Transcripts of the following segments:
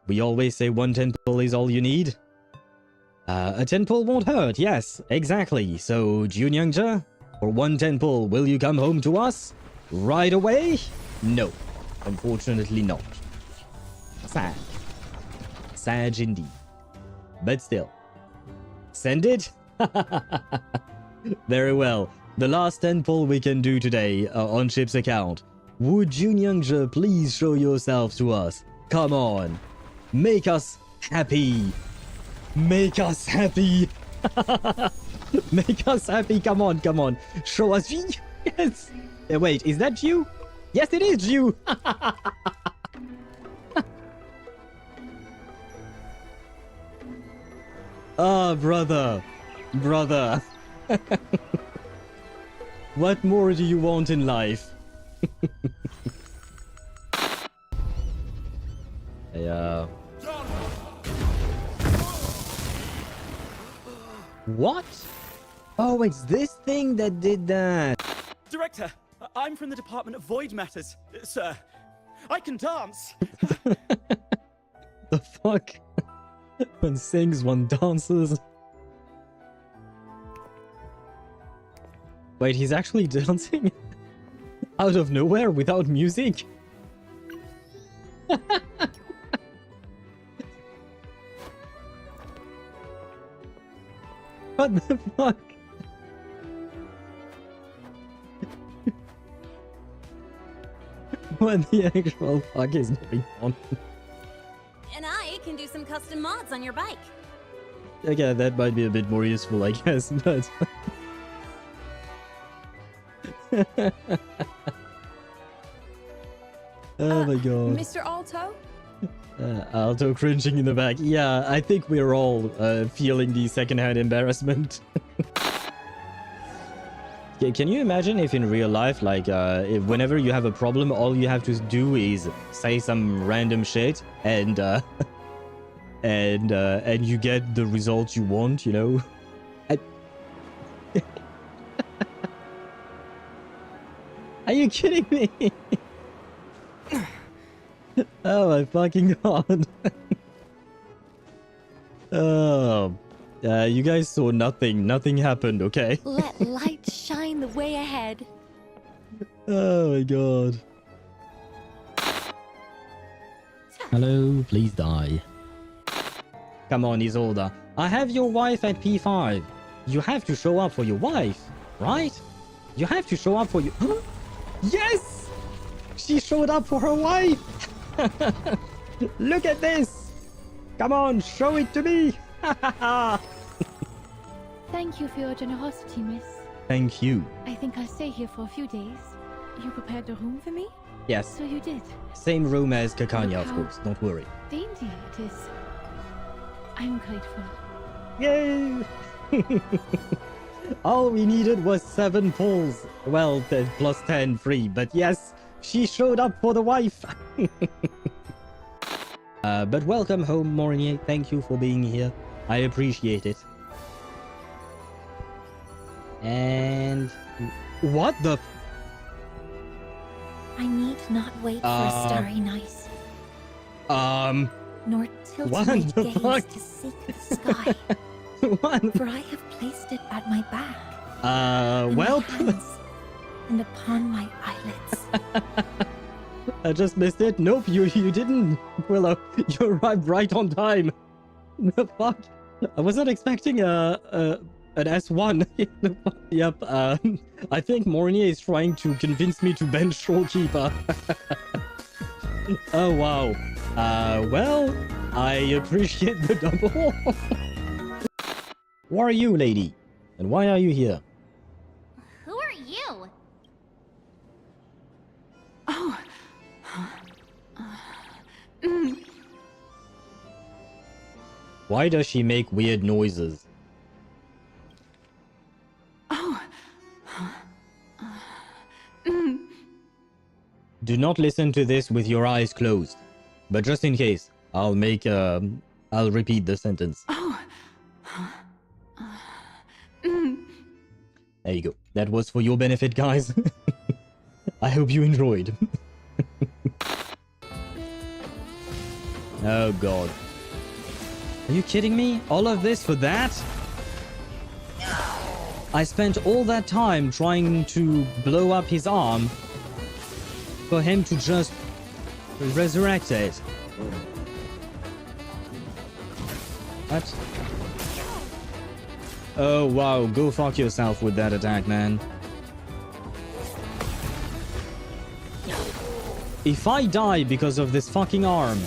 We always say 1 temple is all you need. A temple won't hurt, yes, exactly. So, Junyangja, for 1 temple, will you come home to us? Right away? No, unfortunately not. Sad. Sad indeed. But still. Send it? Very well. The last temple we can do today on Ship's account. Would Junyangja please show yourself to us? Come on. Make us happy. Make us happy. Make us happy. Come on, come on. Show us. Yes. Wait, is that you? Yes, it is you. Ah, brother. Brother. What more do you want in life? Yeah. What? Oh, it's this thing that did that. Director, I'm from the Department of Void Matters, sir. I can dance. The fuck? One sings, one dances. Wait, he's actually dancing? Out of nowhere without music? What the fuck? What the actual fuck is going on? And I can do some custom mods on your bike. Okay, that might be a bit more useful, I guess, but... Oh my god. Mr. Alto? Alto cringing in the back. Yeah, I think we're all feeling the secondhand embarrassment. Can you imagine if in real life, like, if whenever you have a problem, all you have to do is say some random shit and you get the result you want, you know? Are you kidding me? Oh my fucking god. Oh. You guys saw nothing. Nothing happened, okay? Let light shine the way ahead. Oh my god. Hello, please die. Come on, Isolda. I have your wife at P5. You have to show up for your wife, right? You have to show up for your... Yes! She showed up for her wife! Look at this! Come on, show it to me! Thank you for your generosity, miss. Thank you. I think I'll stay here for a few days. You prepared a room for me? Yes. So you did. Same room as Kakanya, of course. Don't worry. Dainty it is. I'm grateful. Yay! All we needed was 7 pulls. Well, plus 10 free. But yes, she showed up for the wife. But welcome home, Mornier. Thank you for being here. I appreciate it. And... What the... I need not wait for a starry night. Nor tilt what my the gaze fuck? to seek the sky. What? For I have placed it at my back. Well... My hands, and upon my eyelids. I just missed it. Nope, you didn't, Willow. You arrived right on time. The fuck? I wasn't expecting an S1. Yep. I think Mornier is trying to convince me to bench Showkeeper. Oh wow. Well, I appreciate the double. Who are you, lady? And why are you here? Who are you? Oh. Why does she make weird noises? Oh. Do not listen to this with your eyes closed. But just in case, I'll repeat the sentence. Oh. There you go. That was for your benefit, guys. I hope you enjoyed. Oh god. Are you kidding me? All of this for that? I spent all that time trying to blow up his arm for him to just resurrect it. What? Oh wow, go fuck yourself with that attack, man. If I die because of this fucking arm...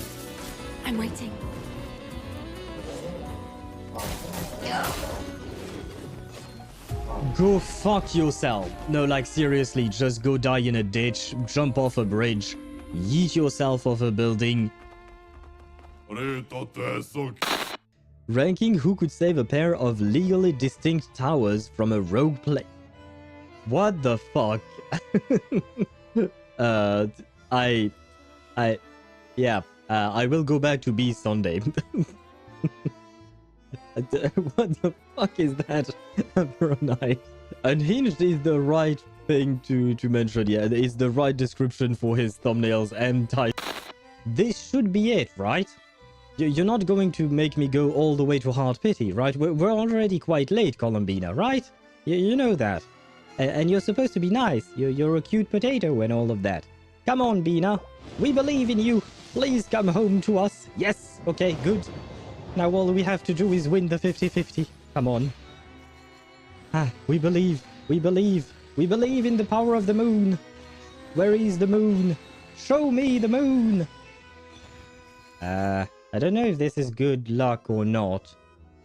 I'm waiting. Go fuck yourself. No, like seriously, just go die in a ditch, jump off a bridge, yeet yourself off a building. Ranking who could save a pair of legally distinct towers from a rogue play. What the fuck? I will go back to B Sunday. What the fuck is that for a night? Unhinged is the right thing to mention. Yeah, it's the right description for his thumbnails and type. This should be it, right? You're not going to make me go all the way to Hard Pity, right? We're already quite late, Columbina, right? You know that. And you're supposed to be nice. You're a cute potato and all of that. Come on, Bina. We believe in you. Please come home to us. Yes. Okay, good. Now all we have to do is win the 50-50. Come on. Ah, we believe. We believe. We believe in the power of the moon. Where is the moon? Show me the moon. I don't know if this is good luck or not.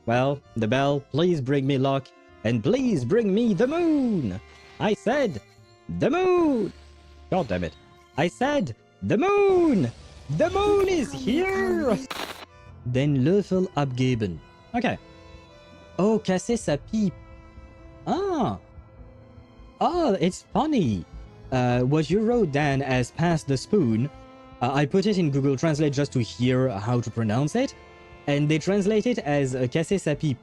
Well, the bell, please bring me luck. And please bring me the moon. I said the moon. God damn it. I said the moon. The moon is here. Den Löffel abgeben. Okay. Oh, casser sa pipe. Ah. Oh, it's funny. What you wrote down as pass the spoon, I put it in Google Translate just to hear how to pronounce it. And they translate it as casser sa pipe,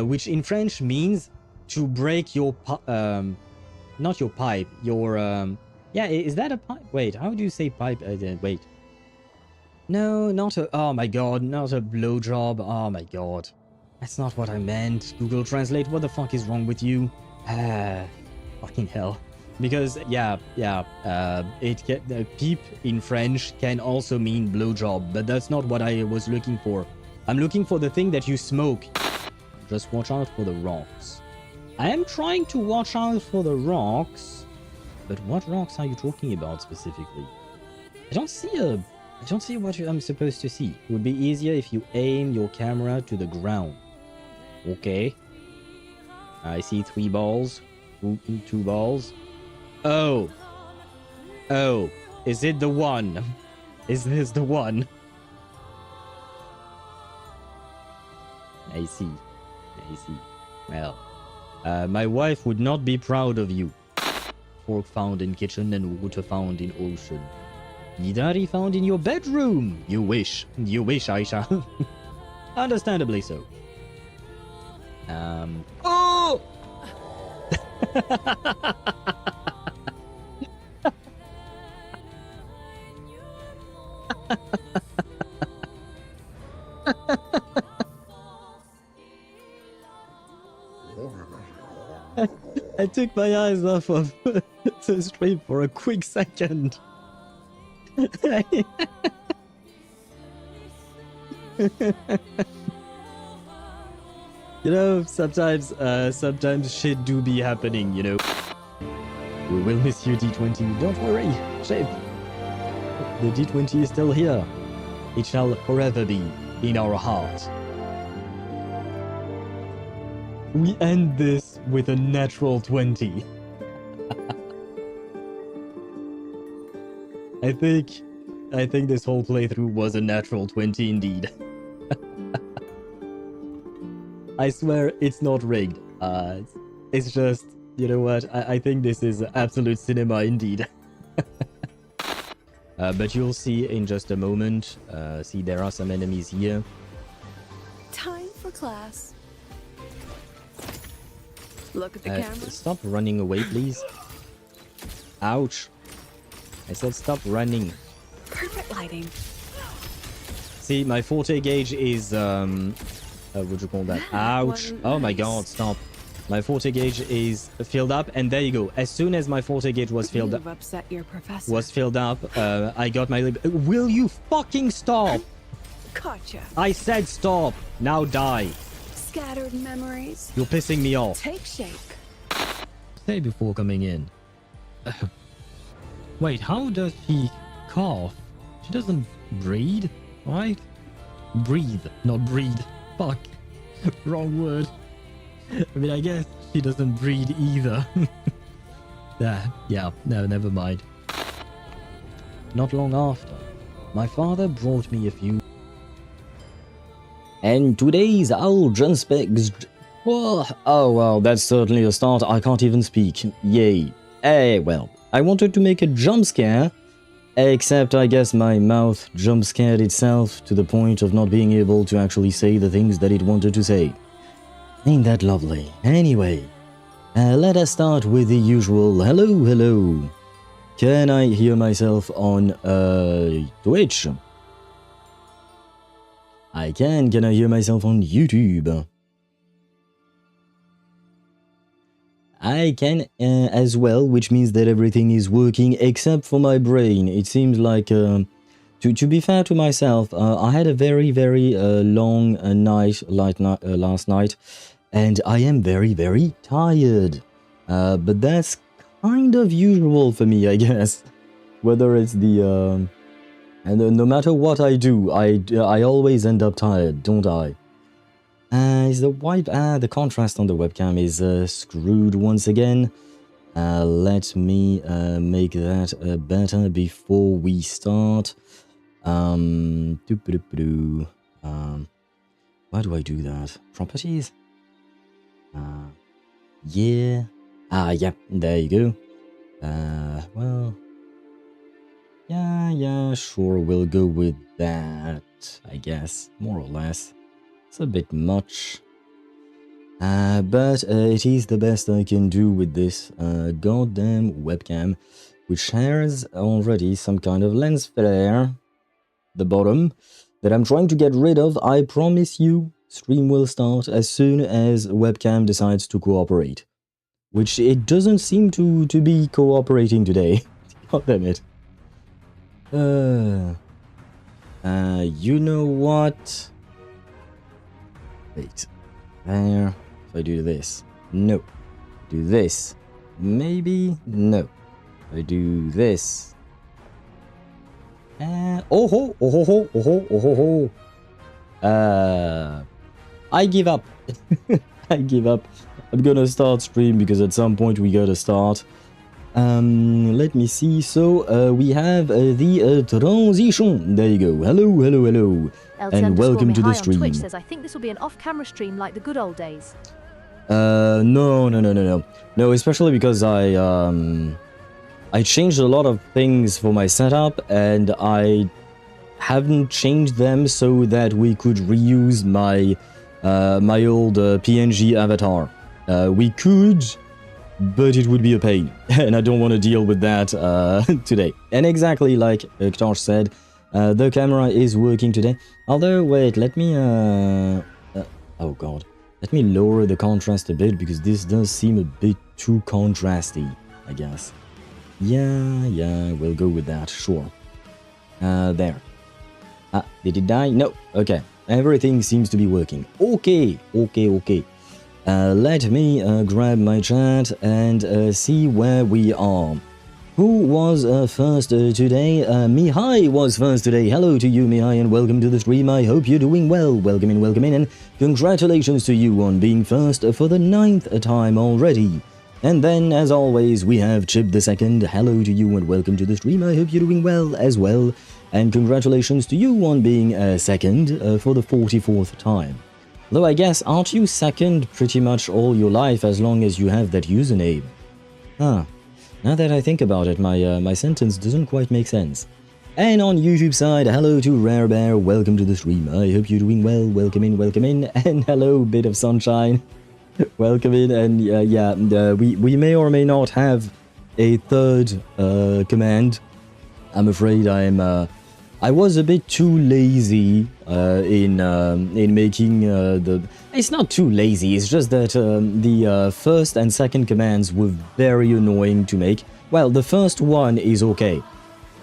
which in French means to break your not your pipe, your yeah, is that a pipe? Wait, how do you say pipe? Wait. No, not a... Oh my god, not a blowjob. Oh my god. That's not what I meant. Google Translate, what the fuck is wrong with you? Fucking hell. Because, peep in French can also mean blowjob, but that's not what I was looking for. I'm looking for the thing that you smoke. Just watch out for the rocks. I am trying to watch out for the rocks, but what rocks are you talking about specifically? I don't see what I'm supposed to see. It would be easier if you aim your camera to the ground. Okay. I see 3 balls. 2 balls. Oh. Oh. Is it the one? Is this the one? I see. I see. Well. My wife would not be proud of you. Fork found in kitchen and water found in ocean. Hidari found in your bedroom. You wish. You wish, Aisha. Understandably so. Oh! I took my eyes off of the stream for a quick second. You know, sometimes shit do be happening, you know. We will miss you, D20. Don't worry, Shape. The D20 is still here. It shall forever be in our heart. We end this with a natural 20. I think this whole playthrough was a natural 20 indeed. I swear it's not rigged. It's just, you know what, I think this is absolute cinema indeed. But you'll see in just a moment. See, there are some enemies here. Time for class. Look at the camera. Stop running away, please. Ouch. I said stop running. Perfect lighting. See, my forte gauge is what would you call that? Ouch! Oh my god, stop! My forte gauge is filled up, and there you go. As soon as my forte gauge was filled up, upset your professor. I got my Will you fucking stop? Gotcha. I said stop. Now die. Scattered memories. You're pissing me off. Take shape. Say before coming in. Wait, how does she cough? She doesn't breathe, right? Breathe, not breathe. Fuck. Wrong word. I mean, I guess she doesn't breathe either. Yeah, no, never mind. Not long after, my father brought me a few. And today's old Junspec. Oh, well, that's certainly a start. I can't even speak. Yay. Well, I wanted to make a jump scare, except I guess my mouth jump scared itself to the point of not being able to actually say the things that it wanted to say. Ain't that lovely? Anyway, let us start with the usual hello. Can I hear myself on Twitch? I can. Can I hear myself on YouTube? I can as well, which means that everything is working except for my brain. It seems like, to be fair to myself, I had a very long night last night, and I am very tired. But that's kind of usual for me, I guess. Whether it's the and no matter what I do, I always end up tired, don't I? Is the white... the contrast on the webcam is screwed once again. Let me make that better before we start. Why do I do that? Properties? Yeah. Yep, there you go. Well... Yeah, sure, we'll go with that, I guess, more or less. It's a bit much. But it is the best I can do with this goddamn webcam, which has already some kind of lens flare, the bottom, that I'm trying to get rid of. I promise you, stream will start as soon as webcam decides to cooperate. Which it doesn't seem to be cooperating today. God damn it. You know what? Wait. There. If I do this. No. Do this. Maybe. No. If I do this. Oh ho! Oh ho ho! Oh ho! Oh ho ho! I give up. I give up. I'm gonna start stream because at some point we gotta start. Let me see. So we have the transition. There you go. Hello. And welcome to the stream. Twitch says, I think this will be an off-camera stream like the good old days. No, especially because I changed a lot of things for my setup, and I haven't changed them so that we could reuse my my old PNG avatar. We could, but it would be a pain, and I don't want to deal with that today. And exactly like Ktosh said, the camera is working today. Although, wait, let me... oh god. Let me lower the contrast a bit, because this does seem a bit too contrasty, I guess. Yeah, we'll go with that, sure. There. Did it die? No. Okay. Everything seems to be working. Okay. Let me grab my chat and see where we are. Who was first today? Mihai was first today. Hello to you, Mihai, and welcome to the stream. I hope you're doing well. Welcome in, and congratulations to you on being first for the 9th time already. And then, as always, we have Chip the Second. Hello to you, and welcome to the stream. I hope you're doing well as well. And congratulations to you on being second for the 44th time. Though I guess, aren't you second pretty much all your life as long as you have that username? Huh. Now that I think about it, my sentence doesn't quite make sense. And on YouTube side, hello to Rare Bear, welcome to the stream. I hope you're doing well, welcome in, and hello, Bit of Sunshine. Welcome in, and we may or may not have a third command. I'm afraid I'm I was a bit too lazy in making the... It's not too lazy, it's just that the first and second commands were very annoying to make. Well, the first one is okay,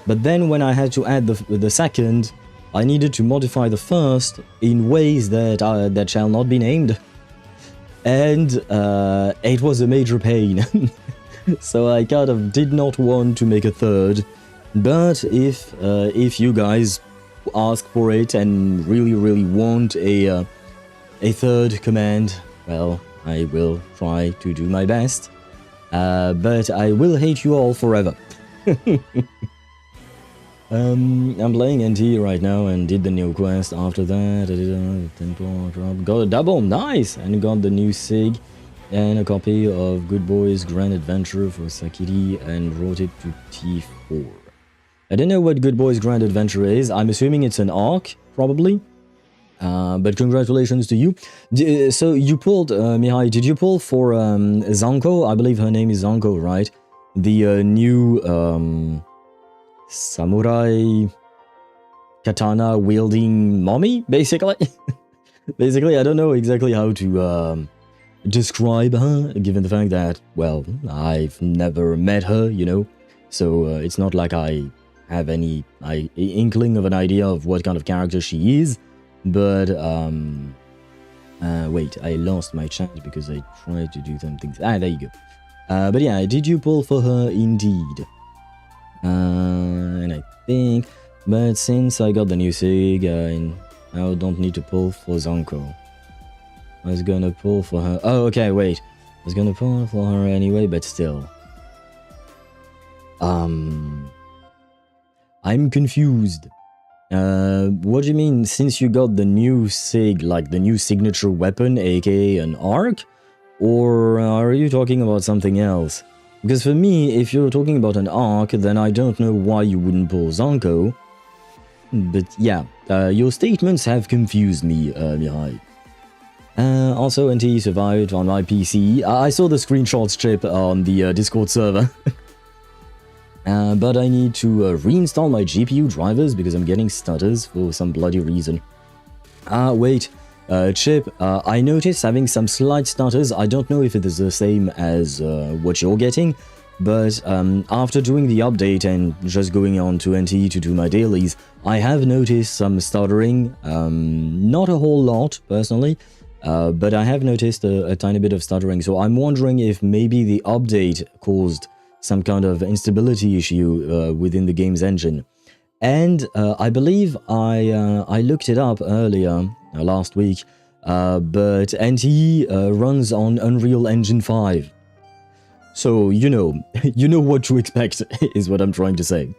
but then when I had to add the second, I needed to modify the first in ways that that shall not be named, and it was a major pain. So I kind of did not want to make a third. But if you guys ask for it and really want a third command, well, I will try to do my best. But I will hate you all forever. I'm playing NT right now and did the new quest. After that, I did a temple drop, got a double, nice, and got the new SIG and a copy of Good Boy's Grand Adventure for Sakiri and wrote it to T4. I don't know what Good Boy's Grand Adventure is. I'm assuming it's an arc, probably. But congratulations to you. So you pulled, Mihai, did you pull for Zanko? I believe her name is Zanko, right? The new samurai katana wielding mommy, basically. Basically, I don't know exactly how to describe her, given the fact that, well, I've never met her, you know. So it's not like I have any inkling of an idea of what kind of character she is. But, wait, I lost my chat because I tried to do some things. Ah, there you go. But yeah, did you pull for her indeed? And I think, but since I got the new SIG, I don't need to pull for Zonko. I was gonna pull for her. Oh, okay, wait. I was gonna pull for her anyway, but still. I'm confused. What do you mean, since you got the new SIG, like the new signature weapon, aka an arc? Or are you talking about something else? Because for me, if you're talking about an arc, then I don't know why you wouldn't pull Zanko. But yeah, your statements have confused me, Mihai. Also, NT survived on my PC. I saw the screenshots chip on the Discord server. But I need to reinstall my GPU drivers because I'm getting stutters for some bloody reason. Wait, Chip, I noticed having some slight stutters. I don't know if it is the same as what you're getting, but after doing the update and just going on to NT to do my dailies, I have noticed some stuttering. Not a whole lot, personally, but I have noticed a tiny bit of stuttering, so I'm wondering if maybe the update caused some kind of instability issue within the game's engine. And I believe I looked it up earlier, last week, but NT runs on Unreal Engine 5. So, you know what to expect, is what I'm trying to say.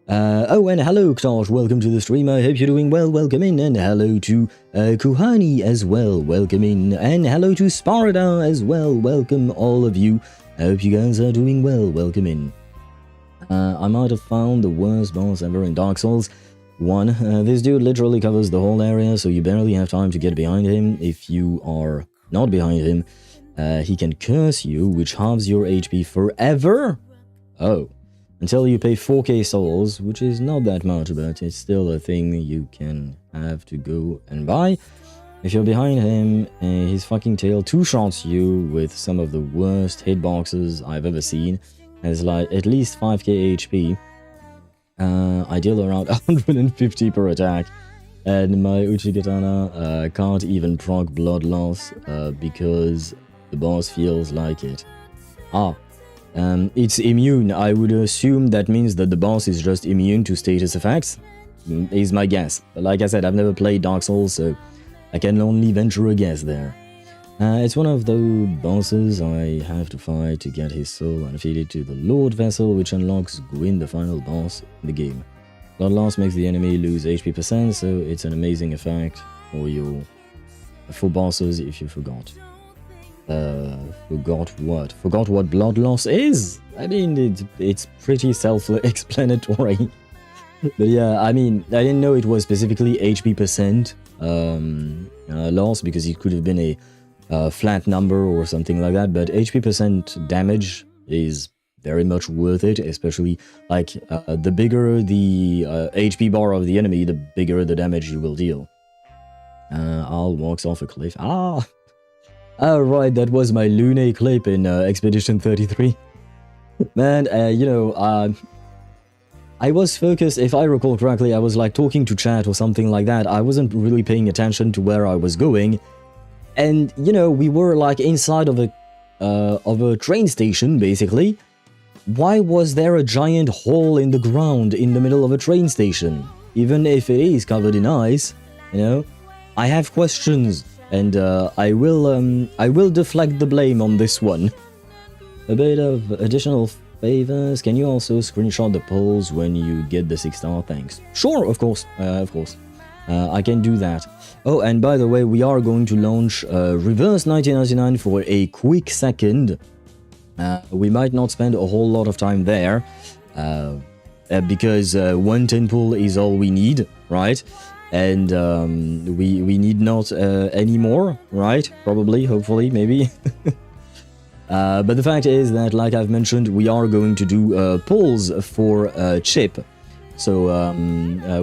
Oh, and hello, Ktosh, welcome to the stream. I hope you're doing well, welcome in. And hello to Kuhani as well, welcome in. And hello to Sparda as well, welcome all of you. I hope you guys are doing well, welcome in. I might have found the worst boss ever in Dark Souls 1. This dude literally covers the whole area, so you barely have time to get behind him. If you are not behind him, he can curse you, which halves your HP forever. Oh, until you pay 4k souls, which is not that much, but it's still a thing you can have to go and buy. If you're behind him, his fucking tail two-shots you with some of the worst hitboxes I've ever seen. Has like at least 5k HP. I deal around 150 per attack. And my Uchi Katana can't even proc blood loss because the boss feels like it. It's immune. I would assume that means that the boss is just immune to status effects. Is my guess. But like I said, I've never played Dark Souls, so I can only venture a guess there. It's one of the bosses I have to fight to get his soul and feed it to the Lord Vessel, which unlocks Gwyn, the final boss in the game. Blood loss makes the enemy lose HP %, so it's an amazing effect for bosses if you forgot. Forgot what? Forgot what blood loss is? I mean, it's pretty self-explanatory. But yeah, I mean, I didn't know it was specifically HP % loss, because it could have been a flat number or something like that, but HP % damage is very much worth it, especially like the bigger the HP bar of the enemy, the bigger the damage you will deal. Al walks off a cliff. Ah! Right, that was my Lune clip in Expedition 33. Man, you know, I was focused, if I recall correctly, I was like talking to chat or something like that. I wasn't really paying attention to where I was going. And, you know, we were like inside of a train station, basically. Why was there a giant hole in the ground in the middle of a train station? Even if it is covered in ice, you know? I have questions, and I will deflect the blame on this one. A bit of additional favors. Can you also screenshot the polls when you get the 6-star? Thanks. Sure, of course, I can do that. Oh, and by the way, we are going to launch Reverse 1999 for a quick second. We might not spend a whole lot of time there, because one 10 pull is all we need, right? And we need not any more, right? Probably, hopefully, maybe. But the fact is that, like I've mentioned, we are going to do pulls for Chip. So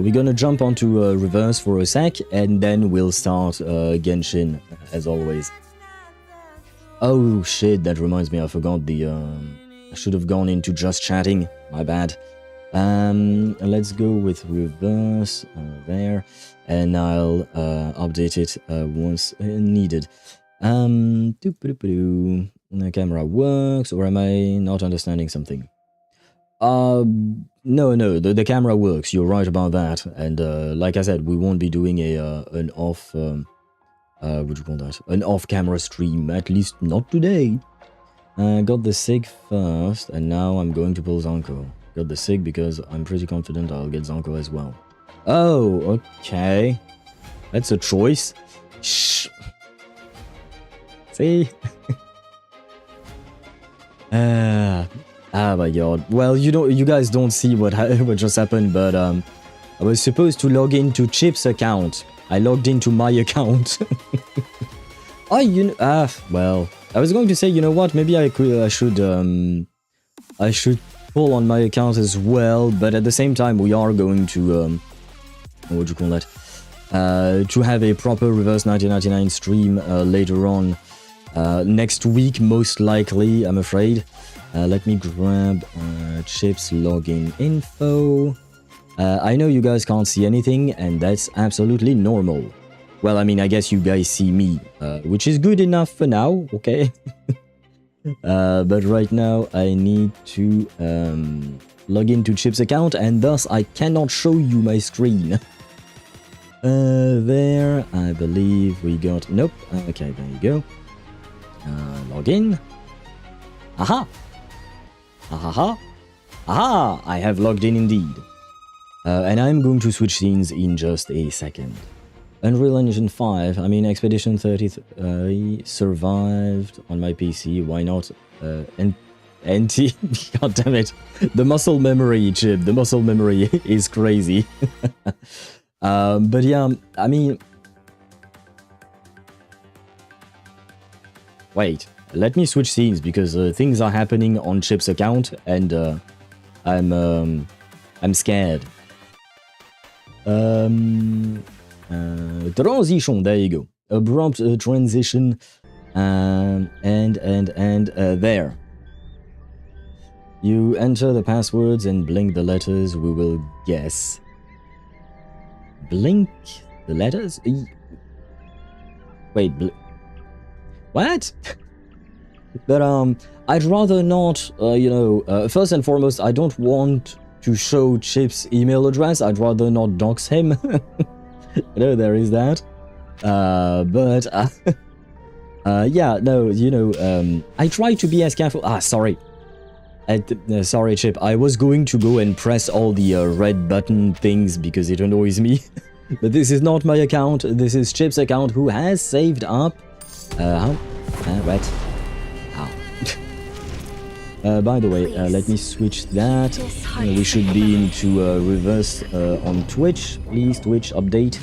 we're gonna jump onto Reverse for a sec, and then we'll start Genshin, as always. Oh shit, that reminds me, I forgot the... I should have gone into just chatting, my bad. Let's go with Reverse there, and I'll update it once needed. The camera works, or am I not understanding something? No, the camera works, you're right about that, and like I said, we won't be doing an off, what do you call that? An off-camera stream, at least not today. Got the SIG first, and now I'm going to pull Zanko. Got the SIG because I'm pretty confident I'll get Zanko as well. Oh, okay. That's a choice. Shh. See? Oh my god. Well, you guys don't see what just happened, but I was supposed to log into Chip's account. I logged into my account. Oh, well, I was going to say, you know what? Maybe I should pull on my account as well, but at the same time, we are going to what do you call that? To have a proper Reverse 1999 stream later on. Next week, most likely, I'm afraid. Let me grab Chip's login info. I know you guys can't see anything, and that's absolutely normal. Well, I mean, I guess you guys see me, which is good enough for now, okay? But right now, I need to log into Chip's account, and thus I cannot show you my screen. There, I believe we got... Nope. Okay, there you go. Log in. Aha! Aha! Aha! I have logged in indeed. And I'm going to switch scenes in just a second. Unreal Engine 5, I mean Expedition 33 survived on my PC, why not? NT, god damn it. The muscle memory, Chip, the muscle memory is crazy. But yeah, I mean... Wait, let me switch scenes because things are happening on Chip's account and I'm scared. Transition, there you go. Abrupt transition, and there. You enter the passwords and blink the letters, we will guess. Blink the letters? Wait, what? But I'd rather not, you know, first and foremost, I don't want to show Chip's email address, I'd rather not dox him. You know, there is that. But yeah, no, you know, I try to be as careful. Ah, sorry. Sorry, Chip. I was going to go and press all the red button things because it annoys me. But this is not my account. This is Chip's account who has saved up. How? Right. Ow. By the way, let me switch that. We should be into Reverse on Twitch. Please, Twitch update.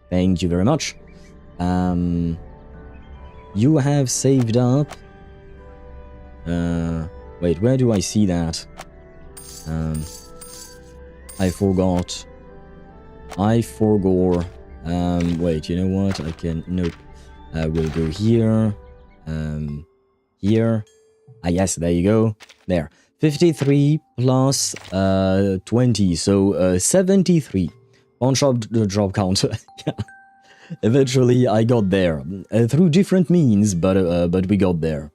Thank you very much. You have saved up. Wait, where do I see that? I forgot. Wait, you know what? I can... Nope. We'll go here. Here. Ah, yes, there you go. There. 53 plus 20, so 73. On drop counter. Yeah. Eventually, I got there. Through different means, but we got there.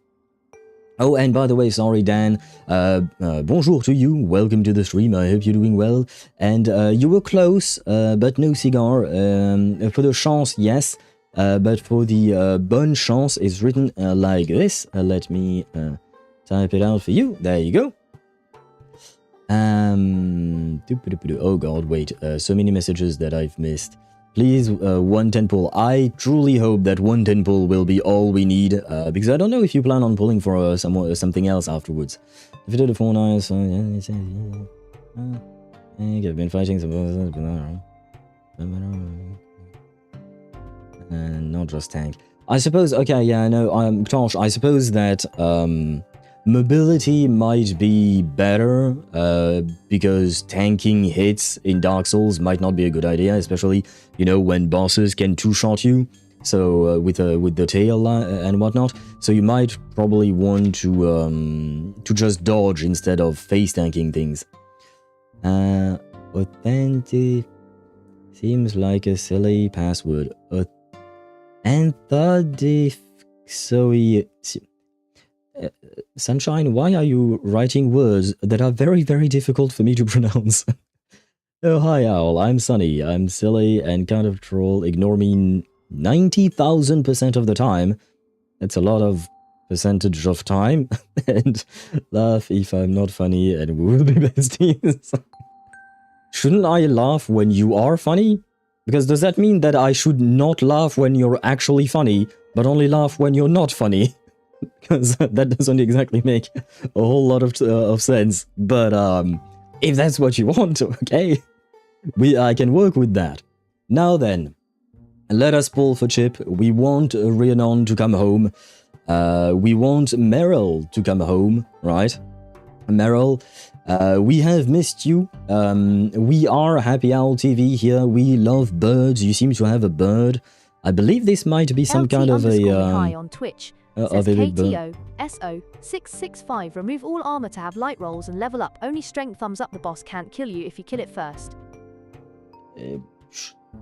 Oh, and by the way, sorry, Dan. Bonjour to you. Welcome to the stream. I hope you're doing well. And you were close, but no cigar. For the chance, yes. But for the bonne chance, it's written like this. Let me type it out for you. There you go. Oh god, wait. So many messages that I've missed. Please, 110 pull. I truly hope that 110 pull will be all we need, because I don't know if you plan on pulling for something else afterwards. If you did a 4 nights, I've been fighting some... not just tank. I suppose, okay, yeah, no, Tosh, I suppose that, mobility might be better, because tanking hits in Dark Souls might not be a good idea, especially, you know, when bosses can two-shot you, so with the tail and whatnot. So you might probably want to just dodge instead of face tanking things. Authentic seems like a silly password. Sunshine, why are you writing words that are very, very difficult for me to pronounce? Oh, hi, Owl. I'm Sunny. I'm silly and kind of troll. Ignore me 90,000% of the time. That's a lot of percentage of time. And laugh if I'm not funny and we will be besties. Shouldn't I laugh when you are funny? Because does that mean that I should not laugh when you're actually funny, but only laugh when you're not funny? Because that doesn't exactly make a whole lot of sense. But if that's what you want, okay, I can work with that. Now then, let us pull for Chip. We want Rhiannon to come home. We want Meryl to come home, right? Meryl, we have missed you. We are Happy Owl TV here. We love birds. You seem to have a bird. I believe this might be some kind of a... Hi on Twitch. Says KTO SO665. Remove all armor to have light rolls and level up. Only strength thumbs up. The boss can't kill you if you kill it first.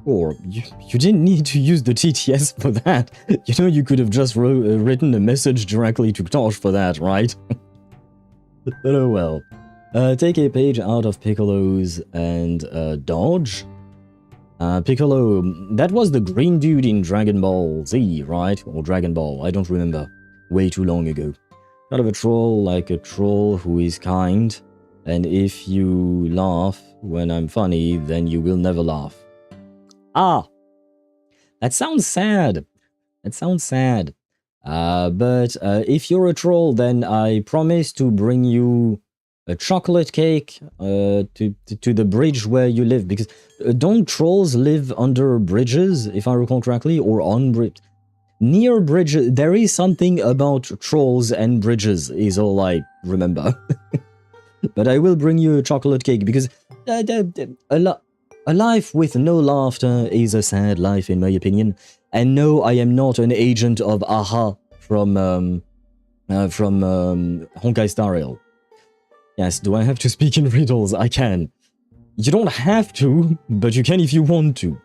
Or you didn't need to use the TTS for that. You know, you could have just written a message directly to Tosh for that, right? But oh well. Take a page out of Piccolo's and dodge. Piccolo, that was the green dude in Dragon Ball Z, right? Or Dragon Ball, I don't remember. Way too long ago. Kind of a troll, like a troll who is kind. And if you laugh when I'm funny, then you will never laugh. Ah! That sounds sad. That sounds sad. But if you're a troll, then I promise to bring you a chocolate cake to the bridge where you live, because don't trolls live under bridges, if I recall correctly, or on bridge? Near bridges, there is something about trolls and bridges, is all I remember. But I will bring you a chocolate cake, because a life with no laughter is a sad life, in my opinion. And no, I am not an agent of AHA from Honkai Star Rail. Yes, do I have to speak in riddles? I can. You don't have to, but you can if you want to.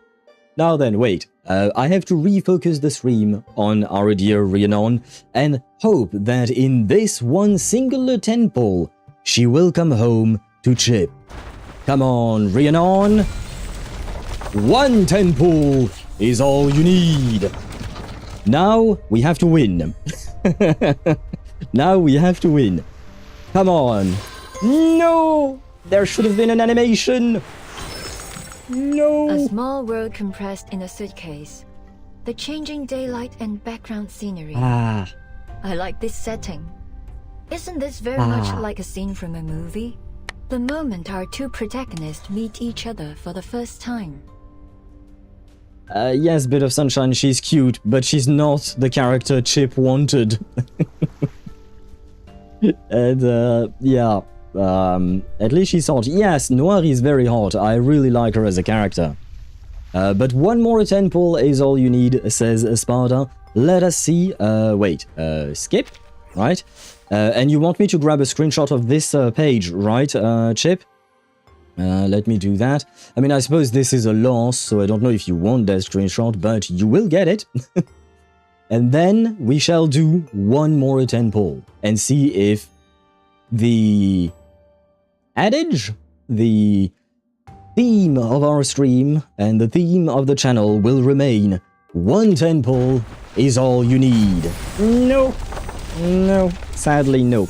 Now then, wait. I have to refocus the stream on our dear Rhiannon and hope that in this one singular temple, she will come home to Chip. Come on, Rhiannon. One temple is all you need. Now we have to win. Now we have to win. Come on. No! There should have been an animation! No! A small world compressed in a suitcase. The changing daylight and background scenery. Ah. I like this setting. Isn't this very much like a scene from a movie? The moment our two protagonists meet each other for the first time. Yes, Bit of Sunshine, she's cute, but she's not the character Chip wanted. And yeah, at least she's hot. Yes, Noir is very hot. I really like her as a character. But one more 10 pull is all you need, says Sparta. Let us see. Wait, skip, right? And you want me to grab a screenshot of this page, right, Chip? Let me do that. I mean, I suppose this is a loss, so I don't know if you want that screenshot, but you will get it. And then we shall do one more 10 pull and see if the adage, the theme of our stream and the theme of the channel will remain. One 10 pull is all you need. No, no, sadly no.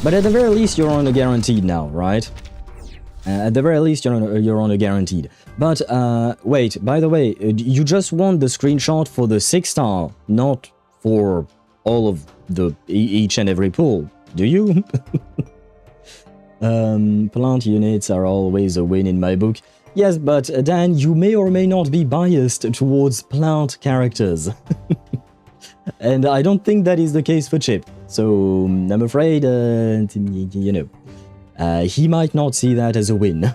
But at the very least you're on a guaranteed now, right? At the very least you're on a guaranteed. But wait, by the way, you just want the screenshot for the 6-star, not for all of the each and every pull, do you? Plant units are always a win in my book. Yes, but Dan, you may or may not be biased towards plant characters. And I don't think that is the case for Chip. So I'm afraid, you know, he might not see that as a win.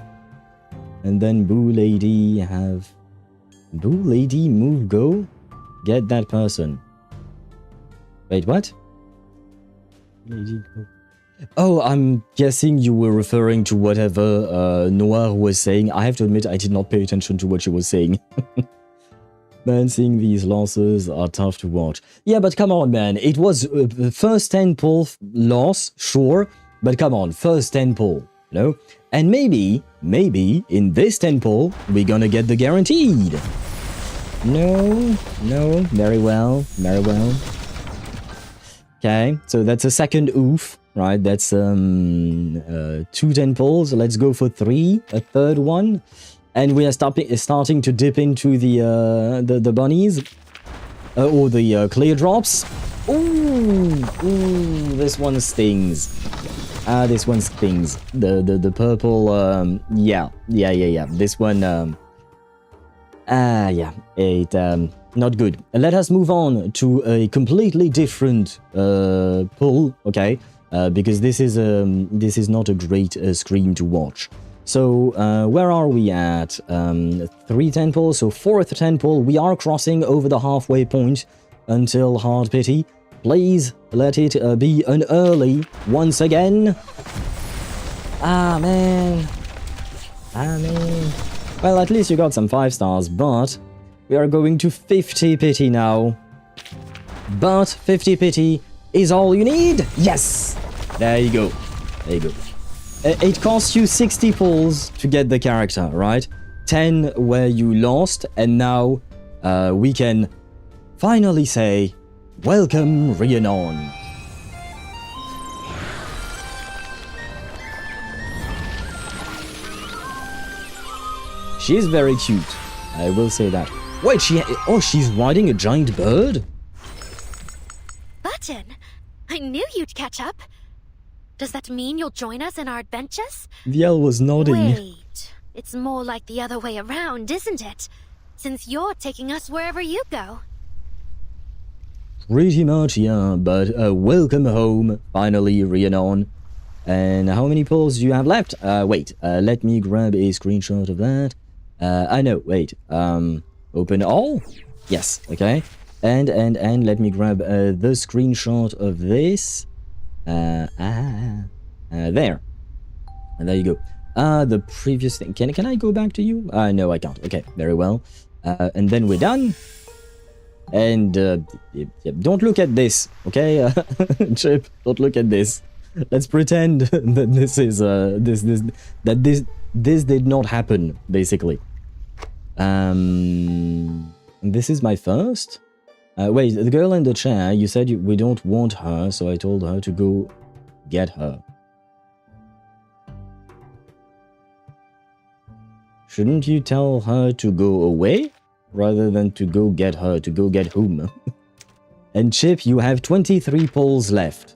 And then Boo Lady have... Boo Lady move go? Get that person. Wait, what? Lady go. Oh, I'm guessing you were referring to whatever Noir was saying. I have to admit I did not pay attention to what she was saying. Man, seeing these losses are tough to watch. Yeah, but come on, man. It was first 10 pull loss, sure. But come on, first 10 pull, you know? And maybe in this 10 pull, we're gonna get the guaranteed. No, very well. Okay, so that's a second oof, right? That's 2 10 pulls. Let's go for 3, a third one. And we are starting to dip into the bunnies. Or the clear drops. Ooh, this one stings. This one stings. The purple, yeah. This one, yeah, it, not good. Let us move on to a completely different, pull, okay? Because this is not a great screen to watch. So, where are we at? 3 10 pull, so 4th 10 pull. We are crossing over the halfway point until Hard Pity. Please let it be an early once again. Ah, man. Well, at least you got some 5 stars, but we are going to 50 pity now. But 50 pity is all you need. Yes! There you go. It costs you 60 pulls to get the character, right? 10 where you lost, and now we can finally say, welcome, Rhiannon. She's very cute, I will say that. Wait, she's riding a giant bird? Button, I knew you'd catch up. Does that mean you'll join us in our adventures? Viel was nodding. Wait, it's more like the other way around, isn't it? Since you're taking us wherever you go. Pretty much, yeah, but welcome home, finally, Rhiannon. And how many pulls do you have left? Wait, let me grab a screenshot of that. I know, wait, open all? Yes, okay. And let me grab the screenshot of this. There. And there you go. The previous thing. Can I go back to you? No, I can't. Okay, very well. And then we're done. And don't look at this, okay? Chip, don't look at this. Let's pretend that this is this did not happen, basically. This is my first. Wait, the girl in the chair, you said we don't want her, so I told her to go get her. Shouldn't you tell her to go away? Rather than to go get her, to go get whom? And Chip, you have 23 pulls left.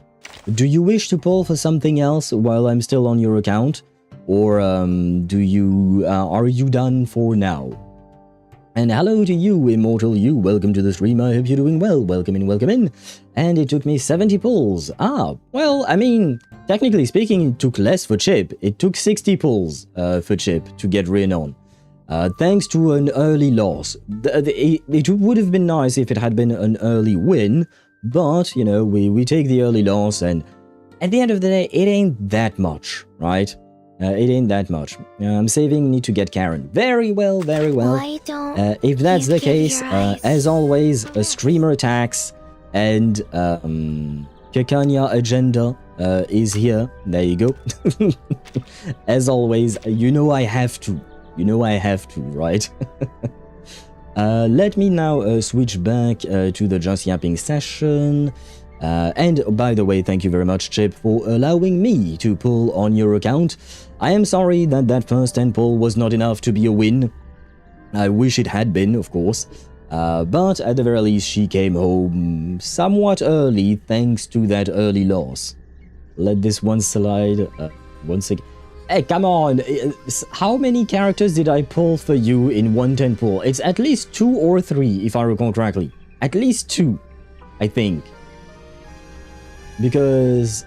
Do you wish to pull for something else while I'm still on your account? Or are you done for now? And hello to you, Immortal You. Welcome to the stream. I hope you're doing well. Welcome in, welcome in. And it took me 70 pulls. Ah, well, I mean, technically speaking, it took less for Chip. It took 60 pulls for Chip to get Rhiannon. Thanks to an early loss. It would have been nice if it had been an early win, but, you know, we take the early loss, and at the end of the day, it ain't that much, right? It ain't that much. I'm saving, need to get Karen. Very well, very well. Why don't If that's you the give case, your eyes- as always, a streamer attacks, and Kekania agenda is here. There you go. As always, you know I have to. You know I have to, right? Let me now switch back to the Just Yapping session. And by the way, thank you very much, Chip, for allowing me to pull on your account. I am sorry that that first 10 pull was not enough to be a win. I wish it had been, of course. But at the very least, she came home somewhat early thanks to that early loss. Let this one slide once again. Hey, come on! How many characters did I pull for you in 110 pull? It's at least 2 or 3, if I recall correctly. At least 2, I think. Because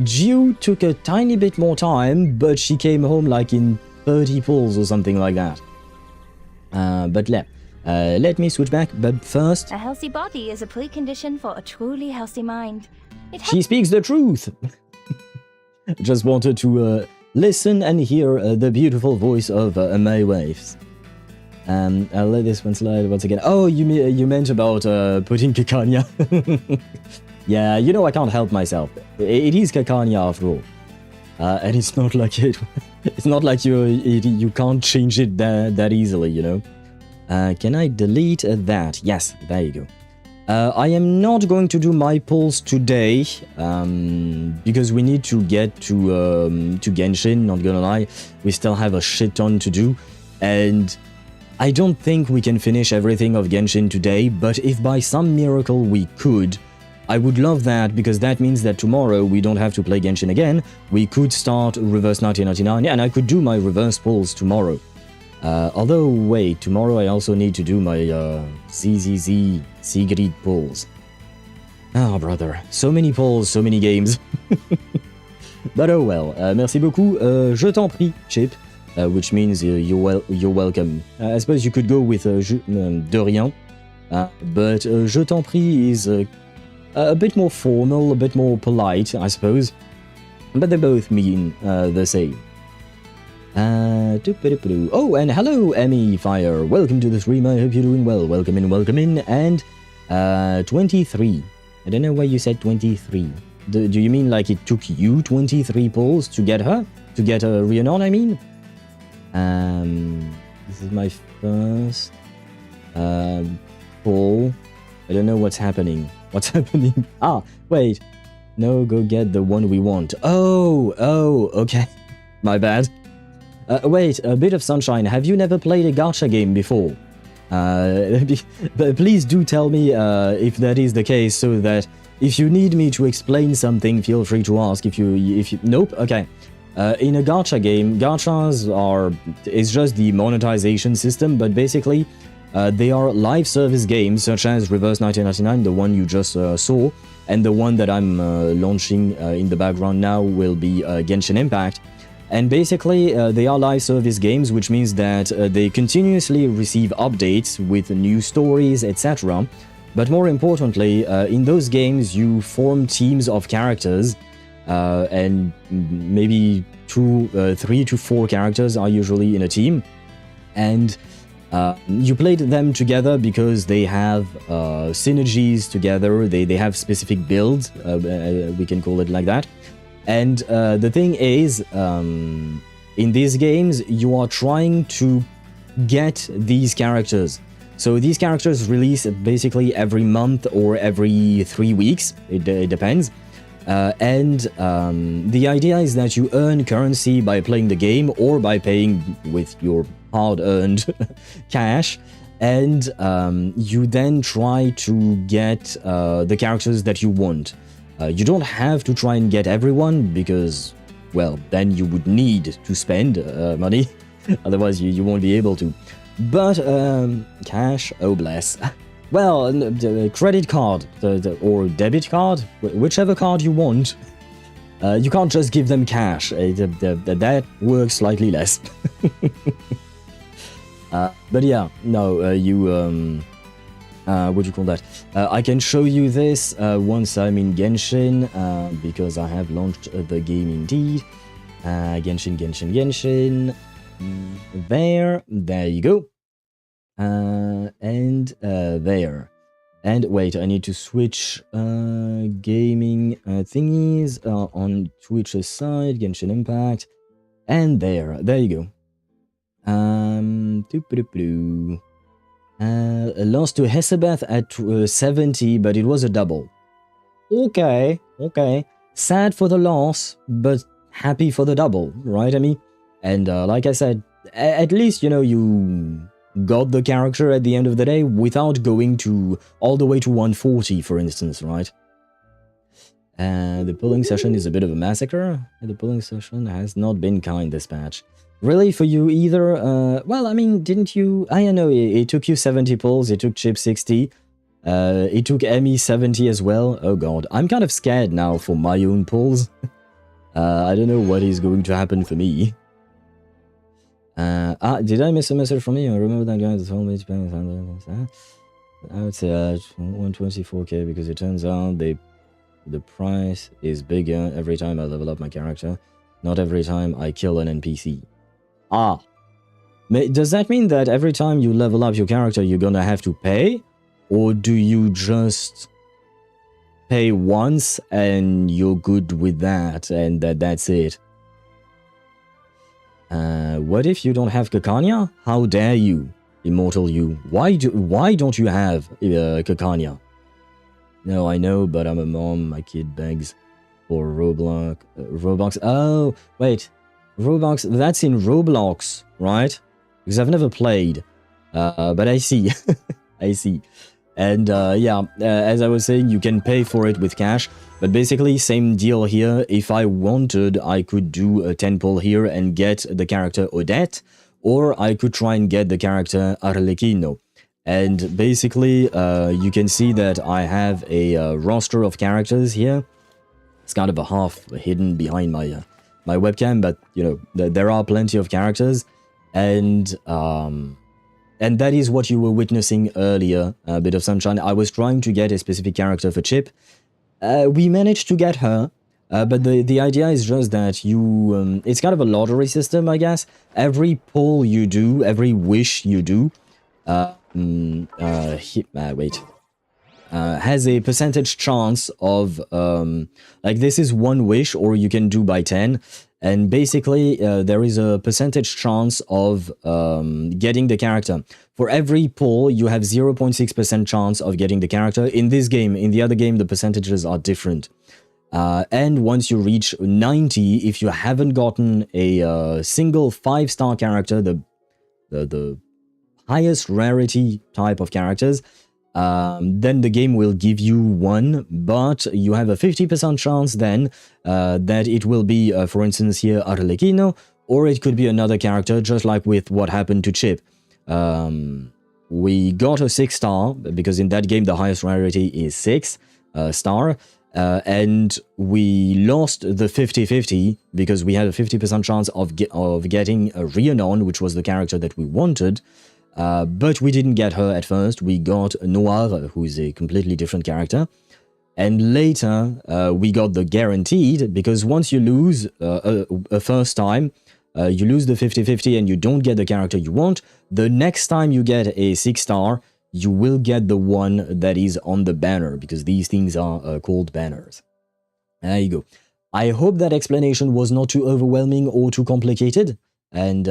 Jiu took a tiny bit more time, but she came home like in 30 pulls or something like that. But let me switch back, but first... A healthy body is a precondition for a truly healthy mind. She speaks the truth! Just wanted to listen and hear the beautiful voice of my wife. I'll let this one slide once again. Oh, you meant about putting Kekania. Yeah, you know I can't help myself. It is Kekania after all. And it's not like it's not like you can't change it that easily, you know. Can I delete that? Yes, there you go. I am not going to do my pulls today because we need to get to Genshin, not gonna lie. We still have a shit ton to do, and I don't think we can finish everything of Genshin today, but if by some miracle we could, I would love that, because that means that tomorrow we don't have to play Genshin again. We could start Reverse 1999, and I could do my reverse pulls tomorrow. Although, wait, tomorrow I also need to do my ZZZ Sigrid pulls. Ah, brother, so many pulls, so many games. But oh well, merci beaucoup, je t'en prie, Chip, which means you're welcome. I suppose you could go with de rien, but je t'en prie is a bit more formal, a bit more polite, I suppose, but they both mean the same. Oh, and hello, Emmy Fire. Welcome to the stream. I hope you're doing well. Welcome in. And 23. I don't know why you said 23. Do you mean like it took you 23 pulls to get her? To get Rhiannon, I mean? This is my first pull. I don't know what's happening. What's happening? Ah, wait. No, go get the one we want. Oh, okay. My bad. Wait, a bit of sunshine. Have you never played a gacha game before? But please do tell me if that is the case, so that if you need me to explain something, feel free to ask. If you nope, okay. In a gacha game, it's just the monetization system, but basically they are live service games such as Reverse 1999, the one you just saw, and the one that I'm launching in the background now will be Genshin Impact. And basically, they are live service games, which means that they continuously receive updates with new stories, etc. But more importantly, in those games, you form teams of characters, and maybe 3 to 4 characters are usually in a team. And you played them together because they have synergies together, they have specific builds, we can call it like that. And the thing is, in these games, you are trying to get these characters. So these characters release basically every month or every 3 weeks, it depends. And the idea is that you earn currency by playing the game or by paying with your hard-earned cash. And you then try to get the characters that you want. You don't have to try and get everyone because, well, then you would need to spend money. Otherwise, you won't be able to. But, cash, oh bless. Well, credit card, or debit card, whichever card you want. You can't just give them cash, that works slightly less. But yeah, no, what do you call that? I can show you this once I'm in Genshin, because I have launched the game indeed. Genshin. There you go. And there. And wait, I need to switch gaming thingies on Twitch's side, Genshin Impact. And there you go. Lost to Hesabeth at 70, but it was a double. Okay. Sad for the loss, but happy for the double, right, Amy? And like I said, at least, you know, you got the character at the end of the day without going to all the way to 140, for instance, right? The polling session is a bit of a massacre. The polling session has not been kind this patch. Really, for you either? Well, I mean, didn't you... I know it took you 70 polls, it took Chip 60, it took Emmy 70 as well. Oh god, I'm kind of scared now for my own polls. I don't know what is going to happen for me. Did I miss a message from you? I remember that guy that's always paying. I would say 124k because it turns out the price is bigger every time I level up my character, not every time I kill an NPC. Does that mean that every time you level up your character you're gonna have to pay? Or do you just pay once and you're good with that and that's it? What if you don't have Kakanya? How dare you, immortal you? Why don't you have Kakanya? No, I know, but I'm a mom. My kid begs for Roblox. Oh, wait. Roblox, that's in Roblox, right? Because I've never played. But I see. I see. And yeah, as I was saying, you can pay for it with cash. But basically, same deal here. If I wanted, I could do a 10 pull here and get the character Odette. Or I could try and get the character Arlecchino. And basically, you can see that I have a roster of characters here. It's kind of a half hidden behind my my webcam, but you know, there are plenty of characters. And that is what you were witnessing earlier, a bit of sunshine. I was trying to get a specific character for Chip. We managed to get her, but the idea is just that you... it's kind of a lottery system, I guess. Every pull you do, every wish you do, has a percentage chance of... like, this is one wish, or you can do by 10. And basically, there is a percentage chance of getting the character. For every pull, you have 0.6% chance of getting the character. In this game, in the other game, the percentages are different. And once you reach 90, if you haven't gotten a single 5-star character, the highest rarity type of characters, then the game will give you one, but you have a 50% chance then that it will be, for instance here, Arlecchino, or it could be another character, just like with what happened to Chip. We got a 6-star, because in that game the highest rarity is 6 star, and we lost the 50-50, because we had a 50% chance of getting a Rhiannon, which was the character that we wanted. But we didn't get her at first. We got Noir, who is a completely different character. And later, we got the guaranteed, because once you lose a first time, you lose the 50-50 and you don't get the character you want, the next time you get a 6-star, you will get the one that is on the banner, because these things are called banners. There you go. I hope that explanation was not too overwhelming or too complicated. And...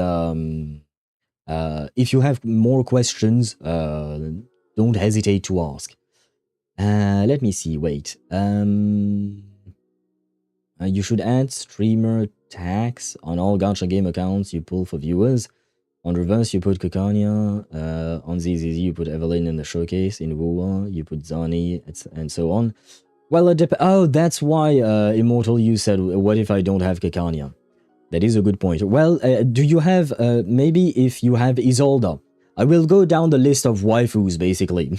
if you have more questions, don't hesitate to ask. Let me see, wait. You should add streamer tags on all Gacha game accounts you pull for viewers. On Reverse, you put Kakanya. On ZZZ, you put Evelyn in the showcase. In WoWa, you put Zani, and so on. Well, oh, that's why Immortal you said, what if I don't have Kakanya? That is a good point. Well, do you have, maybe if you have Isolda, I will go down the list of waifus, basically.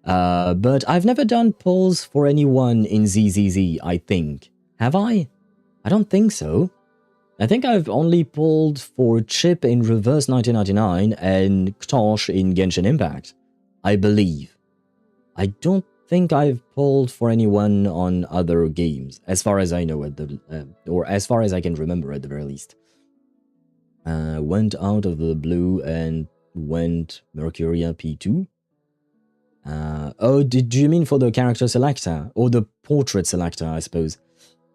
But I've never done polls for anyone in ZZZ, I think. Have I? I don't think so. I think I've only pulled for Chip in Reverse 1999 and Ktosh in Genshin Impact. I believe. I don't think I've pulled for anyone on other games, as far as I know, or as far as I can remember at the very least. Went out of the blue and went Mercuria P2. Oh, do you mean for the character selector? Or the portrait selector, I suppose.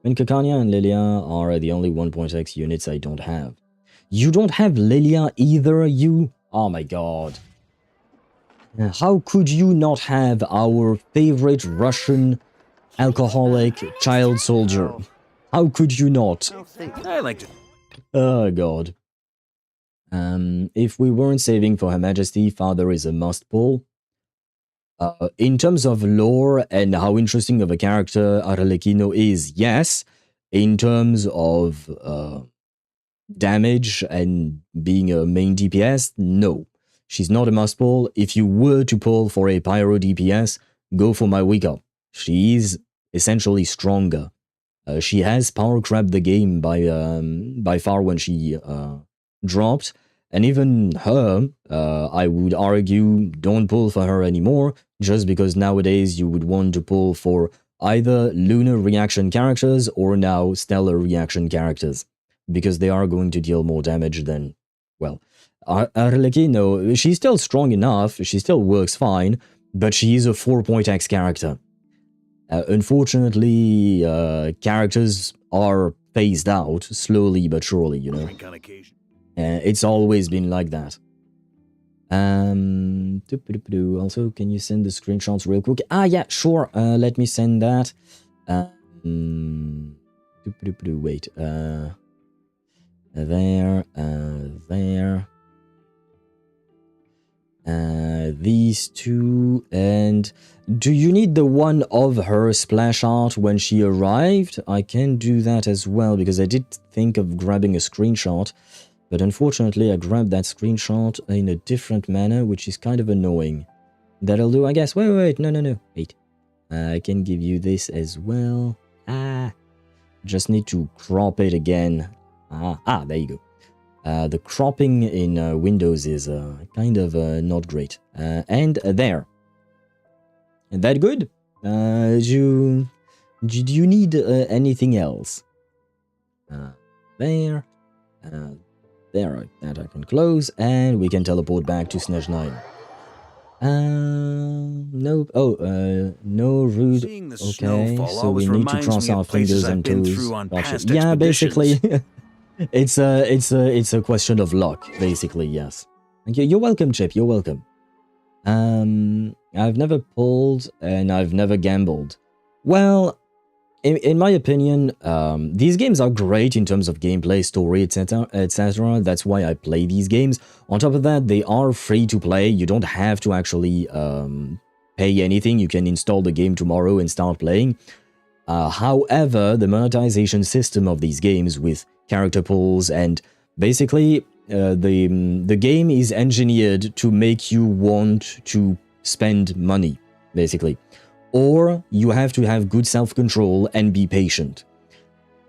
And Kakanya and Lilia are the only 1.x units I don't have. You don't have Lilia either, you? Oh my god. How could you not have our favorite Russian alcoholic child soldier? How could you not? I liked it. Oh god. If we weren't saving for Her Majesty, Father is a must pull. In terms of lore and how interesting of a character Arlecchino is, yes. In terms of damage and being a main DPS, no. She's not a must pull. If you were to pull for a Pyro DPS, go for my Wicca. She is essentially stronger. She has power crept the game by far when she dropped. And even her, I would argue, don't pull for her anymore, just because nowadays you would want to pull for either lunar reaction characters or now stellar reaction characters, because they are going to deal more damage than, well, Arlecchino, she's still strong enough, she still works fine, but she is a 4.x character. Unfortunately, characters are phased out, slowly but surely, you know. It's always been like that. Also, can you send the screenshots real quick? Ah, yeah, sure. Let me send that. Wait. These two, and do you need the one of her splash art when she arrived? I can do that as well, because I did think of grabbing a screenshot. But unfortunately, I grabbed that screenshot in a different manner, which is kind of annoying. That'll do, I guess. Wait, no. Wait. I can give you this as well. Just need to crop it again. There you go. The cropping in Windows is kind of not great. And there. Is that good? Do you need anything else? There. There, that I can close, and we can teleport back to Snezhnaya. Nope. No rude. Okay, so we need to cross our fingers and toes. Gotcha. Yeah, basically, it's a question of luck, basically. Yes. Thank you. You're welcome, Chip. You're welcome. I've never pulled and I've never gambled. Well, in my opinion, these games are great in terms of gameplay, story, etc., etc. That's why I play these games. On top of that, they are free to play. You don't have to actually pay anything. You can install the game tomorrow and start playing. However, the monetization system of these games with character pulls and basically the game is engineered to make you want to spend money, basically. Or you have to have good self-control and be patient.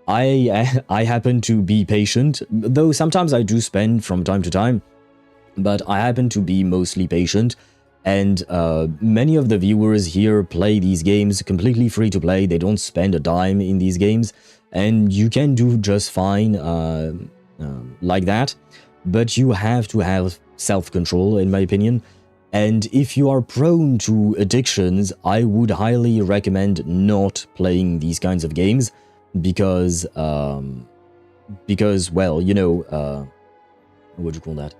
I happen to be patient, though sometimes I do spend from time to time, but I happen to be mostly patient, and many of the viewers here play these games completely free to play. They don't spend a dime in these games, and you can do just fine like that, but you have to have self-control, in my opinion. And if you are prone to addictions, I would highly recommend not playing these kinds of games because well, you know, what do you call that?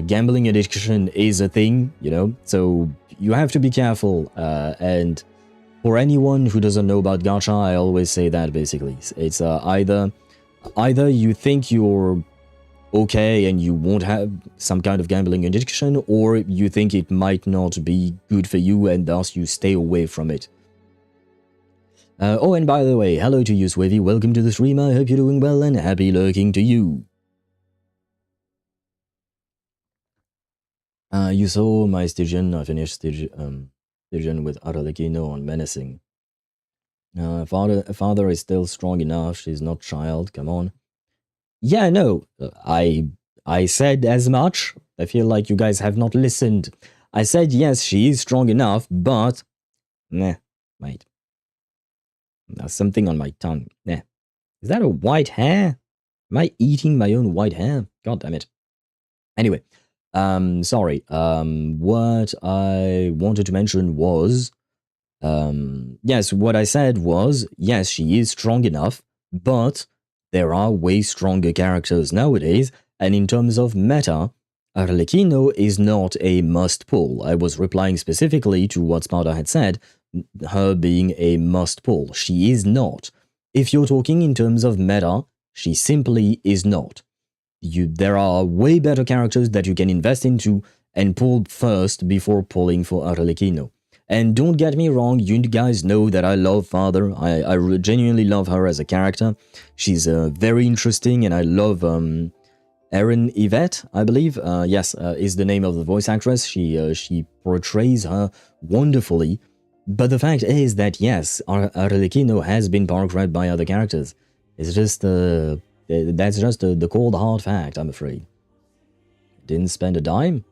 Gambling addiction is a thing, you know, so you have to be careful. And for anyone who doesn't know about gacha, I always say that basically. It's either you think you're okay and you won't have some kind of gambling addiction, or you think it might not be good for you and thus you stay away from it. Oh, and by the way, hello to you, Swivy. Welcome to the stream. I hope you're doing well and happy lurking to you. You saw my Stygian. I finished Stygian with Arlecchino on Menacing. Father is still strong enough. She's not child. Come on. Yeah, no. I said as much. I feel like you guys have not listened. I said yes, she is strong enough, but nah, wait. There's something on my tongue. Nah. Is that a white hair? Am I eating my own white hair? God damn it. Anyway, sorry. What I wanted to mention was, yes, what I said was, yes, she is strong enough, but there are way stronger characters nowadays, and in terms of meta, Arlecchino is not a must-pull. I was replying specifically to what Sparta had said, her being a must-pull. She is not. If you're talking in terms of meta, she simply is not. There are way better characters that you can invest into and pull first before pulling for Arlecchino. And don't get me wrong, you guys know that I love Father. I genuinely love her as a character. She's very interesting, and I love Erin Yvette, I believe. Yes, is the name of the voice actress. She portrays her wonderfully. But the fact is that, yes, Arlecchino has been power-grabbed by other characters. It's just, that's just the cold hard fact, I'm afraid. Didn't spend a dime?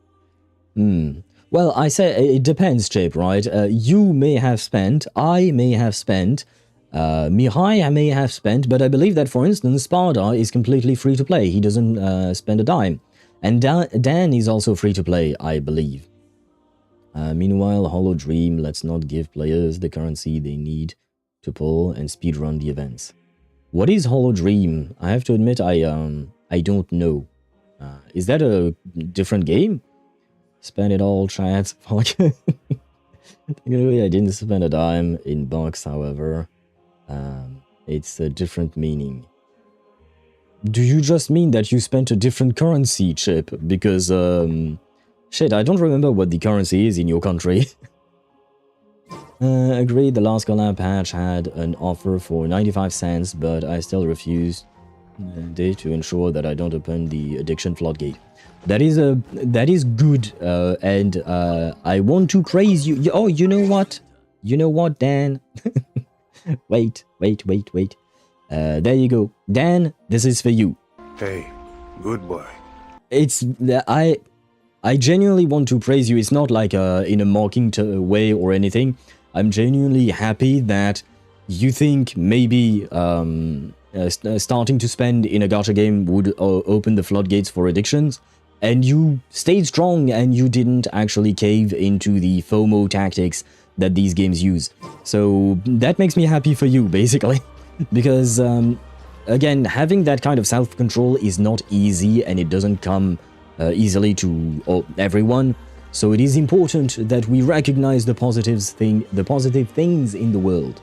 Well, I say it depends, Chip, right? You may have spent, I may have spent, Mihai may have spent, but I believe that, for instance, Sparta is completely free to play. He doesn't spend a dime. And Dan is also free to play, I believe. Meanwhile, Hollow Dream, let's not give players the currency they need to pull and speedrun the events. What is Hollow Dream? I have to admit, I don't know. Is that a different game? Spend it all, chat. Fuck. Technically, I didn't spend a dime in bucks, however. It's a different meaning. Do you just mean that you spent a different currency, Chip? Because, shit, I don't remember what the currency is in your country. Agreed, the last collab patch had an offer for 95 cents, but I still refused to ensure that I don't open the addiction floodgate. That is good, and I want to praise you. Oh, you know what? You know what, Dan? Wait. There you go. Dan, this is for you. Hey, good boy. It's... I genuinely want to praise you. It's not like in a mocking way or anything. I'm genuinely happy that you think maybe starting to spend in a gacha game would open the floodgates for addictions, and you stayed strong and you didn't actually cave into the FOMO tactics that these games use. So that makes me happy for you, basically, because again, having that kind of self-control is not easy, and it doesn't come easily to everyone. So it is important that we recognize the positive things in the world.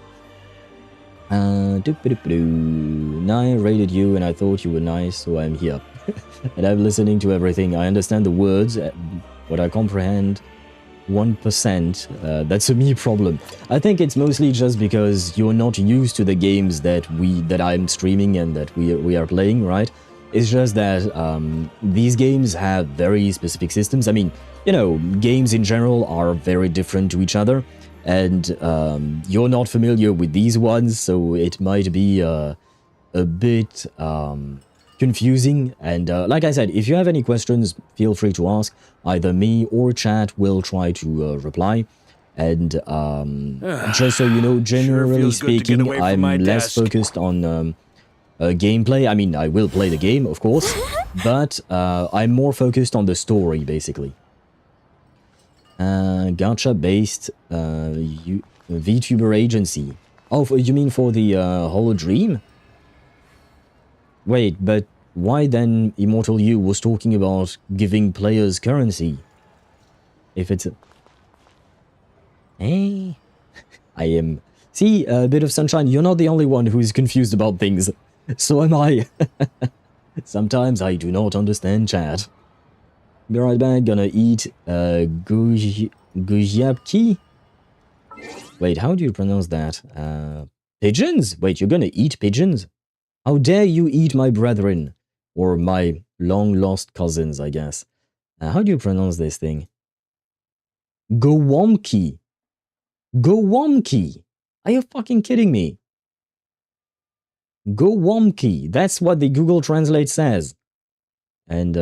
Naya rated you and I thought you were nice, so I'm here. And I'm listening to everything. I understand the words, but I comprehend 1%. That's a me problem. I think it's mostly just because you're not used to the games that I'm streaming and that we are playing, right? It's just that these games have very specific systems. I mean, you know, games in general are very different to each other, and you're not familiar with these ones, so it might be a bit confusing. And like I said, if you have any questions, feel free to ask. Either me or chat will try to reply. And just so you know, generally speaking, I'm less focused on gameplay. I mean, I will play the game, of course, but I'm more focused on the story, basically. Gacha-based VTuber agency. Oh, you mean for the Hollow Dream? Wait, but why then Immortal You was talking about giving players currency? If it's a... Hey, I am... See, a bit of sunshine, you're not the only one who is confused about things. So am I. Sometimes I do not understand chat. Be right back, gonna eat gujapki? Wait, how do you pronounce that? Pigeons? Wait, you're gonna eat pigeons? How dare you eat my brethren? Or my long-lost cousins, I guess. How do you pronounce this thing? Gowomki. Gowomki. Are you fucking kidding me? Gowomki. That's what the Google Translate says. And,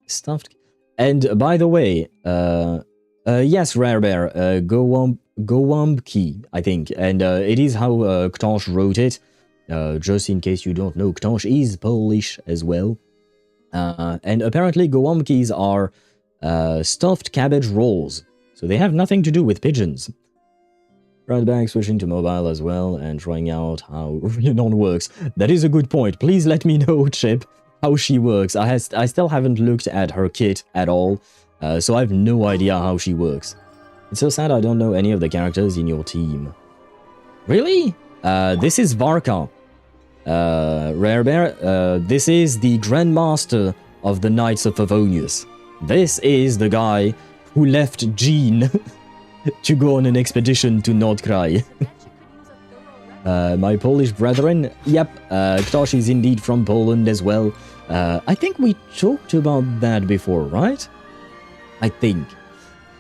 stuffed. And by the way, yes, Rare Bear, Gowomki, I think. And it is how Ktosh wrote it. Just in case you don't know, Ktosh is Polish as well. And apparently Gowomkis are stuffed cabbage rolls. So they have nothing to do with pigeons. Right back, switching to mobile as well and trying out how Rhiannon works. That is a good point. Please let me know, Chip, how she works. I still haven't looked at her kit at all, so I have no idea how she works. It's so sad I don't know any of the characters in your team. Really? This is Varka. Rare Bear, this is the Grandmaster of the Knights of Favonius. This is the guy who left Jean to go on an expedition to Nordkraj. My Polish brethren, yep, Ktosh is indeed from Poland as well. I think we talked about that before, right? I think.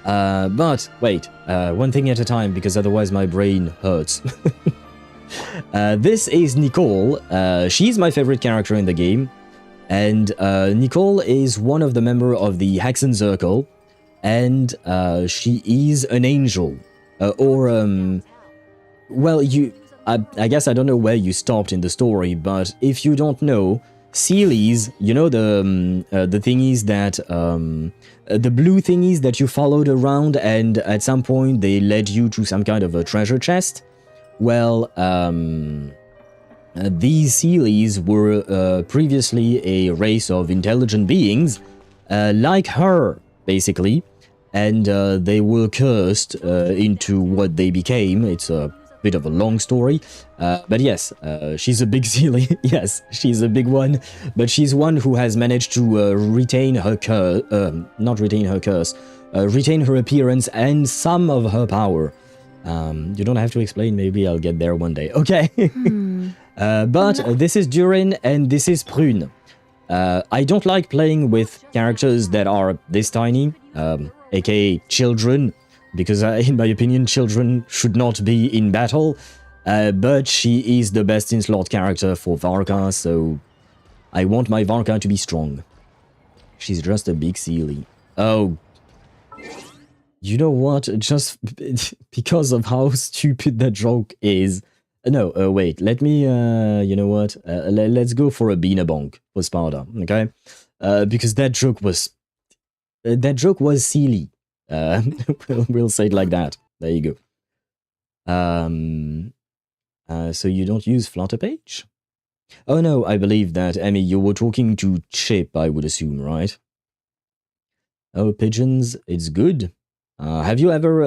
But, wait, one thing at a time, because otherwise my brain hurts. This is Nicole. She's my favorite character in the game. And Nicole is one of the members of the Hexen Circle. And she is an angel. Well, I guess I don't know where you stopped in the story, but if you don't know, Sealies, you know the thingies that, the blue thingies that you followed around and at some point they led you to some kind of a treasure chest? Well, these Sealies were previously a race of intelligent beings, like her, basically, and they were cursed into what they became. It's a bit of a long story, but yes, she's a big Sealy. Yes, she's a big one, but she's one who has managed to retain her retain her appearance and some of her power. You don't have to explain, maybe I'll get there one day. Okay. But this is Durin and this is Prune. I don't like playing with characters that are this tiny, aka children, because in my opinion children should not be in battle, but she is the best in slot character for Varka, so I want my Varka to be strong. She's just a big Sealy. Oh, you know what, just because of how stupid that joke is. No, wait, let me, you know what, let's go for a Beanabonk for Sparta, okay? Because that joke was silly. We'll say it like that. There you go. So you don't use Flutter Page? Oh no, I believe that, Emmy, you were talking to Chip, I would assume, right? Oh, pigeons, it's good. Have you ever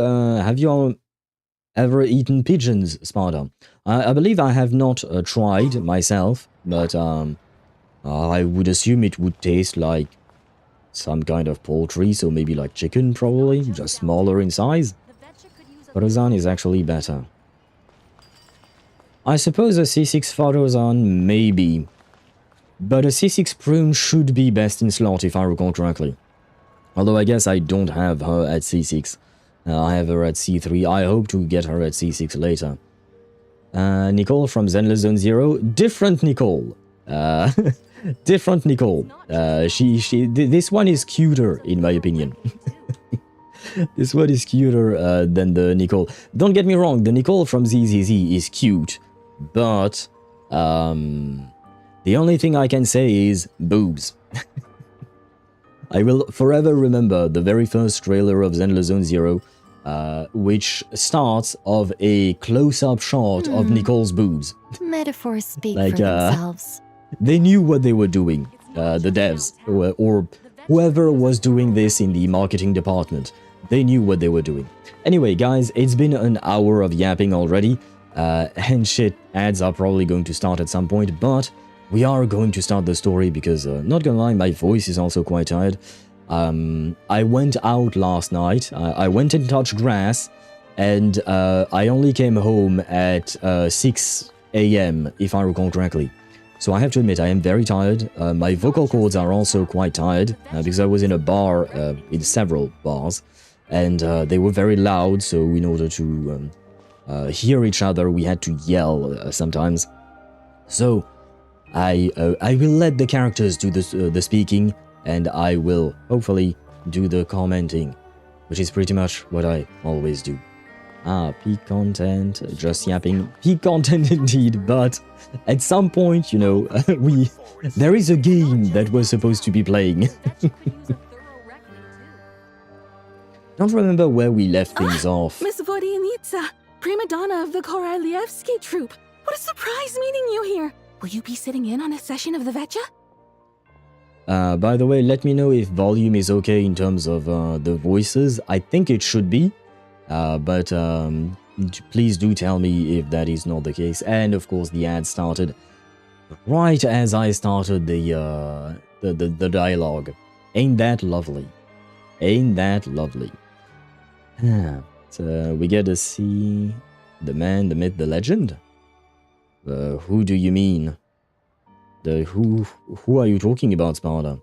eaten pigeons, Sparta? I believe I have not tried myself, but I would assume it would taste like some kind of poultry, so maybe like chicken, probably, just smaller in size. Faruzan is actually better. I suppose a C6 Faruzan, maybe. But a C6 Prune should be best in slot, if I recall correctly. Although I guess I don't have her at C6. I have her at C3. I hope to get her at C6 later. Nicole from Zenless Zone Zero. Different Nicole. Different Nicole. This one is cuter, in my opinion. This one is cuter than the Nicole. Don't get me wrong, the Nicole from ZZZ is cute. But, the only thing I can say is boobs. I will forever remember the very first trailer of Zenless Zone Zero, which starts of a close-up shot of Nicole's boobs. Metaphors speak like, for themselves. They knew what they were doing, the devs, or whoever was doing this in the marketing department. They knew what they were doing. Anyway, guys, it's been an hour of yapping already, and shit, ads are probably going to start at some point, but we are going to start the story because, not gonna lie, my voice is also quite tired. I went out last night, I went and touched grass, and I only came home at 6 AM, if I recall correctly. So I have to admit, I am very tired. My vocal cords are also quite tired because I was in a bar, in several bars, and they were very loud. So in order to hear each other, we had to yell sometimes. So I will let the characters do the speaking, and I will hopefully do the commenting, which is pretty much what I always do. Peak content, just yapping. Peak content indeed, but at some point, you know, there is a game that we're supposed to be playing. Don't remember where we left things off. Miss Vodyanitsa, prima donna of the Korolievsky troupe. What a surprise meeting you here. Will you be sitting in on a session of the Vetcha? By the way, let me know if volume is okay in terms of the voices. I think it should be. But please do tell me if that is not the case. And of course, the ad started right as I started the dialogue. Ain't that lovely? Ain't that lovely? So we get to see the man, the myth, the legend. Who do you mean? Who are you talking about, Sparta?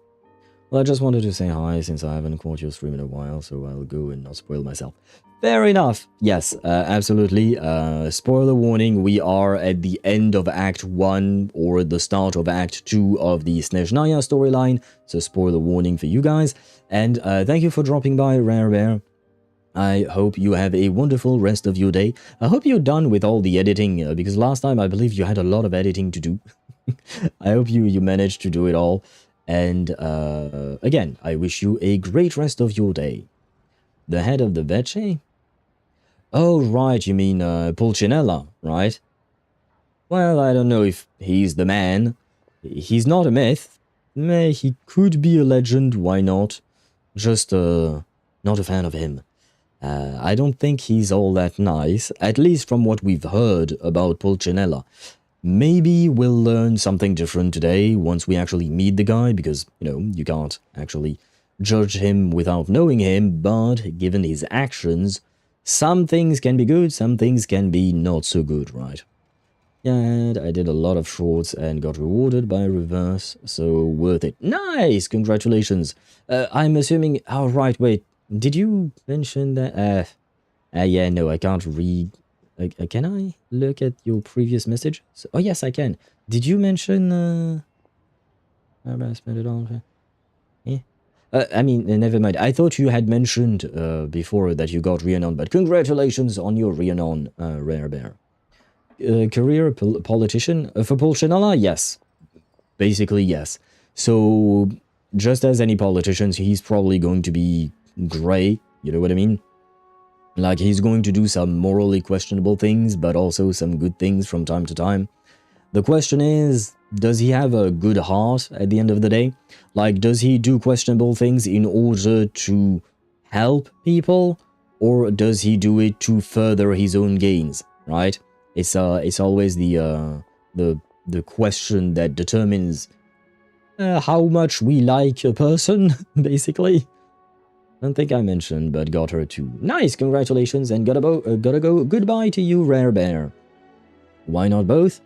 Well, I just wanted to say hi since I haven't caught your stream in a while, so I'll go and not spoil myself. Fair enough. Yes, absolutely. Spoiler warning, we are at the end of Act 1 or the start of Act 2 of the Snezhnaya storyline, so spoiler warning for you guys. And thank you for dropping by, Rare Bear. I hope you have a wonderful rest of your day. I hope you're done with all the editing, because last time I believe you had a lot of editing to do. I hope you managed to do it all. And again, I wish you a great rest of your day. The head of the Vetche? Oh, right, you mean Pulcinella, right? Well, I don't know if he's the man. He's not a myth. He could be a legend, why not? Just not a fan of him. I don't think he's all that nice, at least from what we've heard about Pulcinella. Maybe we'll learn something different today once we actually meet the guy, because, you know, you can't actually judge him without knowing him, but given his actions, some things can be good, some things can be not so good, right? Yeah, I did a lot of shorts and got rewarded by Reverse, so worth it. Nice! Congratulations! I'm assuming... Oh, right, wait. Did you mention that? Yeah, no, I can't read... can I look at your previous message? Oh, yes, I can. Did you mention... harassment at all? Yeah. I mean, never mind. I thought you had mentioned before that you got Rhiannon, but congratulations on your Rhiannon, Rare Bear. Career politician? For Pulcinella? Yes. Basically, yes. So, just as any politicians, he's probably going to be grey, you know what I mean? Like, he's going to do some morally questionable things, but also some good things from time to time. The question is, does he have a good heart at the end of the day? Like, does he do questionable things in order to help people? Or does he do it to further his own gains, right? It's always the question that determines how much we like a person, basically. Don't think I mentioned, but got her too. Nice, congratulations, and gotta go goodbye to you, Rare Bear. Why not both?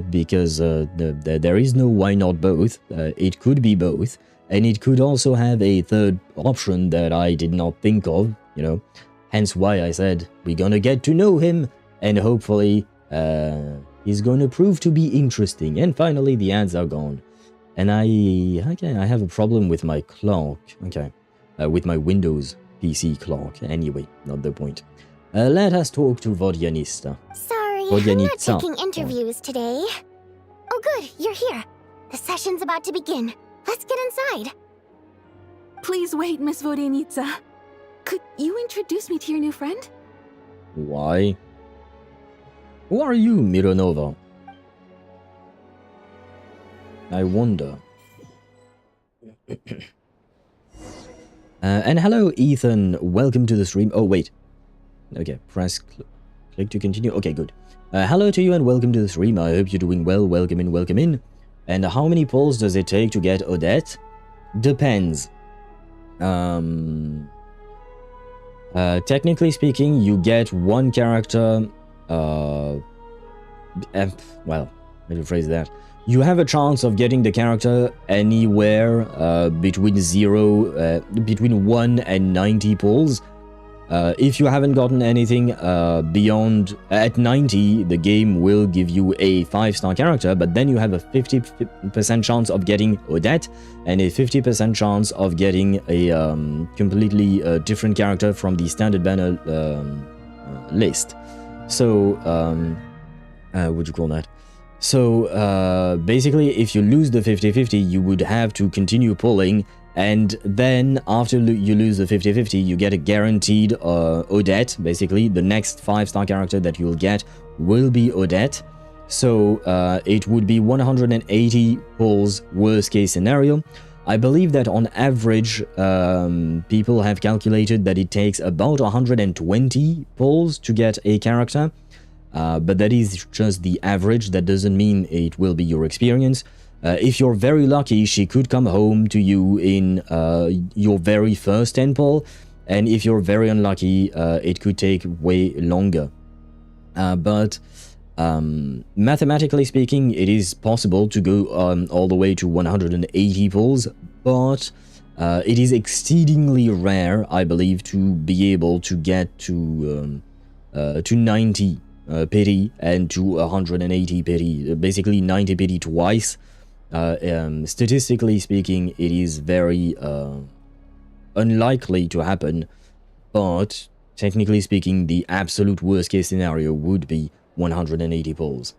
Because there is no why not both. It could be both, and it could also have a third option that I did not think of, you know. Hence why I said we're gonna get to know him, and hopefully he's gonna prove to be interesting. And finally, the ads are gone. And I have a problem with my clock. Okay. With my Windows PC clock. Anyway, not the point. Let us talk to Vodyanista. Sorry, Vodyanitsa. I'm not taking interviews today. Oh good, you're here. The session's about to begin. Let's get inside. Please wait, Miss Vodyanitsa. Could you introduce me to your new friend? Why? Who are you, Mironova? I wonder. And hello, Ethan. Welcome to the stream. Oh, wait. Okay, press click to continue. Okay, good. Hello to you and welcome to the stream. I hope you're doing well. Welcome in, welcome in. And how many pulls does it take to get Odette? Depends. Technically speaking, you get one character. Well, let me rephrase that. You have a chance of getting the character anywhere between 1 and 90 pulls. If you haven't gotten anything beyond at 90, the game will give you a 5-star character, but then you have a 50% chance of getting Odette and a 50% chance of getting a completely different character from the standard banner list. So, what do you call that? So, basically, if you lose the 50-50, you would have to continue pulling, and then after you lose the 50-50, you get a guaranteed Odette. Basically, the next 5-star character that you'll get will be Odette. So, it would be 180 pulls, worst case scenario. I believe that on average, people have calculated that it takes about 120 pulls to get a character. But that is just the average. That doesn't mean it will be your experience. If you're very lucky, she could come home to you in your very first 10 pull, and if you're very unlucky, it could take way longer. But mathematically speaking, it is possible to go all the way to 180 pulls, but it is exceedingly rare, I believe, to be able to get to 90 pity and to 180 pity, basically 90 pity twice. Statistically speaking, it is very unlikely to happen, but technically speaking, the absolute worst case scenario would be 180 pulls.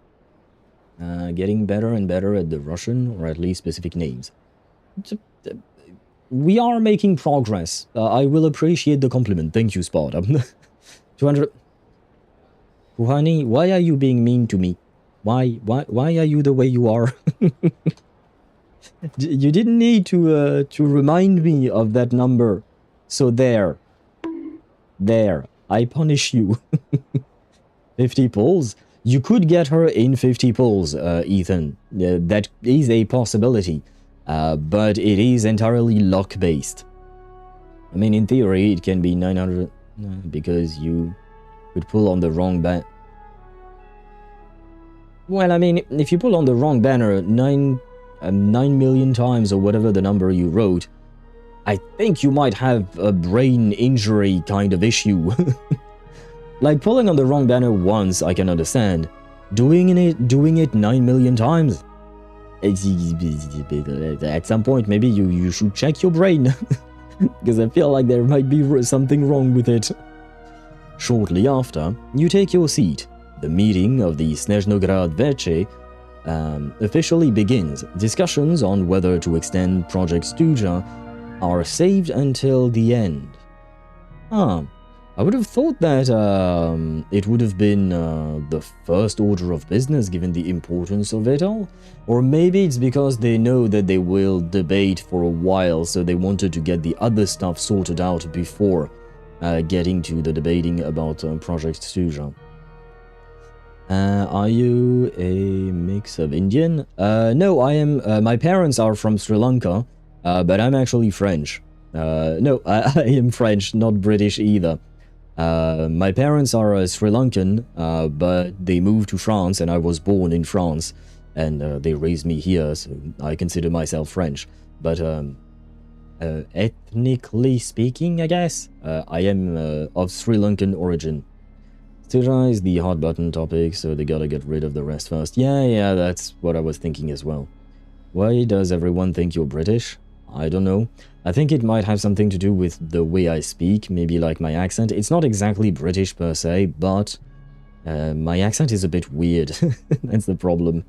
Getting better and better at the Russian, or at least specific names. We are making progress. I will appreciate the compliment. Thank you, Spot. 200... Honey, why are you being mean to me? Why are you the way you are? You didn't need to remind me of that number. So there, I punish you. 50 pulls. You could get her in 50 pulls, Ethan. That is a possibility, but it is entirely luck based. I mean, in theory, it can be 900 because you could pull on the wrong banner. Well, I mean, if you pull on the wrong banner 9 million times or whatever the number you wrote, I think you might have a brain injury kind of issue. Like, pulling on the wrong banner once, I can understand. Doing it 9 million times? At some point, maybe you should check your brain. Because I feel like there might be something wrong with it. Shortly after, you take your seat. The meeting of the Snezhnograd VII officially begins. Discussions on whether to extend Project Stuja are saved until the end. I would have thought that it would have been the first order of business given the importance of it all. Or maybe it's because they know that they will debate for a while, so they wanted to get the other stuff sorted out before getting to the debating about Project Stuja. Are you a mix of Indian? No, I am. My parents are from Sri Lanka, but I'm actually French. No, I am French, not British either. My parents are Sri Lankan, but they moved to France, and I was born in France, and they raised me here, so I consider myself French. But ethnically speaking, I guess, I am of Sri Lankan origin. Stuja is the hot button topic, so they gotta get rid of the rest first. Yeah, that's what I was thinking as well. Why does everyone think you're British? I don't know. I think it might have something to do with the way I speak, maybe like my accent. It's not exactly British per se, but my accent is a bit weird. That's the problem.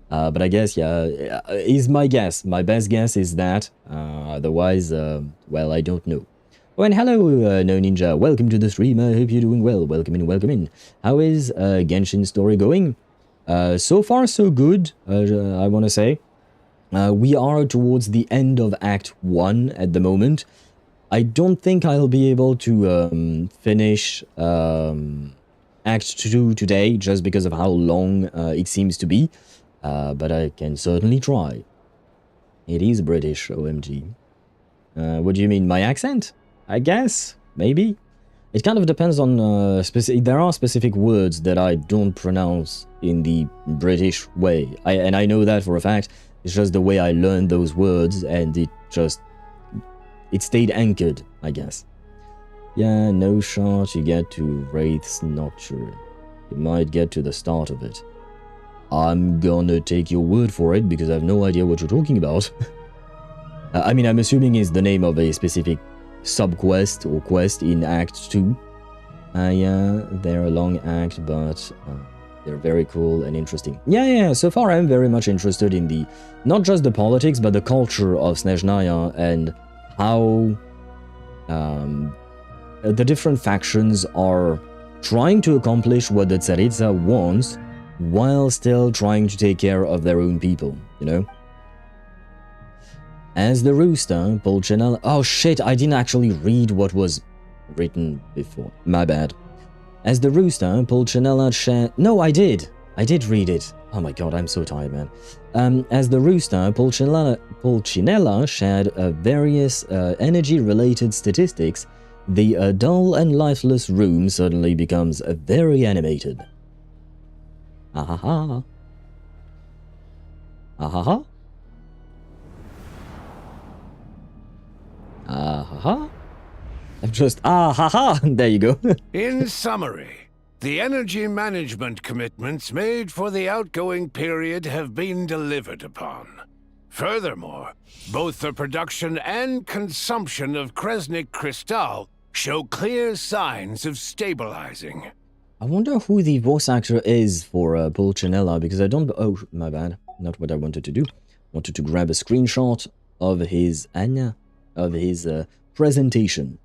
But I guess, yeah, is my guess. My best guess is that. Otherwise, well, I don't know. Oh, and hello, No Ninja. Welcome to the stream. I hope you're doing well. Welcome in, welcome in. How is Genshin story going? So far, so good, I want to say. We are towards the end of Act 1 at the moment. I don't think I'll be able to finish Act 2 today, just because of how long it seems to be. But I can certainly try. It is British, OMG. What do you mean, my accent? I guess, maybe. It kind of depends on there are specific words that I don't pronounce in the British way. And I know that for a fact. It's just the way I learned those words, and it stayed anchored, I guess. Yeah, no shot you get to Wraith's Nocturne. You might get to the start of it. I'm gonna take your word for it because I have no idea what you're talking about. I mean, I'm assuming it's the name of a specific sub-quest or quest in Act 2. Yeah, they're a long act, but they're very cool and interesting. Yeah, so far I'm very much interested in the, not just the politics, but the culture of Snezhnaya and how the different factions are trying to accomplish what the Tsaritsa wants, while still trying to take care of their own people, you know? As the rooster, Pulcinella... Oh shit, I didn't actually read what was written before. My bad. As the rooster, Pulcinella shared... No, I did read it. Oh my god, I'm so tired, man. As the rooster, Pulcinella shared various energy-related statistics, the dull and lifeless room suddenly becomes very animated. Ahaha. Ahaha. Ahaha. I'm just ahaha. There you go. In summary, the energy management commitments made for the outgoing period have been delivered upon. Furthermore, both the production and consumption of Kresnik Crystal show clear signs of stabilizing. I wonder who the voice actor is for Pulcinella, because I don't... Oh, my bad. Not what I wanted to do. Wanted to grab a screenshot of his presentation.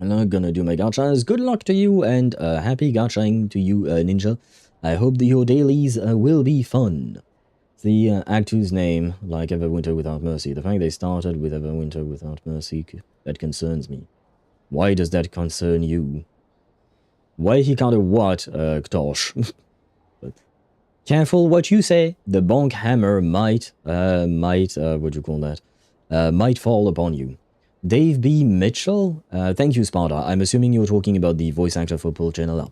I'm not gonna do my gachas. Good luck to you, and happy gachaing to you, Ninja. I hope that your dailies will be fun. The Act 2's name, like Everwinter Without Mercy. The fact they started with Everwinter Without Mercy, that concerns me. Why does that concern you? Why he kind of what, Ktosh? But careful what you say. The bonk hammer might, what do you call that? Might fall upon you. Dave B. Mitchell? Thank you, Sparta. I'm assuming you're talking about the voice actor for Pulcinella.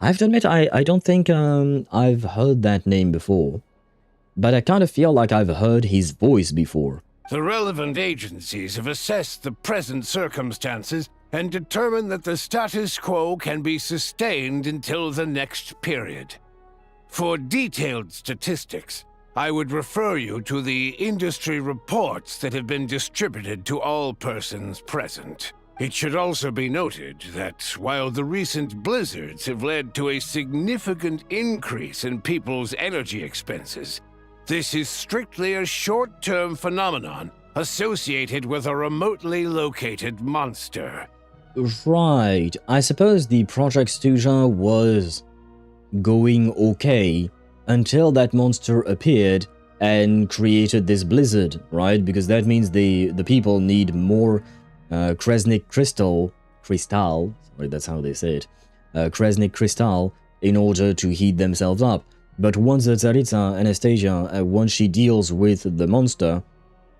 I have to admit, I don't think I've heard that name before. But I kind of feel like I've heard his voice before. The relevant agencies have assessed the present circumstances and determined that the status quo can be sustained until the next period. For detailed statistics, I would refer you to the industry reports that have been distributed to all persons present. It should also be noted that while the recent blizzards have led to a significant increase in people's energy expenses, this is strictly a short-term phenomenon associated with a remotely located monster. Right. I suppose the Project Stuja was going okay until that monster appeared and created this blizzard, right? Because that means the people need more Kresnik Crystal, sorry, that's how they say it, Kresnik Crystal, in order to heat themselves up. But once the Tsaritsa, Anastasya, once she deals with the monster,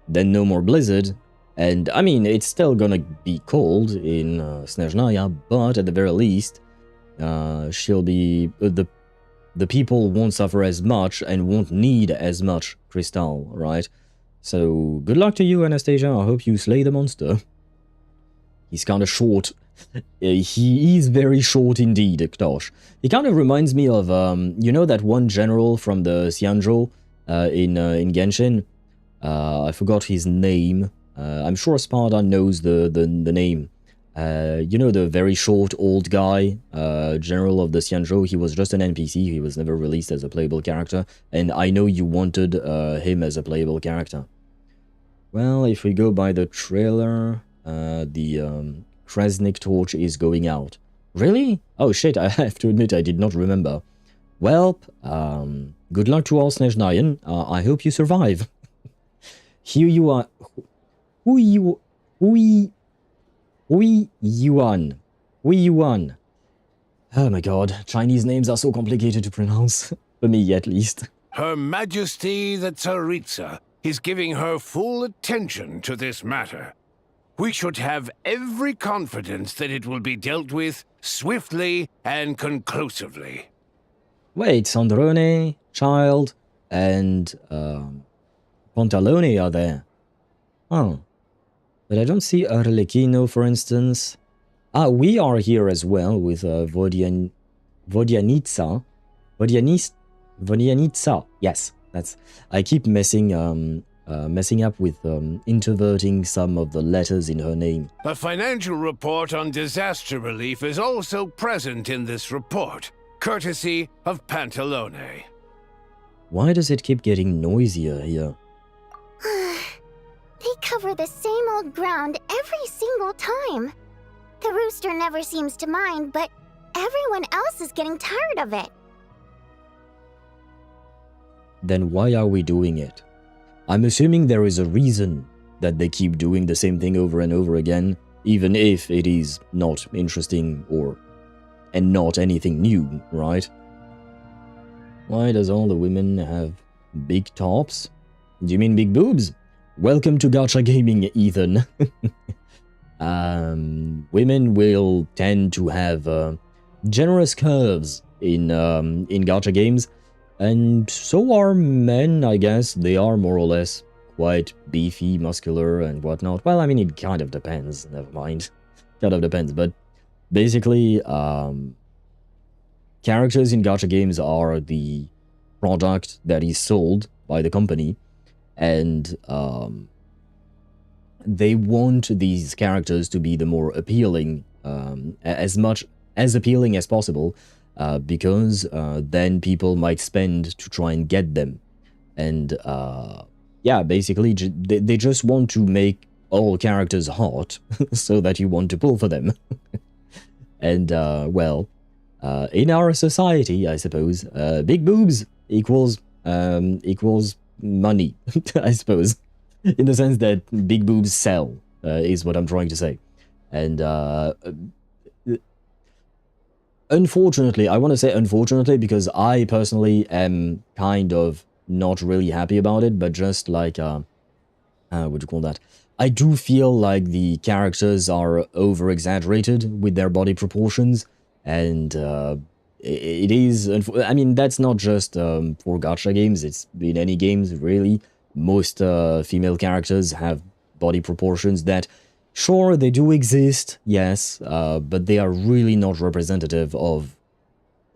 then no more blizzard. And, I mean, it's still gonna be cold in Snezhnaya, but at the very least, she'll be... The people won't suffer as much and won't need as much crystal, right? So, good luck to you, Anastasya. I hope you slay the monster. He's kind of short. He is very short indeed, Ktosh. He kind of reminds me of, you know that one general from the Xianzhou in Genshin? I forgot his name. I'm sure Sparta knows the name. You know, the very short old guy, general of the Xianzhou. He was just an NPC. He was never released as a playable character. And I know you wanted him as a playable character. Well, if we go by the trailer, the Kresnik torch is going out. Really? Oh shit, I have to admit I did not remember. Well, good luck to all Snezhnayan. I hope you survive. Here you are. Yuan. Oh my god, Chinese names are so complicated to pronounce. For me, at least. Her Majesty the Tsaritsa is giving her full attention to this matter. we should have every confidence that it will be dealt with swiftly and conclusively. Wait, Sandrone, Child, and Pantalone are there. Oh. But I don't see Arlecchino, for instance. Ah, we are here as well with Vodyanitsa. Vodyanitsa. Yes, that's... I keep messing up with interverting some of the letters in her name. A financial report on disaster relief is also present in this report, courtesy of Pantalone. Why does it keep getting noisier here? They cover the same old ground every single time. The rooster never seems to mind, but everyone else is getting tired of it. Then why are we doing it? I'm assuming there is a reason that they keep doing the same thing over and over again, even if it is not interesting and not anything new, right? Why does all the women have big tops? Do you mean big boobs? Welcome to gacha gaming, Ethan. Women will tend to have generous curves in gacha games, and so are men, I guess. They are more or less quite beefy, muscular, and whatnot. Well, I mean, it kind of depends. Never mind. Kind of depends, but basically, characters in gacha games are the product that is sold by the company, and they want these characters to be the more appealing, as appealing as possible, because then people might spend to try and get them. And yeah, basically, they just want to make all characters hot so that you want to pull for them. And, well, in our society, I suppose, big boobs equals money, I suppose. In the sense that big boobs sell, is what I'm trying to say. And, unfortunately, I want to say unfortunately because I personally am kind of not really happy about it, but just like, what do you call that? I do feel like the characters are over-exaggerated with their body proportions, and it is, I mean, that's not just for gacha games, it's in any games, really. Most female characters have body proportions that, sure, they do exist, yes, but they are really not representative of,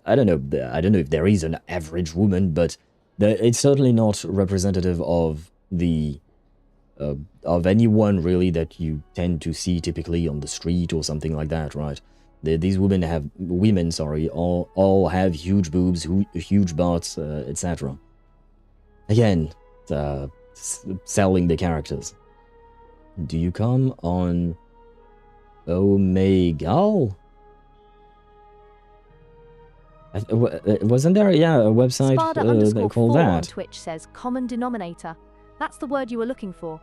I don't know if there is an average woman, but it's certainly not representative of the, of anyone really that you tend to see typically on the street or something like that, right? These women all have huge boobs, huge butts, etc. Again, selling the characters. Do you come on Omegle? Wasn't there, yeah, a website called that? On Twitch says common denominator. That's the word you were looking for.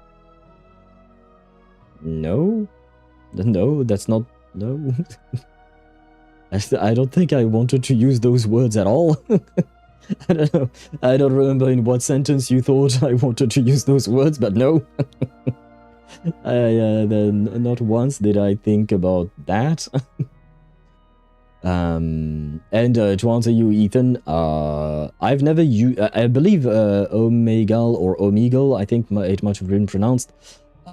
No, that's not. No, I don't think I wanted to use those words at all. I don't know. I don't remember in what sentence you thought I wanted to use those words, but no. Not once did I think about that. And to answer you, Ethan, I've never used, I believe Omegle or Omegle, I think it might have been pronounced.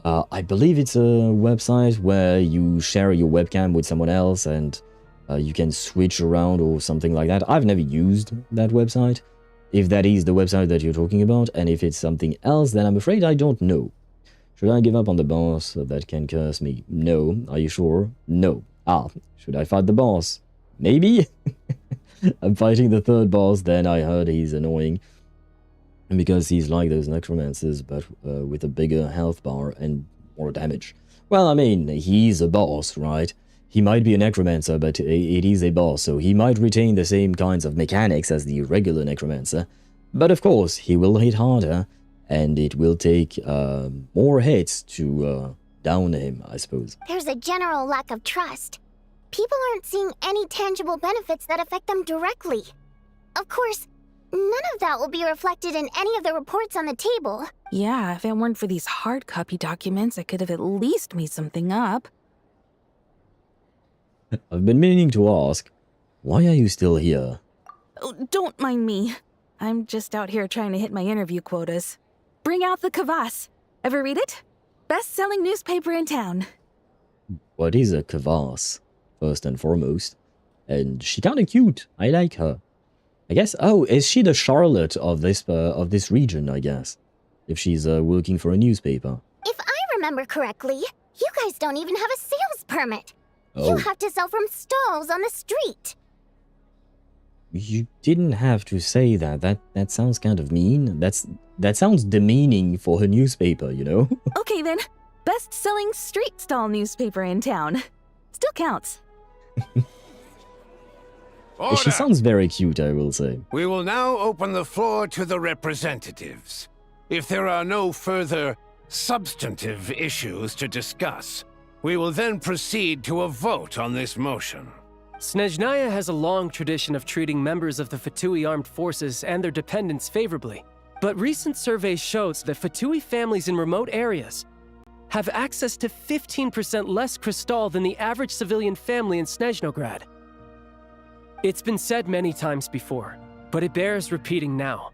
I believe it's a website where you share your webcam with someone else and you can switch around or something like that. I've never used that website, if that is the website that you're talking about, and if it's something else, then I'm afraid I don't know. Should I give up on the boss that can curse me? No. Are you sure? No. Ah, should I fight the boss? Maybe? I'm fighting the third boss, then I heard he's annoying. Because he's like those necromancers, but with a bigger health bar and more damage. Well, I mean, he's a boss, right? He might be a necromancer, but it is a boss, so he might retain the same kinds of mechanics as the regular necromancer. But of course, he will hit harder, and it will take more hits to down him, I suppose. There's a general lack of trust. People aren't seeing any tangible benefits that affect them directly. Of course, None of that will be reflected in any of the reports on the table. Yeah, if it weren't for these hard copy documents, I could have at least made something up. I've been meaning to ask, why are you still here? Oh, don't mind me. I'm just out here trying to hit my interview quotas. Bring out the kvass. Ever read it? Best-selling newspaper in town. What is a kvass, first and foremost? And she kinda cute. I like her. I guess, oh, is she the Charlotte of this region, I guess? If she's working for a newspaper. If I remember correctly, you guys don't even have a sales permit. Oh. You have to sell from stalls on the street. You didn't have to say that. That sounds kind of mean. That sounds demeaning for her newspaper, you know? Okay then, best-selling street stall newspaper in town. Still counts. She sounds very cute, I will say. We will now open the floor to the representatives. If there are no further substantive issues to discuss, we will then proceed to a vote on this motion. Snezhnaya has a long tradition of treating members of the Fatui armed forces and their dependents favorably. But recent surveys shows that Fatui families in remote areas have access to 15% less crystal than the average civilian family in Snezhnograd. It's been said many times before, but it bears repeating now.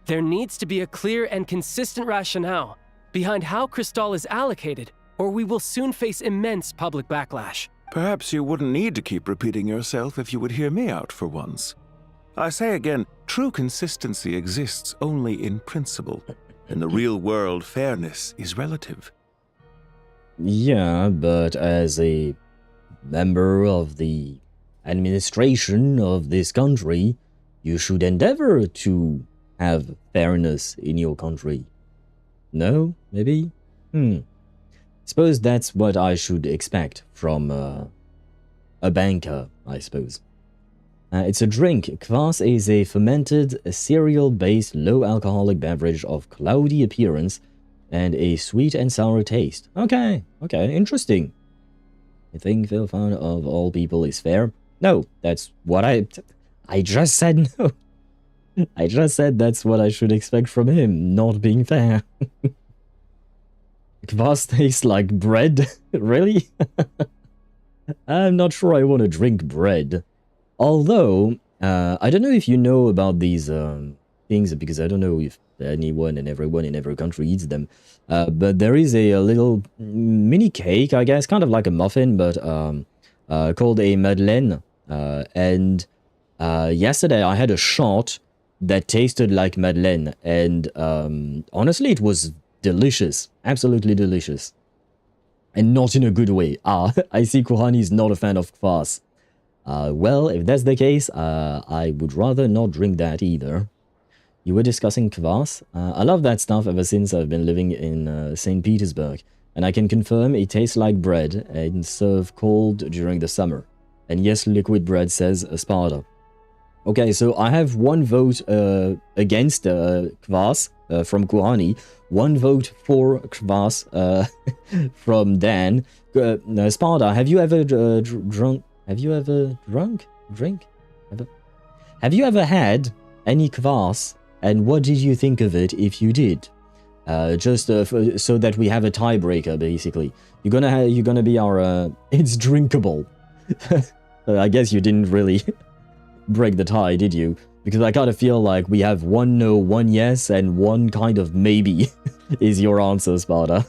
There needs to be a clear and consistent rationale behind how crystal is allocated, or we will soon face immense public backlash. Perhaps you wouldn't need to keep repeating yourself if you would hear me out for once. I say again, true consistency exists only in principle. In the real world, fairness is relative. Yeah, but as a member of the administration of this country, you should endeavor to have fairness in your country. No? Maybe? Suppose that's what I should expect from a banker, I suppose. It's a drink. Kvass is a fermented, cereal-based, low-alcoholic beverage of cloudy appearance and a sweet and sour taste. Okay, interesting. I think Philfan of all people is fair. No, that's what I just said no. I just said that's what I should expect from him, not being fair. Kvass tastes like bread? Really? I'm not sure I want to drink bread. Although, I don't know if you know about these things, because I don't know if anyone and everyone in every country eats them. But there is a little mini cake, I guess, kind of like a muffin, but called a madeleine. And yesterday I had a shot that tasted like madeleine, and honestly it was delicious, absolutely delicious, and not in a good way. I see Kuhani is not a fan of kvass. Well, if that's the case, I would rather not drink that either. You were discussing kvass. I love that stuff ever since I've been living in St. Petersburg, and I can confirm it tastes like bread and served cold during the summer. And yes, liquid bread, says Sparta. Okay, so I have one vote against kvass from Kuhani, one vote for kvass from Dan. Sparta, have you ever drunk? Have you ever Have you ever had any kvass? And what did you think of it if you did? Just so that we have a tiebreaker, basically. You're gonna be our. It's drinkable. I guess you didn't really break the tie, did you? Because I kind of feel like we have one no, one yes, and one kind of maybe is your answer, Sparta.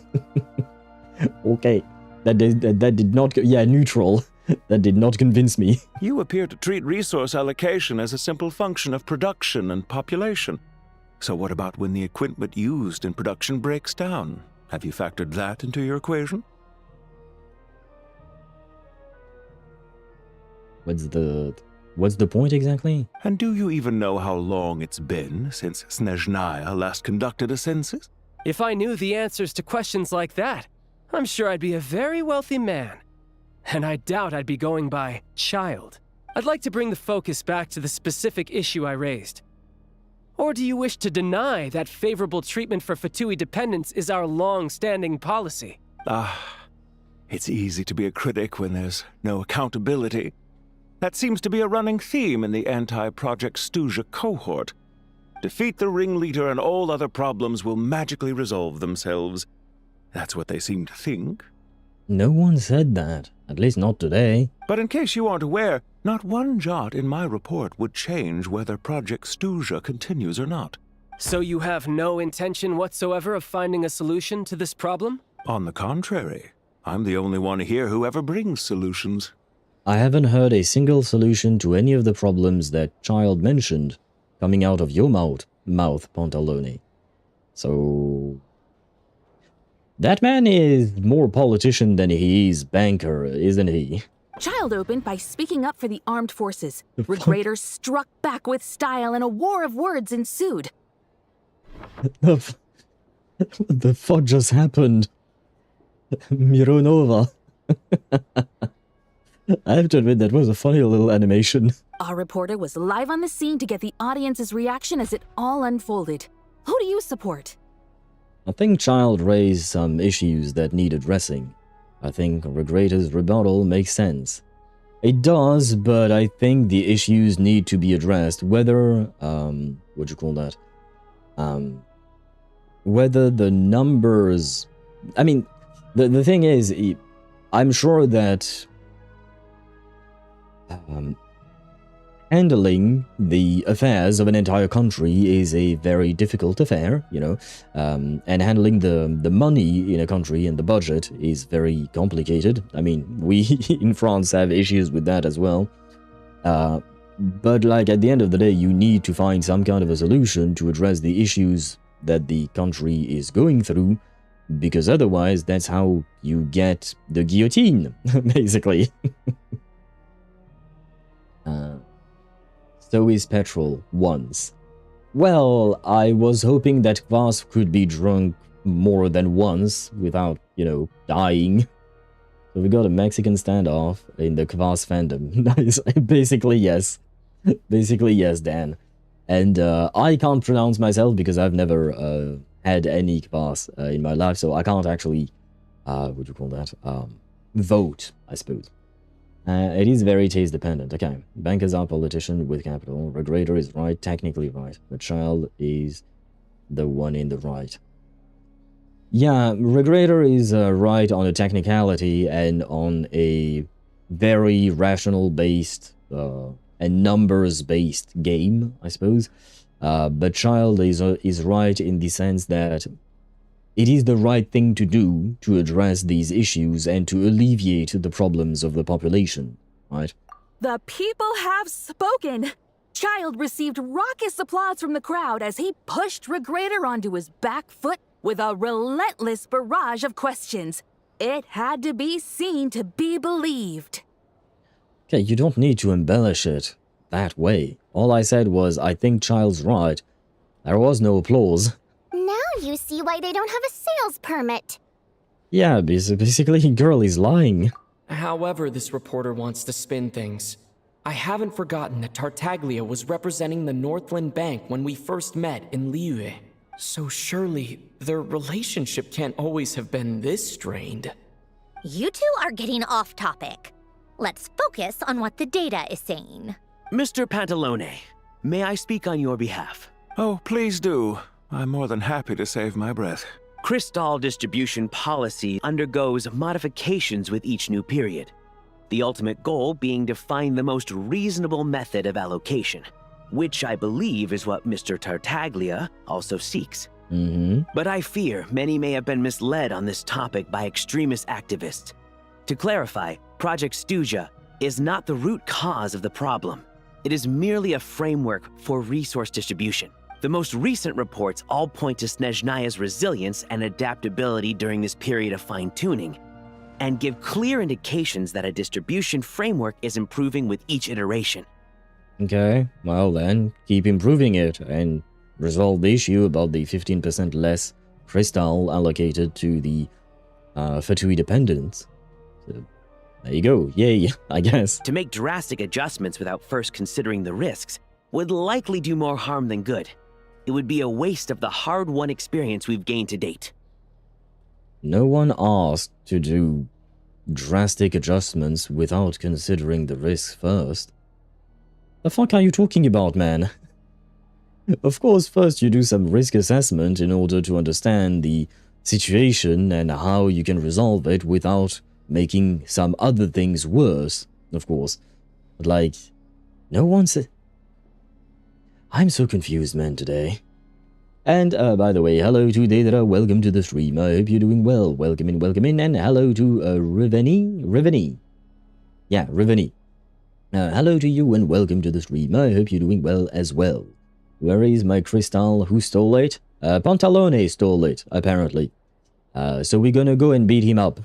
Okay, that did not. Yeah, neutral. That did not convince me. You appear to treat resource allocation as a simple function of production and population. So what about when the equipment used in production breaks down? Have you factored that into your equation? What's the point exactly? And do you even know how long it's been since Snezhnaya last conducted a census? If I knew the answers to questions like that, I'm sure I'd be a very wealthy man. And I doubt I'd be going by child. I'd like to bring the focus back to the specific issue I raised. Or do you wish to deny that favorable treatment for Fatui dependents is our long-standing policy? It's easy to be a critic when there's no accountability. That seems to be a running theme in the anti-Project Stuja cohort. Defeat the ringleader and all other problems will magically resolve themselves. That's what they seem to think. No one said that. At least not today. But in case you aren't aware, not one jot in my report would change whether Project Stuja continues or not. So you have no intention whatsoever of finding a solution to this problem? On the contrary, I'm the only one here who ever brings solutions. I haven't heard a single solution to any of the problems that child mentioned coming out of your mouth, Pantalone. So... that man is more politician than he is banker, isn't he? Child opened by speaking up for the armed forces. Regrator struck back with style and a war of words ensued. What the fuck just happened? Mironova. I have to admit, that was a funny little animation. Our reporter was live on the scene to get the audience's reaction as it all unfolded. Who do you support? I think Child raised some issues that need addressing. I think Regrator's rebuttal makes sense. It does, but I think the issues need to be addressed, whether, whether the numbers... I mean, the thing is, I'm sure that handling the affairs of an entire country is a very difficult affair, you know, and handling the money in a country and the budget is very complicated. I mean, we in France have issues with that as well. But like at the end of the day, you need to find some kind of a solution to address the issues that the country is going through, because otherwise that's how you get the guillotine, basically. So is petrol once. Well, I was hoping that Kvas could be drunk more than once without, you know, dying. So we got a Mexican standoff in the Kvas fandom. Nice. Basically, yes. Basically, yes, Dan. And I can't pronounce myself because I've never had any Kvas in my life, so I can't actually, vote, I suppose. It is very taste dependent. Okay, bankers are politician with capital. Regrator is right, technically right, but Child is the one in the right. Yeah, Regrator is right on a technicality and on a very rational-based and numbers-based game, I suppose. But Child is right in the sense that it is the right thing to do to address these issues and to alleviate the problems of the population, right? The people have spoken! Child received raucous applause from the crowd as he pushed Regrator onto his back foot with a relentless barrage of questions. It had to be seen to be believed. Okay, you don't need to embellish it that way. All I said was, I think Child's right. There was no applause. Now you see why they don't have a sales permit. Yeah, basically, girl is lying. However this reporter wants to spin things, I haven't forgotten that Tartaglia was representing the Northland Bank when we first met in Liyue. So surely, their relationship can't always have been this strained. You two are getting off topic. Let's focus on what the data is saying. Mr. Pantalone, may I speak on your behalf? Oh, please do. I'm more than happy to save my breath. Crystal distribution policy undergoes modifications with each new period. The ultimate goal being to find the most reasonable method of allocation, which I believe is what Mr. Tartaglia also seeks. But I fear many may have been misled on this topic by extremist activists. To clarify, Project Stuja is not the root cause of the problem. It is merely a framework for resource distribution. The most recent reports all point to Snezhnaya's resilience and adaptability during this period of fine-tuning, and give clear indications that a distribution framework is improving with each iteration. Okay, well then, keep improving it and resolve the issue about the 15% less crystal allocated to the Fatui dependents. So, there you go, yay, I guess. To make drastic adjustments without first considering the risks would likely do more harm than good. It would be a waste of the hard-won experience we've gained to date. No one asked to do drastic adjustments without considering the risks first. The fuck are you talking about, man? Of course, first you do some risk assessment in order to understand the situation and how you can resolve it without making some other things worse, of course. But like, no one's... I'm so confused, man, today. And, by the way, hello to Deidre, welcome to the stream. I hope you're doing well. Welcome in, and hello to, Riveni. Yeah, Riveni. Hello to you, and welcome to the stream. I hope you're doing well as well. Where is my crystal? Who stole it? Pantalone stole it, apparently. So we're gonna go and beat him up,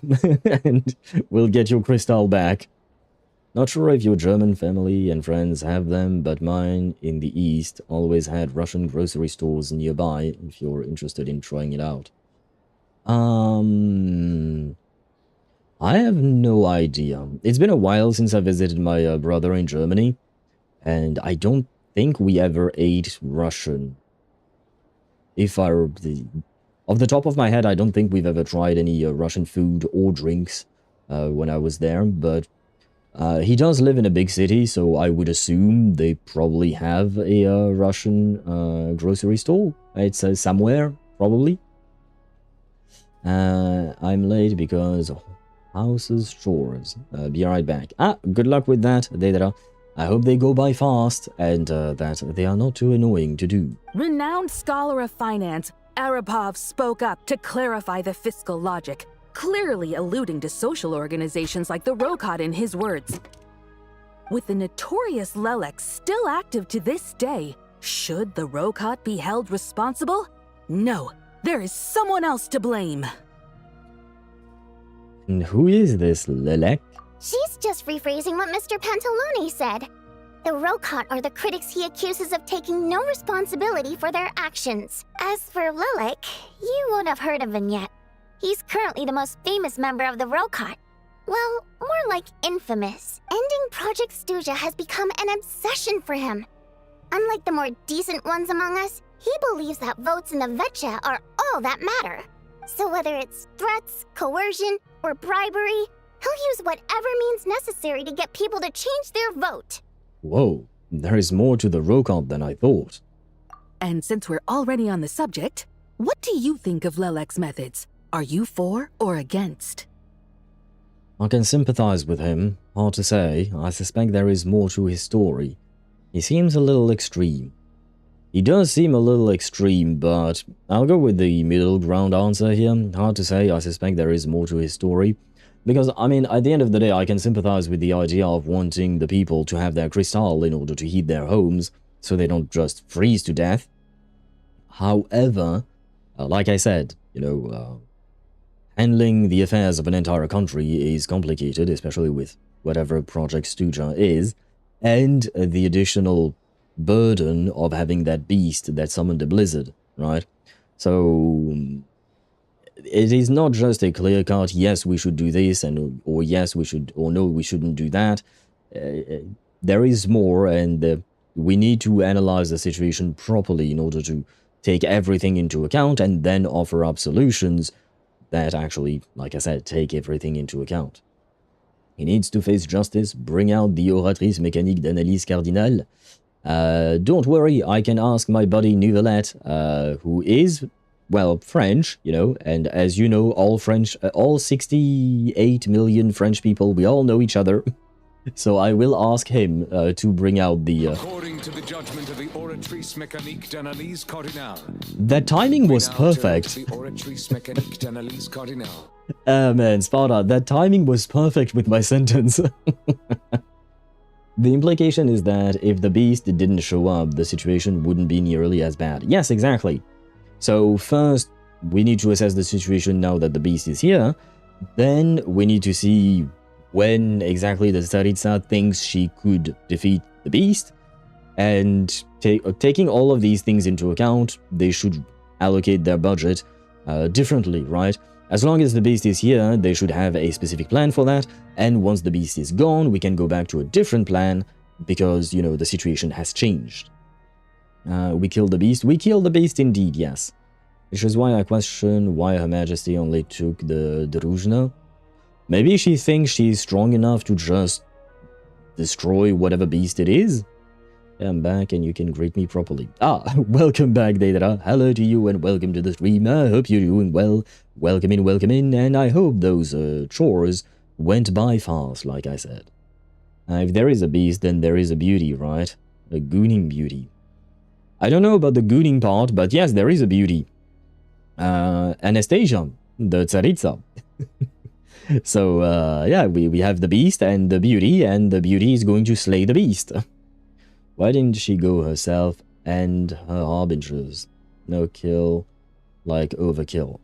and we'll get your crystal back. Not sure if your German family and friends have them, but mine in the East always had Russian grocery stores nearby, if you're interested in trying it out. I have no idea. It's been a while since I visited my brother in Germany, and I don't think we ever ate Russian. Off the top of my head, I don't think we've ever tried any Russian food or drinks when I was there, but he does live in a big city, so I would assume they probably have a Russian grocery store. It's somewhere, probably. I'm late because houses, chores. Be right back. Good luck with that, Deidre. I hope they go by fast, and that they are not too annoying to do. Renowned scholar of finance, Arapov spoke up to clarify the fiscal logic, clearly alluding to social organizations like the Rokot in his words. With the notorious Lelek still active to this day, should the Rokot be held responsible? No, there is someone else to blame. And who is this Lelek? She's just rephrasing what Mr. Pantalone said. The Rokot are the critics he accuses of taking no responsibility for their actions. As for Lelek, you won't have heard of him yet. He's currently the most famous member of the Rokot. Well, more like infamous. Ending Project Stuja has become an obsession for him. Unlike the more decent ones among us, he believes that votes in the Vetcha are all that matter. So whether it's threats, coercion, or bribery, he'll use whatever means necessary to get people to change their vote. Whoa, there is more to the Rokot than I thought. And since we're already on the subject, what do you think of Lelek's methods? Are you for or against? I can sympathize with him. Hard to say. I suspect there is more to his story. He seems a little extreme. He does seem a little extreme, but I'll go with the middle ground answer here. Hard to say. I suspect there is more to his story. Because, I mean, at the end of the day, I can sympathize with the idea of wanting the people to have their crystal in order to heat their homes, so they don't just freeze to death. However, like I said, you know, handling the affairs of an entire country is complicated, especially with whatever Project Stuja is, and the additional burden of having that beast that summoned a blizzard, right? So it is not just a clear-cut, yes, we should do this, and or yes, we should, or no, we shouldn't do that. There is more, and we need to analyze the situation properly in order to take everything into account and then offer up solutions that actually, like I said, take everything into account. He needs to face justice, bring out the oratrice mécanique d'analyse cardinale. Don't worry, I can ask my buddy Nouvellette, who is, well, French, you know, and as you know, all 68 million French people, we all know each other. So I will ask him to bring out the... According to the judgment of the oratrice mécanique d'analyse cardinale. That timing was perfect. Man, Sparta, that timing was perfect with my sentence. The implication is that if the beast didn't show up, the situation wouldn't be nearly as bad. Yes, exactly. So first, we need to assess the situation now that the beast is here. Then we need to see when exactly the Tsaritsa thinks she could defeat the beast. And taking all of these things into account, they should allocate their budget differently, right? As long as the beast is here, they should have a specific plan for that. And once the beast is gone, we can go back to a different plan because, you know, the situation has changed. We killed the beast. We killed the beast indeed, yes. Which is why I question why Her Majesty only took the Druzhna. Maybe she thinks she's strong enough to just destroy whatever beast it is? I'm back and you can greet me properly. Ah, welcome back, Deidara. Hello to you and welcome to the stream. I hope you're doing well. Welcome in, and I hope those chores went by fast, like I said. If there is a beast, then there is a beauty, right? A gooning beauty. I don't know about the gooning part, but yes, there is a beauty. Anastasya, the Tsaritsa. So, yeah, we have the beast and the beauty is going to slay the beast. Why didn't she go herself and her harbingers? No kill, like overkill.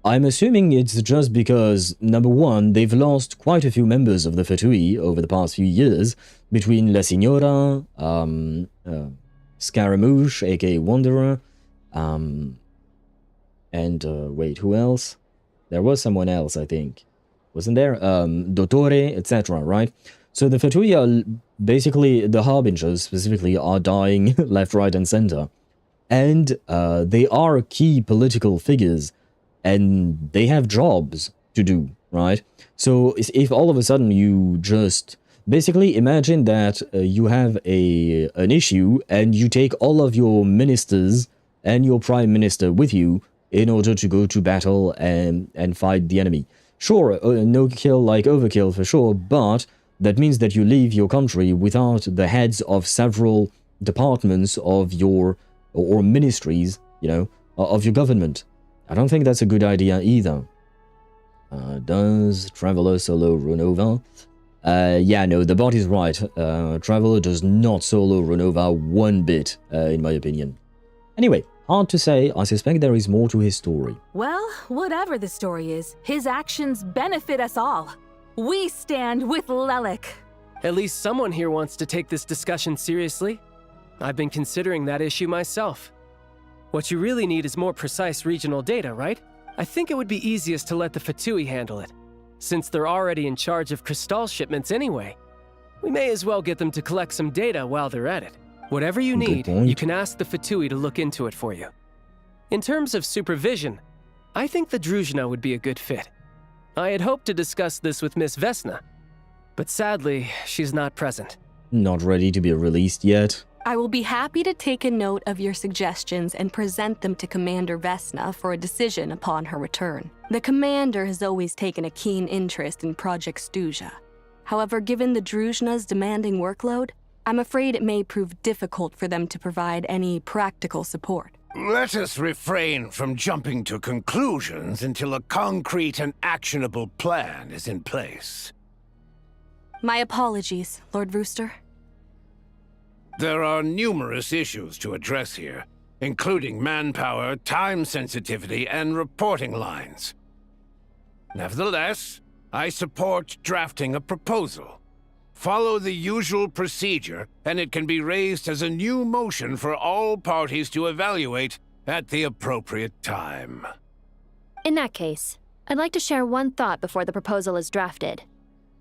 I'm assuming it's just because, number one, they've lost quite a few members of the Fatui over the past few years, between La Signora, Scaramouche, aka Wanderer, and, wait, who else? There was someone else, I think. Wasn't there? Dottore, etc., right? So the Fatui are basically, the Harbingers specifically, are dying left, right, and center. And they are key political figures, and they have jobs to do, right? So if all of a sudden you just... Basically, imagine that you have an issue, and you take all of your ministers and your prime minister with you in order to go to battle and fight the enemy. Sure, no kill like overkill for sure, but that means that you leave your country without the heads of several departments of your, or ministries, you know, of your government. I don't think that's a good idea either. Does Traveler solo run over? Yeah, no, the bot is right. Traveler does not solo run over one bit, in my opinion. Anyway, hard to say. I suspect there is more to his story. Well, whatever the story is, his actions benefit us all. We stand with Lelik. At least someone here wants to take this discussion seriously. I've been considering that issue myself. What you really need is more precise regional data, right? I think it would be easiest to let the Fatui handle it, since they're already in charge of Crystal shipments anyway. We may as well get them to collect some data while they're at it. Whatever you need, you can ask the Fatui to look into it for you. In terms of supervision, I think the Druzhna would be a good fit. I had hoped to discuss this with Miss Vesna, but sadly, she's not present. Not ready to be released yet. I will be happy to take a note of your suggestions and present them to Commander Vesna for a decision upon her return. The Commander has always taken a keen interest in Project Stuja. However, given the Druzhna's demanding workload, I'm afraid it may prove difficult for them to provide any practical support. Let us refrain from jumping to conclusions until a concrete and actionable plan is in place. My apologies, Lord Rooster. There are numerous issues to address here, including manpower, time sensitivity, and reporting lines. Nevertheless, I support drafting a proposal. Follow the usual procedure, and it can be raised as a new motion for all parties to evaluate at the appropriate time. In that case, I'd like to share one thought before the proposal is drafted.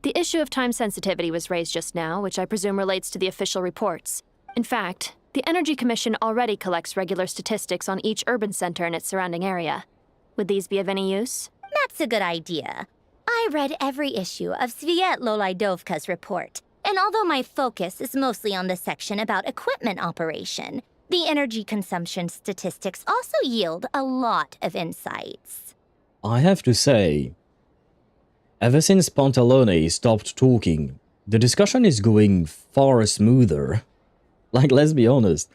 The issue of time sensitivity was raised just now, which I presume relates to the official reports. In fact, the Energy Commission already collects regular statistics on each urban center and its surrounding area. Would these be of any use? That's a good idea. I read every issue of Svietlolaidovka's report, and although my focus is mostly on the section about equipment operation, the energy consumption statistics also yield a lot of insights. I have to say, ever since Pantalone stopped talking, the discussion is going far smoother. Like, let's be honest.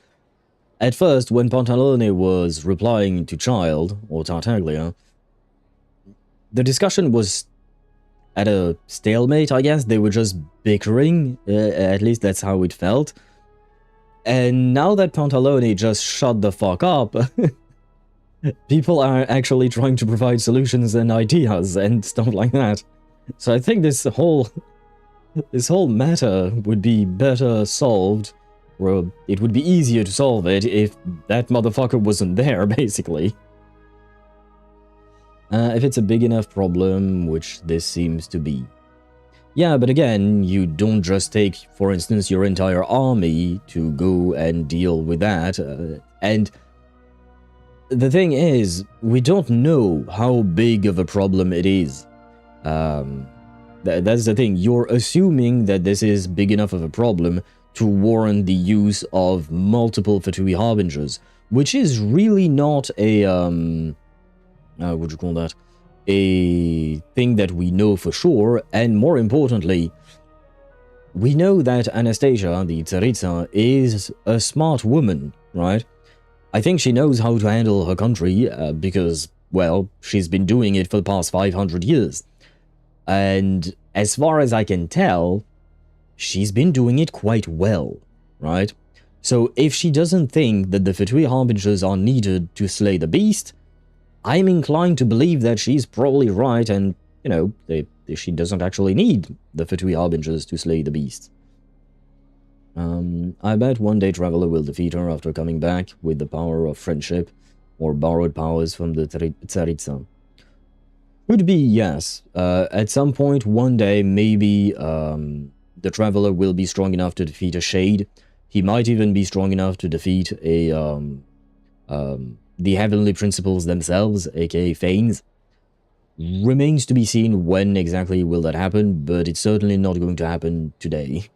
At first, when Pantalone was replying to Child, or Tartaglia, the discussion was at a stalemate, I guess. They were just bickering, at least that's how it felt. And now that Pantalone just shut the fuck up, people are actually trying to provide solutions and ideas and stuff like that. So I think this whole matter would be better solved, or it would be easier to solve it if that motherfucker wasn't there, basically. If it's a big enough problem, which this seems to be. Yeah, but again, you don't just take, for instance, your entire army to go and deal with that. And the thing is, we don't know how big of a problem it is. That's the thing. You're assuming that this is big enough of a problem to warrant the use of multiple Fatui Harbingers, which is really not a, what would you call that? A thing that we know for sure, and more importantly, we know that Anastasya, the Tsaritsa, is a smart woman, right? I think she knows how to handle her country because, well, she's been doing it for the past 500 years. And as far as I can tell, she's been doing it quite well, right? So if she doesn't think that the Fatui Harbingers are needed to slay the beast, I'm inclined to believe that she's probably right and, you know, she doesn't actually need the Fatui Harbingers to slay the beast. I bet one day Traveler will defeat her after coming back with the power of friendship or borrowed powers from the Tsaritsa. Could be, yes. At some point, one day, maybe the Traveler will be strong enough to defeat a Shade. He might even be strong enough to defeat the Heavenly Principles themselves, aka Fanes. Remains to be seen when exactly will that happen, but it's certainly not going to happen today.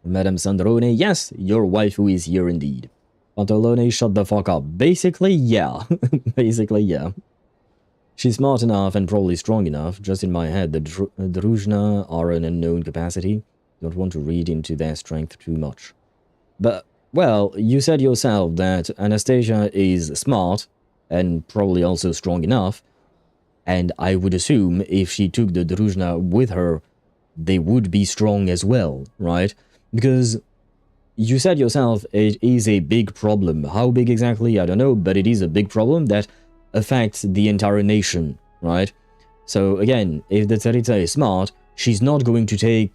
Madame Sandrone, yes, your waifu is here indeed. Pantalone, shut the fuck up. Basically, yeah. Basically, yeah. She's smart enough and probably strong enough. Just in my head, the Druzhna are an unknown capacity. Don't want to read into their strength too much. But, well, you said yourself that Anastasya is smart and probably also strong enough. And I would assume if she took the Druzhna with her, they would be strong as well, right? Because you said yourself it is a big problem. How big exactly? I don't know, but it is a big problem that affects the entire nation, right? So again, if the Tsaritsa is smart, she's not going to take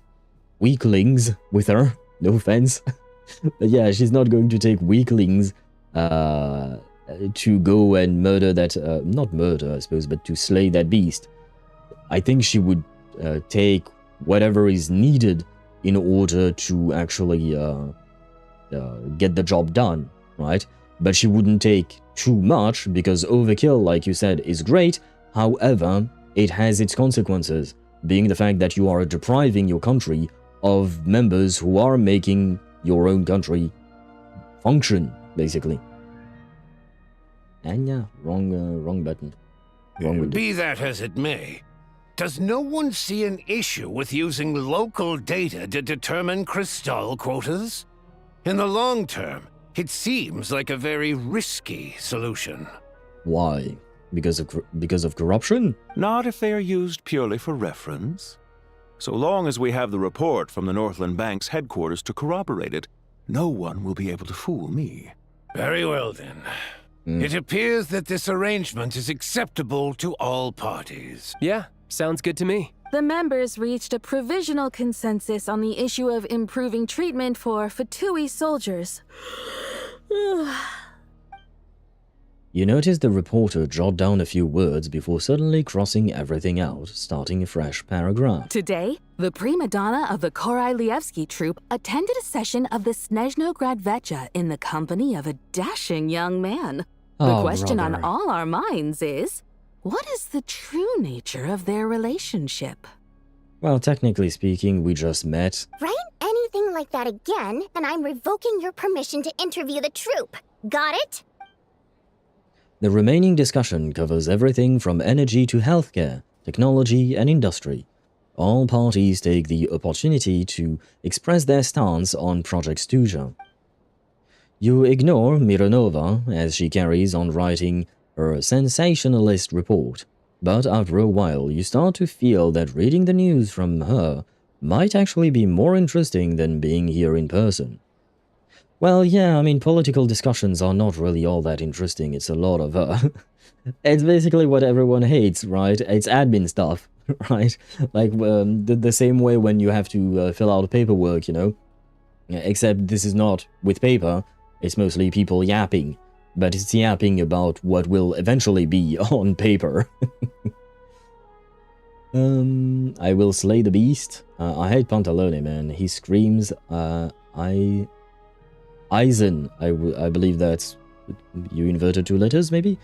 weaklings with her. No offense. But yeah, she's not going to take weaklings to go and murder that, not murder, I suppose, but to slay that beast. I think she would take whatever is needed in order to actually get the job done, right? But she wouldn't take too much, because overkill, like you said, is great. However, it has its consequences, being the fact that you are depriving your country of members who are making your own country function, basically. And yeah, wrong button. Wrong window. Be that as it may, does no one see an issue with using local data to determine crystal quotas? In the long term, it seems like a very risky solution. Why? Because of corruption? Not if they are used purely for reference. So long as we have the report from the Northland Bank's headquarters to corroborate it, no one will be able to fool me. Very well then. It appears that this arrangement is acceptable to all parties. Yeah, sounds good to me. The members reached a provisional consensus on the issue of improving treatment for Fatui soldiers. You notice the reporter jot down a few words before suddenly crossing everything out, starting a fresh paragraph. Today, the prima donna of the Korylevsky troupe attended a session of the Snezhnograd Vecha in the company of a dashing young man. The question on all our minds is, what is the true nature of their relationship? Well, technically speaking, we just met. Write anything like that again, and I'm revoking your permission to interview the troupe. Got it? The remaining discussion covers everything from energy to healthcare, technology, and industry. All parties take the opportunity to express their stance on Project Stuja. You ignore Mironova as she carries on writing her sensationalist report, but after a while you start to feel that reading the news from her might actually be more interesting than being here in person. Well, yeah, I mean, political discussions are not really all that interesting. It's a lot of, it's basically what everyone hates, right? It's admin stuff, right? Like, the same way when you have to fill out paperwork, you know? Except this is not with paper, it's mostly people yapping. But it's yapping about what will eventually be on paper. I will slay the beast. I hate Pantalone, man. He screams, Eisen, I believe that's... You inverted two letters, maybe?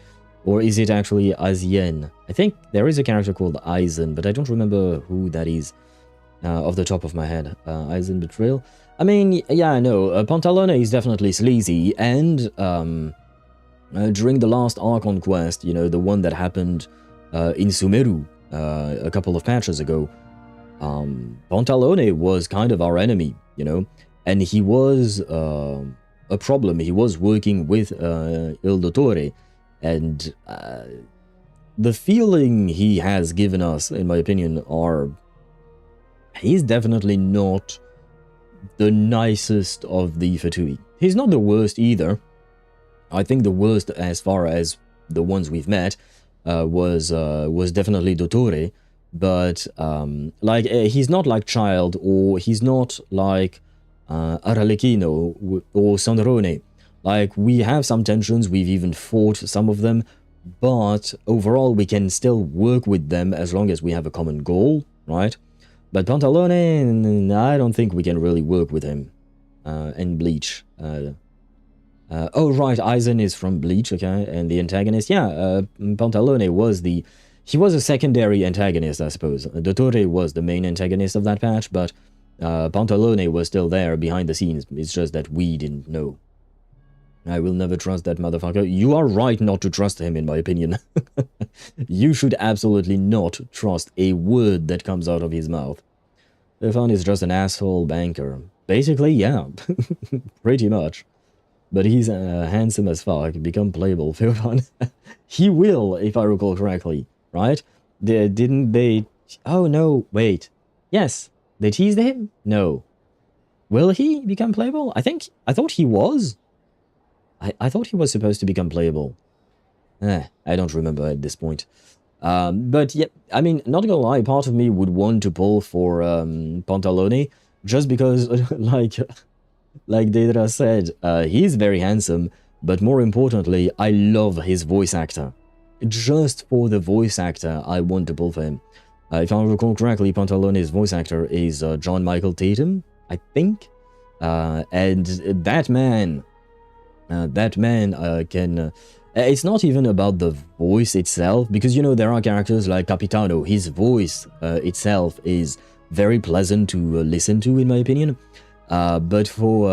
Or is it actually Azien? I think there is a character called Eisen, but I don't remember who that is off the top of my head. Eisen Betrayal. I mean, yeah, no, Pantalone is definitely sleazy, and during the last Archon quest, you know, the one that happened in Sumeru a couple of patches ago, Pantalone was kind of our enemy, you know, and he was a problem. He was working with Il Dottore, and the feeling he has given us, in my opinion, are he's definitely not the nicest of the Fatui. He's not the worst either. I think the worst, as far as the ones we've met, was definitely Dottore, but like he's not like Child, or he's not like Arlecchino or Sandrone. Like, we have some tensions, we've even fought some of them, but overall we can still work with them as long as we have a common goal, right? But Pantalone, I don't think we can really work with him. And Bleach. Oh, right, Aizen is from Bleach, okay, and the antagonist, yeah, Pantalone was he was a secondary antagonist, I suppose. Dottore was the main antagonist of that patch, but Pantalone was still there behind the scenes. It's just that we didn't know. I will never trust that motherfucker. You are right not to trust him, in my opinion. You should absolutely not trust a word that comes out of his mouth. Stefan is just an asshole banker. Basically, yeah. Pretty much. But he's handsome as fuck. Become playable, Feodorovna. He will, if I recall correctly, right? Didn't they... Oh, no, wait. Yes. They teased him? No. Will he become playable? I thought he was. I thought he was supposed to become playable. I don't remember at this point. But yeah, I mean, not gonna lie, part of me would want to pull for Pantalone, just because, like Deidra said, he's very handsome, but more importantly, I love his voice actor. Just for the voice actor, I want to pull for him. If I recall correctly, Pantalone's voice actor is John Michael Tatum, I think. And that man can... it's not even about the voice itself, because, you know, there are characters like Capitano. His voice itself is very pleasant to listen to, in my opinion. But for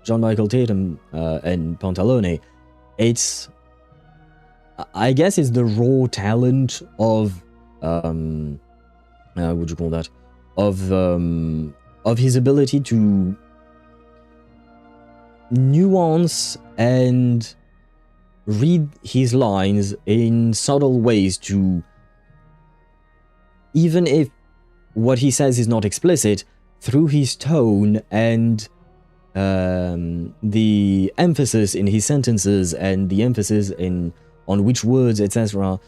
John Michael Tatum and Pantalone, it's... I guess it's the raw talent of... what would you call that? Of his ability to nuance and read his lines in subtle ways to, even if what he says is not explicit, through his tone and the emphasis in his sentences and the emphasis on which words, etc.,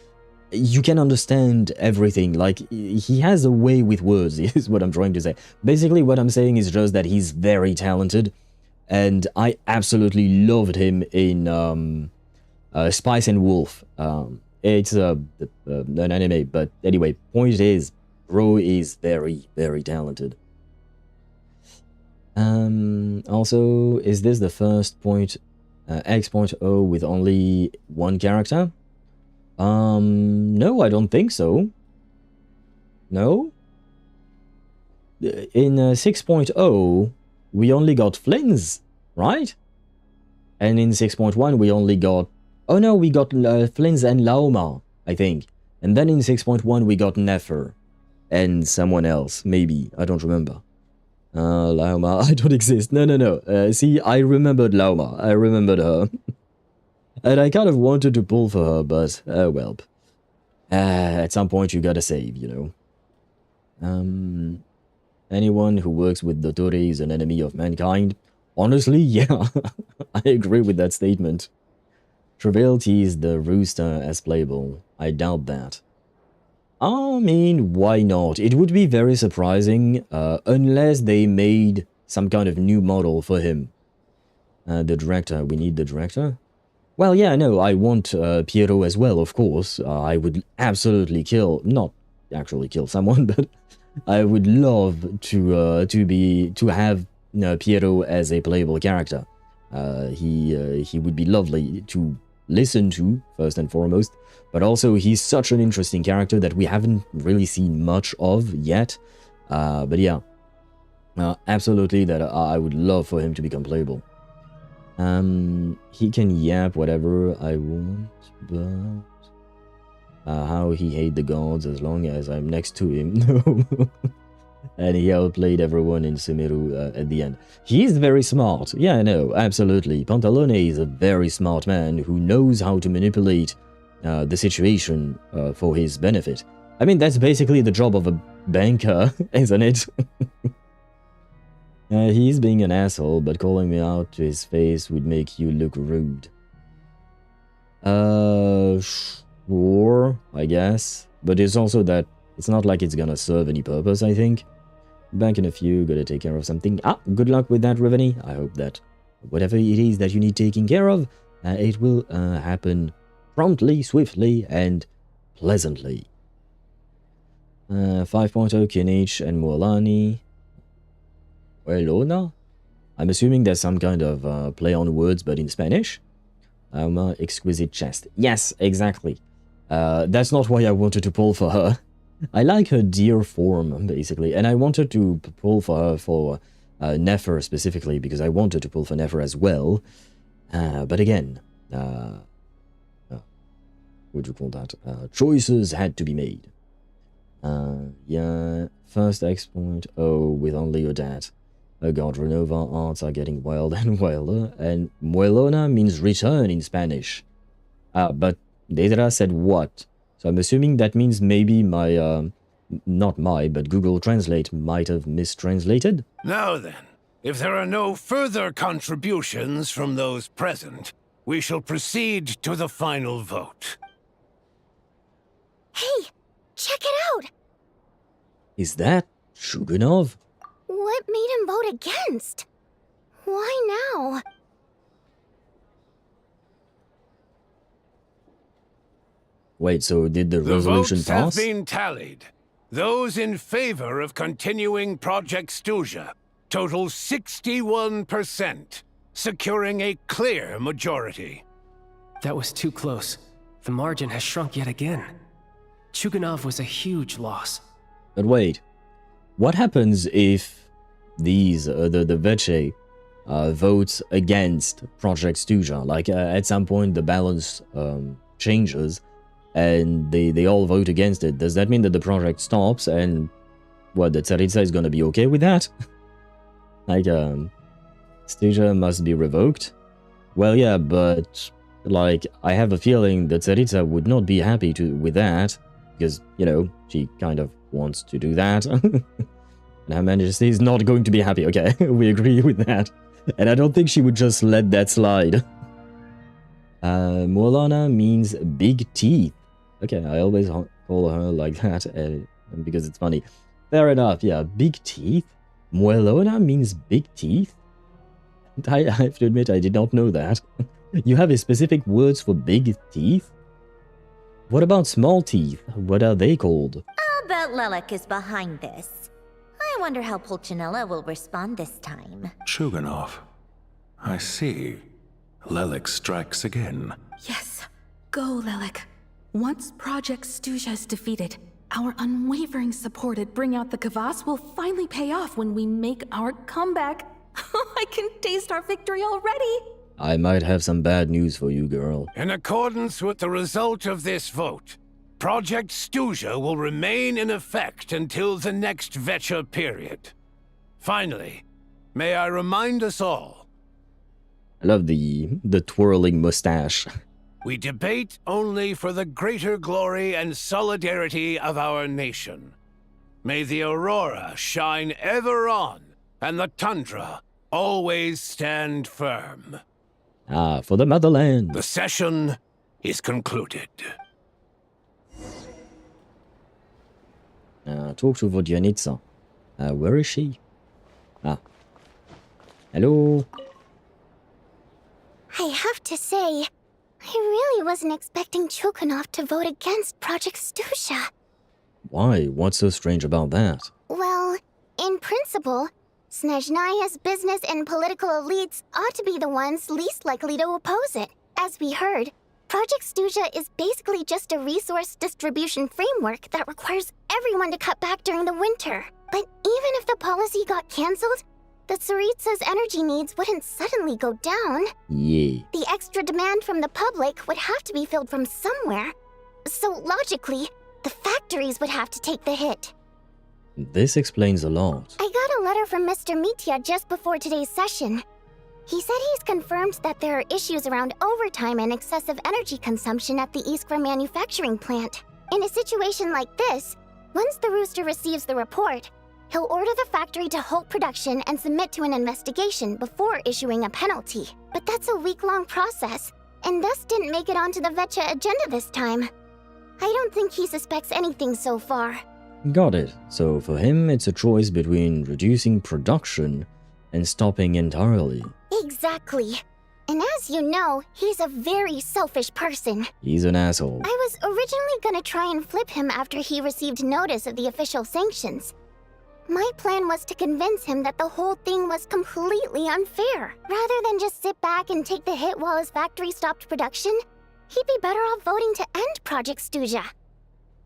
you can understand everything. Like, he has a way with words, is what I'm trying to say. Basically, what I'm saying is just that he's very talented, and I absolutely loved him in Spice and Wolf. It's an anime, but anyway, point is, bro is very, very talented. Also, is this the first point, X.0 with only one character? No, I don't think so. No? In 6.0, we only got Flynn's, right? And in 6.1, we only got... Oh no, we got Flynn's and Laoma, I think. And then in 6.1, we got Nefer. And someone else, maybe. I don't remember. Laoma, I don't exist. No. See, I remembered Laoma. I remembered her. And I kind of wanted to pull for her, but, well. At some point you gotta save, you know. Anyone who works with Dottore is an enemy of mankind. Honestly, yeah. I agree with that statement. Travail teased the rooster as playable. I doubt that. I mean, why not? It would be very surprising, unless they made some kind of new model for him. The director, we need the director? Well, yeah, no, I want Piero as well, of course. I would absolutely kill, not actually kill someone, but I would love to have Piero as a playable character. He would be lovely to listen to, first and foremost, but also he's such an interesting character that we haven't really seen much of yet. But yeah, Absolutely, that I would love for him to become playable. He can yap whatever I want, but how he hate the gods as long as I'm next to him. No. And he outplayed everyone in Sumeru at the end. He's very smart. Yeah, no, absolutely. Pantalone is a very smart man who knows how to manipulate the situation for his benefit. I mean, that's basically the job of a banker, isn't it? He's being an asshole, but calling me out to his face would make you look rude. Sure, I guess. But it's also that it's not like it's gonna serve any purpose, I think. Back in a few, gotta take care of something. Good luck with that, Riveni. I hope that whatever it is that you need taking care of, it will happen promptly, swiftly, and pleasantly. 5.0 Kinich and Mualani. Welona? I'm assuming there's some kind of play on words, but in Spanish. Exquisite chest. Yes, exactly. That's not why I wanted to pull for her. I like her deer form, basically, and I wanted to pull for her for Nefer specifically, because I wanted to pull for Nefer as well. But again, what do you call that? Choices had to be made. Yeah, first exploit, with only Odette. God, Renova arts are getting wild and wilder, and Muelona means return in Spanish. But Deidra said what? So I'm assuming that means maybe my, not my, but Google Translate might have mistranslated? Now then, if there are no further contributions from those present, we shall proceed to the final vote. Hey, check it out! Is that Shuganov? What made him vote against? Why now? Wait, so did the resolution votes pass? have been tallied. Those in favor of continuing Project Stuja total 61%, securing a clear majority. That was too close. The margin has shrunk yet again. Chuganov was a huge loss. But wait, what happens if these, the VII, votes against Project Stuja? Like, at some point the balance changes, and they all vote against it. Does that mean that the project stops, and what, the Tsaritsa is gonna be okay with that? Like, Stuja must be revoked? Well, yeah, but, like, I have a feeling that Tsaritsa would not be happy with that, because, you know, she kind of wants to do that. And Her Majesty is not going to be happy, okay? We agree with that. And I don't think she would just let that slide. Mualana means big teeth. Okay, I always call her like that, because it's funny. Fair enough, yeah, big teeth? Muelona means big teeth? I have to admit, I did not know that. You have a specific words for big teeth? What about small teeth? What are they called? I'll bet Lelek is behind this. I wonder how Pulcinella will respond this time. Chuganov. I see. Lelek strikes again. Yes, go, Lelek. Once Project Stuja is defeated, our unwavering support at Bring Out the Kvass will finally pay off when we make our comeback. I can taste our victory already! I might have some bad news for you, girl. In accordance with the result of this vote, Project Stuja will remain in effect until the next VII period. Finally, may I remind us all. I love the twirling mustache. We debate only for the greater glory and solidarity of our nation. May the aurora shine ever on, and the tundra always stand firm. For the motherland. The session is concluded. Talk to Vodyanitsa. Where is she? Hello? I have to say, I really wasn't expecting Chuganov to vote against Project Stuja. Why? What's so strange about that? Well, in principle, Snezhnaya's business and political elites ought to be the ones least likely to oppose it. As we heard, Project Stuja is basically just a resource distribution framework that requires everyone to cut back during the winter. But even if the policy got cancelled, the Tsaritsa's energy needs wouldn't suddenly go down. Yeah. The extra demand from the public would have to be filled from somewhere. So logically, the factories would have to take the hit. This explains a lot. I got a letter from Mr. Mitya just before today's session. He said he's confirmed that there are issues around overtime and excessive energy consumption at the Iskra manufacturing plant. In a situation like this, once the Rooster receives the report, he'll order the factory to halt production and submit to an investigation before issuing a penalty. But that's a week-long process, and thus didn't make it onto the Vetcha agenda this time. I don't think he suspects anything so far. Got it. So for him, it's a choice between reducing production and stopping entirely. Exactly. And as you know, he's a very selfish person. He's an asshole. I was originally gonna try and flip him after he received notice of the official sanctions. My plan was to convince him that the whole thing was completely unfair. Rather than just sit back and take the hit while his factory stopped production, he'd be better off voting to end Project Stuja.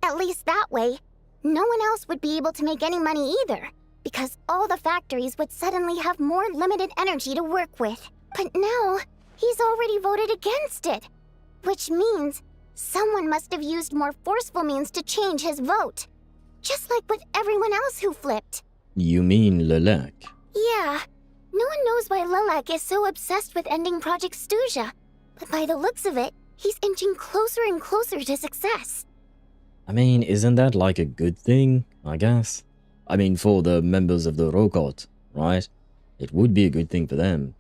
At least that way, no one else would be able to make any money either, because all the factories would suddenly have more limited energy to work with. But now, he's already voted against it, which means someone must have used more forceful means to change his vote. Just like with everyone else who flipped. You mean Lelek? Yeah. No one knows why Lelek is so obsessed with ending Project Stuja, but by the looks of it, he's inching closer and closer to success. I mean, isn't that like a good thing, I guess? I mean, for the members of the Rokot, right? It would be a good thing for them.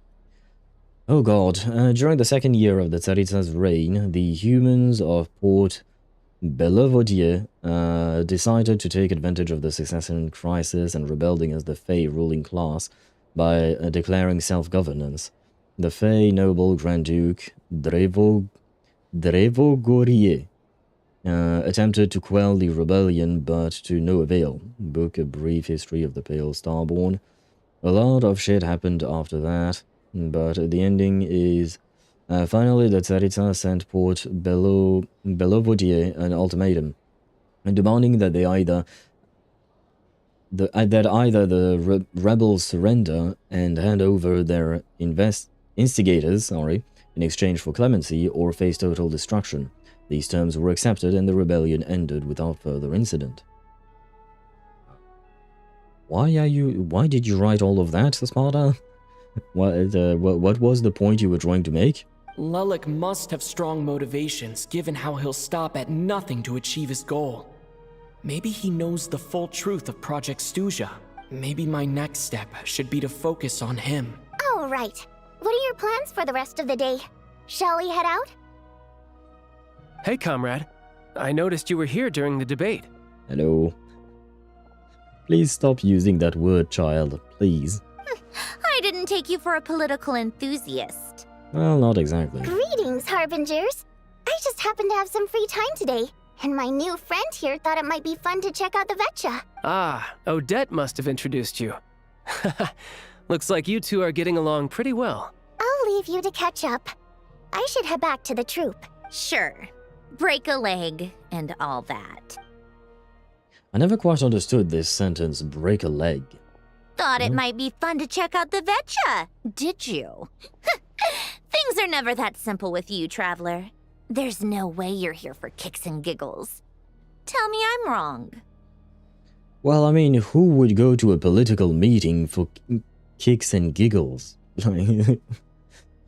Oh god, during the second year of the Tsaritsa's reign, the humans of Port Bellevaudie decided to take advantage of the succession crisis and rebelled against the Fey ruling class by declaring self-governance. The Fey noble Grand Duke Drevogorier attempted to quell the rebellion, but to no avail. Book A Brief History of the Pale Starborn. A lot of shit happened after that, but the ending is finally the Tsaritsa sent Port Bellevaudie an ultimatum, demanding that either the rebels surrender and hand over their instigators, in exchange for clemency, or face total destruction. These terms were accepted and the rebellion ended without further incident. Why did you write all of that, Sparta? What was the point you were trying to make? Lelek must have strong motivations, given how he'll stop at nothing to achieve his goal. Maybe he knows the full truth of Project Stuja. Maybe my next step should be to focus on him. Oh, right. What are your plans for the rest of the day? Shall we head out? Hey, comrade. I noticed you were here during the debate. Hello. Please stop using that word, child, please. I didn't take you for a political enthusiast. Well, not exactly. Greetings, Harbingers. I just happened to have some free time today, and my new friend here thought it might be fun to check out the Vetcha. Ah, Odette must have introduced you. Looks like you two are getting along pretty well. I'll leave you to catch up. I should head back to the troop. Sure. Break a leg and all that. I never quite understood this sentence, break a leg. Thought it might be fun to check out the Vetcha, did you? Things are never that simple with you, Traveler. There's no way you're here for kicks and giggles. Tell me I'm wrong. Well, I mean, who would go to a political meeting for kicks and giggles?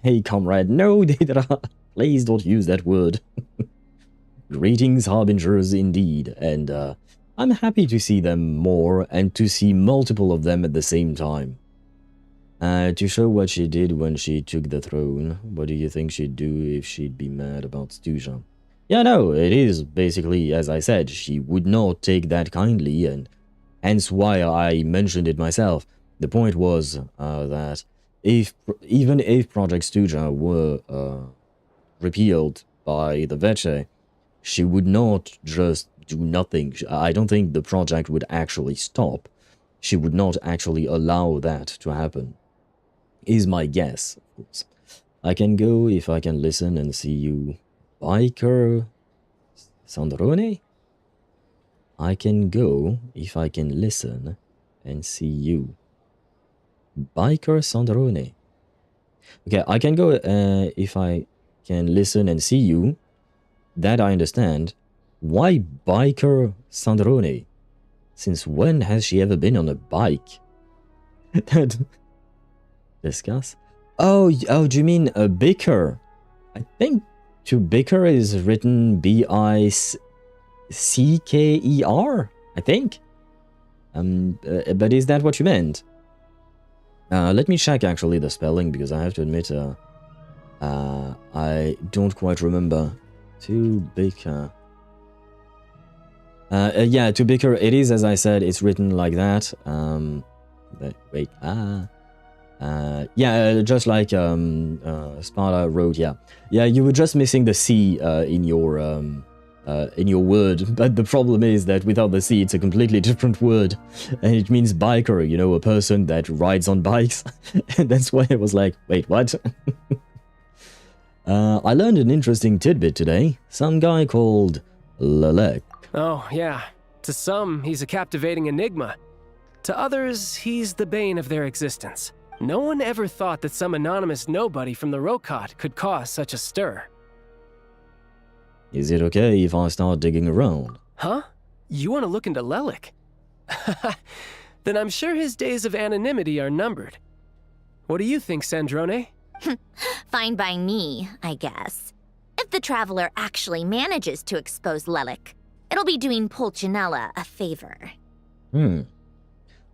Hey, comrade, no, Deidra, please don't use that word. Greetings, Harbingers, indeed, and I'm happy to see them more and to see multiple of them at the same time. To show what she did when she took the throne, what do you think she'd do if she'd be mad about Stuja? Yeah, no, it is basically, as I said, she would not take that kindly, and hence why I mentioned it myself. The point was that even if Project Stuja were repealed by the Vetche, she would not just do nothing. I don't think the project would actually stop. She would not actually allow that to happen. Is my guess, of course. I can go if I can listen and see you Biker Sandrone? I can go if I can listen and see you. Biker Sandrone. Okay, I can go if I can listen and see you. That I understand. Why Biker Sandrone? Since when has she ever been on a bike? Discuss. Oh, do you mean a bicker? I think to bicker is written B-I-C-K-E-R, I think. But is that what you meant? Let me check actually the spelling, because I have to admit, I don't quite remember. To bicker. Yeah, to bicker, it is, as I said, it's written like that. But wait, yeah, just like Sparta wrote, yeah. Yeah, you were just missing the C in your word, but the problem is that without the C, it's a completely different word, and it means biker, you know, a person that rides on bikes, and that's why I was like, wait, what? I learned an interesting tidbit today. Some guy called Lelek. Oh, yeah. To some, he's a captivating enigma. To others, he's the bane of their existence. No one ever thought that some anonymous nobody from the Rokot could cause such a stir. Is it okay if I start digging around? Huh? You want to look into Lelek? Then I'm sure his days of anonymity are numbered. What do you think, Sandrone? Fine by me, I guess. If the Traveler actually manages to expose Lelek, it'll be doing Pulcinella a favor.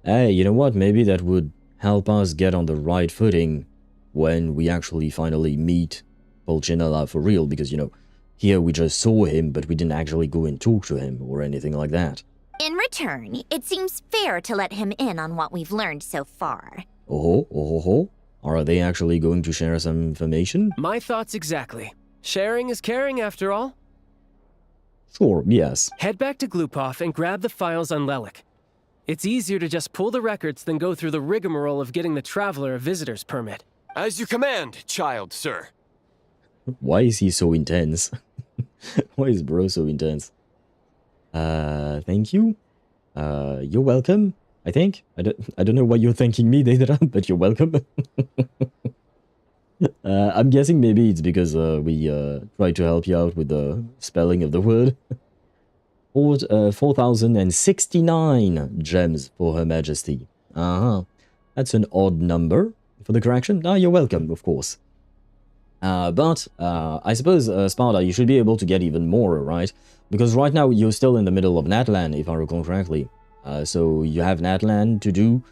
Hey, you know what? Maybe that would help us get on the right footing when we actually finally meet Pulcinella for real, because, you know, here we just saw him, but we didn't actually go and talk to him or anything like that. In return, it seems fair to let him in on what we've learned so far. Oh. Are they actually going to share some information? My thoughts exactly. Sharing is caring, after all. Sure, yes. Head back to Glupov and grab the files on Lelek. It's easier to just pull the records than go through the rigmarole of getting the Traveler a visitor's permit. As you command, child, sir. Why is he so intense? Why is bro so intense? Thank you. You're welcome, I think. I don't know why you're thanking me, Deidara, but you're welcome. I'm guessing maybe it's because we tried to help you out with the spelling of the word. 4,069 gems for Her Majesty. That's an odd number for the correction. You're welcome, of course. But I suppose, Sparta, you should be able to get even more, right? Because right now you're still in the middle of Natlan, if I recall correctly. So you have Natlan to do,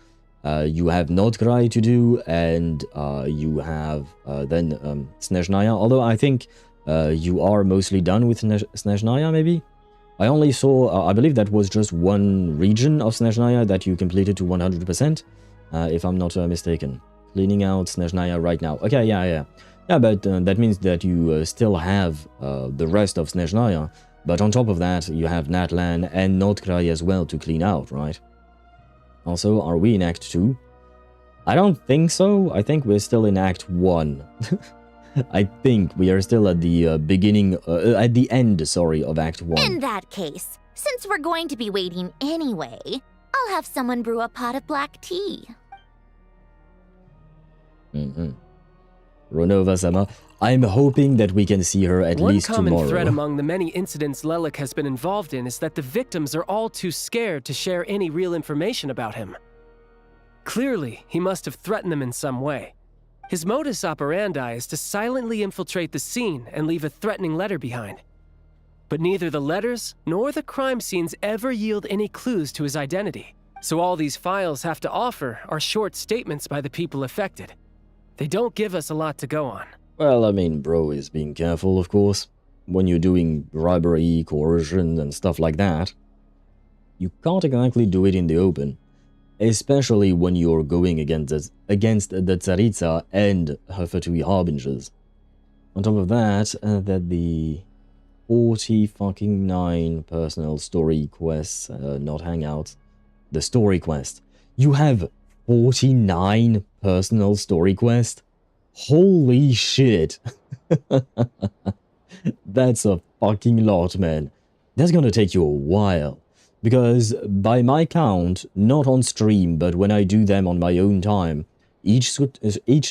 you have Nordkrai to do, and you have then Snezhnaya. Although I think you are mostly done with Snezhnaya, maybe? I only saw, I believe that was just one region of Snezhnaya that you completed to 100%, if I'm not mistaken. Cleaning out Snezhnaya right now. Okay, yeah. Yeah, but that means that you still have the rest of Snezhnaya, but on top of that, you have Natlan and Nordkrai as well to clean out, right? Also, are we in Act 2? I don't think so. I think we're still in Act 1. I think we are still at the beginning, at the end, sorry, of Act 1. In that case, since we're going to be waiting anyway, I'll have someone brew a pot of black tea. Ronova-sama, I'm hoping that we can see her at least tomorrow. One common thread among the many incidents Lelek has been involved in is that the victims are all too scared to share any real information about him. Clearly, he must have threatened them in some way. His modus operandi is to silently infiltrate the scene and leave a threatening letter behind. But neither the letters nor the crime scenes ever yield any clues to his identity, so all these files have to offer are short statements by the people affected. They don't give us a lot to go on. Well, I mean, bro is being careful, of course. When you're doing bribery, coercion, and stuff like that, you can't exactly do it in the open. Especially when you're going against the Tsaritsa and her Fatui Harbingers. On top of that, that the 49 personal story quests, not hangouts, the story quest. You have 49 personal story quests? Holy shit! That's a fucking lot, man. That's gonna take you a while. Because by my count, not on stream, but when I do them on my own time, each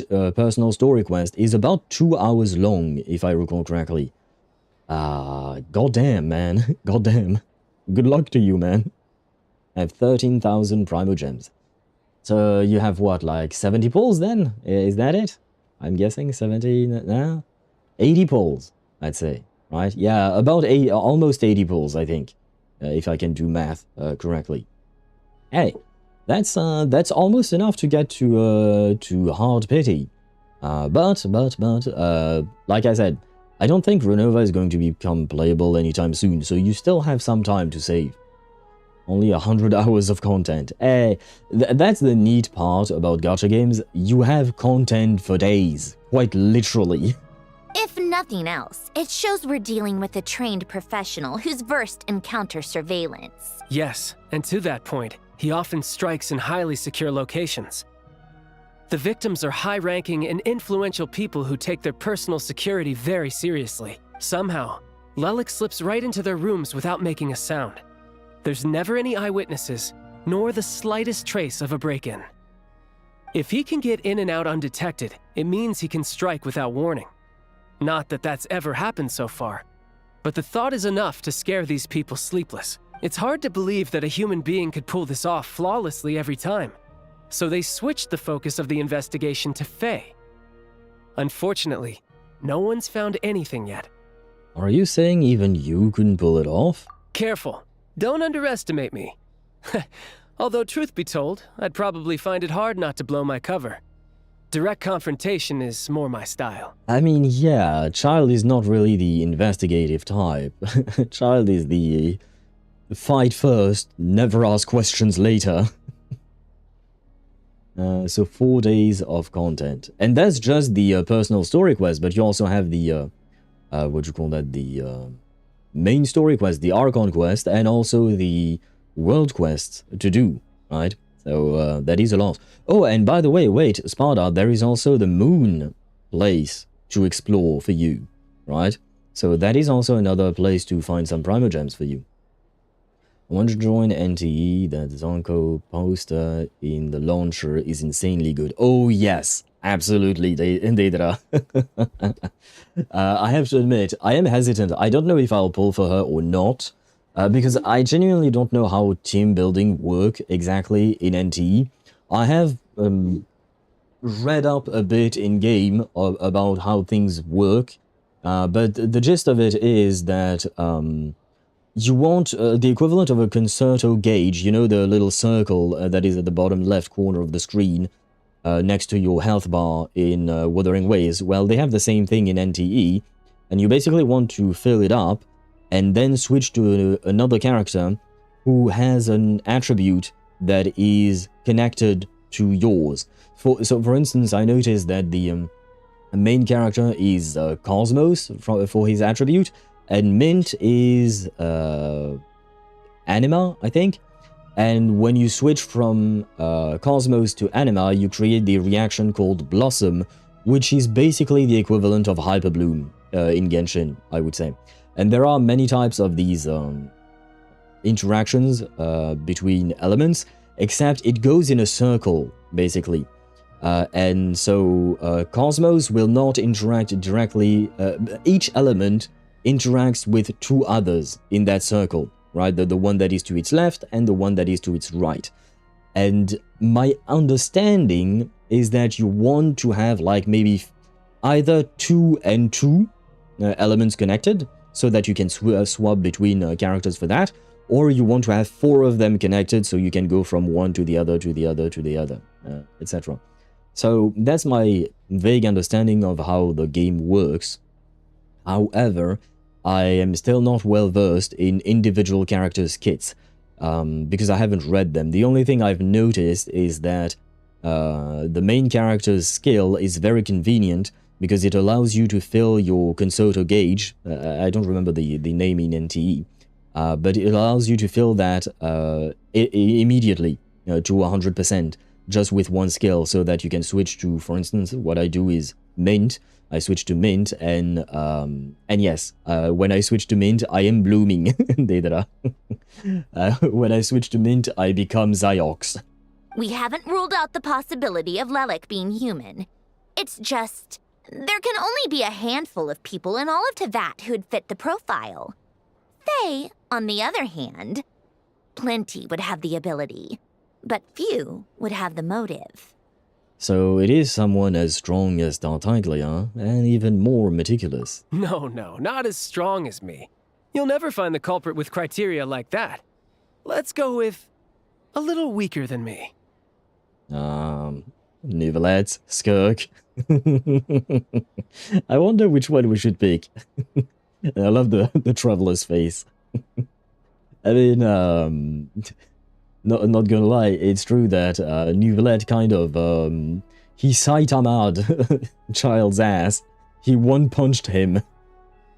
personal story quest is about 2 hours long, if I recall correctly. Goddamn, man. Goddamn. Good luck to you, man. I have 13,000 primogems. So you have what, like 70 pulls then? Is that it? I'm guessing 70, no? 80 pulls, I'd say, right? Yeah, about almost 80 pulls, I think, if I can do math correctly. Hey, that's almost enough to get to hard pity. But like I said, I don't think Renova is going to become playable anytime soon, so you still have some time to save. Only 100 hours of content. That's the neat part about gacha games. You have content for days, quite literally. If nothing else, it shows we're dealing with a trained professional who's versed in counter-surveillance. Yes, and to that point, he often strikes in highly secure locations. The victims are high-ranking and influential people who take their personal security very seriously. Somehow, Lelik slips right into their rooms without making a sound. There's never any eyewitnesses, nor the slightest trace of a break-in. If he can get in and out undetected, it means he can strike without warning. Not that that's ever happened so far, but the thought is enough to scare these people sleepless. It's hard to believe that a human being could pull this off flawlessly every time, so they switched the focus of the investigation to Faye. Unfortunately, no one's found anything yet. Are you saying even you couldn't pull it off? Careful. Don't underestimate me. Although, truth be told, I'd probably find it hard not to blow my cover. Direct confrontation is more my style. I mean, yeah, Child is not really the investigative type. Child is the fight first, never ask questions later. So 4 days of content. And that's just the personal story quest, but you also have the, what you call that, the main story quest, the Archon quest, and also the world quest to do, right? So that is a lot. Oh, and by the way, wait, Sparta, there is also the moon place to explore for you, right? So that is also another place to find some primogems for you. I want to join NTE. That Zonko poster in the launcher is insanely good. Oh yes, absolutely, Deidra. I have to admit, I am hesitant. I don't know if I'll pull for her or not, because I genuinely don't know how team building work exactly in NTE. I have read up a bit in game about how things work, but the gist of it is that you want the equivalent of a concerto gauge, you know, the little circle that is at the bottom left corner of the screen, next to your health bar in Wuthering Waves. Well, they have the same thing in NTE, and you basically want to fill it up and then switch to another character who has an attribute that is connected to yours. So, for instance, I noticed that the main character is Cosmos for his attribute, and Mint is Anima, I think. And when you switch from Cosmos to Anima, you create the reaction called Blossom, which is basically the equivalent of Hyperbloom in Genshin, I would say. And there are many types of these interactions between elements, except it goes in a circle, basically. And so Cosmos will not interact directly. Each element interacts with 2 others in that circle, right? The one that is to its left and the one that is to its right. And my understanding is that you want to have like maybe either 2 and 2 elements connected so that you can swap between characters for that, or you want to have 4 of them connected so you can go from one to the other, to the other, to the other, etc. So that's my vague understanding of how the game works. However, I am still not well versed in individual characters' kits, because I haven't read them. The only thing I've noticed is that the main character's skill is very convenient because it allows you to fill your concerto gauge. I don't remember the name in NTE, but it allows you to fill that immediately to 100% just with one skill, so that you can switch to, for instance, what I do is Mint. I switched to mint, and yes, when I switch to mint, I am blooming. Deidara. When I switch to mint, I become Ziox. We haven't ruled out the possibility of Lelik being human. It's just, there can only be a handful of people in all of Teyvat who'd fit the profile. They, on the other hand, plenty would have the ability, but few would have the motive. So it is someone as strong as Tartaglia, and even more meticulous. No, not as strong as me. You'll never find the culprit with criteria like that. Let's go with a little weaker than me. Nivelette, Skirk. I wonder which one we should pick. I love the traveler's face. I mean, not gonna lie, it's true that Nivelette kind of, he Saitama'd Child's ass. He one-punched him.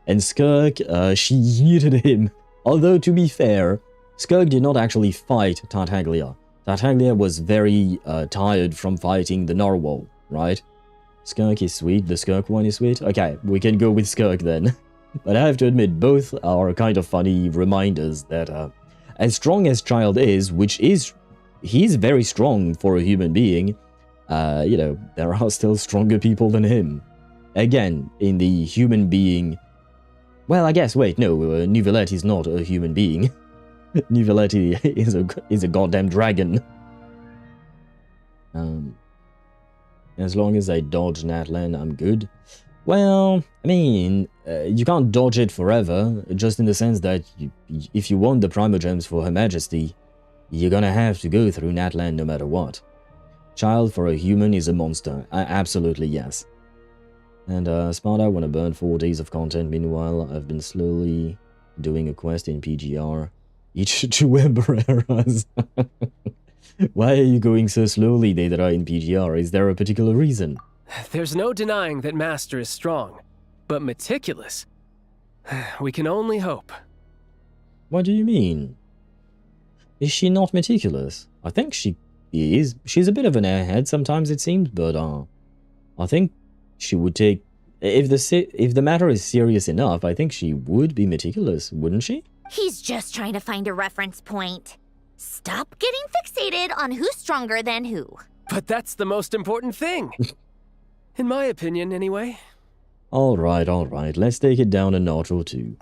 And Skirk, she yeeted him. Although, to be fair, Skirk did not actually fight Tartaglia. Tartaglia was very tired from fighting the narwhal, right? Skirk is sweet, the Skirk one is sweet. Okay, we can go with Skirk then. But I have to admit, both are kind of funny reminders that as strong as Child is, which is, he's very strong for a human being, you know, there are still stronger people than him. Again, in the human being, well, I guess, wait, no, Nivelette is not a human being. Nivelette is a goddamn dragon. As long as I dodge Natlan, I'm good. Well, I mean, you can't dodge it forever, just in the sense that if you want the Primogems for Her Majesty, you're gonna have to go through Natlan no matter what. Child for a human is a monster, absolutely yes. And Sparta wanna burn 4 days of content, meanwhile I've been slowly doing a quest in PGR. Each 2 Ember eras. Why are you going so slowly, Deidara, in PGR? Is there a particular reason? There's no denying that Master is strong, but meticulous. We can only hope. What do you mean? Is she not meticulous? I think she is. She's a bit of an airhead sometimes, it seems, but I think she would take... If the matter is serious enough, I think she would be meticulous, wouldn't she? He's just trying to find a reference point. Stop getting fixated on who's stronger than who. But that's the most important thing. In my opinion, anyway. Alright, let's take it down a notch or two.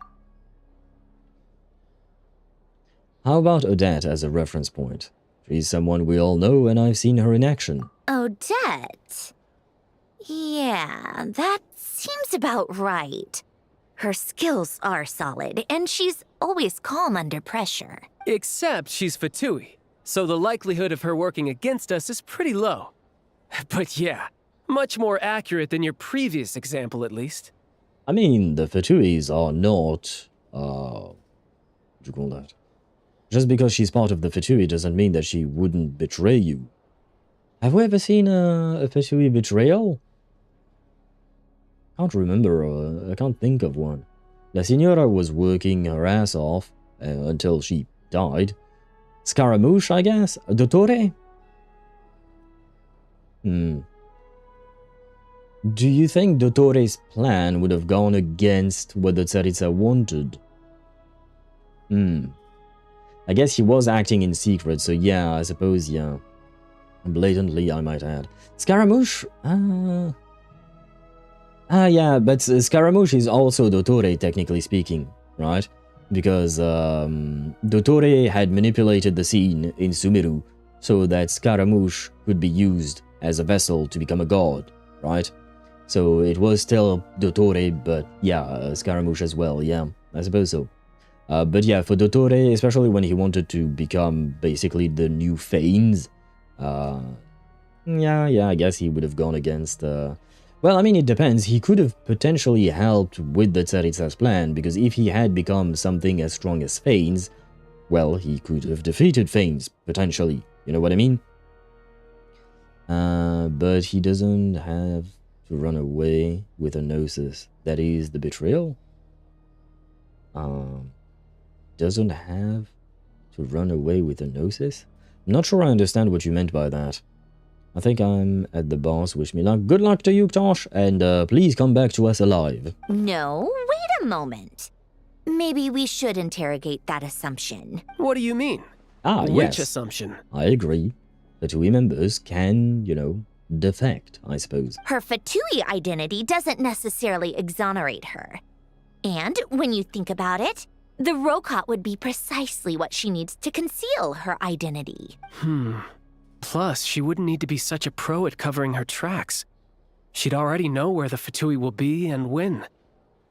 How about Odette as a reference point? She's someone we all know and I've seen her in action. Odette? Yeah, that seems about right. Her skills are solid, and she's always calm under pressure. Except she's Fatui, so the likelihood of her working against us is pretty low. But yeah, much more accurate than your previous example, at least. I mean, the Fatuis are not, what do you call that? Just because she's part of the Fatui doesn't mean that she wouldn't betray you. Have we ever seen a Fatui betrayal? I can't remember, I can't think of one. La Signora was working her ass off until she died. Scaramouche, I guess? Dottore? Do you think Dottore's plan would have gone against what the Tsaritsa wanted? I guess he was acting in secret, so yeah, I suppose, yeah. Blatantly, I might add. Scaramouche? Yeah, but Scaramouche is also Dottore, technically speaking, right? Because Dottore had manipulated the scene in Sumeru so that Scaramouche could be used as a vessel to become a god, right? So it was still Dottore, but yeah, Scaramouche as well, yeah, I suppose so. But yeah, for Dottore, especially when he wanted to become basically the new Fanes, yeah, I guess he would have gone against... Well, I mean, it depends. He could have potentially helped with the Tsaritsa's plan, because if he had become something as strong as Fanes, well, he could have defeated Fanes, potentially. You know what I mean? But he doesn't have to run away with a Gnosis. That is the betrayal? Doesn't have to run away with a Gnosis? I'm not sure I understand what you meant by that. I think I'm at the boss. Wish me luck. Good luck to you, Tosh, and please come back to us alive. No, wait a moment. Maybe we should interrogate that assumption. What do you mean? Yes. Which assumption? I agree. The TUI members can, defect, I suppose. Her Fatui identity doesn't necessarily exonerate her. And when you think about it, the Rokot would be precisely what she needs to conceal her identity. Plus, she wouldn't need to be such a pro at covering her tracks. She'd already know where the Fatui will be and when.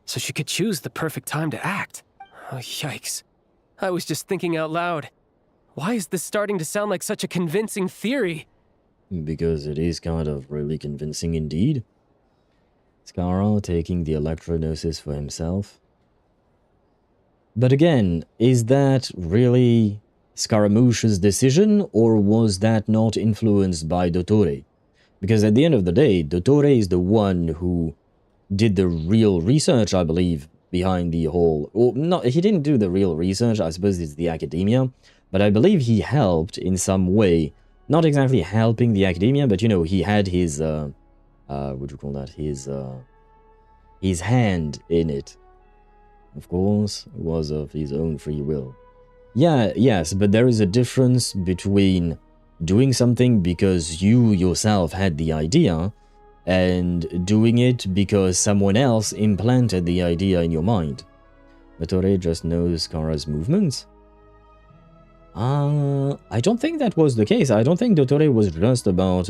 So she could choose the perfect time to act. Oh, yikes. I was just thinking out loud. Why is this starting to sound like such a convincing theory? Because it is kind of really convincing indeed. Skara taking the electronosis for himself. But again, is that really Scaramouche's decision, or was that not influenced by Dottore? Because at the end of the day, Dottore is the one who did the real research, I believe, behind the whole... Or no, he didn't do the real research, I suppose it's the academia, but I believe he helped in some way. Not exactly helping the academia, but he had his, what do you call that? His hand in it. Of course, it was of his own free will. Yes, but there is a difference between doing something because you yourself had the idea and doing it because someone else implanted the idea in your mind. Dottore just knows Kara's movements? I don't think that was the case. I don't think Dottore was just about,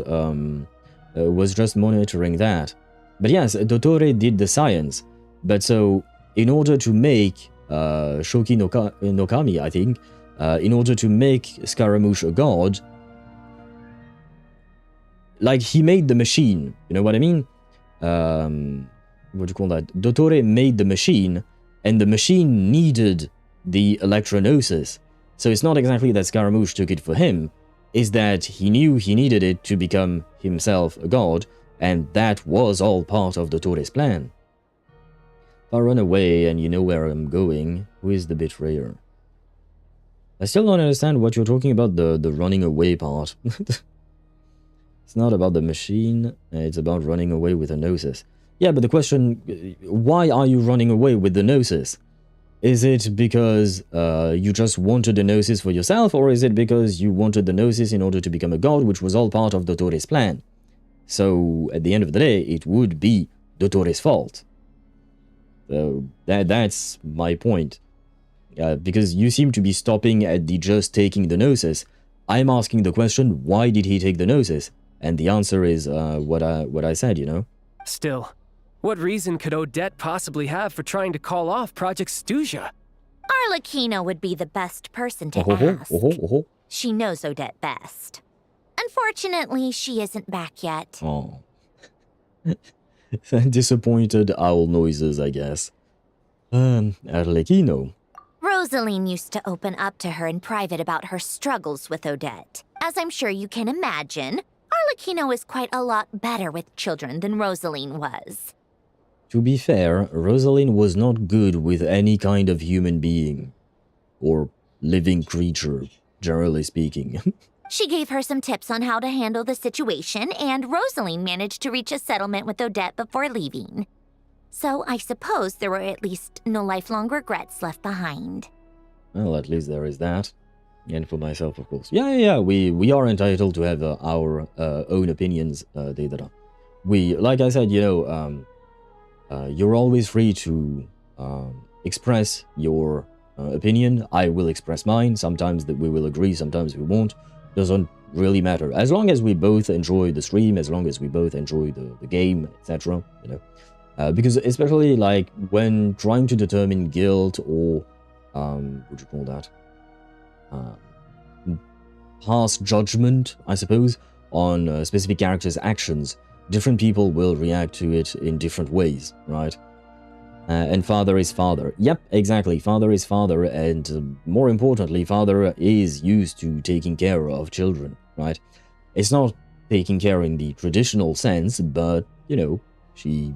was just monitoring that. But yes, Dottore did the science. But so, in order to make Shoki no Kami, I think, in order to make Scaramouche a god, like, he made the machine, you know what I mean? What do you call that? Dottore made the machine, and the machine needed the electronosis. So it's not exactly that Scaramouche took it for him, it's that he knew he needed it to become himself a god, and that was all part of Dottore's plan. If I run away and you know where I'm going, who is the betrayer? I still don't understand what you're talking about, the running away part. It's not about the machine, it's about running away with a gnosis. Yeah, but the question, why are you running away with the gnosis? Is it because you just wanted the gnosis for yourself, or is it because you wanted the gnosis in order to become a god, which was all part of Dottore's plan? So, at the end of the day, it would be Dottore's fault. So, that's my point. Because you seem to be stopping at the just taking the gnosis. I'm asking the question, why did he take the gnosis? And the answer is what I said, you know? Still, what reason could Odette possibly have for trying to call off Project Stuja? Arlecchino would be the best person to ask. She knows Odette best. Unfortunately, she isn't back yet. Oh. Disappointed owl noises, I guess. Arlecchino. Rosaline used to open up to her in private about her struggles with Odette. As I'm sure you can imagine, Arlecchino is quite a lot better with children than Rosaline was. To be fair, Rosaline was not good with any kind of human being. Or living creature, generally speaking. She gave her some tips on how to handle the situation, and Rosaline managed to reach a settlement with Odette before leaving. So I suppose there were at least no lifelong regrets left behind. Well, at least there is that. And for myself, of course. Yeah, we are entitled to have our own opinions, Deidara. Like I said, you know, you're always free to express your opinion. I will express mine. Sometimes that we will agree, sometimes we won't. Doesn't really matter. As long as we both enjoy the stream, as long as we both enjoy the game, etc., you know. Because especially, like, when trying to determine guilt or, what do you call that? Pass judgment, I suppose, on specific characters' actions, different people will react to it in different ways, right? And father is father. Yep, exactly. Father is father, and more importantly, father is used to taking care of children, right? It's not taking care in the traditional sense, but, you know, she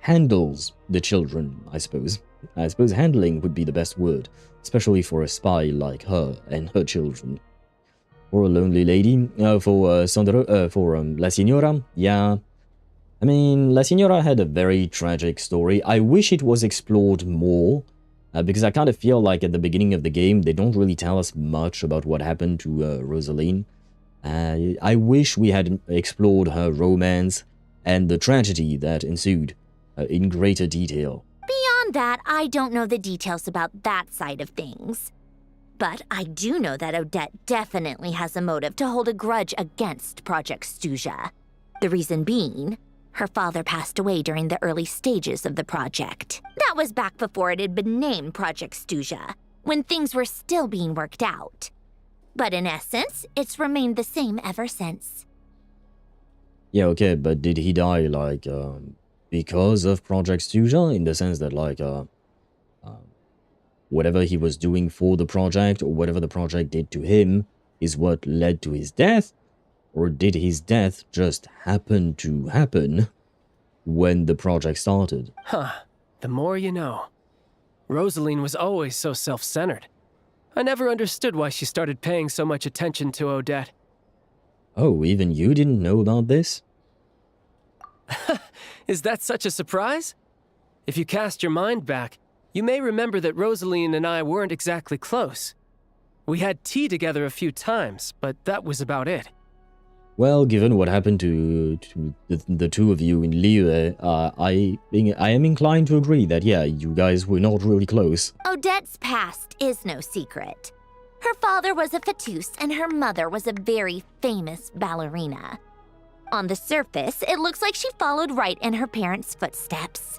handles the children, I suppose. I suppose handling would be the best word, especially for a spy like her and her children. For a lonely lady. For La Signora, yeah. I mean, La Signora had a very tragic story. I wish it was explored more, because I kind of feel like at the beginning of the game, they don't really tell us much about what happened to Rosaline. I wish we had explored her romance and the tragedy that ensued in greater detail. Beyond that, I don't know the details about that side of things. But I do know that Odette definitely has a motive to hold a grudge against Project Stuzha. The reason being, her father passed away during the early stages of the project. That was back before it had been named Project Stuzha, when things were still being worked out. But in essence, it's remained the same ever since. Yeah, okay, but did he die, like, because of Project Stuzha? In the sense that, like, whatever he was doing for the project, or whatever the project did to him, is what led to his death? Or did his death just happen to happen when the project started? Huh. The more you know. Rosaline was always so self-centered. I never understood why she started paying so much attention to Odette. Oh, even you didn't know about this? Is that such a surprise? If you cast your mind back, you may remember that Rosaline and I weren't exactly close. We had tea together a few times, but that was about it. Well, given what happened to the two of you in Liyue, I am inclined to agree that, yeah, you guys were not really close. Odette's past is no secret. Her father was a fetus and her mother was a very famous ballerina. On the surface, it looks like she followed right in her parents' footsteps.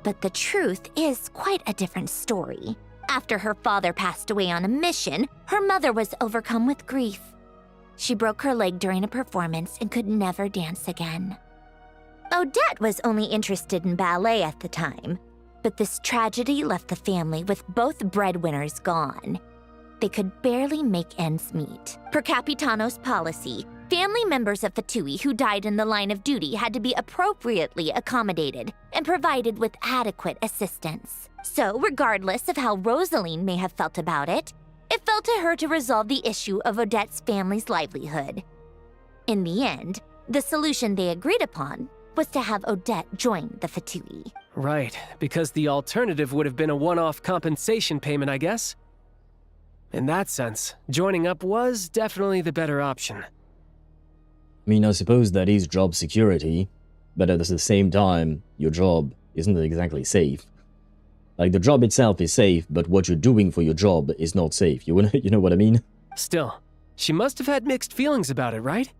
But the truth is quite a different story. After her father passed away on a mission, her mother was overcome with grief. She broke her leg during a performance and could never dance again. Odette was only interested in ballet at the time, but this tragedy left the family with both breadwinners gone. They could barely make ends meet. Per Capitano's policy, family members of Fatui who died in the line of duty had to be appropriately accommodated and provided with adequate assistance. So, regardless of how Rosaline may have felt about it, it fell to her to resolve the issue of Odette's family's livelihood. In the end, the solution they agreed upon was to have Odette join the Fatui. Right, because the alternative would have been a one-off compensation payment, I guess. In that sense, joining up was definitely the better option. I mean, I suppose that is job security, but at the same time, your job isn't exactly safe. Like, the job itself is safe, but what you're doing for your job is not safe. You know what I mean? Still, she must have had mixed feelings about it, right?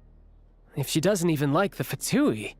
If she doesn't even like the Fatui.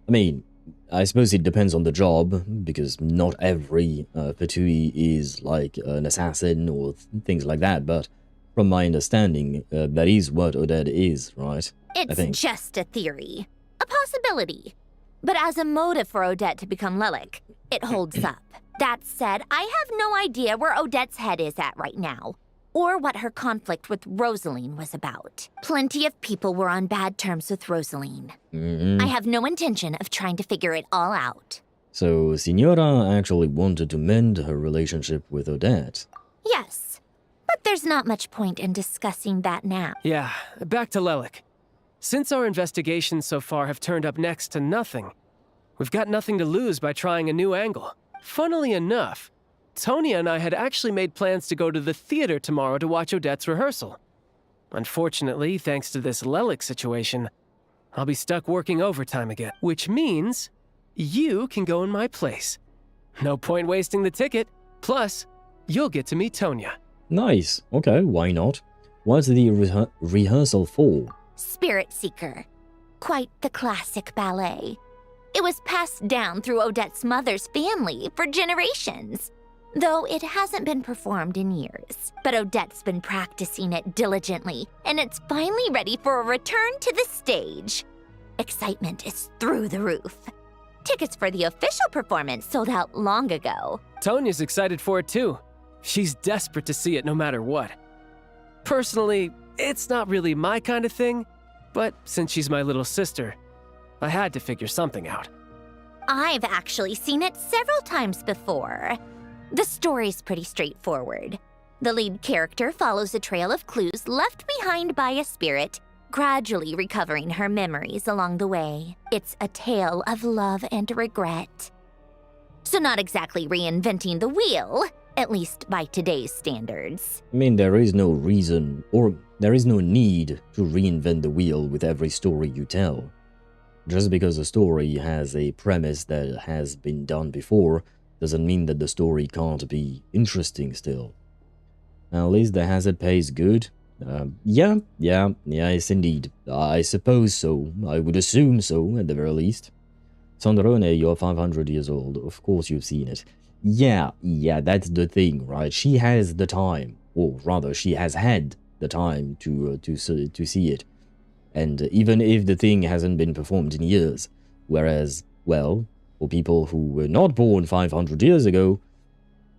I mean, I suppose it depends on the job, because not every Fatui is like an assassin or things like that, but from my understanding, that is what Odette is, right? It's just a theory. A possibility. But as a motive for Odette to become Lelik, it holds up. That said, I have no idea where Odette's head is at right now, or what her conflict with Rosaline was about. Plenty of people were on bad terms with Rosaline. I have no intention of trying to figure it all out. So, Signora actually wanted to mend her relationship with Odette. Yes, but there's not much point in discussing that now. Yeah, back to Lelik. Since our investigations so far have turned up next to nothing, we've got nothing to lose by trying a new angle. Funnily enough, Tonya and I had actually made plans to go to the theater tomorrow to watch Odette's rehearsal. Unfortunately, thanks to this Lelik situation, I'll be stuck working overtime again, which means you can go in my place. No point wasting the ticket, plus, you'll get to meet Tonya. Nice. Okay, why not? What's the rehearsal for? Spirit Seeker. Quite the classic ballet. It was passed down through Odette's mother's family for generations, though it hasn't been performed in years. But Odette's been practicing it diligently, and it's finally ready for a return to the stage. Excitement is through the roof. Tickets for the official performance sold out long ago. Tonya's excited for it too. She's desperate to see it no matter what. Personally, it's not really my kind of thing, but since she's my little sister, I had to figure something out. I've actually seen it several times before. The story's pretty straightforward. The lead character follows a trail of clues left behind by a spirit, gradually recovering her memories along the way. It's a tale of love and regret. So not exactly reinventing the wheel, at least by today's standards. I mean, there is no reason, or there is no need to reinvent the wheel with every story you tell. Just because a story has a premise that has been done before, doesn't mean that the story can't be interesting still. At least the hazard pay is good. Yes indeed. I suppose so. I would assume so, at the very least. Sandrone, you're 500 years old. Of course you've seen it. Yeah, that's the thing, right? She has the time, or rather, she has had the time to see it. And even if the thing hasn't been performed in years, whereas, well, for people who were not born 500 years ago,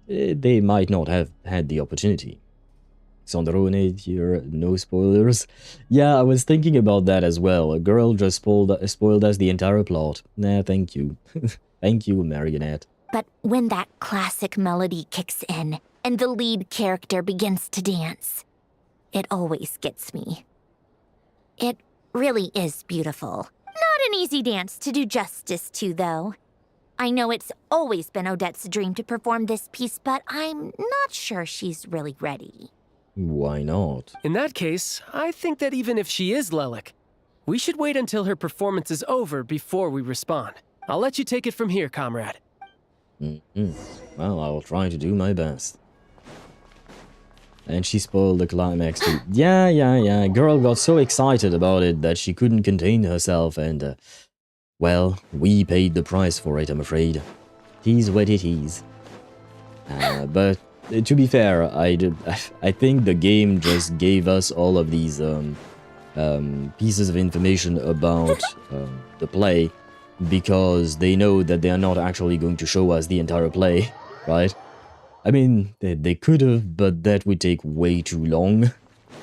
they might not have had the opportunity. Sandrone here, no spoilers. Yeah, I was thinking about that as well. A girl just spoiled us the entire plot. Nah, thank you. Thank you, Marionette. But when that classic melody kicks in and the lead character begins to dance, it always gets me. It really is beautiful. Not an easy dance to do justice to, though. I know it's always been Odette's dream to perform this piece, but I'm not sure she's really ready. Why not? In that case, I think that even if she is Lelik, we should wait until her performance is over before we respond. I'll let you take it from here, comrade. Well, I'll try to do my best. And she spoiled the climax too. Yeah. Girl got so excited about it that she couldn't contain herself and, well, we paid the price for it, I'm afraid. Tis what it is. But to be fair, I think the game just gave us all of these pieces of information about the play because they know that they are not actually going to show us the entire play, right? I mean, they could have, but that would take way too long,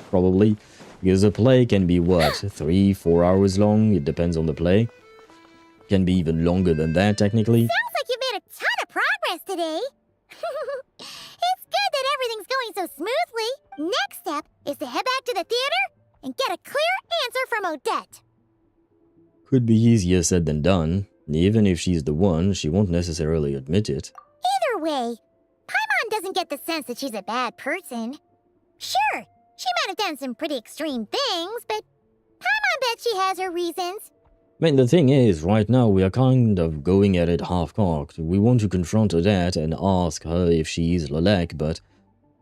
probably. Because a play can be, what, 3-4 hours long? It depends on the play. Can be even longer than that, technically. Sounds like you made a ton of progress today. It's good that everything's going so smoothly. Next step is to head back to the theater and get a clear answer from Odette. Could be easier said than done. Even if she's the one, she won't necessarily admit it. Either way, Paimon doesn't get the sense that she's a bad person. Sure, she might have done some pretty extreme things, but Paimon bets she has her reasons. I mean, the thing is, right now we are kind of going at it half-cocked. We want to confront Odette and ask her if she is Lelik, but,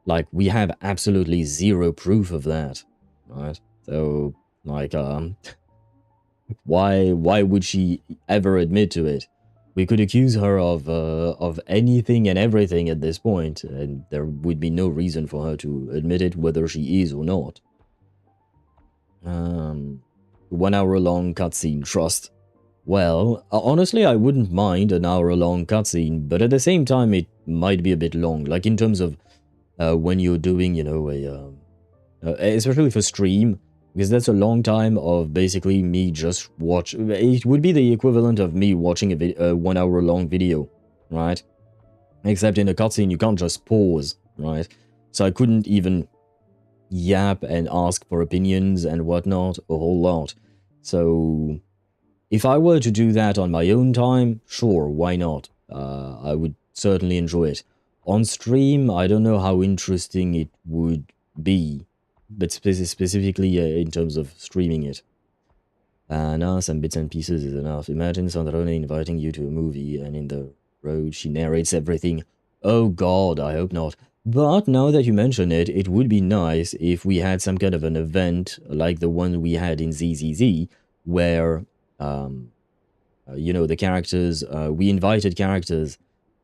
like, we have absolutely zero proof of that, right? So, like, why would she ever admit to it? We could accuse her of anything and everything at this point, and there would be no reason for her to admit it, whether she is or not. 1 hour long cutscene, trust. Well, honestly, I wouldn't mind an hour-long cutscene, but at the same time, it might be a bit long. Like, in terms of when you're doing, you know, especially for stream, because that's a long time of basically me just watch. It would be the equivalent of me watching a 1 hour long video, right? Except in a cutscene, you can't just pause, right? So I couldn't even yap and ask for opinions and whatnot a whole lot. So if I were to do that on my own time, sure, why not? I would certainly enjoy it. On stream, I don't know how interesting it would be, but specifically in terms of streaming it. No, some bits and pieces is enough. Imagine Sandrone inviting you to a movie, and in the road she narrates everything. Oh god, I hope not. But now that you mention it, it would be nice if we had some kind of an event like the one we had in ZZZ, where, you know, the characters, we invited characters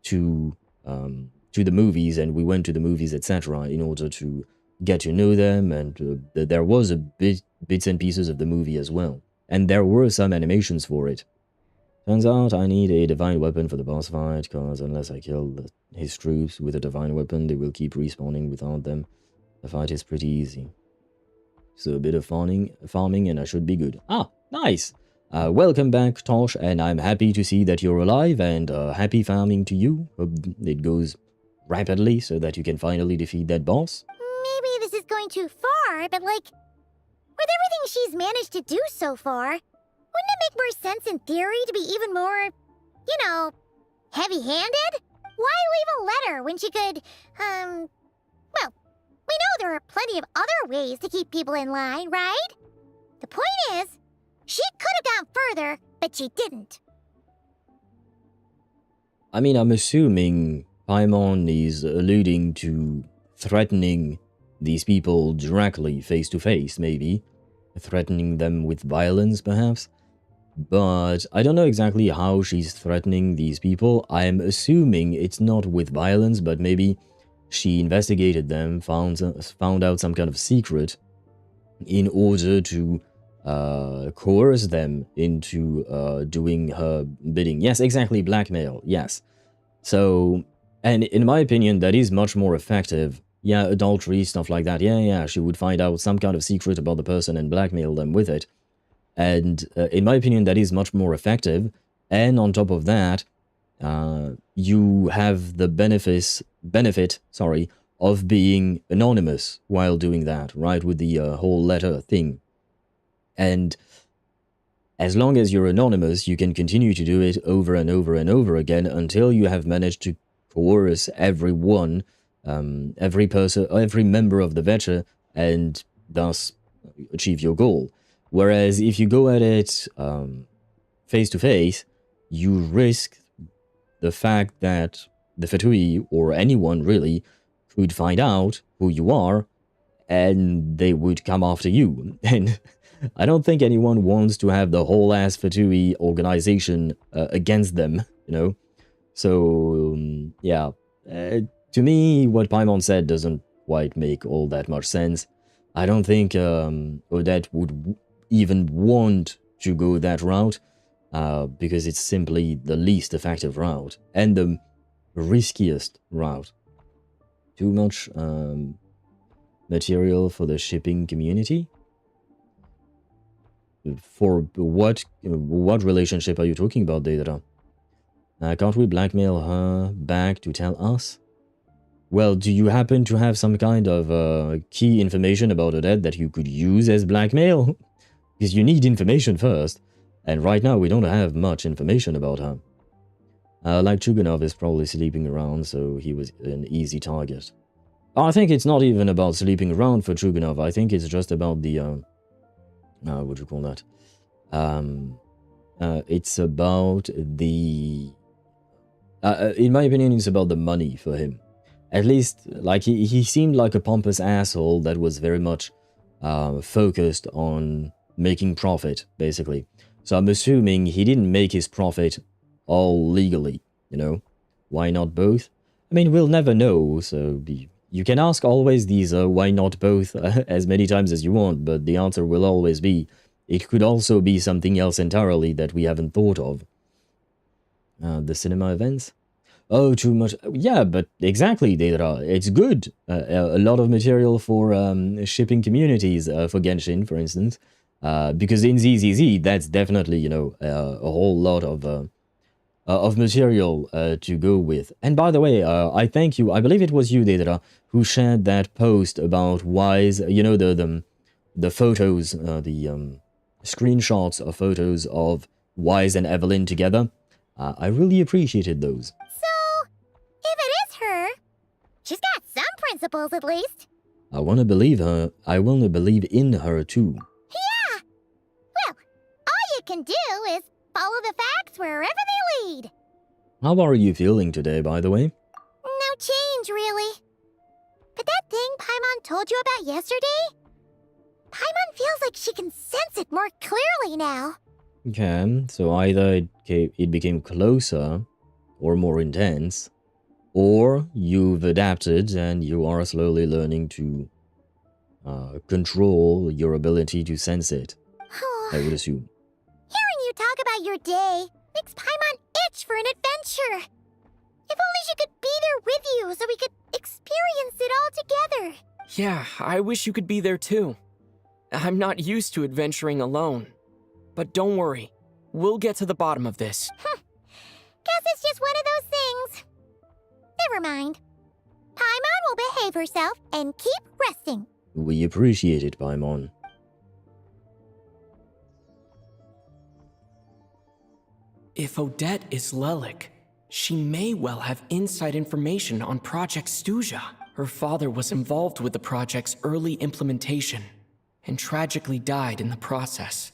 to the movies, and we went to the movies, etc., in order to get to know them, and there was a bits and pieces of the movie as well. And there were some animations for it. Turns out I need a divine weapon for the boss fight, because unless I kill his troops with a divine weapon, they will keep respawning without them. The fight is pretty easy. So a bit of farming and I should be good. Ah, nice! Welcome back, Tosh, and I'm happy to see that you're alive, and happy farming to you. Hope it goes rapidly so that you can finally defeat that boss? Maybe this is going too far, but like, with everything she's managed to do so far, wouldn't it make more sense in theory to be even more, you know, heavy-handed? Why leave a letter when she could, well, we know there are plenty of other ways to keep people in line, right? The point is, she could have gone further, but she didn't. I mean, I'm assuming Paimon is alluding to threatening these people directly, face to face, maybe. Threatening them with violence, perhaps. But I don't know exactly how she's threatening these people. I'm assuming it's not with violence, but maybe she investigated them, found out some kind of secret in order to coerce them into doing her bidding. Yes, exactly, blackmail, yes. So, and in my opinion, that is much more effective. Yeah, adultery, stuff like that. Yeah, she would find out some kind of secret about the person and blackmail them with it. And in my opinion, that is much more effective. And on top of that, you have the benefit, of being anonymous while doing that, right? With the whole letter thing. And as long as you're anonymous, you can continue to do it over and over and over again until you have managed to coerce everyone, every member of the Vecha, and thus achieve your goal. Whereas if you go at it face to face, you risk the fact that the Fatui, or anyone really, could find out who you are, and they would come after you. And I don't think anyone wants to have the whole ass Fatui organization against them, you know? So, yeah. To me, what Paimon said doesn't quite make all that much sense. I don't think Odette would even want to go that route, because it's simply the least effective route, and the riskiest route. Too much material for the shipping community? For what relationship are you talking about, Deidara? Can't we blackmail her back to tell us? Well, do you happen to have some kind of key information about Odette that you could use as blackmail? Because you need information first, and right now we don't have much information about her. Like Chuganov is probably sleeping around, so he was an easy target. I think it's not even about sleeping around for Chuganov. I think it's just about the what do you call that? It's about the... in my opinion, it's about the money for him. At least, like, he seemed like a pompous asshole that was very much focused on making profit, basically. So I'm assuming he didn't make his profit all legally, you know? Why not both? I mean, we'll never know, so you can ask always these why not both as many times as you want, but the answer will always be, it could also be something else entirely that we haven't thought of. The cinema events? Oh, too much. Yeah, but exactly, Deidara. It's good. A lot of material for shipping communities, for Genshin, for instance. Because in ZZZ, that's definitely, you know, a whole lot of material to go with. And by the way, I thank you. I believe it was you, Deidara, who shared that post about Wise, you know, the photos, the screenshots of photos of Wise and Evelyn together. I really appreciated those. So, if it is her, she's got some principles at least. I want to believe her. I want to believe in her too. Yeah! Well, all you can do is follow the facts wherever they lead. How are you feeling today, by the way? No change, really. But that thing Paimon told you about yesterday? Paimon feels like she can sense it more clearly now. Okay, so either it became closer or more intense, or you've adapted and you are slowly learning to control your ability to sense it, I would assume. Hearing you talk about your day makes Paimon itch for an adventure. If only she could be there with you so we could experience it all together. Yeah, I wish you could be there too. I'm not used to adventuring alone. But don't worry, we'll get to the bottom of this. Guess it's just one of those things. Never mind. Paimon will behave herself and keep resting. We appreciate it, Paimon. If Odette is Lelik, she may well have inside information on Project Stuja. Her father was involved with the project's early implementation and tragically died in the process.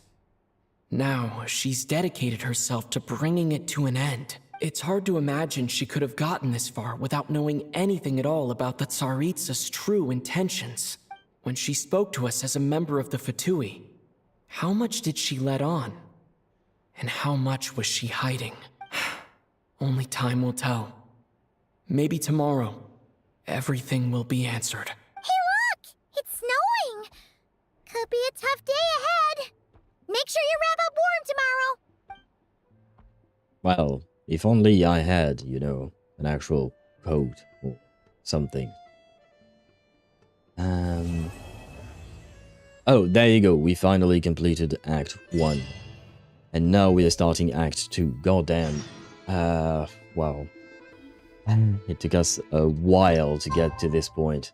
Now, she's dedicated herself to bringing it to an end. It's hard to imagine she could have gotten this far without knowing anything at all about the Tsaritsa's true intentions. When she spoke to us as a member of the Fatui, how much did she let on? And how much was she hiding? Only time will tell. Maybe tomorrow, everything will be answered. Hey look! It's snowing! Could be a tough day ahead. Make sure you wrap up warm tomorrow. Well, if only I had, you know, an actual coat or something. Oh, there you go. We finally completed Act 1. And now we are starting Act 2. Goddamn. Wow. It took us a while to get to this point.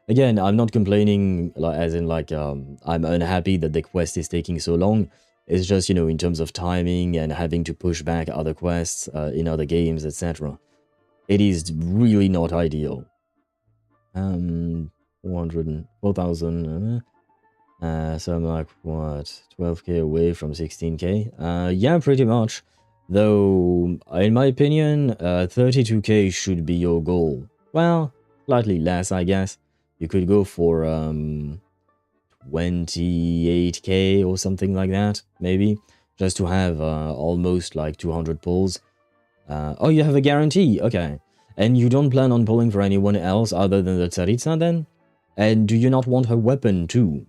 Again, I'm not complaining, as in, I'm unhappy that the quest is taking so long. It's just, you know, in terms of timing and having to push back other quests in other games, etc. It is really not ideal. 4,000. So I'm like, what, 12k away from 16k? Yeah, pretty much. Though, in my opinion, 32k should be your goal. Well, slightly less, I guess. You could go for 28k or something like that, maybe. Just to have almost like 200 pulls. Oh, you have a guarantee, okay. And you don't plan on pulling for anyone else other than the Tsaritsa then? And do you not want her weapon too?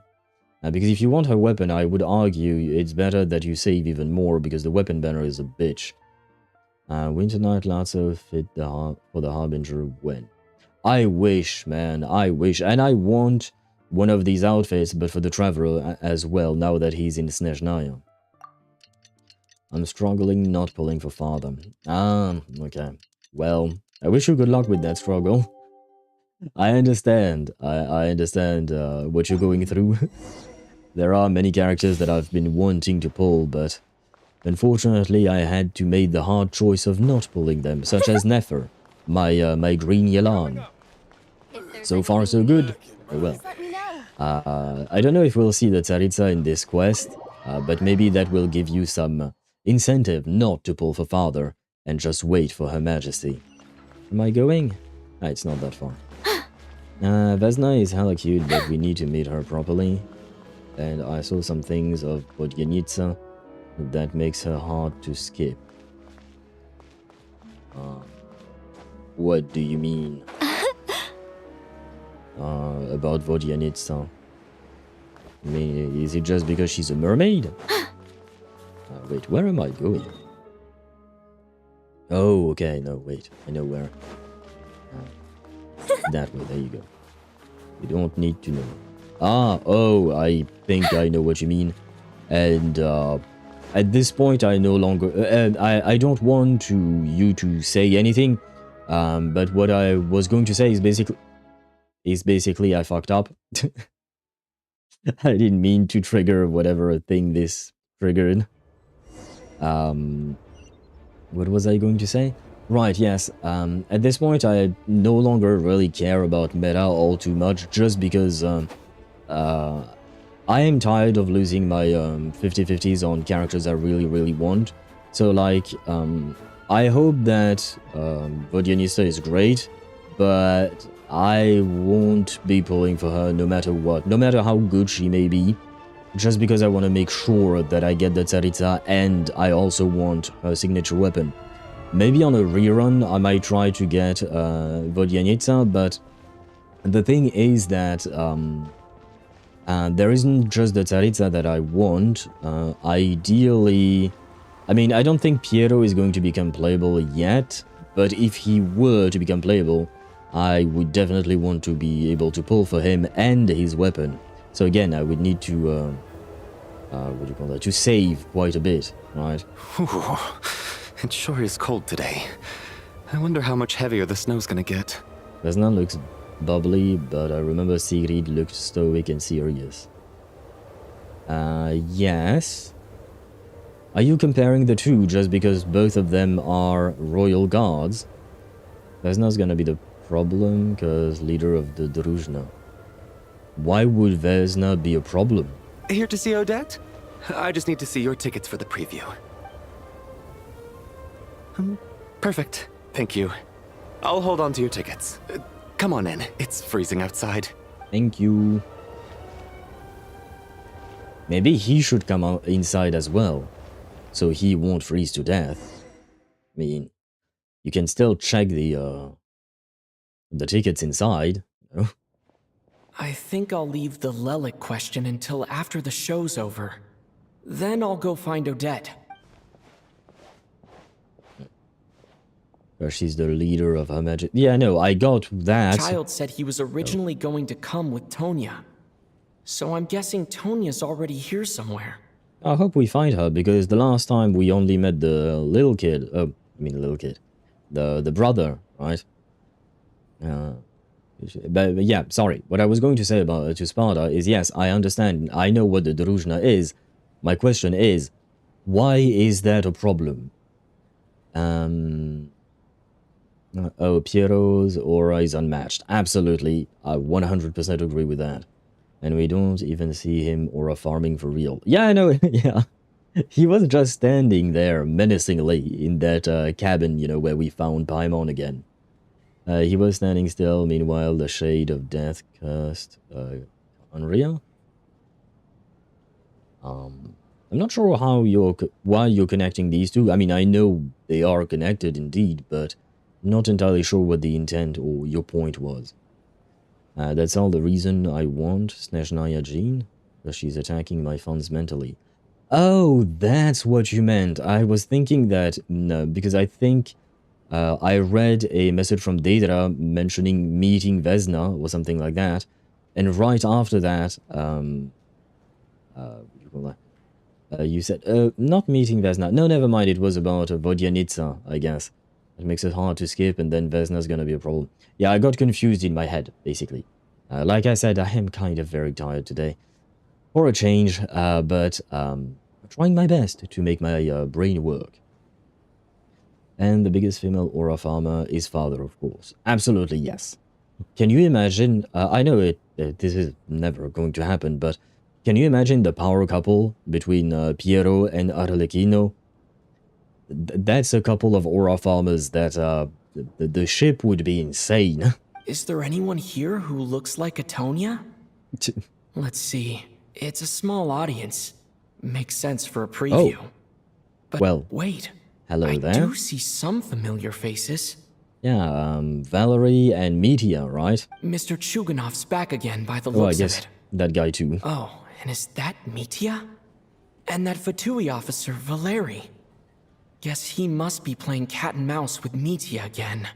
Because if you want her weapon, I would argue it's better that you save even more, because the weapon banner is a bitch. Winter Night Lasso fit for the Harbinger when? I wish, man, I wish. And I want one of these outfits, but for the Traveler as well, now that he's in Snezhnaya. I'm struggling not pulling for father. Okay. Well, I wish you good luck with that struggle. I understand. I understand what you're going through. There are many characters that I've been wanting to pull, but unfortunately I had to make the hard choice of not pulling them, such as Nefer, my green Yelan. So far so good. Oh well. I don't know if we'll see the Tsaritsa in this quest, but maybe that will give you some incentive not to pull for father and just wait for Her Majesty. Am I going? It's not that far. Vesna is hella cute, but we need to meet her properly. And I saw some things of Vodyanitsa that makes her hard to skip. What do you mean? About Vodyanitsa? I mean, is it just because she's a mermaid? Wait, where am I going? Oh, okay, no, wait, I know where. That way, there you go. You don't need to know. Oh, I think I know what you mean. And at this point, I no longer... I don't want you to say anything. But what I was going to say is basically I fucked up. I didn't mean to trigger whatever thing this triggered. What was I going to say? Right, yes. At this point, I no longer really care about meta all too much, just because I am tired of losing my 50-50s on characters I really, really want. So, like, I hope that Vodyanista is great, but I won't be pulling for her no matter what, no matter how good she may be, just because I want to make sure that I get the Tsaritsa, and I also want her signature weapon. Maybe on a rerun, I might try to get Vodyanitsa, but the thing is that there isn't just the Tsaritsa that I want. Ideally, I mean, I don't think Piero is going to become playable yet, but if he were to become playable, I would definitely want to be able to pull for him and his weapon. So again, I would need to, what do you call that, to save quite a bit, right? It sure is cold today. I wonder how much heavier the snow's gonna get. Vesna looks bubbly, but I remember Sigrid looked stoic and serious. Yes. Are you comparing the two just because both of them are royal guards? Vesna's gonna be the problem, because leader of the Druzhna. Why would Vesna be a problem? Here to see Odette? I just need to see your tickets for the preview. Perfect. Thank you. I'll hold on to your tickets. Come on in. It's freezing outside. Thank you. Maybe he should come out inside as well, so he won't freeze to death. I mean, you can still check the tickets inside. You know? I think I'll leave the Lelic question until after the show's over. Then I'll go find Odette. She's the leader of Her Majesty. Yeah, no, I got that. Child said he was originally going to come with Tonya. So I'm guessing Tonya's already here somewhere. I hope we find her, because the last time we only met the little kid. Oh, I mean the little kid. The brother, right? But yeah, sorry. What I was going to say about to Sparta is, yes, I understand. I know what the Druzhna is. My question is, why is that a problem? Oh, Piero's aura is unmatched. Absolutely. I 100% agree with that. And we don't even see him aura farming for real. Yeah, I know. Yeah. He was just standing there menacingly in that cabin, you know, where we found Paimon again. He was standing still. Meanwhile, the shade of death cursed Unreal. I'm not sure why you're connecting these two. I mean, I know they are connected indeed, but not entirely sure what the intent or your point was. That's all the reason I want Snezhnaya Jean, because she's attacking my funds mentally. Oh, that's what you meant. I was thinking that, no, because I think I read a message from Daedra mentioning meeting Vesna or something like that, and right after that, you said, not meeting Vesna. No, never mind, it was about Vodyanitsa, I guess. It makes it hard to skip, and then Vesna's gonna be a problem. Yeah, I got confused in my head, basically. Like I said, I am kind of very tired today. For a change, but I'm trying my best to make my brain work. And the biggest female aura farmer is father, of course. Absolutely, yes. Can you imagine, I know this is never going to happen, but can you imagine the power couple between Piero and Arlecchino? That's a couple of aura farmers that the ship would be insane. Is there anyone here who looks like a Tonya? Let's see. It's a small audience. Makes sense for a preview. Oh. But well, wait. Hello there. I do see some familiar faces. Yeah, Valerie and Meteor, right? Mr. Chuganov's back again by the Oh, I looks guess of it. that guy too. Oh, and is that Mitya? And that Fatui officer, Valeri. Guess he must be playing cat and mouse with Mitya again.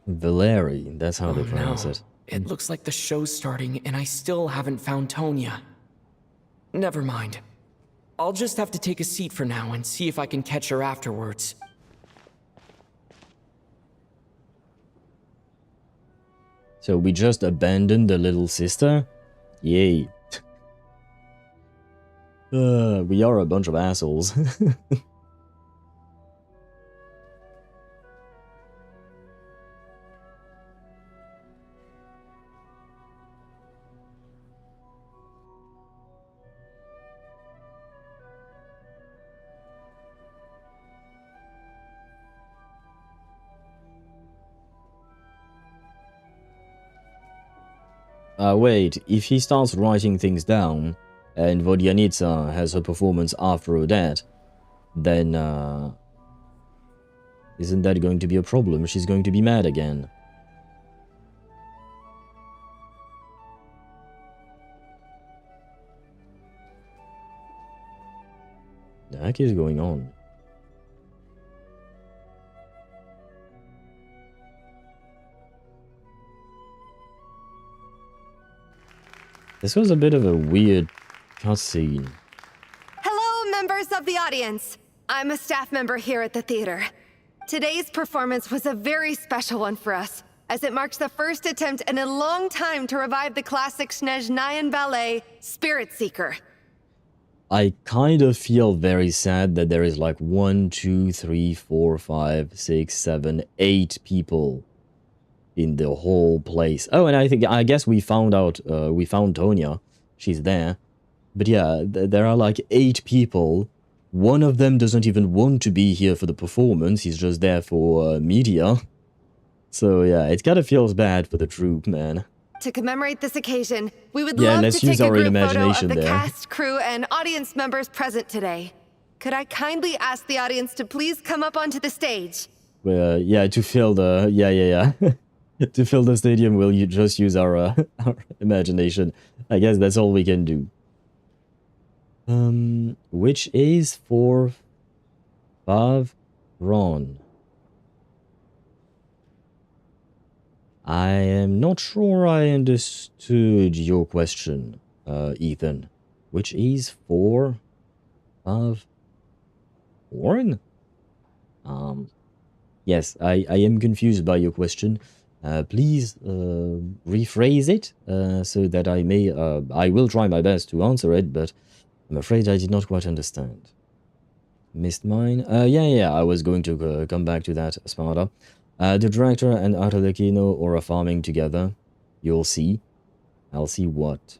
Valeri, that's how they pronounce it. It looks like the show's starting and I still haven't found Tonya. Never mind. I'll just have to take a seat for now and see if I can catch her afterwards. So we just abandoned the little sister? Yay. We are a bunch of assholes. Wait, if he starts writing things down, and Vodyanitsa has her performance after Odette, then, isn't that going to be a problem? She's going to be mad again. The heck is going on? This was a bit of a weird cutscene. Hello, members of the audience. I'm a staff member here at the theater. Today's performance was a very special one for us, as it marks the first attempt in a long time to revive the classic Snezhnayan ballet, Spirit Seeker. I kind of feel very sad that there is like 1, 2, 3, 4, 5, 6, 7, 8 people in the whole place. Oh, and I guess we found Tonya. She's there. But yeah, there are like 8 people. One of them doesn't even want to be here for the performance. He's just there for media. So yeah, it kind of feels bad for the troupe, man. To commemorate this occasion, we would love to take a group photo of the cast, crew, and audience members present today. Could I kindly ask the audience to please come up onto the stage? Yeah, to fill the... Yeah. To fill the stadium, we'll just use our imagination. I guess that's all we can do. Which is for Ron. I am not sure I understood your question, Ethan. Which is for Warren? Yes, I am confused by your question. Please rephrase it so that I will try my best to answer it, but I'm afraid I did not quite understand. Missed mine? Yeah, I was going to come back to that, Sparta. The director and Arlecchino are farming together. You'll see. I'll see what?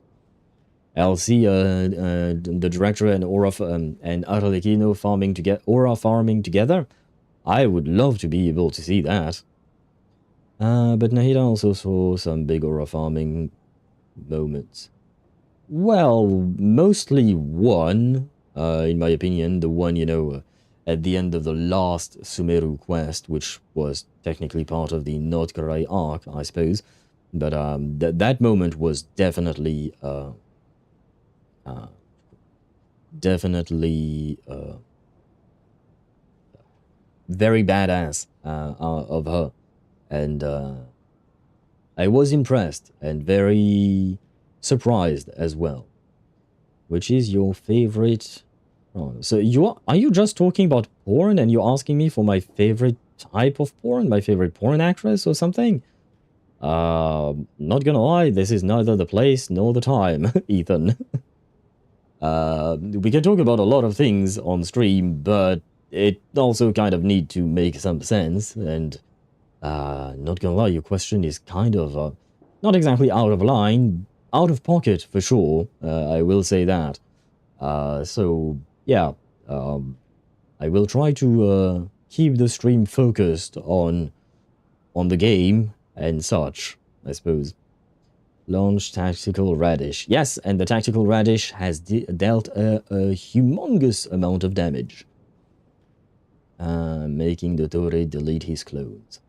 I'll see the director and Arlecchino farming together. I would love to be able to see that. But Nahida also saw some big aura farming moments. Well, mostly one, in my opinion, the one, at the end of the last Sumeru quest, which was technically part of the Nordkarai arc, I suppose. But that moment was definitely very badass of her. And I was impressed and very surprised as well. Which is your favorite? Oh, so are you just talking about porn and you're asking me for my favorite type of porn, my favorite porn actress or something? Not gonna lie, this is neither the place nor the time, Ethan. We can talk about a lot of things on stream, but it also kind of need to make some sense, and not gonna lie, your question is kind of not exactly out of line, out of pocket for sure, I will say that. So yeah, I will try to keep the stream focused on the game and such, I suppose. Launch Tactical Radish. Yes, and the Tactical Radish has dealt a humongous amount of damage. Making the Tore delete his clothes.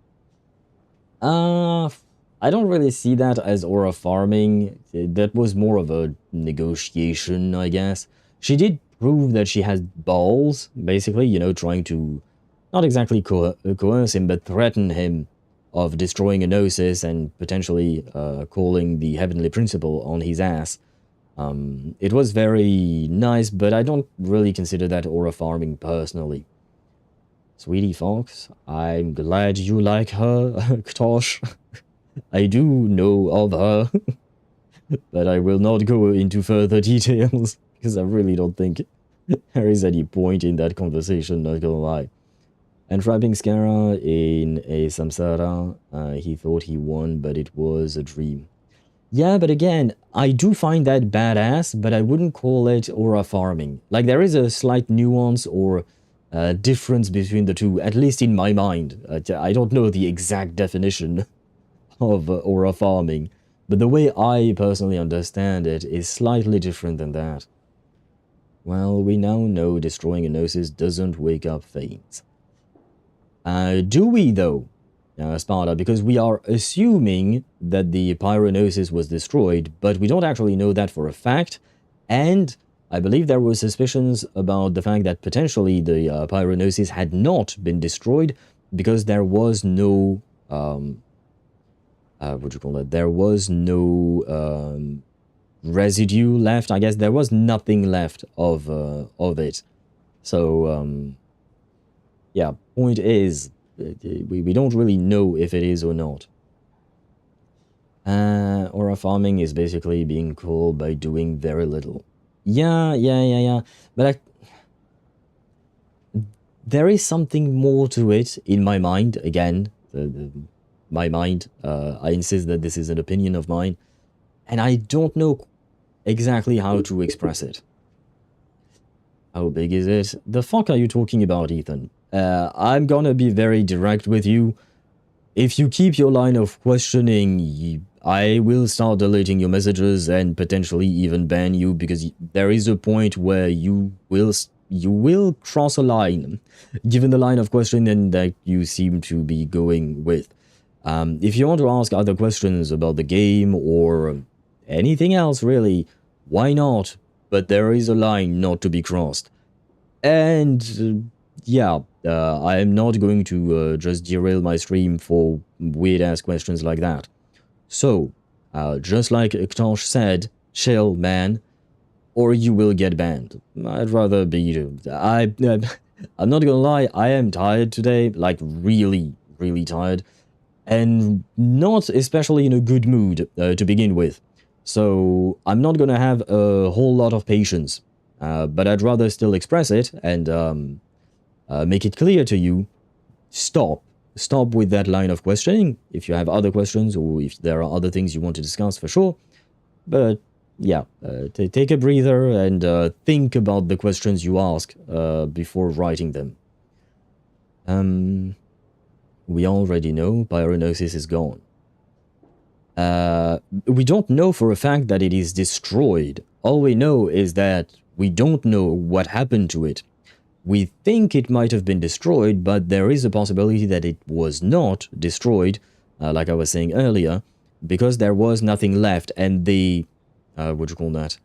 I don't really see that as aura farming. That was more of a negotiation, I guess. She did prove that she has balls, basically, trying to not exactly coerce him, but threaten him of destroying a Gnosis and potentially calling the Heavenly Principle on his ass. It was very nice, but I don't really consider that aura farming personally. Sweetie Fox, I'm glad you like her, Ktosh. I do know of her, but I will not go into further details, because I really don't think there is any point in that conversation, not gonna lie. And trapping Skara in a samsara, he thought he won, but it was a dream. Yeah, but again, I do find that badass, but I wouldn't call it aura farming. Like, there is a slight nuance or difference between the two, at least in my mind. I don't know the exact definition of aura farming, but the way I personally understand it is slightly different than that. Well, we now know destroying a Gnosis doesn't wake up Fanes. Do we, though, Sparta? Because we are assuming that the Pyronosis was destroyed, but we don't actually know that for a fact, and I believe there were suspicions about the fact that potentially the Pyronosis had not been destroyed because there was no, there was no residue left. I guess there was nothing left of it. So, yeah, point is, we don't really know if it is or not. Aura farming is basically being cool by doing very little. Yeah. But there is something more to it in my mind. Again, my mind. I insist that this is an opinion of mine. And I don't know exactly how to express it. How big is it? The fuck are you talking about, Ethan? I'm gonna be very direct with you. If you keep your line of questioning, I will start deleting your messages and potentially even ban you, because there is a point where you will cross a line, given the line of questioning that you seem to be going with. If you want to ask other questions about the game or anything else, really, why not? But there is a line not to be crossed. And yeah, I am not going to just derail my stream for weird-ass questions like that. So, just like Ktosh said, chill, man, or you will get banned. I'd rather be... I'm not gonna lie, I am tired today, like really, really tired, and not especially in a good mood to begin with. So, I'm not gonna have a whole lot of patience, but I'd rather still express it and make it clear to you. Stop with that line of questioning if you have other questions or if there are other things you want to discuss, for sure. But yeah, take a breather and think about the questions you ask before writing them. We already know Pyronosis is gone. We don't know for a fact that it is destroyed. All we know is that we don't know what happened to it. We think it might have been destroyed, but there is a possibility that it was not destroyed, like I was saying earlier, because there was nothing left, and they, what do you call that?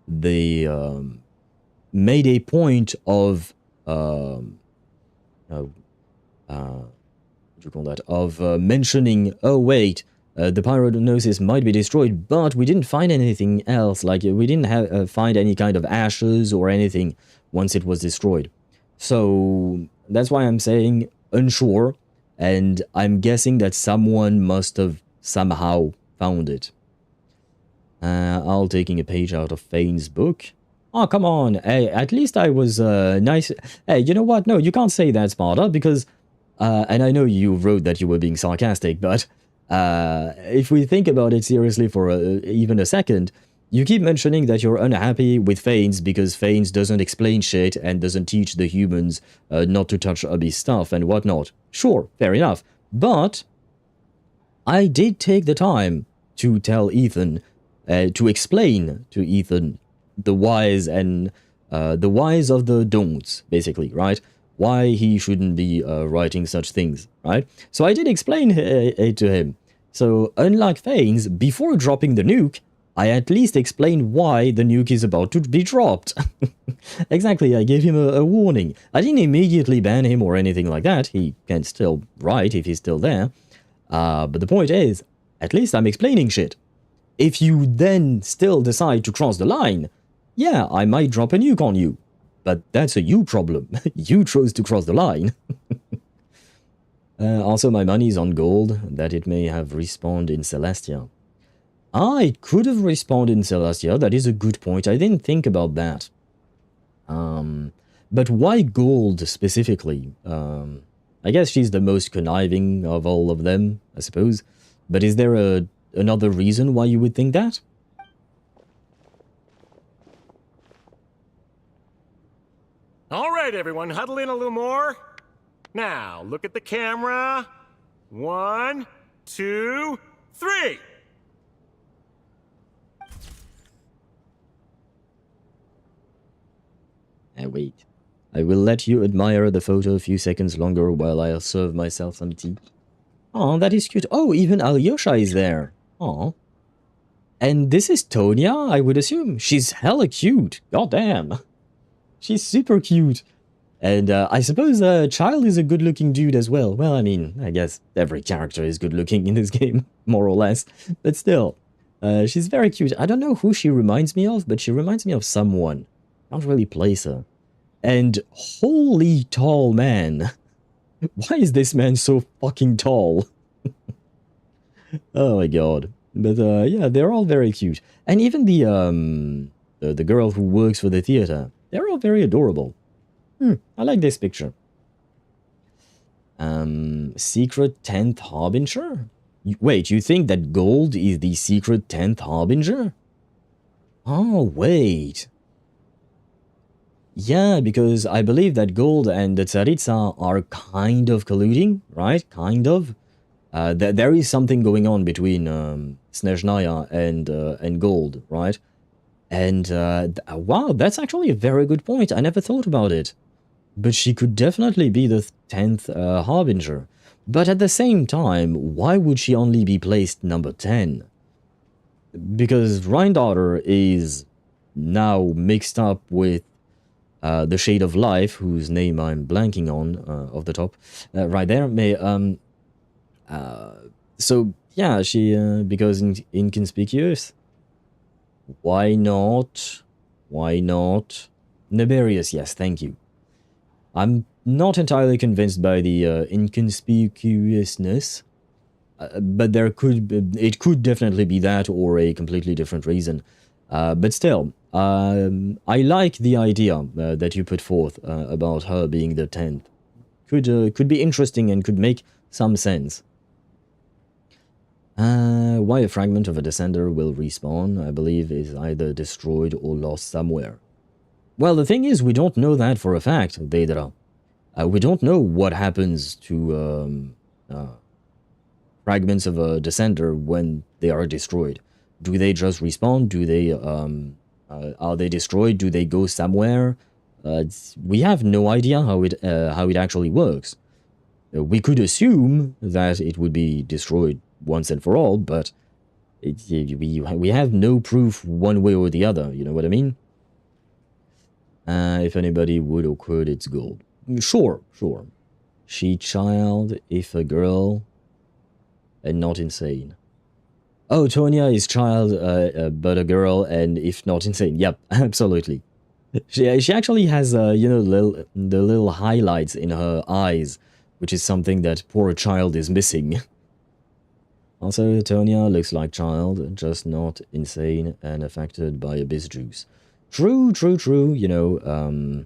They made a point of, what do you call that? Of mentioning, oh wait, the Pyronosis might be destroyed, but we didn't find anything else. Like, we didn't find any kind of ashes or anything once it was destroyed. So that's why I'm saying unsure, and I'm guessing that someone must have somehow found it. I'll taking a page out of Fane's book. Oh, come on. Hey, at least I was nice. Hey, you know what? No, you can't say that, Sparta, because, and I know you wrote that you were being sarcastic, but if we think about it seriously for even a second, you keep mentioning that you're unhappy with Fanes because Fanes doesn't explain shit and doesn't teach the humans not to touch Abyss stuff and whatnot. Sure, fair enough. But I did take the time to tell Ethan, to explain to Ethan the whys and the whys of the don'ts, basically, right? Why he shouldn't be writing such things, right? So I did explain it to him. So unlike Fanes, before dropping the nuke, I at least explained why the nuke is about to be dropped. Exactly, I gave him a warning. I didn't immediately ban him or anything like that. He can still write if he's still there. But the point is, at least I'm explaining shit. If you then still decide to cross the line, yeah, I might drop a nuke on you. But that's a you problem. You chose to cross the line. Also, my money's on gold, that it may have respawned in Celestia. Ah, it could have respawned in Celestia. That is a good point. I didn't think about that. But why gold specifically? I guess she's the most conniving of all of them, I suppose. But is there another reason why you would think that? All right, everyone, huddle in a little more. Now, look at the camera. 1, 2, 3. Wait. I will let you admire the photo a few seconds longer while I serve myself some tea. Oh, that is cute. Oh, even Alyosha is there. Oh. And this is Tonya, I would assume. She's hella cute. God damn. She's super cute. And I suppose Child is a good-looking dude as well. Well, I mean, I guess every character is good-looking in this game, more or less. But still, she's very cute. I don't know who she reminds me of, but she reminds me of someone. I don't really place her. And holy tall man. Why is this man so fucking tall? Oh my god. But yeah, they're all very cute. And even the girl who works for the theater, they're all very adorable. I like this picture. Secret 10th Harbinger? Wait, you think that gold is the secret 10th Harbinger? Oh, wait. Yeah, because I believe that gold and the Tsaritsa are kind of colluding, right? Kind of. There is something going on between Snezhnaya and gold, right? And wow, that's actually a very good point. I never thought about it. But she could definitely be the 10th Harbinger. But at the same time, why would she only be placed number 10? Because Rhindaughter is now mixed up with the Shade of Life, whose name I'm blanking on off the top, right there. So yeah, she because inconspicuous. Why not? Why not? Nefarious, yes, thank you. I'm not entirely convinced by the inconspicuousness, but it could definitely be that or a completely different reason. But still, I like the idea that you put forth about her being the 10th. Could be interesting and could make some sense. Why a fragment of a descender will respawn, I believe, is either destroyed or lost somewhere. Well, the thing is, we don't know that for a fact, Deidara. We don't know what happens to fragments of a descender when they are destroyed. Do they just respawn? Do they are they destroyed? Do they go somewhere? We have no idea how it actually works. We could assume that it would be destroyed once and for all, but we have no proof one way or the other. You know what I mean? If anybody would or could, it's gold. Sure. She child, if a girl, and not insane. Oh, Tonya is child, but a girl, and if not insane. Yep, absolutely. She actually has, you know, the little highlights in her eyes, which is something that poor child is missing. Also, Tonya looks like child, just not insane and affected by abyss juice. True. You know,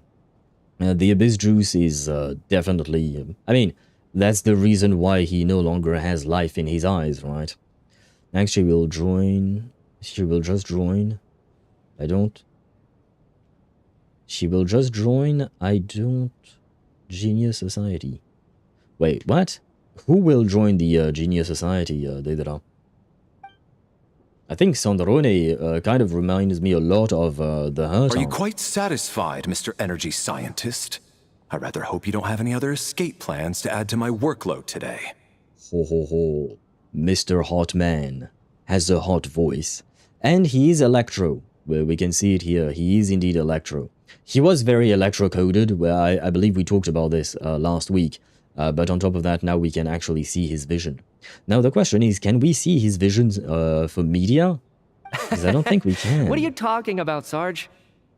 the abyss juice is definitely... I mean, that's the reason why he no longer has life in his eyes, right? Next, she will join... She will just join... I don't... She will just join... I don't... Genius Society. Wait, what? Who will join the Genius Society, Deidara? I think Sandrone kind of reminds me a lot of the Her. Are you quite satisfied, Mr. Energy Scientist? I rather hope you don't have any other escape plans to add to my workload today. Ho. Mr. Hot Man has a hot voice. And he is Electro. Well, we can see it here. He is indeed Electro. He was very Electro-coded, where I believe we talked about this last week. But on top of that, now we can actually see his vision. Now the question is, can we see his visions for media? Because I don't think we can. What are you talking about, Sarge?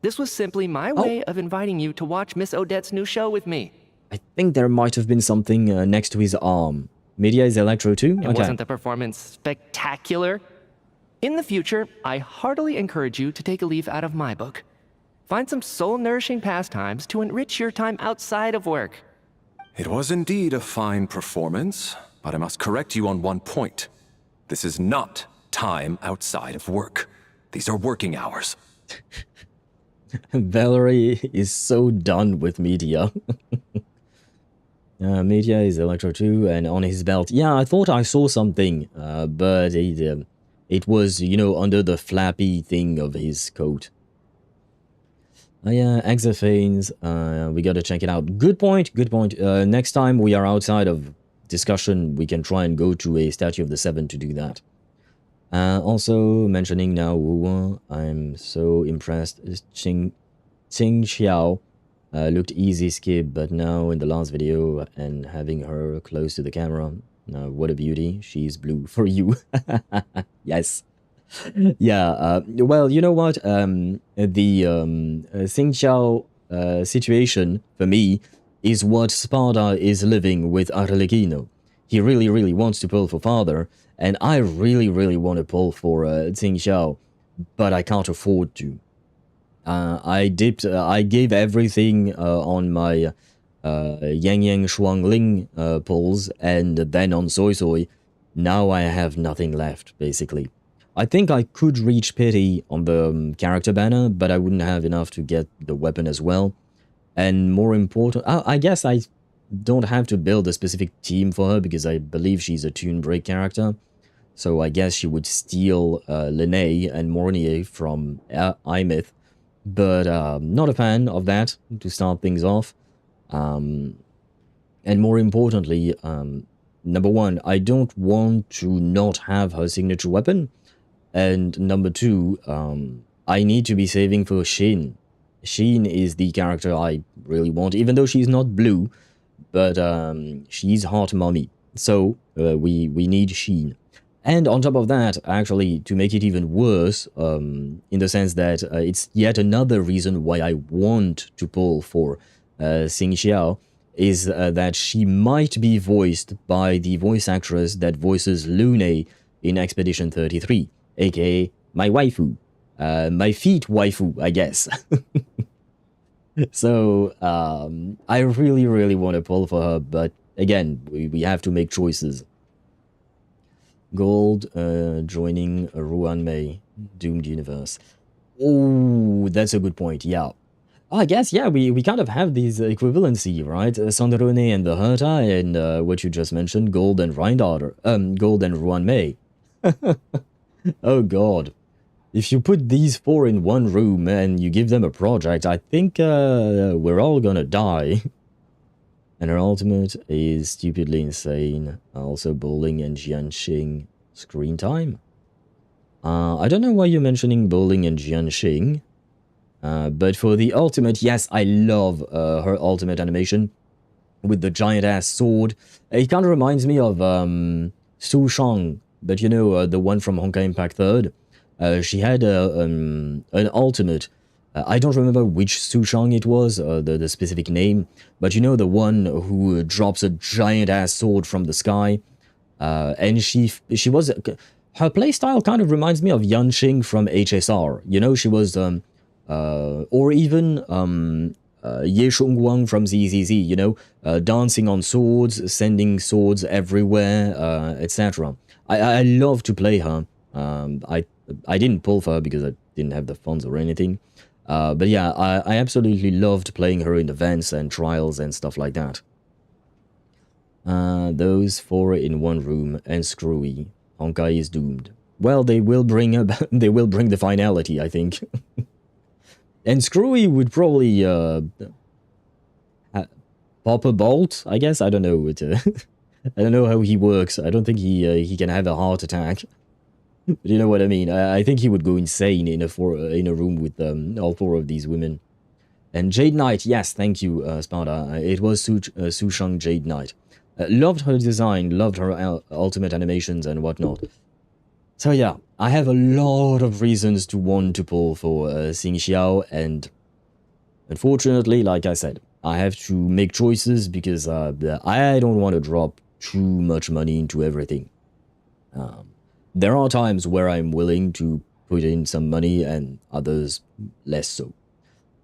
This was simply my way of inviting you to watch Miss Odette's new show with me. I think there might have been something next to his arm. Media is Electro too? And wasn't the performance spectacular? In the future, I heartily encourage you to take a leaf out of my book. Find some soul-nourishing pastimes to enrich your time outside of work. It was indeed a fine performance, but I must correct you on one point. This is not time outside of work. These are working hours. Valerie is so done with media. Media is Electro 2 and on his belt. Yeah, I thought I saw something, but it was, you know, under the flappy thing of his coat. Yeah, Exophanes, we gotta check it out. Good point. Next time we are outside of discussion, we can try and go to a Statue of the Seven to do that. Also, mentioning now Wu, I'm so impressed. Qing Xiao looked easy skip, but now in the last video and having her close to the camera, what a beauty. She's blue for you. Yes. Yeah, well, you know what, the Xing Xiao situation, for me, is what Sparda is living with Arlecchino. He really wants to pull for father, and I really want to pull for Tsing Xiao, but I can't afford to. I gave everything on my Yang Shuang Ling pulls, and then on Soy Soy. Now I have nothing left, basically. I think I could reach Pity on the character banner, but I wouldn't have enough to get the weapon as well. And more important, I guess I don't have to build a specific team for her because I believe she's a Toon Break character. So I guess she would steal Linnae and Mornier from iMyth. But not a fan of that to start things off. And more importantly, number one, I don't want to not have her signature weapon. And number two, I need to be saving for Shin. Shin is the character I really want, even though she's not blue, but she's hot mommy. So we need Shin. And on top of that, actually, to make it even worse, in the sense that it's yet another reason why I want to pull for Xing Xiao, is that she might be voiced by the voice actress that voices Lune in Expedition 33, aka my waifu. My feet waifu, I guess. So, I really want to pull for her, but again, we have to make choices. Gold joining Ruan Mei, Doomed Universe. Oh, that's a good point, yeah. I guess, yeah, we kind of have these equivalency, right? Sandrone and the Herta, and what you just mentioned, Gold and Reinhardt, Gold and Ruan Mei. Oh god. If you put these four in one room and you give them a project, I think we're all gonna die. And her ultimate is stupidly insane. Also bowling and Jianxing screen time. I don't know why you're mentioning bowling and Jianxing. But for the ultimate, yes, I love her ultimate animation with the giant-ass sword. It kind of reminds me of Su Shang, but you know, the one from Honkai Impact 3rd. She had an ultimate. I don't remember which Su Shang it was, the specific name, but you know, the one who drops a giant-ass sword from the sky. And she was... her playstyle kind of reminds me of Yanxing from HSR. You know, she was... or even Ye Shongguang from ZZZ, you know, dancing on swords, sending swords everywhere, etc. I love to play her. I didn't pull for her because I didn't have the funds or anything. But yeah, I absolutely loved playing her in events and trials and stuff like that. Those four in one room and screwy. Honkai is doomed. Well, they will bring the finality, I think. And Screwy would probably pop a bolt, I guess. I don't know. I don't know how he works. I don't think he can have a heart attack. But you know what I mean. I think he would go insane in a room with all four of these women. And Jade Knight, yes, thank you, Sparda. It was Su Shang Jade Knight. Loved her design, loved her ultimate animations and whatnot. So yeah, I have a lot of reasons to want to pull for Xing Xiao, and unfortunately, like I said, I have to make choices because I don't want to drop too much money into everything. There are times where I'm willing to put in some money and others less so.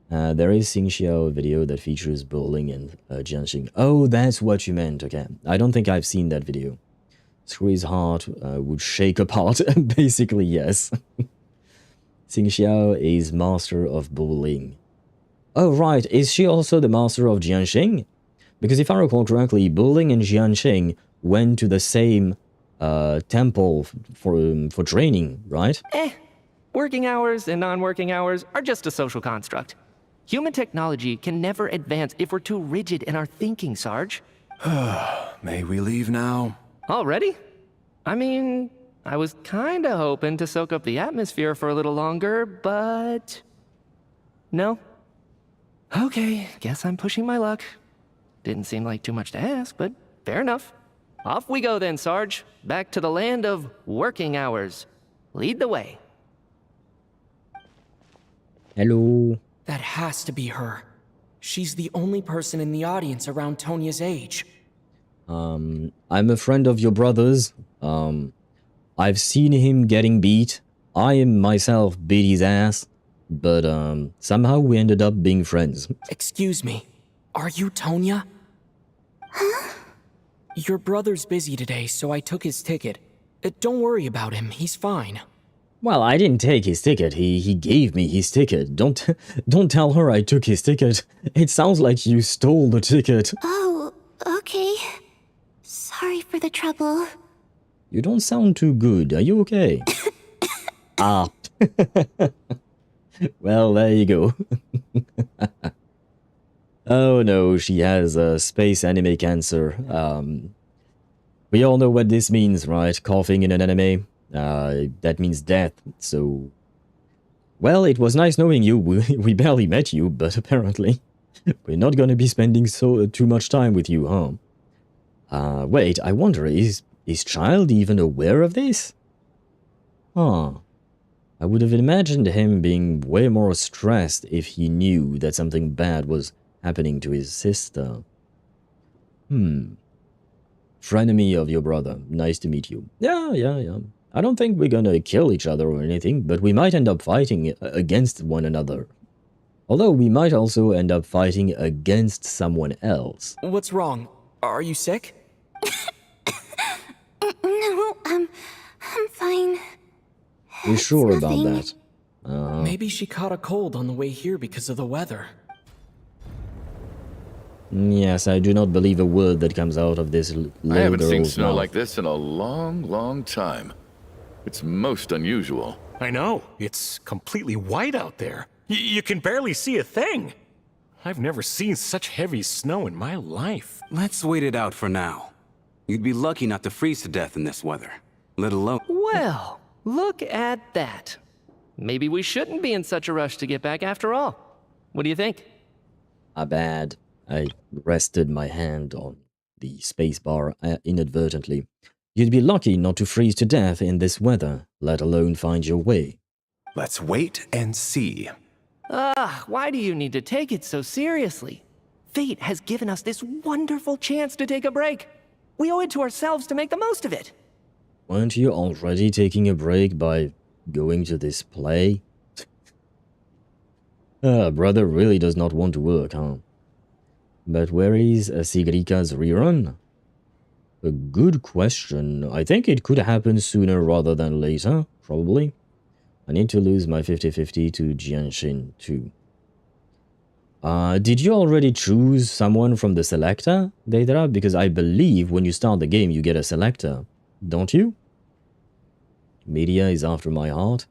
There is Xing Xiao video that features bowling and Jianxing. Oh, that's what you meant, okay. I don't think I've seen that video. Screwy's heart would shake apart, basically, yes. Xing Xiao is master of bowling. Oh, right, is she also the master of Jianxing? Because if I recall correctly, bowling and Jianxing went to the same temple for training, right? Working hours and non-working hours are just a social construct. Human technology can never advance if we're too rigid in our thinking, Sarge. May we leave now? Already? I mean, I was kinda hoping to soak up the atmosphere for a little longer, but... no? Okay, guess I'm pushing my luck. Didn't seem like too much to ask, but fair enough. Off we go then, Sarge. Back to the land of working hours. Lead the way. Hello. That has to be her. She's the only person in the audience around Tonya's age. I'm a friend of your brother's. I've seen him getting beat. I myself beat his ass. But, somehow we ended up being friends. Excuse me. Are you Tonya? Huh? Your brother's busy today, so I took his ticket. Don't worry about him. He's fine. Well, I didn't take his ticket. He gave me his ticket. Don't tell her I took his ticket. It sounds like you stole the ticket. Oh, okay. Sorry for the trouble. You don't sound too good. Are you okay? Ah. Well, there you go. Oh no, she has space anime cancer. We all know what this means, right? Coughing in an anime. That means death, so... Well, it was nice knowing you. We barely met you, but apparently we're not gonna be spending too much time with you, huh? Wait, I wonder, is Child even aware of this? Huh. I would have imagined him being way more stressed if he knew that something bad was happening to his sister. Frenemy of your brother. Nice to meet you. Yeah. I don't think we're gonna kill each other or anything, but we might end up fighting against one another. Although we might also end up fighting against someone else. What's wrong? Are you sick? No, I'm fine. You sure about that? Maybe she caught a cold on the way here because of the weather. Yes, I do not believe a word that comes out of this little girl's mouth. I haven't seen snow like this in a long time. It's most unusual. I know. It's completely white out there. You can barely see a thing. I've never seen such heavy snow in my life. Let's wait it out for now. You'd be lucky not to freeze to death in this weather, let alone... Well, look at that. Maybe we shouldn't be in such a rush to get back after all. What do you think? Bad. I rested my hand on the spacebar inadvertently. You'd be lucky not to freeze to death in this weather, let alone find your way. Let's wait and see. Why do you need to take it so seriously? Fate has given us this wonderful chance to take a break. We owe it to ourselves to make the most of it. Weren't you already taking a break by going to this play? Brother really does not want to work, huh? But where is Sigrika's rerun? A good question. I think it could happen sooner rather than later, probably. I need to lose my 50-50 to Genshin too. Did you already choose someone from the selector, Deidara? Because I believe when you start the game you get a selector, don't you? Media is after my heart.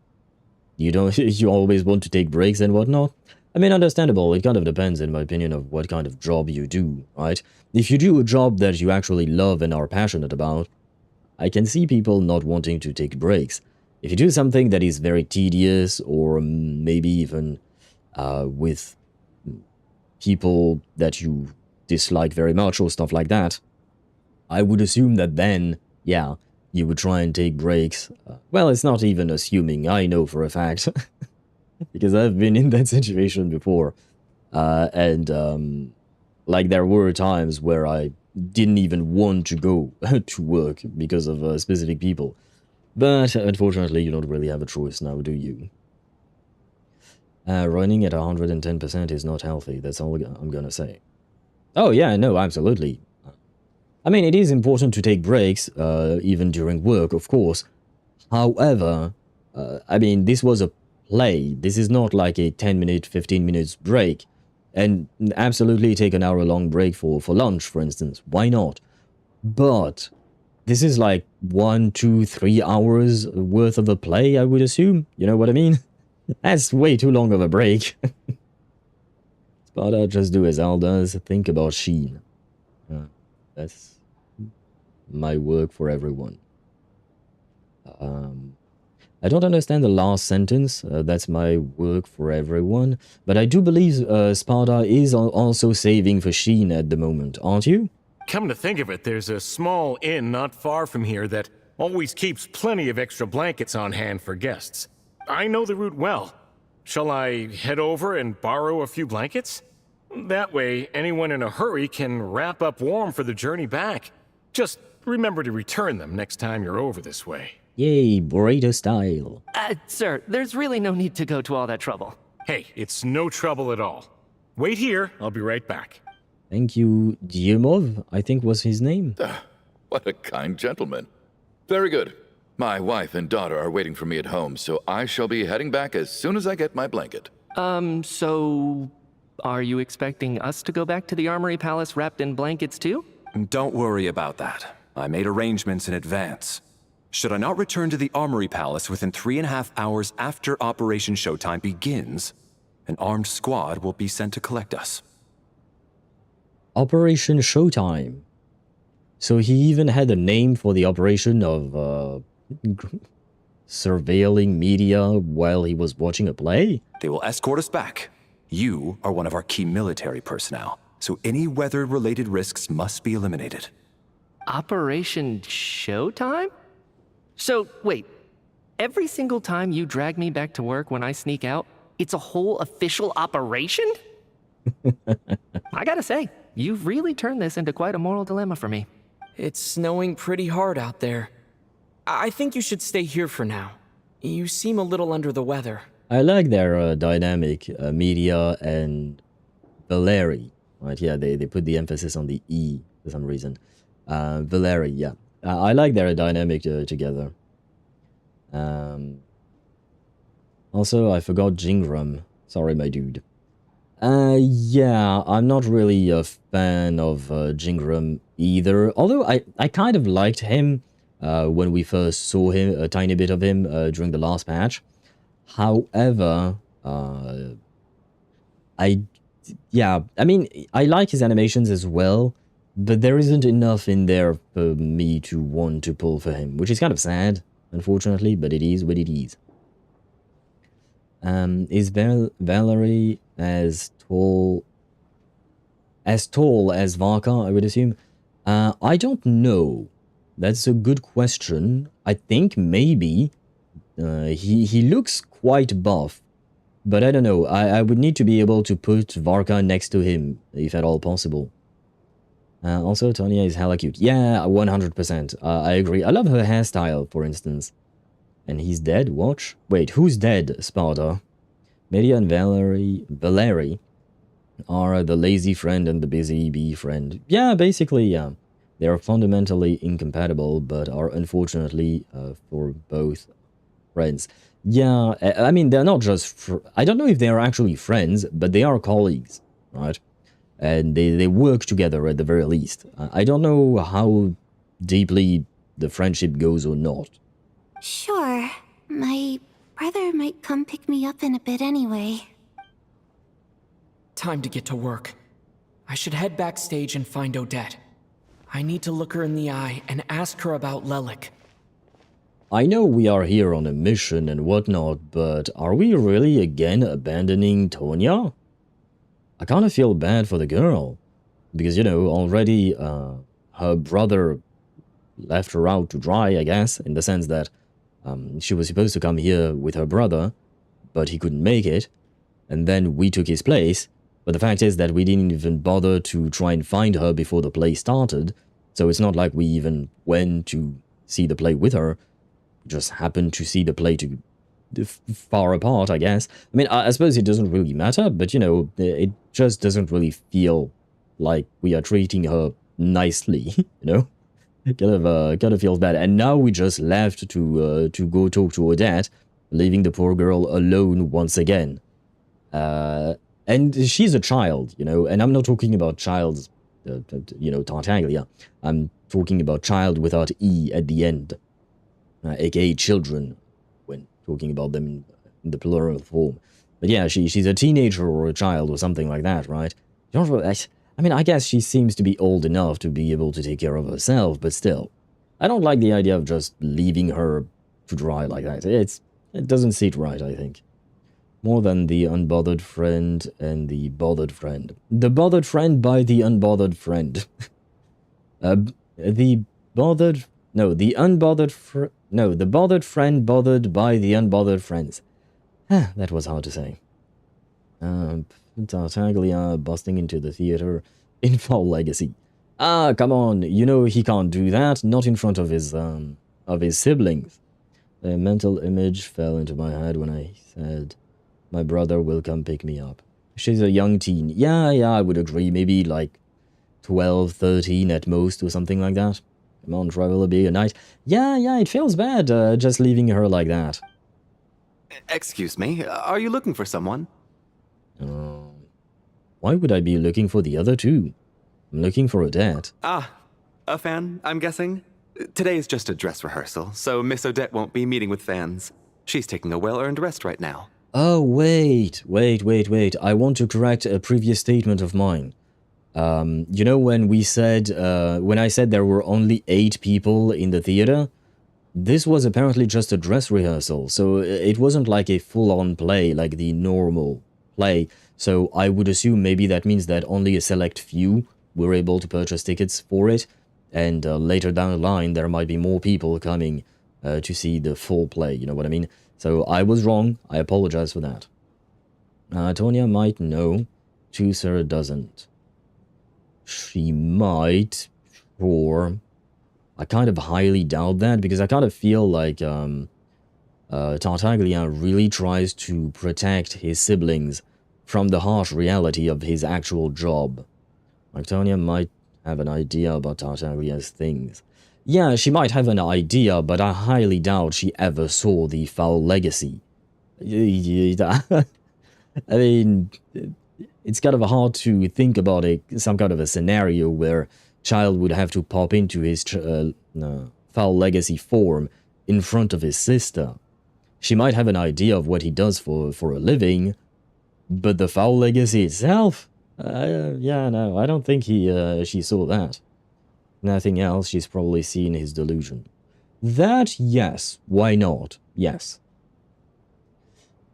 You don't. You always want to take breaks and whatnot. I mean, understandable. It kind of depends, in my opinion, of what kind of job you do, right? If you do a job that you actually love and are passionate about, I can see people not wanting to take breaks. If you do something that is very tedious, or maybe even with people that you dislike very much, or stuff like that, I would assume that then, yeah, you would try and take breaks. Well, it's not even assuming, I know for a fact. Because I've been in that situation before. Like, there were times where I didn't even want to go to work because of specific people. But, unfortunately, you don't really have a choice now, do you? Running at 110% is not healthy, that's all I'm gonna say. Oh, yeah, no, absolutely. I mean, it is important to take breaks, even during work, of course. However, I mean, this was a play. This is not like a 10-minute, 15 minutes break. And absolutely take an hour-long break for lunch, for instance. Why not? But this is like 1, 2, 3 hours worth of a play, I would assume. You know what I mean? That's way too long of a break. Sparta, just do as Al does. Think about Sheen. That's my work for everyone. I don't understand the last sentence. That's my work for everyone. But I do believe Sparta is also saving for Sheen at the moment, aren't you? Come to think of it, there's a small inn not far from here that always keeps plenty of extra blankets on hand for guests. I know the route well. Shall I head over and borrow a few blankets? That way, anyone in a hurry can wrap up warm for the journey back. Just remember to return them next time you're over this way. Yay, burrito style. Sir, there's really no need to go to all that trouble. Hey, it's no trouble at all. Wait here, I'll be right back. Thank you, Dyumov, I think was his name. What a kind gentleman. Very good. My wife and daughter are waiting for me at home, so I shall be heading back as soon as I get my blanket. So... are you expecting us to go back to the Armory Palace wrapped in blankets too? Don't worry about that. I made arrangements in advance. Should I not return to the Armory Palace within 3.5 hours after Operation Showtime begins, an armed squad will be sent to collect us. Operation Showtime. So he even had a name for the operation of surveilling media while he was watching a play? They will escort us back. You are one of our key military personnel, so any weather-related risks must be eliminated. Operation Showtime? So, wait. Every single time you drag me back to work when I sneak out, it's a whole official operation? I gotta say, you've really turned this into quite a moral dilemma for me. It's snowing pretty hard out there. I think you should stay here for now. You seem a little under the weather. I like their dynamic, Media and Valeri. Right, yeah, they put the emphasis on the E for some reason. Valeri, yeah. I like their dynamic together. Also, I forgot Jingram. Sorry, my dude. Yeah, I'm not really a fan of Jingram either. Although I kind of liked him when we first saw him, a tiny bit of him during the last patch. However, I mean, I like his animations as well, but there isn't enough in there for me to want to pull for him, which is kind of sad, unfortunately, but it is what it is. Is Valerie as tall as Varka, I would assume? I don't know. That's a good question. I think maybe he looks quite buff, but I don't know. I would need to be able to put Varka next to him, if at all possible. Also, Tonya is hella cute. Yeah, 100%. I agree. I love her hairstyle, for instance. And he's dead? Watch. Wait, who's dead, Sparta? Media and Valeri are the lazy friend and the busy bee friend. Yeah, basically, yeah. They are fundamentally incompatible, but are unfortunately for both friends. Yeah, I mean, they're not just... I don't know if they are actually friends, but they are colleagues, right? And they work together at the very least. I don't know how deeply the friendship goes or not. Sure. My brother might come pick me up in a bit anyway. Time to get to work. I should head backstage and find Odette. I need to look her in the eye and ask her about Lelik. I know we are here on a mission and whatnot, but are we really again abandoning Tonya? I kind of feel bad for the girl, because, you know, already her brother left her out to dry, I guess, in the sense that she was supposed to come here with her brother, but he couldn't make it, and then we took his place, but the fact is that we didn't even bother to try and find her before the play started, so it's not like we even went to see the play with her, just happened to see the play far apart, I guess. I mean, I suppose it doesn't really matter, but, you know, it just doesn't really feel like we are treating her nicely, you know? Kind of feels bad. And now we just left to go talk to Odette, leaving the poor girl alone once again. And she's a child, you know, and I'm not talking about child's, you know, Tartaglia. I'm talking about child without E at the end, aka children, when talking about them in the plural form. But yeah, she's a teenager or a child or something like that, right? I mean, I guess she seems to be old enough to be able to take care of herself, but still. I don't like the idea of just leaving her to dry like that. It doesn't sit right, I think. More than the unbothered friend and the bothered friend. The bothered friend by the unbothered friend. The bothered friend bothered by the unbothered friends. That was hard to say. Tartaglia busting into the theater in foul legacy. Ah, come on, you know he can't do that, not in front of his siblings. A mental image fell into my head when I said, my brother will come pick me up. She's a young teen. Yeah, I would agree, maybe like 12, 13 at most or something like that. Come on, travel be a night. Yeah, it feels bad just leaving her like that. Excuse me, are you looking for someone? Why would I be looking for the other two? I'm looking for Odette. Ah, a fan, I'm guessing? Today is just a dress rehearsal, so Miss Odette won't be meeting with fans. She's taking a well-earned rest right now. Oh, wait. I want to correct a previous statement of mine. You know when we said, when I said there were only 8 people in the theater? This was apparently just a dress rehearsal, so it wasn't like a full-on play like the normal play. So I would assume maybe that means that only a select few were able to purchase tickets for it, and later down the line there might be more people coming to see the full play, you know what I mean? So I was wrong, I apologize for that. Tonya might know, Chusser doesn't. She might, or I kind of highly doubt that, because I kind of feel like Tartaglia really tries to protect his siblings from the harsh reality of his actual job. Like, Tonya might have an idea about Tartaglia's things. Yeah, she might have an idea, but I highly doubt she ever saw the foul legacy. I mean, it's kind of hard to think about some kind of a scenario where Child would have to pop into his foul legacy form in front of his sister. She might have an idea of what he does for a living, but the foul legacy itself? Yeah, no, I don't think she saw that. Nothing else, she's probably seen his delusion. That, yes. Why not? Yes.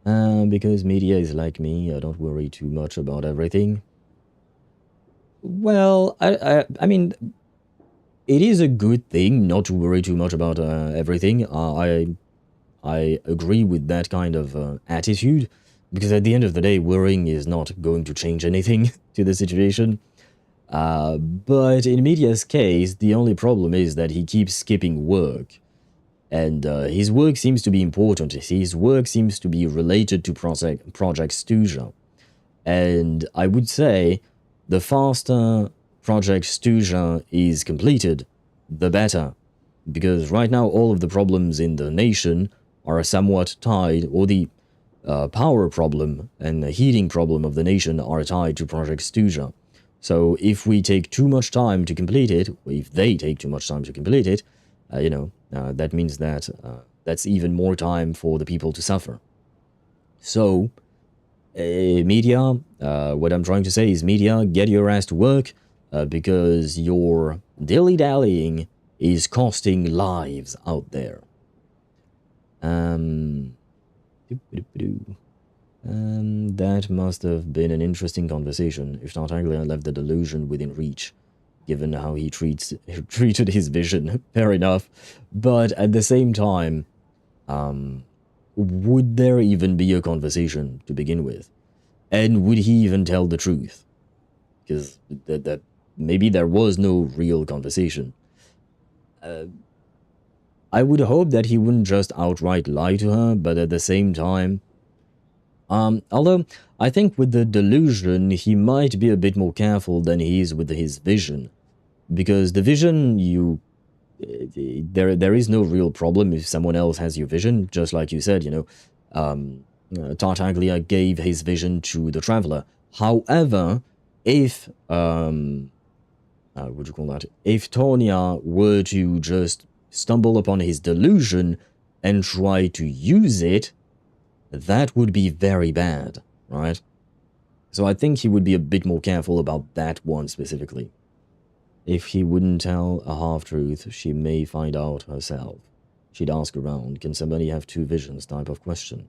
Because media is like me, I don't worry too much about everything. Well, I mean, it is a good thing not to worry too much about everything. I agree with that kind of attitude, because at the end of the day, worrying is not going to change anything to the situation. But in Media's case, the only problem is that he keeps skipping work. And his work seems to be important. His work seems to be related to Project Stuja. And I would say the faster Project Stuja is completed, the better. Because right now all of the problems in the nation are somewhat tied, or the power problem and the heating problem of the nation are tied to Project Stuja. So if we take too much time to complete it, or if they take too much time to complete it, that means that that's even more time for the people to suffer. So, media, what I'm trying to say is, media, get your ass to work, because your dilly-dallying is costing lives out there. That must have been an interesting conversation if Tartaglia left the delusion within reach, given how he treated his vision. Fair enough. But at the same time, would there even be a conversation to begin with? And would he even tell the truth? Because that maybe there was no real conversation. I would hope that he wouldn't just outright lie to her, but at the same time, although I think with the delusion, he might be a bit more careful than he is with his vision. Because the vision, there is no real problem if someone else has your vision, just like you said, Tartaglia gave his vision to the Traveler. However, if, if Tonya were to just stumble upon his delusion and try to use it, that would be very bad, right? So I think he would be a bit more careful about that one specifically. If he wouldn't tell a half-truth, she may find out herself. She'd ask around, can somebody have 2 visions type of question.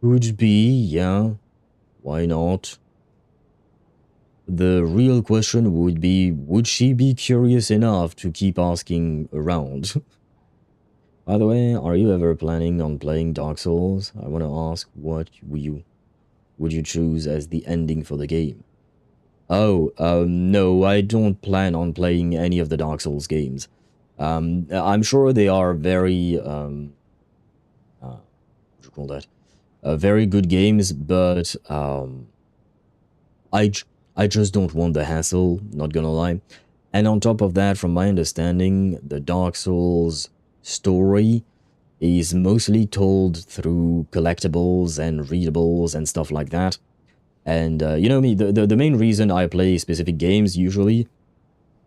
Could be, yeah. Why not? The real question would be, would she be curious enough to keep asking around? By the way, are you ever planning on playing Dark Souls? I want to ask what would you choose as the ending for the game? Oh, no, I don't plan on playing any of the Dark Souls games. I'm sure they are very, what do you call that? Very good games, but I just don't want the hassle, not gonna lie. And on top of that, from my understanding, the Dark Souls story is mostly told through collectibles and readables and stuff like that. And you know me, the main reason I play specific games usually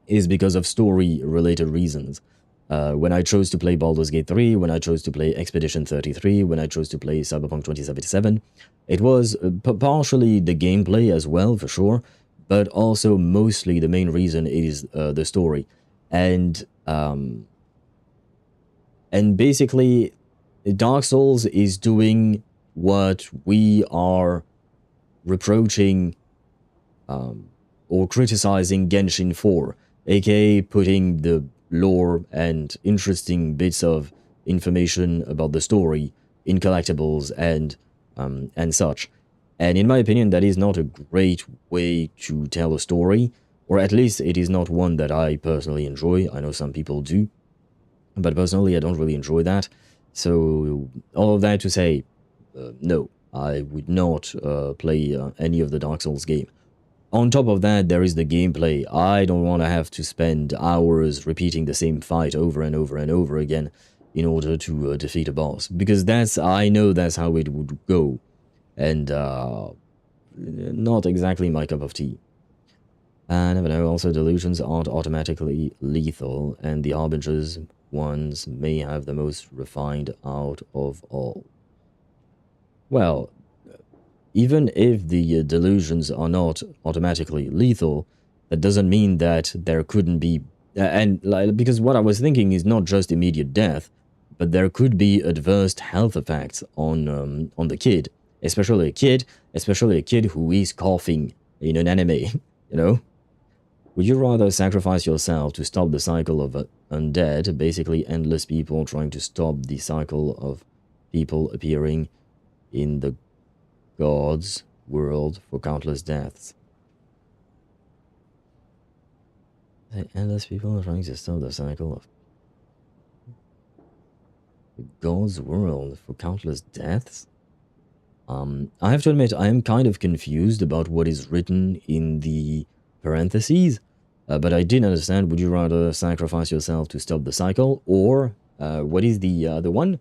is because of story-related reasons. When I chose to play Baldur's Gate 3, when I chose to play Expedition 33, when I chose to play Cyberpunk 2077, it was partially the gameplay as well, for sure, but also mostly the main reason is the story. And basically, Dark Souls is doing what we are reproaching or criticizing Genshin for, aka putting the lore and interesting bits of information about the story in collectibles and such. And in my opinion, that is not a great way to tell a story, or at least it is not one that I personally enjoy. I know some people do, but personally I don't really enjoy that. So all of that to say, no, I would not play any of the Dark Souls game. On top of that, there is the gameplay. I don't want to have to spend hours repeating the same fight over and over and over again in order to defeat a boss, because I know that's how it would go, and not exactly my cup of tea. I never know. Also, delusions aren't automatically lethal, and the Harbingers ones may have the most refined out of all. Well, even if the delusions are not automatically lethal, that doesn't mean that there couldn't be... because what I was thinking is not just immediate death, but there could be adverse health effects on the kid. Especially a kid who is coughing in an anime, you know? Would you rather sacrifice yourself to stop the cycle of undead, basically endless people trying to stop the cycle of people appearing in the God's world for countless deaths? Endless people trying to stop the cycle of God's world for countless deaths? I have to admit, I am kind of confused about what is written in the parentheses, but I did understand. Would you rather sacrifice yourself to stop the cycle, or what is the other one?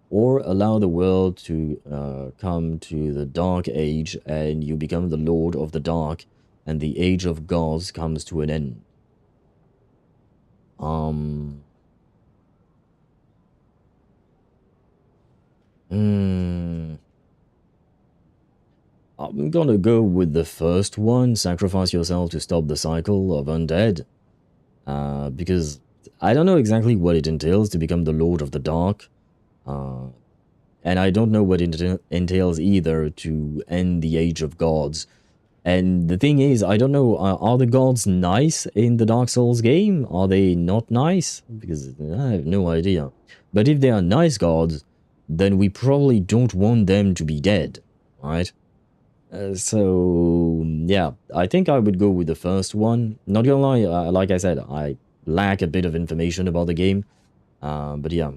Or allow the world to come to the Dark Age and you become the Lord of the Dark and the Age of Gods comes to an end. I'm gonna go with the first one, sacrifice yourself to stop the cycle of undead. Because I don't know exactly what it entails to become the Lord of the Dark. And I don't know what it entails either to end the Age of Gods. And the thing is, I don't know, are the gods nice in the Dark Souls game? Are they not nice? Because I have no idea. But if they are nice gods, then we probably don't want them to be dead, right? So, yeah, I think I would go with the first one. Not gonna lie, like I said, I lack a bit of information about the game. But yeah,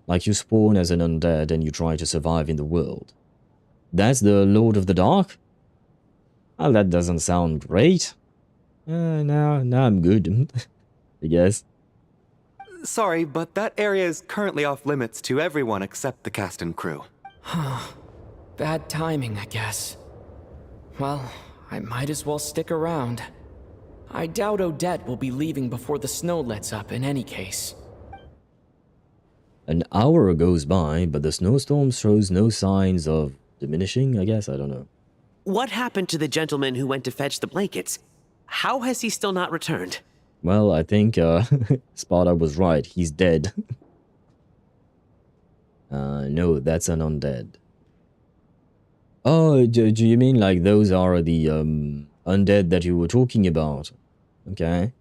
like you spawn as an undead and you try to survive in the world. That's the Lord of the Dark? Well, that doesn't sound great. No, I'm good, I guess. Sorry, but that area is currently off limits to everyone except the cast and crew. Bad timing, I guess. Well, I might as well stick around. I doubt Odette will be leaving before the snow lets up in any case. An hour goes by, but the snowstorm shows no signs of diminishing, I guess, I don't know. What happened to the gentleman who went to fetch the blankets? How has he still not returned? Well, I think Sparta was right. He's dead. No, that's an undead. Oh, do you mean like those are the undead that you were talking about? Okay.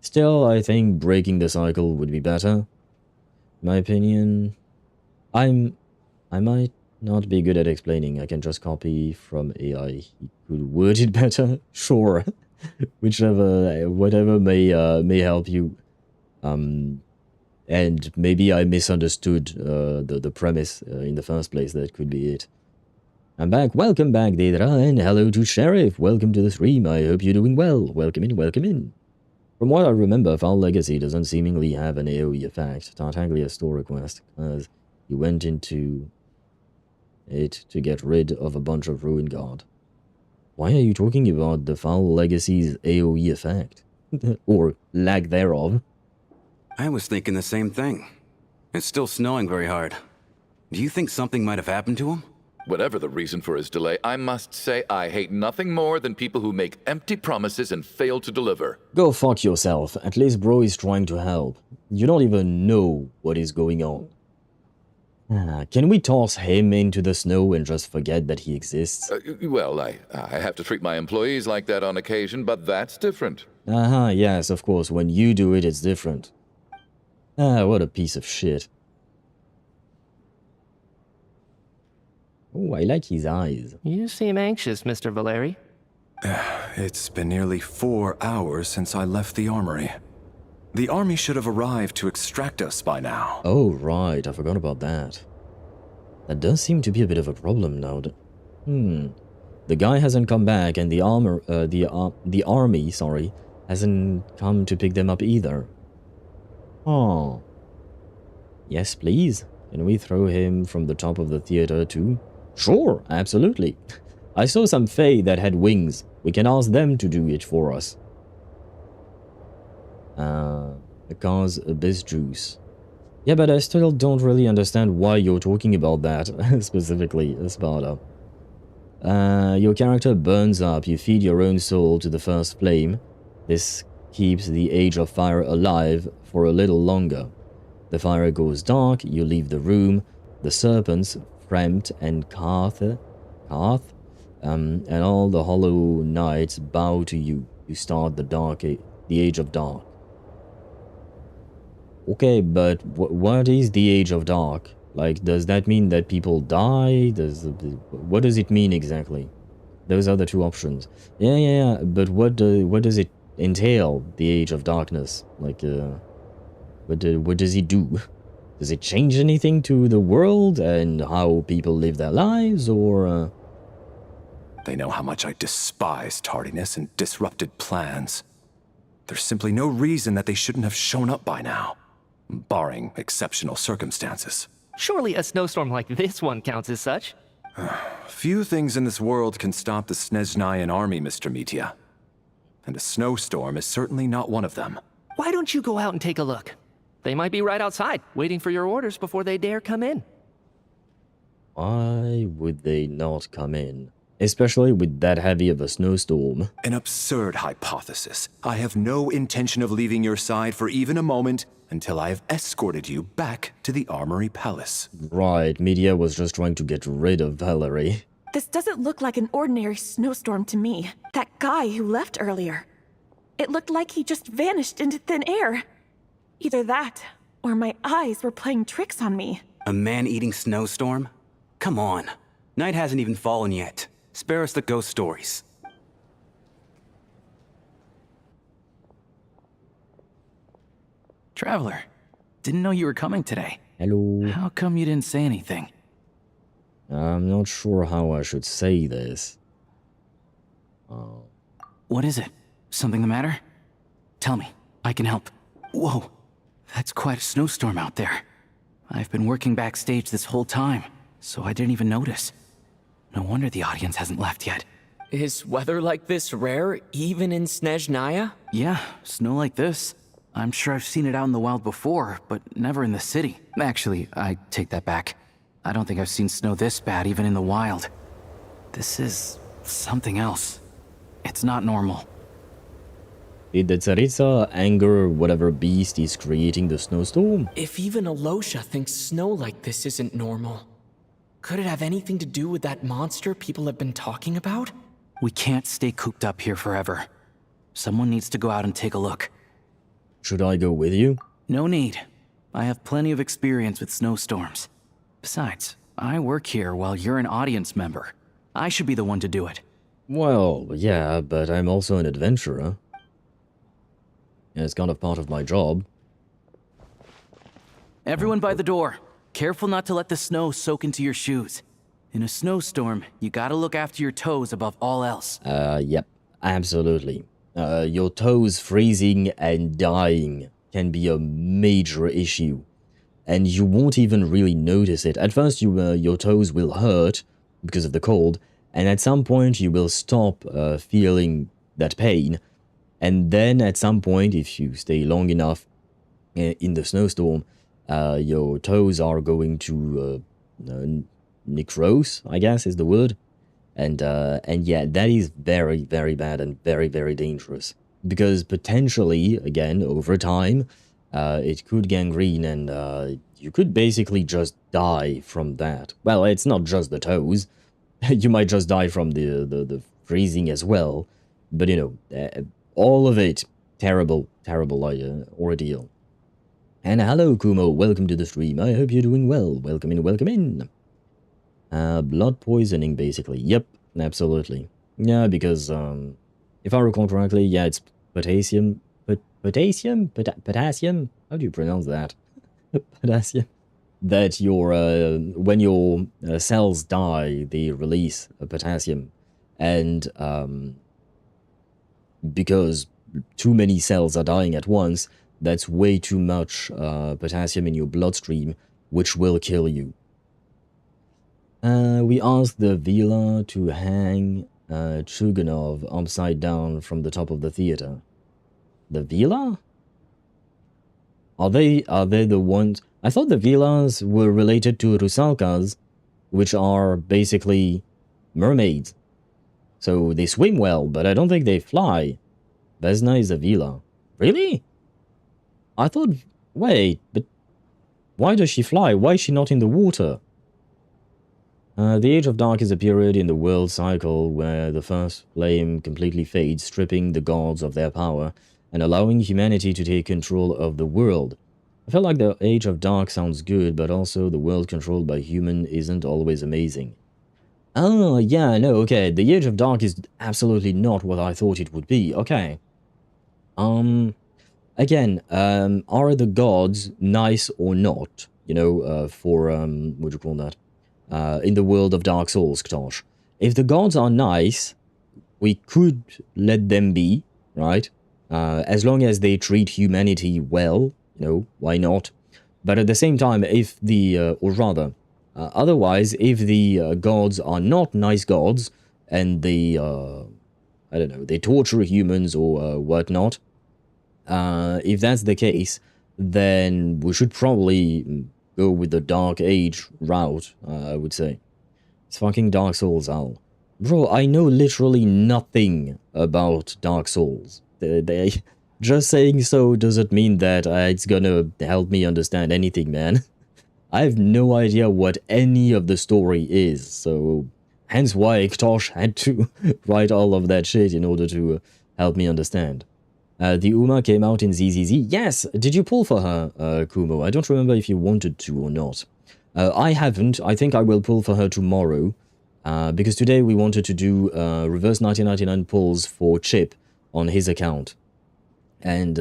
Still, I think breaking the cycle would be better. In my opinion, I might not be good at explaining. I can just copy from AI. He could word it better. Sure. Whatever may help you. And maybe I misunderstood the premise in the first place. That could be it. I'm back. Welcome back, Deidra, and hello to Sheriff. Welcome to the stream. I hope you're doing well. Welcome in, welcome in. From what I remember, Foul Legacy doesn't seemingly have an AoE effect. Tartaglia store request, because he went into it to get rid of a bunch of Ruin Guard. Why are you talking about the Foul Legacy's AoE effect? Or lack thereof? I was thinking the same thing. It's still snowing very hard. Do you think something might have happened to him? Whatever the reason for his delay, I must say I hate nothing more than people who make empty promises and fail to deliver. Go fuck yourself. At least bro is trying to help. You don't even know what is going on. Can we toss him into the snow and just forget that he exists? Well, I have to treat my employees like that on occasion, but that's different. Yes, of course. When you do it, it's different. What a piece of shit. Oh, I like his eyes. You seem anxious, Mr. Valeri. It's been nearly 4 hours since I left the armory. The army should have arrived to extract us by now. Oh, right. I forgot about that. That does seem to be a bit of a problem now. The guy hasn't come back, and the army, hasn't come to pick them up either. Oh. Yes, please. Can we throw him from the top of the theater too? Sure, absolutely. I saw some Fae that had wings. We can ask them to do it for us. Because Abyss Juice. Yeah, but I still don't really understand why you're talking about that, specifically, Sparta. Your character burns up, you feed your own soul to the first flame. This keeps the Age of Fire alive for a little longer. The fire goes dark, you leave the room, the serpents, Fremt and Karth, and all the hollow knights bow to you. You start the Age of Dark. Okay, but what is the Age of Dark? Like, does that mean that people die? What does it mean exactly? Those are the two options. Yeah, but what does it entail, the Age of Darkness? Like, what does it do? Does it change anything to the world and how people live their lives, or... They know how much I despise tardiness and disrupted plans. There's simply no reason that they shouldn't have shown up by now, barring exceptional circumstances. Surely a snowstorm like this one counts as such. Few things in this world can stop the Snezhnayan army, Mr. Mitya. And a snowstorm is certainly not one of them. Why don't you go out and take a look? They might be right outside, waiting for your orders before they dare come in. Why would they not come in? Especially with that heavy of a snowstorm. An absurd hypothesis. I have no intention of leaving your side for even a moment until I have escorted you back to the Armory Palace. Right, Media was just trying to get rid of Valerie. This doesn't look like an ordinary snowstorm to me. That guy who left earlier. It looked like he just vanished into thin air. Either that, or my eyes were playing tricks on me. A man-eating snowstorm? Come on. Night hasn't even fallen yet. Spare us the ghost stories. Traveler, didn't know you were coming today. Hello. How come you didn't say anything? I'm not sure how I should say this. What is it? Something the matter? Tell me. I can help. Whoa. That's quite a snowstorm out there. I've been working backstage this whole time, so I didn't even notice. No wonder the audience hasn't left yet. Is weather like this rare, even in Snezhnaya? Yeah, snow like this. I'm sure I've seen it out in the wild before, but never in the city. Actually, I take that back. I don't think I've seen snow this bad even in the wild. This is something else. It's not normal. Did the Tsaritsa anger whatever beast is creating the snowstorm? If even Alyosha thinks snow like this isn't normal, could it have anything to do with that monster people have been talking about? We can't stay cooped up here forever. Someone needs to go out and take a look. Should I go with you? No need. I have plenty of experience with snowstorms. Besides, I work here while you're an audience member. I should be the one to do it. Well, yeah, but I'm also an adventurer. And it's kind of part of my job. Everyone by the door. Careful not to let the snow soak into your shoes. In a snowstorm, you gotta look after your toes above all else. Yep, absolutely. Your toes freezing and dying can be a major issue. And you won't even really notice it. At first, your toes will hurt because of the cold, and at some point you will stop feeling that pain. And then at some point, if you stay long enough in the snowstorm, your toes are going to necrose, I guess is the word. And yeah, that is very, very bad and very, very dangerous. Because potentially, again, over time, it could gangrene and you could basically just die from that. Well, it's not just the toes. You might just die from the freezing as well. But, you know, all of it, terrible, terrible ordeal. And hello, Kumo. Welcome to the stream. I hope you're doing well. Welcome in, welcome in. Blood poisoning, basically. Yep, absolutely. Yeah, because, if I recall correctly, yeah, it's potassium. Potassium? How do you pronounce that? Potassium. That when your cells die, they release potassium. And, because too many cells are dying at once, that's way too much potassium in your bloodstream, which will kill you. We asked the Vila to hang Chuganov upside down from the top of the theater. The Vila? Are they the ones? I thought the Vilas were related to Rusalkas, which are basically mermaids. So they swim well, but I don't think they fly. Vesna is a Vila. Really? I thought... Wait, but... Why does she fly? Why is she not in the water? The Age of Dark is a period in the world cycle where the first flame completely fades, stripping the gods of their power and allowing humanity to take control of the world. I feel like the Age of Dark sounds good, but also the world controlled by human isn't always amazing. Oh, yeah, no, okay, the Age of Dark is absolutely not what I thought it would be, okay. Again, are the gods nice or not? You know, for, what do you call that? In the world of Dark Souls, Ktosh. If the gods are nice, we could let them be, right? As long as they treat humanity well, you know, why not? But at the same time, if the, or rather, otherwise, if the gods are not nice gods, and they, I don't know, they torture humans or whatnot, if that's the case, then we should probably go with the Dark Age route, I would say. It's fucking Dark Souls, Al. Bro, I know literally nothing about Dark Souls. Just saying so doesn't mean that it's gonna help me understand anything, man. I have no idea what any of the story is, so hence why Ktosh had to write all of that shit in order to help me understand. The Uma came out in ZZZ. Yes! Did you pull for her, Kumo? I don't remember if you wanted to or not. I haven't. I think I will pull for her tomorrow. Because today we wanted to do reverse 1999 pulls for Chip on his account. And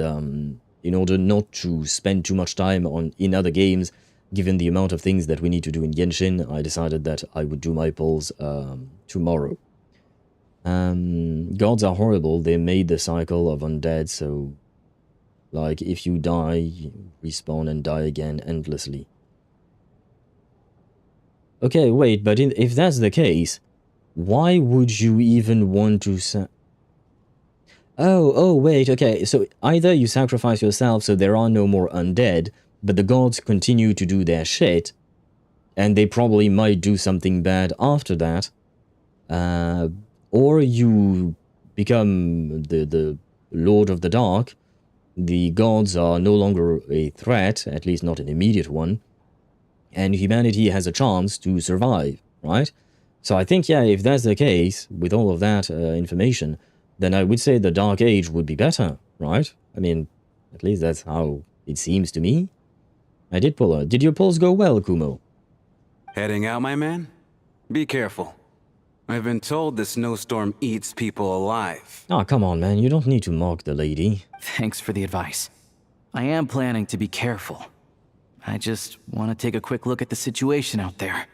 in order not to spend too much time in other games, given the amount of things that we need to do in Genshin, I decided that I would do my pulls tomorrow. Gods are horrible. They made the cycle of undead, so like if you die, you respawn and die again endlessly. Okay, wait, but if that's the case, why would you even want to Oh, wait, okay, so either you sacrifice yourself so there are no more undead, but the gods continue to do their shit, and they probably might do something bad after that, or you become the Lord of the Dark, the gods are no longer a threat, at least not an immediate one, and humanity has a chance to survive, right? So I think, yeah, if that's the case, with all of that information, then I would say the Dark Age would be better, right? I mean, at least that's how it seems to me. I did pull her. Did your pulls go well, Kumo? Heading out, my man? Be careful. I've been told the snowstorm eats people alive. Oh, come on, man. You don't need to mock the lady. Thanks for the advice. I am planning to be careful. I just want to take a quick look at the situation out there.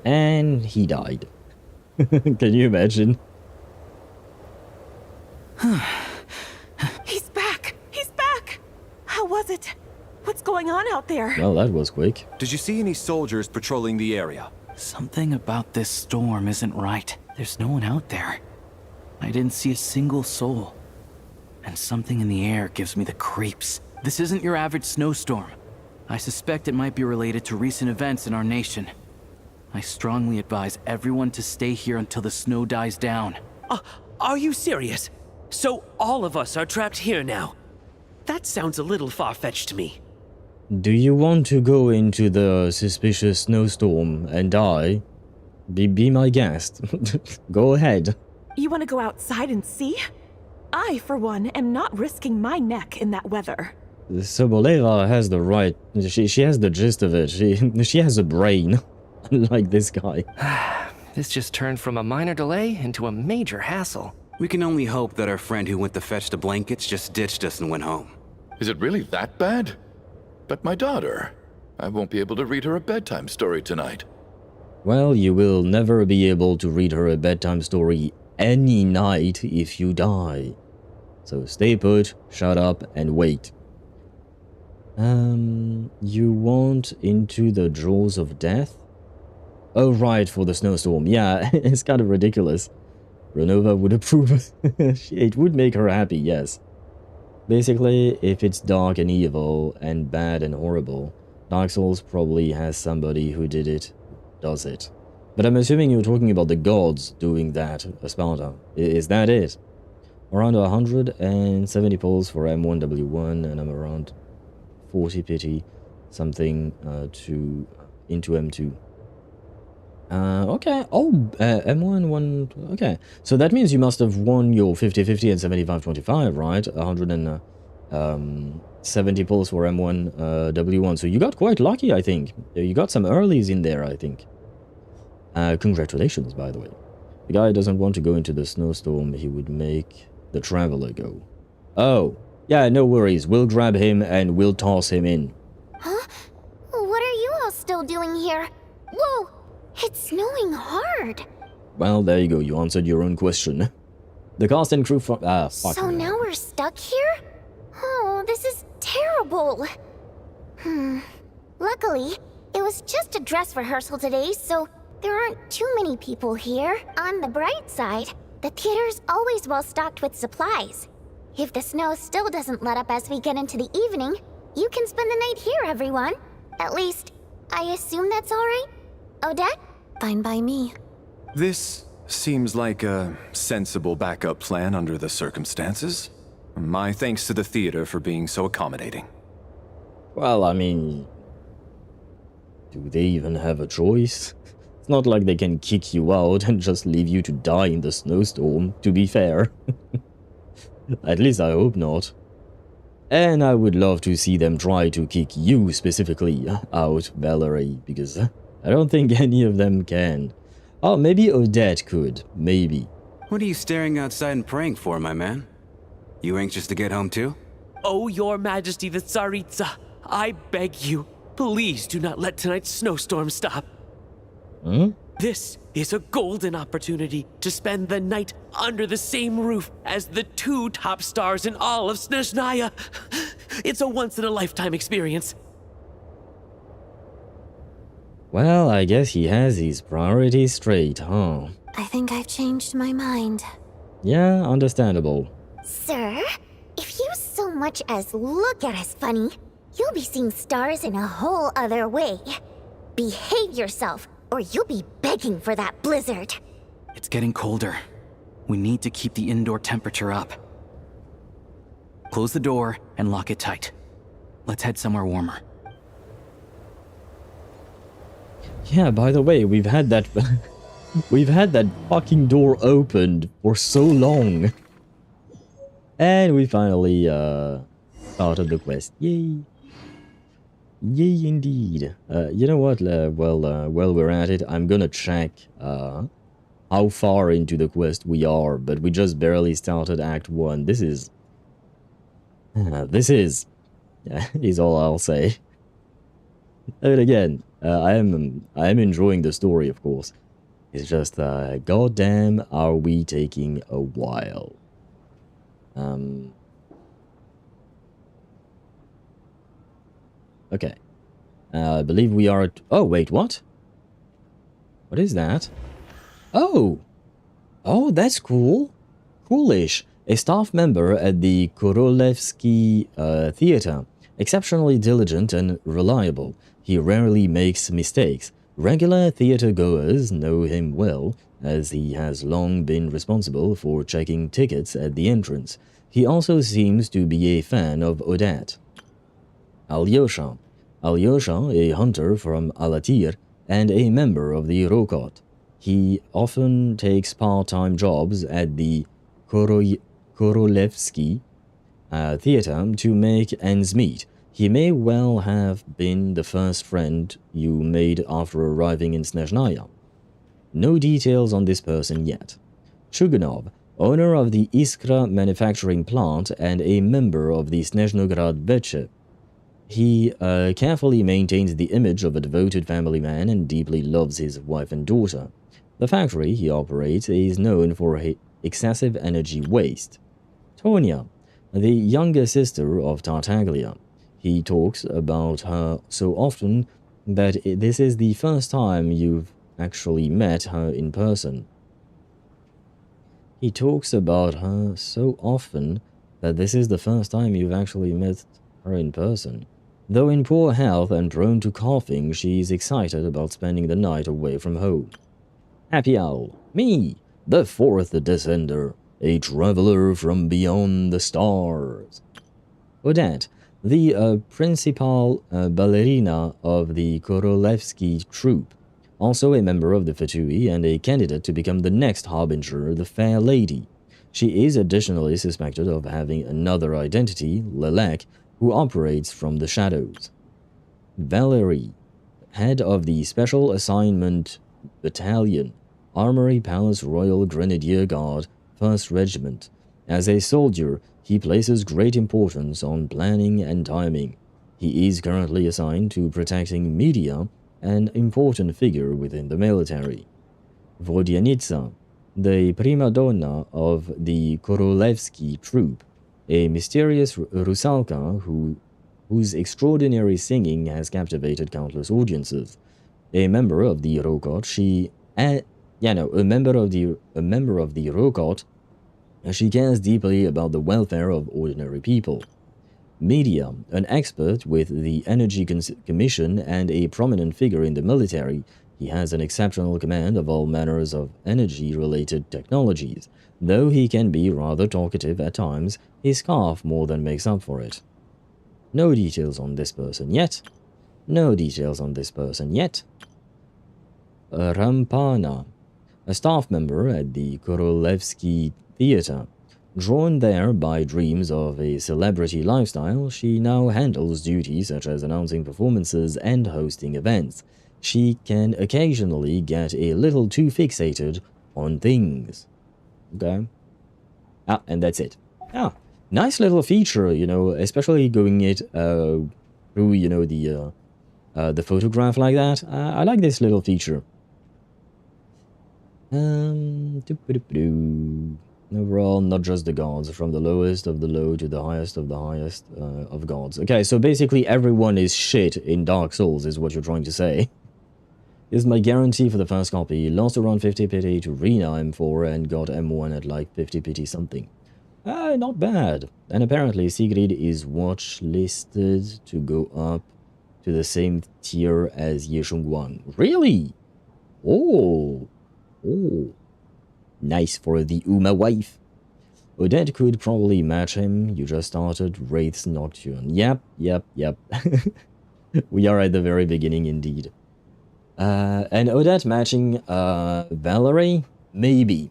And he died. Can you imagine? He's back! He's back! How was it? What's going on out there? Well, that was quick. Did you see any soldiers patrolling the area? Something about this storm isn't right. There's no one out there. I didn't see a single soul. And something in the air gives me the creeps. This isn't your average snowstorm. I suspect it might be related to recent events in our nation. I strongly advise everyone to stay here until the snow dies down. Are you serious? So all of us are trapped here now? That sounds a little far-fetched to me. Do you want to go into the suspicious snowstorm and die? Be my guest. Go ahead. You want to go outside and see? I, for one, am not risking my neck in that weather. Soboleva has the right... She has the gist of it. She has a brain. Unlike this guy. This just turned from a minor delay into a major hassle. We can only hope that our friend who went to fetch the blankets just ditched us and went home. Is it really that bad? But my daughter, I won't be able to read her a bedtime story tonight. Well, you will never be able to read her a bedtime story any night if you die. So stay put, shut up, and wait. You want into the jaws of death? Oh, right, for the snowstorm. Yeah, it's kind of ridiculous. Renova would approve. It would make her happy, yes. Basically, if it's dark and evil and bad and horrible, Dark Souls probably has somebody who does it. But I'm assuming you're talking about the gods doing that, Sparta. Is that it? Around 170 pulls for M1W1, and I'm around 40 pity something into M2. Okay. Oh, M1, okay. So that means you must have won your 50-50 and 75-25, right? 170 pulls for M1 W1. So you got quite lucky, I think. You got some earlies in there, I think. Congratulations, by the way. The guy doesn't want to go into the snowstorm. He would make the traveler go. Oh, yeah, no worries. We'll grab him and we'll toss him in. Huh? What are you all still doing here? Whoa! It's snowing hard. Well, there you go. You answered your own question. The cast and crew from... So now we're stuck here? Oh, this is terrible. Luckily, it was just a dress rehearsal today, so there aren't too many people here. On the bright side, the theater's always well stocked with supplies. If the snow still doesn't let up as we get into the evening, you can spend the night here, everyone. At least, I assume that's all right? Odette? Fine by me. This seems like a sensible backup plan under the circumstances. My thanks to the theater for being so accommodating. Well, I mean... do they even have a choice? It's not like they can kick you out and just leave you to die in the snowstorm, to be fair. At least I hope not. And I would love to see them try to kick you specifically out, Valerie, because I don't think any of them can. Oh, maybe Odette could. Maybe. What are you staring outside and praying for, my man? You anxious to get home too? Oh, Your Majesty the Tsaritsa, I beg you, please do not let tonight's snowstorm stop. This is a golden opportunity to spend the night under the same roof as the two top stars in all of Snezhnaya. It's a once-in-a-lifetime experience. Well, I guess he has his priorities straight, huh? I think I've changed my mind. Yeah, understandable. Sir, if you so much as look at us funny, you'll be seeing stars in a whole other way. Behave yourself, or you'll be begging for that blizzard. It's getting colder. We need to keep the indoor temperature up. Close the door and lock it tight. Let's head somewhere warmer. Yeah, by the way, we've had that fucking door opened for so long. And we finally started the quest. Yay. Yay, indeed. You know what? While we're at it, I'm gonna check how far into the quest we are, but we just barely started Act 1. This is all I'll say. And again, I am enjoying the story, of course. It's just, goddamn, are we taking a while? Okay. I believe we are at... Oh, wait, what? What is that? Oh! Oh, that's cool. Coolish. A staff member at the Korolevsky Theater. Exceptionally diligent and reliable. He rarely makes mistakes. Regular theater goers know him well, as he has long been responsible for checking tickets at the entrance. He also seems to be a fan of Odette. Alyosha. Alyosha, a hunter from Alatyr and a member of the Rokot. He often takes part-time jobs at the Korolevsky Theater to make ends meet. He may well have been the first friend you made after arriving in Snezhnaya. No details on this person yet. Chuganov, owner of the Iskra manufacturing plant and a member of the Snezhnograd Veche. He carefully maintains the image of a devoted family man and deeply loves his wife and daughter. The factory he operates is known for excessive energy waste. Tonya, the younger sister of Tartaglia. He talks about her so often that this is the first time you've actually met her in person. He talks about her so often that this is the first time you've actually met her in person. Though in poor health and prone to coughing, she's excited about spending the night away from home. Happy Owl, me, the fourth descender, a traveler from beyond the stars. Odette, the principal ballerina of the Korolevsky troupe, also a member of the Fatui and a candidate to become the next harbinger, the Fair Lady. She is additionally suspected of having another identity, Lelek, who operates from the shadows. Valerie, head of the Special Assignment Battalion, Armory Palace Royal Grenadier Guard, 1st Regiment. As a soldier, he places great importance on planning and timing. He is currently assigned to protecting media, an important figure within the military. Vodyanitsa, the prima donna of the Korolevsky troupe, a mysterious Rusalka whose extraordinary singing has captivated countless audiences. A member of the Rokot, a member of the Rokot, she cares deeply about the welfare of ordinary people. Media, an expert with the Energy Commission and a prominent figure in the military, he has an exceptional command of all manners of energy-related technologies. Though he can be rather talkative at times, his cough more than makes up for it. No details on this person yet. No details on this person yet. Rampana, a staff member at the Korolevsky Theater. Drawn there by dreams of a celebrity lifestyle, she now handles duties such as announcing performances and hosting events. She can occasionally get a little too fixated on things. Okay. And that's it. Nice little feature, you know, especially going it through, you know, the photograph like that. I like this little feature. Overall, not just the gods, from the lowest of the low to the highest of of gods. Okay, so basically everyone is shit in Dark Souls, is what you're trying to say. This is my guarantee for the first copy. Lost around 50 pity to Rena M4 and got M1 at like 50 pity something. Not bad. And apparently Sigrid is watch listed to go up to the same tier as Ye Shungguang. Really? Oh. Nice for the Uma wife. Odette could probably match him. You just started Wraith's Nocturne. Yep. We are at the very beginning indeed. And Odette matching Valerie? Maybe.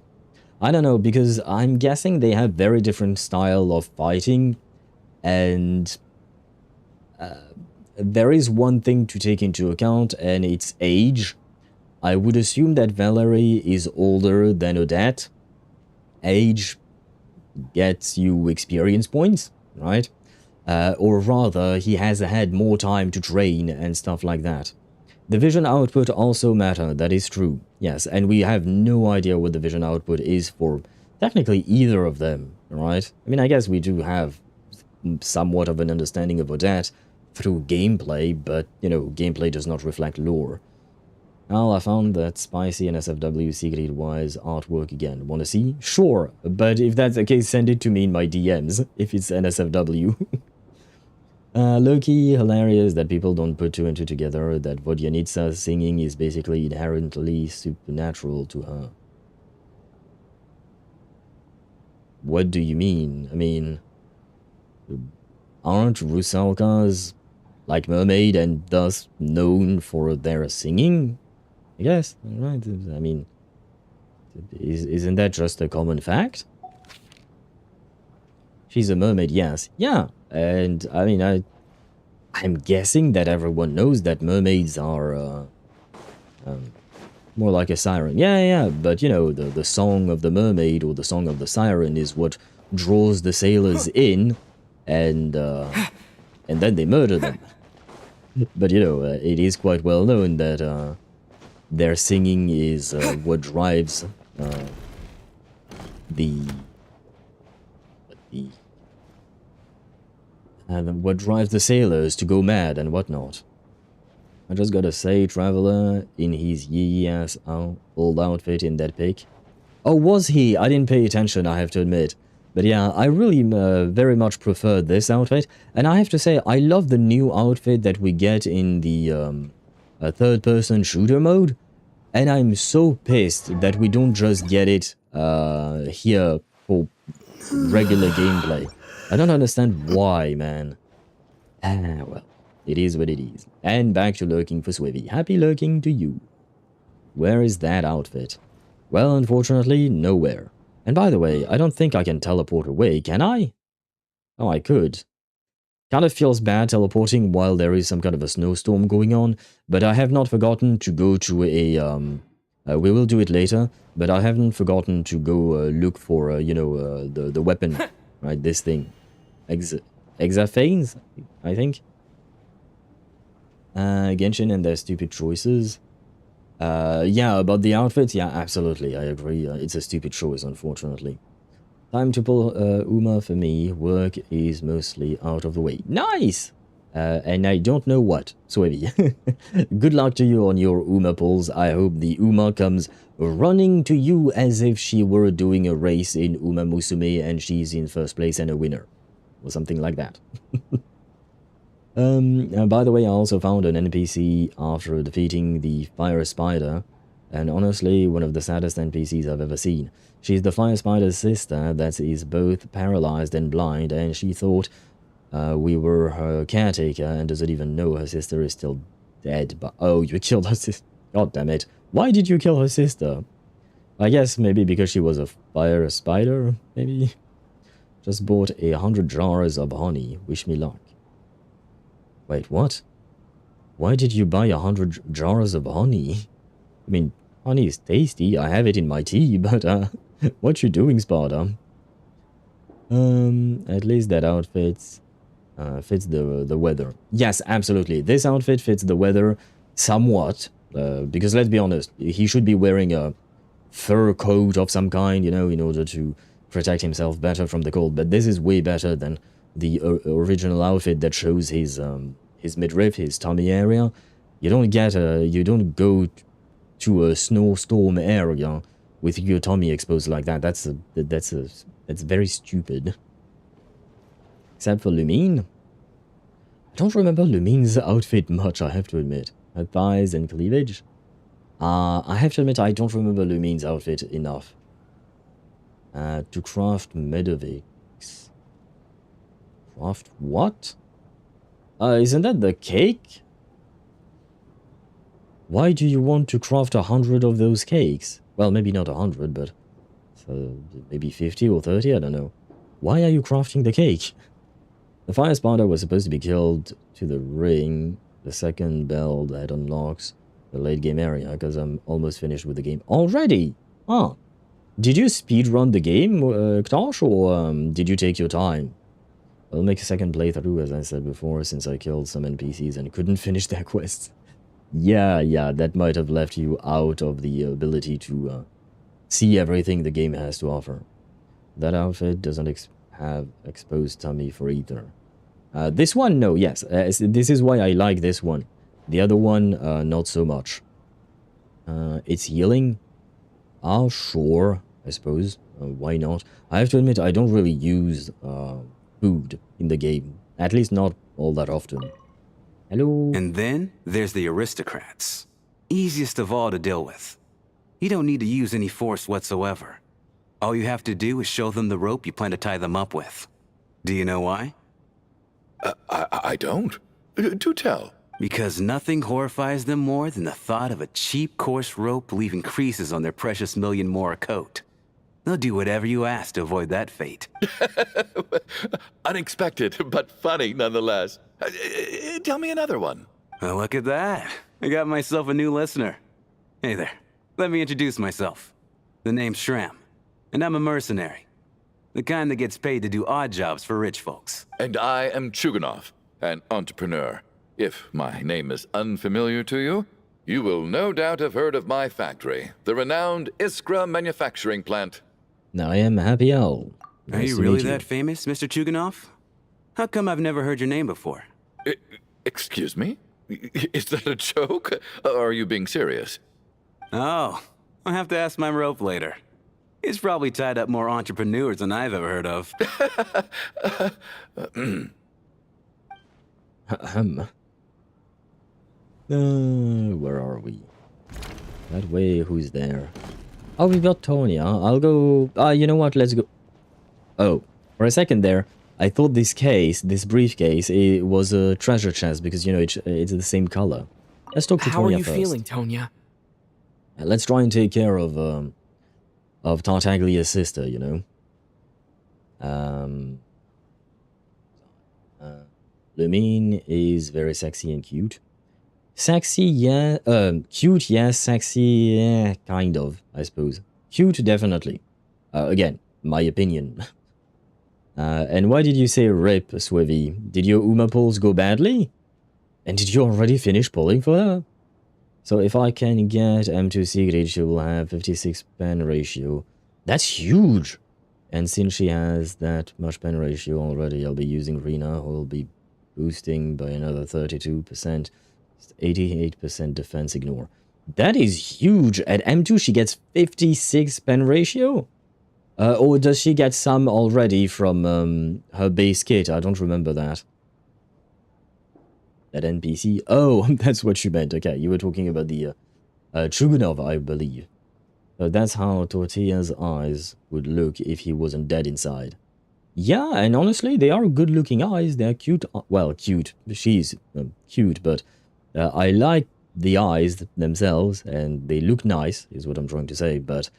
I don't know, because I'm guessing they have very different style of fighting. And there is one thing to take into account, and it's age. I would assume that Valerie is older than Odette. Age gets you experience points, right? Or rather, he has had more time to train and stuff like that. The vision output also matter, that is true. Yes, and we have no idea what the vision output is for technically either of them, right? I mean, I guess we do have somewhat of an understanding of Odette through gameplay, but, you know, gameplay does not reflect lore. Well, I found that spicy NSFW secret-wise artwork again. Wanna see? Sure, but if that's the case, send it to me in my DMs, if it's NSFW. Low-key hilarious that people don't put two and two together, that Vodyanitsa singing is basically inherently supernatural to her. What do you mean? I mean, aren't Rusalkas like mermaid and thus known for their singing? I guess, right? I mean, isn't that just a common fact? She's a mermaid, yes. Yeah, and I mean, I'm guessing that everyone knows that mermaids are more like a siren. Yeah, but you know, the song of the mermaid or the song of the siren is what draws the sailors in, and then they murder them. But you know, it is quite well known that their singing is what drives what drives the sailors to go mad and whatnot. I just gotta say, Traveler, in his yee-ass old outfit in that pic. Oh, was he? I didn't pay attention, I have to admit. But yeah, I really very much prefer this outfit. And I have to say, I love the new outfit that we get in the third-person shooter mode. And I'm so pissed that we don't just get it here for regular gameplay. I don't understand why, man. Ah, well, it is what it is. And back to lurking for Swivy. Happy lurking to you. Where is that outfit? Well, unfortunately, nowhere. And by the way, I don't think I can teleport away, can I? Oh, I could. Kind of feels bad teleporting while there is some kind of a snowstorm going on, but I have not forgotten to go to a, we will do it later, but I haven't forgotten to go look for, you know, the weapon, right, this thing. Exaphanes, I think. Genshin and their stupid choices. Yeah, about the outfits, yeah, absolutely, I agree. It's a stupid choice, unfortunately. Time to pull Uma for me. Work is mostly out of the way. Nice! And I don't know what. Swivy. Good luck to you on your Uma pulls. I hope the Uma comes running to you as if she were doing a race in Uma Musume and she's in first place and a winner. Or something like that. By the way, I also found an NPC after defeating the Fire Spider. And honestly, one of the saddest NPCs I've ever seen. She's the Fire Spider's sister that is both paralyzed and blind, and she thought we were her caretaker and doesn't even know her sister is still dead. But oh, you killed her sister. God damn it. Why did you kill her sister? I guess maybe because she was a Fire Spider, maybe? Just bought 100 jars of honey. Wish me luck. Wait, what? Why did you buy 100 jars of honey? I mean, honey is tasty. I have it in my tea, but what you doing, Sparta? At least that outfit fits the weather. Yes, absolutely. This outfit fits the weather somewhat, because let's be honest, he should be wearing a fur coat of some kind, you know, in order to protect himself better from the cold. But this is way better than the original outfit that shows his midriff, his tummy area. You don't go to a snowstorm area with your tummy exposed like that. That's very stupid. Except for Lumine. I don't remember Lumine's outfit much, I have to admit. Her thighs and cleavage. I have to admit I don't remember Lumine's outfit enough. To craft Medovix. Craft what? Isn't that the cake? Why do you want to craft 100 of those cakes? Well, maybe not 100, but maybe 50 or 30, I don't know. Why are you crafting the cake? The fire spider was supposed to be killed to the ring, the second bell that unlocks the late game area, because I'm almost finished with the game already. Oh, did you speedrun the game, Ktosh, or did you take your time? I'll make a second playthrough, as I said before, since I killed some NPCs and couldn't finish their quests. Yeah, that might have left you out of the ability to see everything the game has to offer. That outfit doesn't have exposed tummy for either. This one, no, yes. This is why I like this one. The other one, not so much. It's healing? Sure, I suppose. Why not? I have to admit, I don't really use food in the game. At least not all that often. Hello? And then there's the aristocrats. Easiest of all to deal with. You don't need to use any force whatsoever. All you have to do is show them the rope you plan to tie them up with. Do you know why? I don't. Do tell. Because nothing horrifies them more than the thought of a cheap, coarse rope leaving creases on their precious million more coat. They'll do whatever you ask to avoid that fate. Unexpected, but funny nonetheless. Tell me another one. Well, look at that. I got myself a new listener. Hey there. Let me introduce myself. The name's Shram, and I'm a mercenary. The kind that gets paid to do odd jobs for rich folks. And I am Chuganov, an entrepreneur. If my name is unfamiliar to you, you will no doubt have heard of my factory, the renowned Iskra manufacturing plant. I am Happy Owl. Are you really that famous, Mr. Chuganov? How come I've never heard your name before? Excuse me? Is that a joke? Or are you being serious? Oh, I'll have to ask my rope later. He's probably tied up more entrepreneurs than I've ever heard of. Where are we? That way, who's there? Oh, we've got Tonya. I'll go... you know what? Let's go... Oh, for a second there, I thought this case, this briefcase, it was a treasure chest because, you know, it's the same color. Let's talk to Tonya first. How are you feeling, Tonya? Let's try and take care of Tartaglia's sister, you know. Lumine is very sexy and cute. Sexy, yeah. Cute, yes. Sexy, yeah. Kind of, I suppose. Cute, definitely. Again, my opinion. And why did you say rip, Swivy? Did your Uma pulls go badly? And did you already finish pulling for her? So if I can get M2 Sigrid, she will have 56 pen ratio. That's huge! And since she has that much pen ratio already, I'll be using Rena, who will be boosting by another 32%. 88% defense ignore. That is huge! At M2 she gets 56 pen ratio? Or does she get some already from her base kit? I don't remember that. That NPC? Oh, that's what you meant. Okay, you were talking about the Chugunov, I believe. That's how Tortilla's eyes would look if he wasn't dead inside. Yeah, and honestly, they are good-looking eyes. They're cute. Well, cute. She's cute, but I like the eyes themselves, and they look nice, is what I'm trying to say. But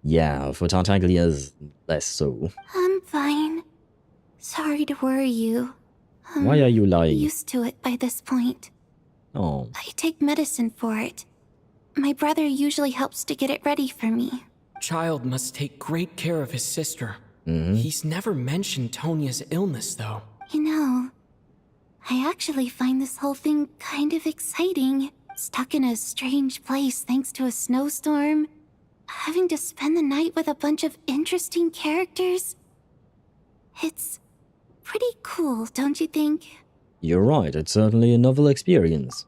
yeah, for Tartaglia's, less so. I'm fine. Sorry to worry you. Why are you lying? Used to it by this point. Oh. I take medicine for it. My brother usually helps to get it ready for me. Child must take great care of his sister. Mm-hmm. He's never mentioned Tonya's illness, though. You know, I actually find this whole thing kind of exciting. Stuck in a strange place thanks to a snowstorm. Having to spend the night with a bunch of interesting characters. It's pretty cool, don't you think? You're right, it's certainly a novel experience.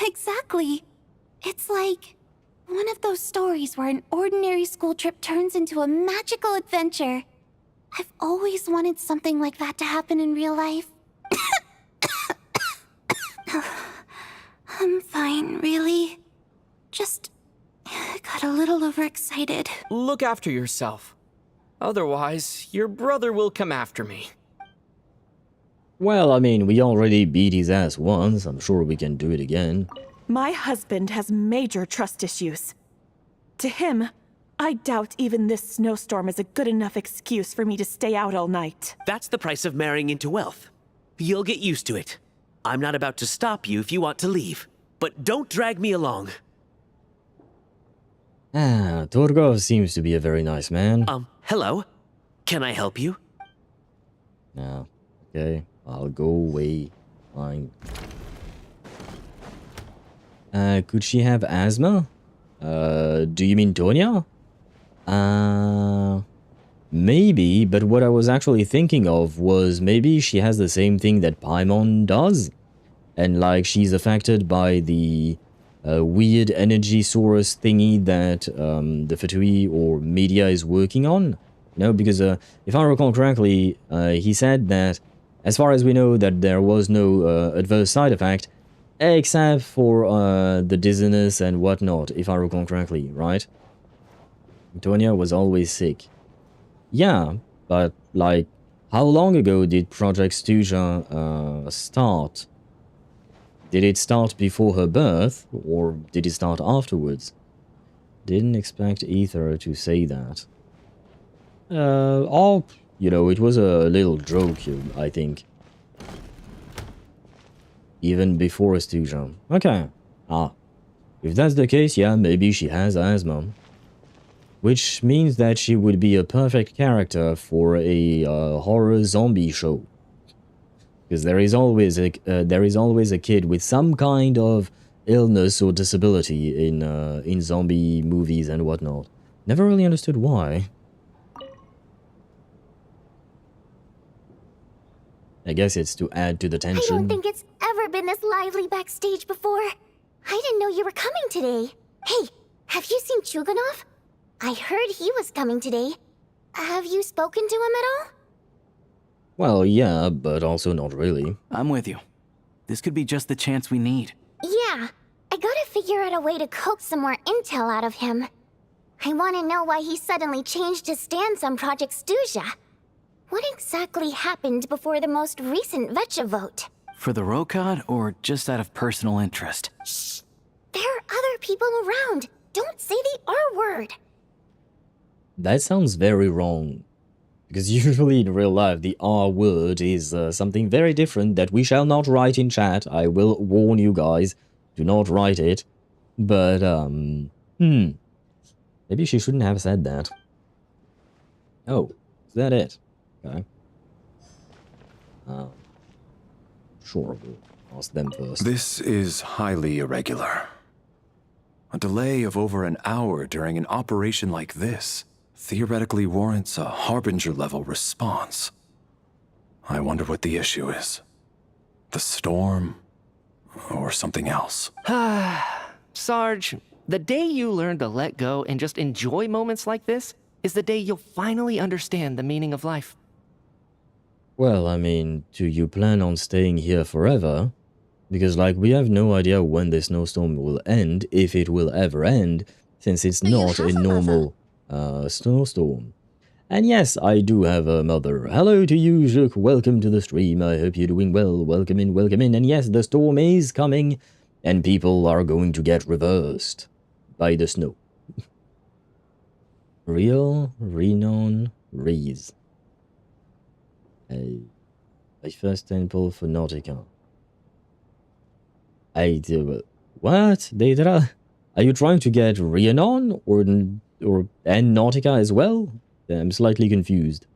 Exactly. It's like one of those stories where an ordinary school trip turns into a magical adventure. I've always wanted something like that to happen in real life. I'm fine, really. Just got a little overexcited. Look after yourself. Otherwise, your brother will come after me. Well, I mean, we already beat his ass once. I'm sure we can do it again. My husband has major trust issues. To him, I doubt even this snowstorm is a good enough excuse for me to stay out all night. That's the price of marrying into wealth. You'll get used to it. I'm not about to stop you if you want to leave, but don't drag me along. Torgov seems to be a very nice man. Hello? Can I help you? No. Okay, I'll go away. Fine. Could she have asthma? Do you mean Tonya? Maybe, but what I was actually thinking of was maybe she has the same thing that Paimon does. And like she's affected by the weird energy source thingy that the Fatui or media is working on. No, because if I recall correctly, he said that as far as we know that there was no adverse side effect, except for the dizziness and whatnot, if I recall correctly, right? Tonya was always sick. Yeah, but like, how long ago did Project Stuja start? Did it start before her birth, or did it start afterwards? Didn't expect Ether to say that. Oh, you know, it was a little joke, I think. Even before Stuja. Okay. If that's the case, yeah, maybe she has asthma. Which means that she would be a perfect character for a horror zombie show. Because there is always a kid with some kind of illness or disability in zombie movies and whatnot. Never really understood why. I guess it's to add to the tension. I don't think it's ever been this lively backstage before. I didn't know you were coming today. Hey, have you seen Chuganov? I heard he was coming today. Have you spoken to him at all? Well, yeah, but also not really. I'm with you. This could be just the chance we need. Yeah, I gotta figure out a way to coax some more intel out of him. I want to know why he suddenly changed his stance on Project Stuja. What exactly happened before the most recent Vetcha vote? For the Rokad, or just out of personal interest? Shh! There are other people around. Don't say the R word. That sounds very wrong. Because usually in real life, the R word is something very different that we shall not write in chat. I will warn you guys, do not write it. But, maybe she shouldn't have said that. Oh, is that it? Okay. Sure, we'll ask them first. This is highly irregular. A delay of over an hour during an operation like this theoretically warrants a Harbinger-level response. I wonder what the issue is. The storm, or something else. Sarge, the day you learn to let go and just enjoy moments like this is the day you'll finally understand the meaning of life. Well, I mean, do you plan on staying here forever? Because, like, we have no idea when this snowstorm will end, if it will ever end, since it's not a normal snowstorm. And yes, I do have a mother. Hello to you, Juk. Welcome to the stream. I hope you're doing well. Welcome in, welcome in. And yes, the storm is coming, and people are going to get reversed by the snow. Real, Renon, Rees. A first temple for Nautica. I do. What? Are you trying to get Rhiannon and Nautica as well? I'm slightly confused.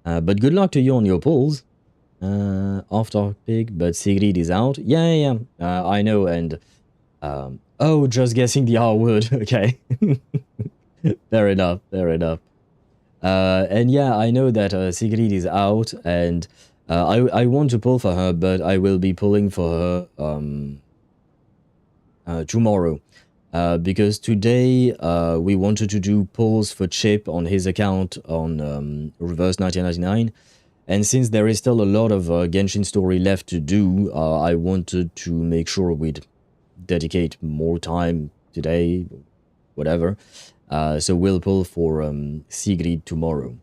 But good luck to you on your pulls. Off topic, but Sigrid is out. Yeah. I know, and oh, just guessing the R word. Okay. Fair enough. And yeah, I know that Sigrid is out, and I want to pull for her, but I will be pulling for her tomorrow. Because today we wanted to do pulls for Chip on his account on Reverse 1999, and since there is still a lot of Genshin story left to do, I wanted to make sure we'd dedicate more time today, whatever. So we'll pull for Sigrid tomorrow.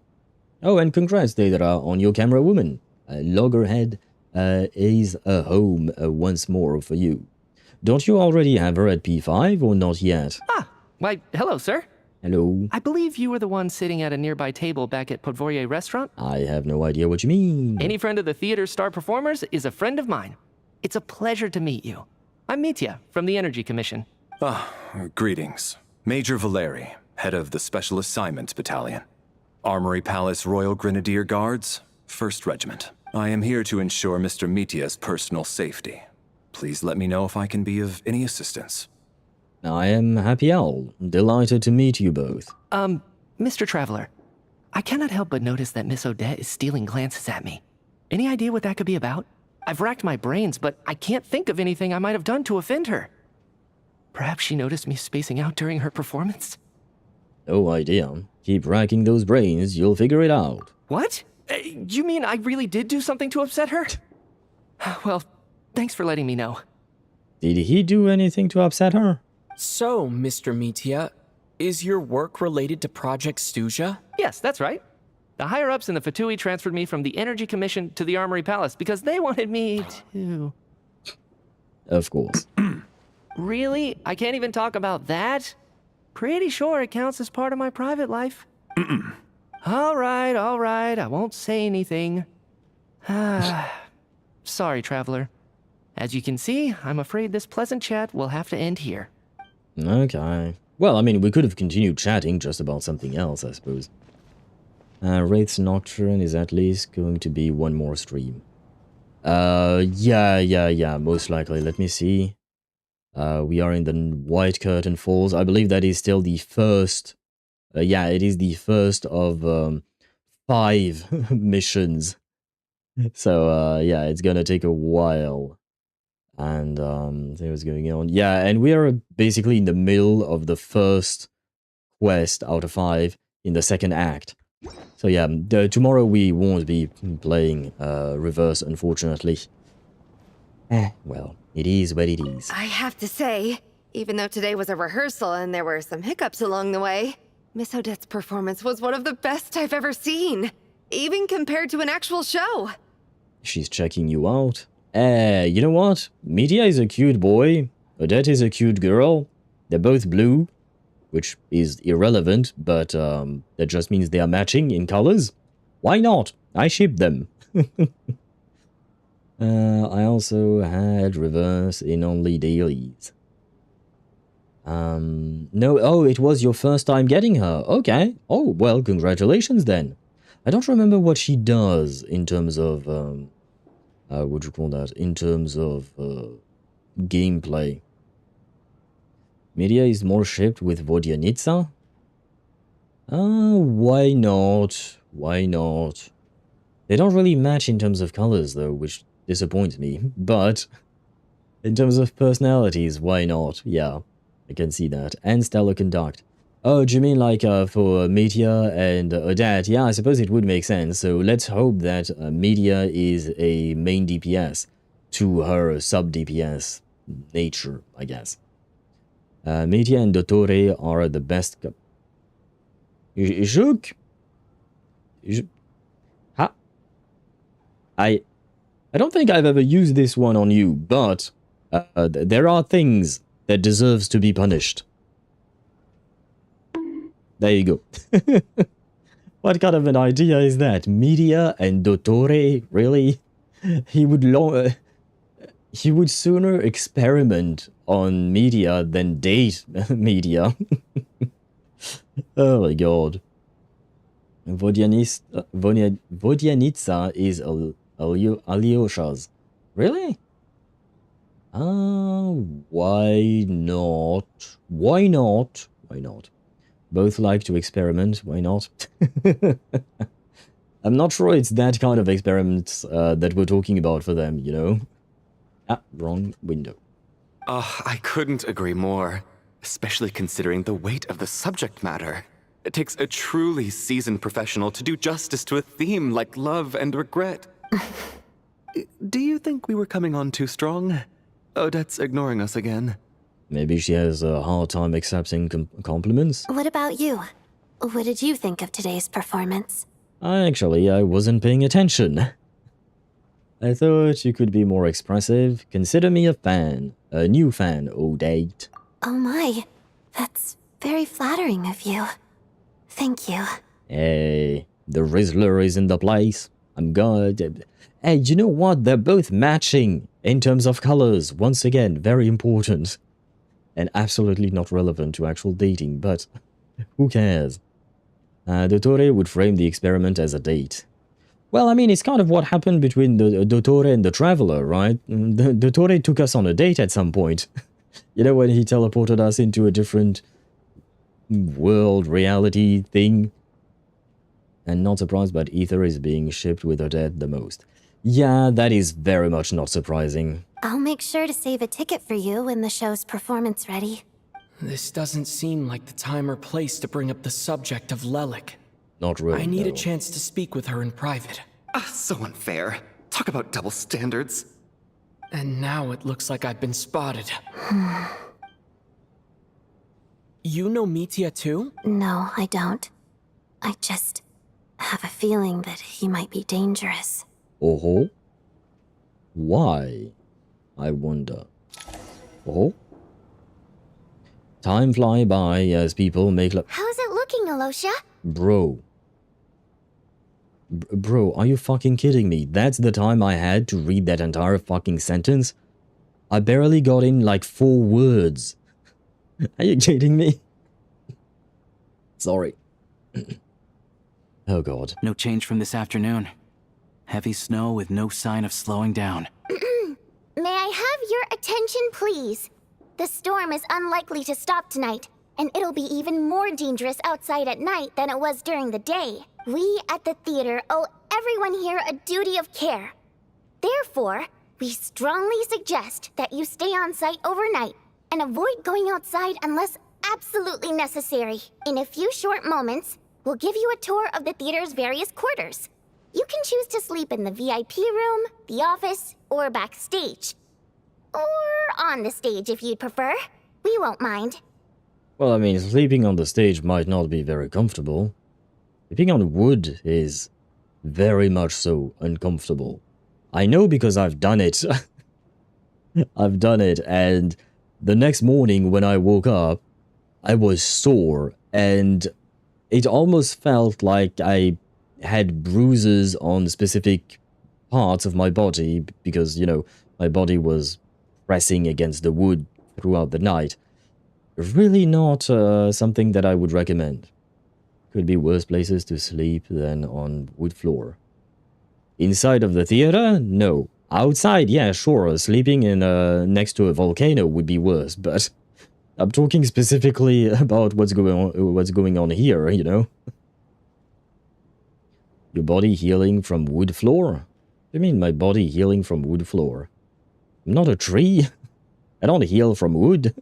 Oh, and congrats, Deidara, on your camera woman. Loggerhead is a home once more for you. Don't you already have her at P5 or not yet? Why, hello, sir. Hello. I believe you were the one sitting at a nearby table back at Podvorye restaurant? I have no idea what you mean. Any friend of the theater's star performers is a friend of mine. It's a pleasure to meet you. I'm Mitya, from the Energy Commission. Greetings. Major Valeri, head of the Special Assignments Battalion. Armory Palace Royal Grenadier Guards, 1st Regiment. I am here to ensure Mr. Mitya's personal safety. Please let me know if I can be of any assistance. I am Happy Owl. Delighted to meet you both. Mr. Traveler, I cannot help but notice that Miss Odette is stealing glances at me. Any idea what that could be about? I've racked my brains, but I can't think of anything I might have done to offend her. Perhaps she noticed me spacing out during her performance? No idea. Keep racking those brains, you'll figure it out. What? You mean I really did do something to upset her? Well, thanks for letting me know. Did he do anything to upset her? So, Mr. Mitya, is your work related to Project Stuja? Yes, that's right. The higher-ups in the Fatui transferred me from the Energy Commission to the Armory Palace because they wanted me to... Of course. Really? I can't even talk about that? Pretty sure it counts as part of my private life. All right, I won't say anything. Sorry, Traveler. As you can see, I'm afraid this pleasant chat will have to end here. Okay. Well, I mean, we could have continued chatting just about something else, I suppose. Wraith's Nocturne is at least going to be one more stream. Yeah, most likely. Let me see. We are in the White Curtain Falls. I believe that is still the first... yeah, it is the first of 5 missions. So, yeah, it's gonna take a while. And, see what's going on. Yeah, and we are basically in the middle of the first quest out of 5 in the second act. So, yeah, tomorrow we won't be playing Reverse, unfortunately. Well, it is what it is. I have to say, even though today was a rehearsal and there were some hiccups along the way, Miss Odette's performance was one of the best I've ever seen, even compared to an actual show. She's checking you out. You know what? Mitya is a cute boy. Odette is a cute girl. They're both blue, which is irrelevant, but that just means they are matching in colors. Why not? I ship them. I also had Reverse in only dailies. No, oh, it was your first time getting her. Okay. Oh, well, congratulations then. I don't remember what she does in terms of, what would you call that? In terms of, gameplay. Mitya is more shipped with Vodyanitsa? Why not? Why not? They don't really match in terms of colors, though, which disappoints me. But, in terms of personalities, why not? Yeah, I can see that. And Stellar Conduct. Oh, do you mean like for Mitya and Odette? Yeah, I suppose it would make sense. So let's hope that Mitya is a main DPS to her sub-DPS nature, I guess. Mitya and Dottore are the best... Juk? Ha? I don't think I've ever used this one on you, but there are things that deserves to be punished. There you go. What kind of an idea is that? Mitya and Dottore? Really? He would sooner experiment on Mitya than date Mitya. Oh my god. Vodyanitsa is Alyosha's. Really? Why not? Why not? Why not? Both like to experiment, why not? I'm not sure it's that kind of experiments that we're talking about for them, you know? Ah, wrong window. I couldn't agree more, especially considering the weight of the subject matter. It takes a truly seasoned professional to do justice to a theme like love and regret. Do you think we were coming on too strong? Odette's ignoring us again. Maybe she has a hard time accepting compliments? What about you? What did you think of today's performance? Actually, I wasn't paying attention. I thought you could be more expressive. Consider me a fan. A new fan, Odette. Oh my, that's Very flattering of you. Thank you. Hey, the Rizzler is in the place. I'm good. Hey, you know what? They're both matching in terms of colors. Once again, very important. And absolutely not relevant to actual dating, but who cares? Dottore would frame the experiment as a date. Well, I mean, it's kind of what happened between the Dottore and the Traveler, right? Dottore took us on a date at some point. You know, when he teleported us into a different world, reality thing. And not surprised, but Ether is being shipped with Odette the most. Yeah, that is very much not surprising. I'll make sure to save a ticket for you when the show's performance ready. This doesn't seem like the time or place to bring up the subject of Lelik. Not really. I need a chance to speak with her in private. So unfair. Talk about double standards. And now it looks like I've been spotted. You know Mitya too? No, I don't. I just have a feeling that he might be dangerous. Oh? Why? I wonder. Oh? Time fly by as people make How's it looking, Alyosha? Bro. Bro, are you fucking kidding me? That's the time I had to read that entire fucking sentence? I barely got in like 4 words. Are you kidding me? Sorry. Oh god. No change from this afternoon. Heavy snow with no sign of slowing down. May I have your attention, please? The storm is unlikely to stop tonight, and it'll be even more dangerous outside at night than it was during the day. We at the theater owe everyone here a duty of care. Therefore, we strongly suggest that you stay on site overnight and avoid going outside unless absolutely necessary. In a few short moments, we'll give you a tour of the theater's various quarters. You can choose to sleep in the VIP room, the office, or backstage. Or on the stage if you'd prefer. We won't mind. Well, I mean, sleeping on the stage might not be very comfortable. Sleeping on wood is very much so uncomfortable. I know because I've done it. I've done it, and the next morning when I woke up, I was sore, and it almost felt like I had bruises on specific parts of my body because, you know, my body was pressing against the wood throughout the night. Really not something that I would recommend. Could be worse places to sleep than on wood floor. Inside of the theater? No. Outside, yeah, sure, sleeping in next to a volcano would be worse, but I'm talking specifically about what's going on here, you know? Your body healing from wood floor? What do you mean my body healing from wood floor? I'm not a tree. I don't heal from wood.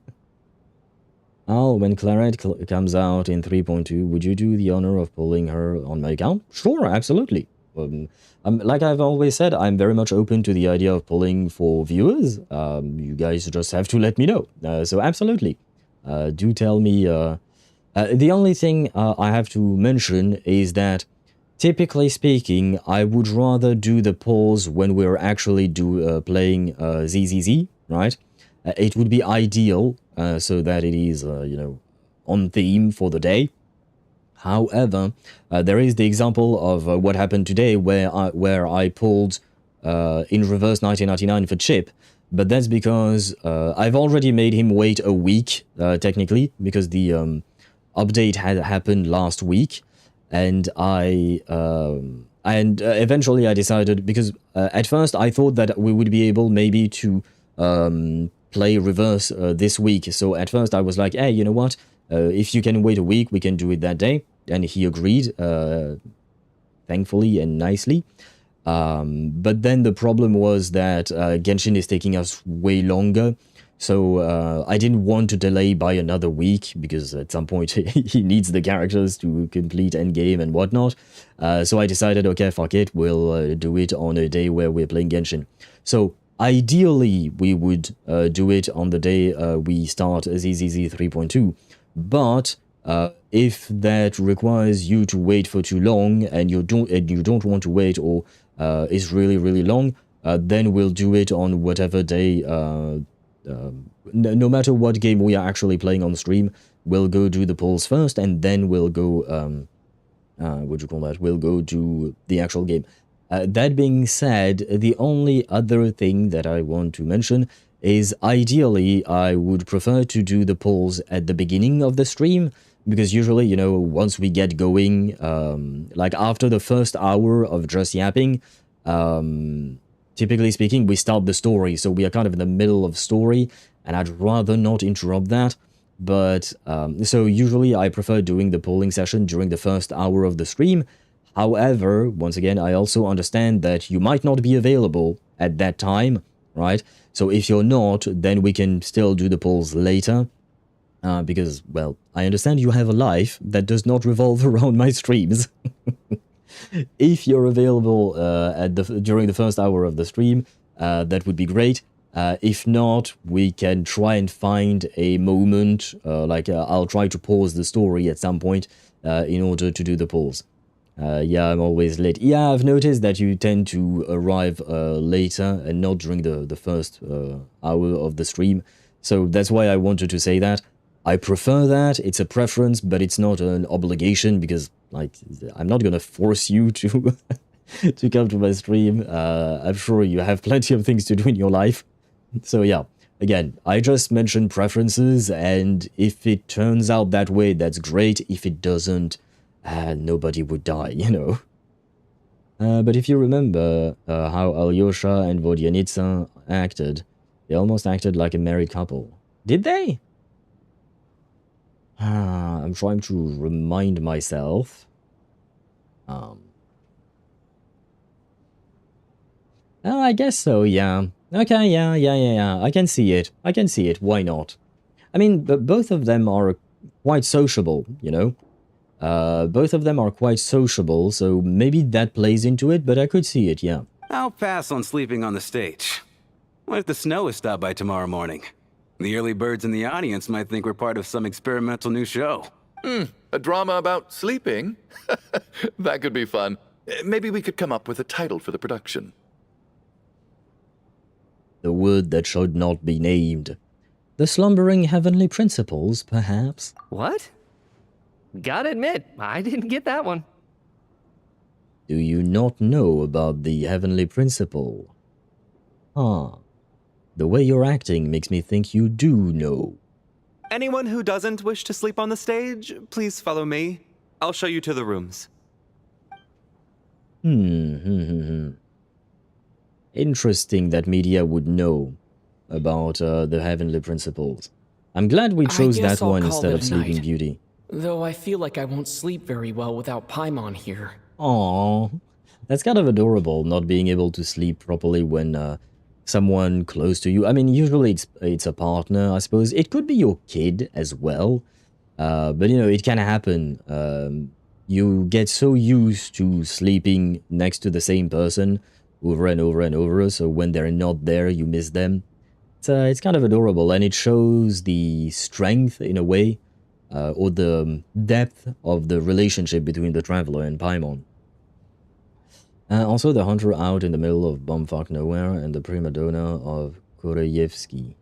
Al, when Claret comes out in 3.2, would you do the honor of pulling her on my account? Sure, absolutely. Like I've always said, I'm very much open to the idea of pulling for viewers. You guys just have to let me know. So absolutely. Do tell me. The only thing I have to mention is that, typically speaking, I would rather do the pulls when we're actually playing ZZZ, right? It would be ideal so that it is, you know, on theme for the day. However, there is the example of what happened today where I pulled in reverse 1999 for Chip, but that's because I've already made him wait a week, technically, because the update had happened last week, and eventually I decided, because at first I thought that we would be able maybe to play reverse this week. So at first I was like, hey, you know what? If you can wait a week, we can do it that day. And he agreed, thankfully and nicely. But then the problem was that Genshin is taking us way longer. So I didn't want to delay by another week, because at some point he needs the characters to complete endgame and whatnot. So I decided, okay, fuck it, we'll do it on a day where we're playing Genshin. So ideally, we would do it on the day we start ZZZ 3.2. But if that requires you to wait for too long, and you don't want to wait, or is really, really long, then we'll do it on whatever day. No matter what game we are actually playing on stream, we'll go do the polls first, and then we'll go, we'll go do the actual game. That being said, the only other thing that I want to mention is ideally I would prefer to do the polls at the beginning of the stream, because usually, you know, once we get going, like after the first hour of just yapping, typically speaking, we start the story, so we are kind of in the middle of story, and I'd rather not interrupt that. But, so usually I prefer doing the polling session during the first hour of the stream. However, once again, I also understand that you might not be available at that time, right? So if you're not, then we can still do the polls later. Because, well, I understand you have a life that does not revolve around my streams. If you're available during the first hour of the stream, that would be great. If not, we can try and find a moment, I'll try to pause the story at some point in order to do the polls. Yeah, I'm always late. Yeah, I've noticed that you tend to arrive later and not during the first hour of the stream. So that's why I wanted to say that. I prefer that. It's a preference, but it's not an obligation because, like, I'm not gonna force you to to come to my stream. I'm sure you have plenty of things to do in your life. So yeah, again, I just mentioned preferences, and if it turns out that way, that's great. If it doesn't, nobody would die, you know. But if you remember how Alyosha and Vodyanitsa acted, they almost acted like a married couple. Did they? I'm trying to remind myself. Oh, I guess so, yeah. Okay, yeah. I can see it. Why not? I mean, both of them are quite sociable, you know? Both of them are quite sociable, so maybe that plays into it, but I could see it, yeah. I'll pass on sleeping on the stage. What if the snow is stopped by tomorrow morning? The early birds in the audience might think we're part of some experimental new show. A drama about sleeping? That could be fun. Maybe we could come up with a title for the production. The word that should not be named. The slumbering heavenly principles, perhaps? What? Gotta admit, I didn't get that one. Do you not know about the heavenly principle? Ah. The way you're acting makes me think you do know. Anyone who doesn't wish to sleep on the stage, please follow me. I'll show you to the rooms. Interesting that media would know about the heavenly principles. I'm glad we chose that one instead of Sleeping Beauty. Though I feel like I won't sleep very well without Paimon here. Aww. That's kind of adorable, not being able to sleep properly when someone close to you. I mean, usually it's a partner, I suppose. It could be your kid as well. But, you know, it can happen. You get so used to sleeping next to the same person over and over and over, so when they're not there, you miss them. It's kind of adorable, and it shows the strength, in a way, or the depth of the relationship between the traveler and Paimon. Also, the hunter out in the middle of bumfuck nowhere and the prima donna of Koreyevsky.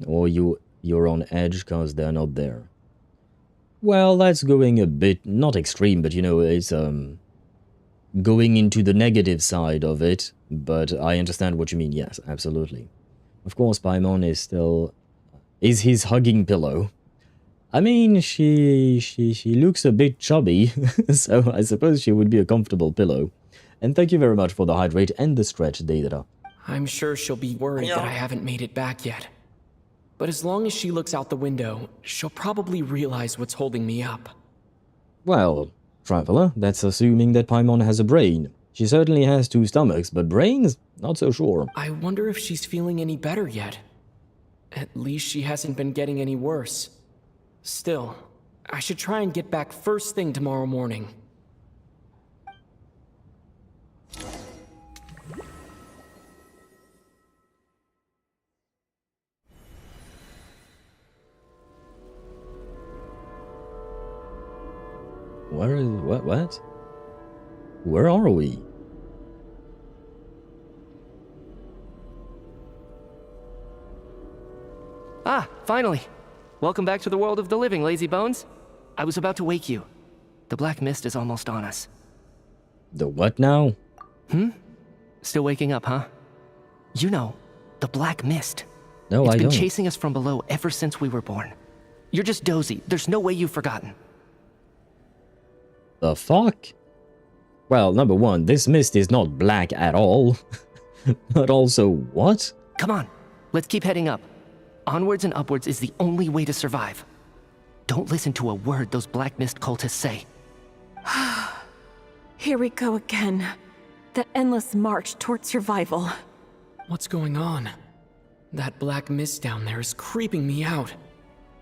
Or you're on edge cause they're not there. Well, that's going a bit, not extreme, but you know, it's going into the negative side of it, but I understand what you mean, yes, absolutely. Of course, Paimon is his hugging pillow. I mean, she looks a bit chubby, so I suppose she would be a comfortable pillow. And thank you very much for the hydrate and the stretch, Deidara. I'm sure she'll be worried that I haven't made it back yet. But as long as she looks out the window, she'll probably realize what's holding me up. Well, traveler, that's assuming that Paimon has a brain. She certainly has 2 stomachs, but brains? Not so sure. I wonder if she's feeling any better yet. At least she hasn't been getting any worse. Still, I should try and get back first thing tomorrow morning. What? Where are we? Ah, finally. Welcome back to the world of the living, lazy bones. I was about to wake you. The black mist is almost on us. The what now? Still waking up, huh? You know, the black mist. No, It's I been don't. chasing us from below ever since we were born. You're just dozy. There's no way you've forgotten. The fuck? Well, number one, this mist is not black at all. But also, what? Come on, let's keep heading up. Onwards and upwards is the only way to survive. Don't listen to a word those black mist cultists say. Here we go again. The endless march toward survival. What's going on? That black mist down there is creeping me out.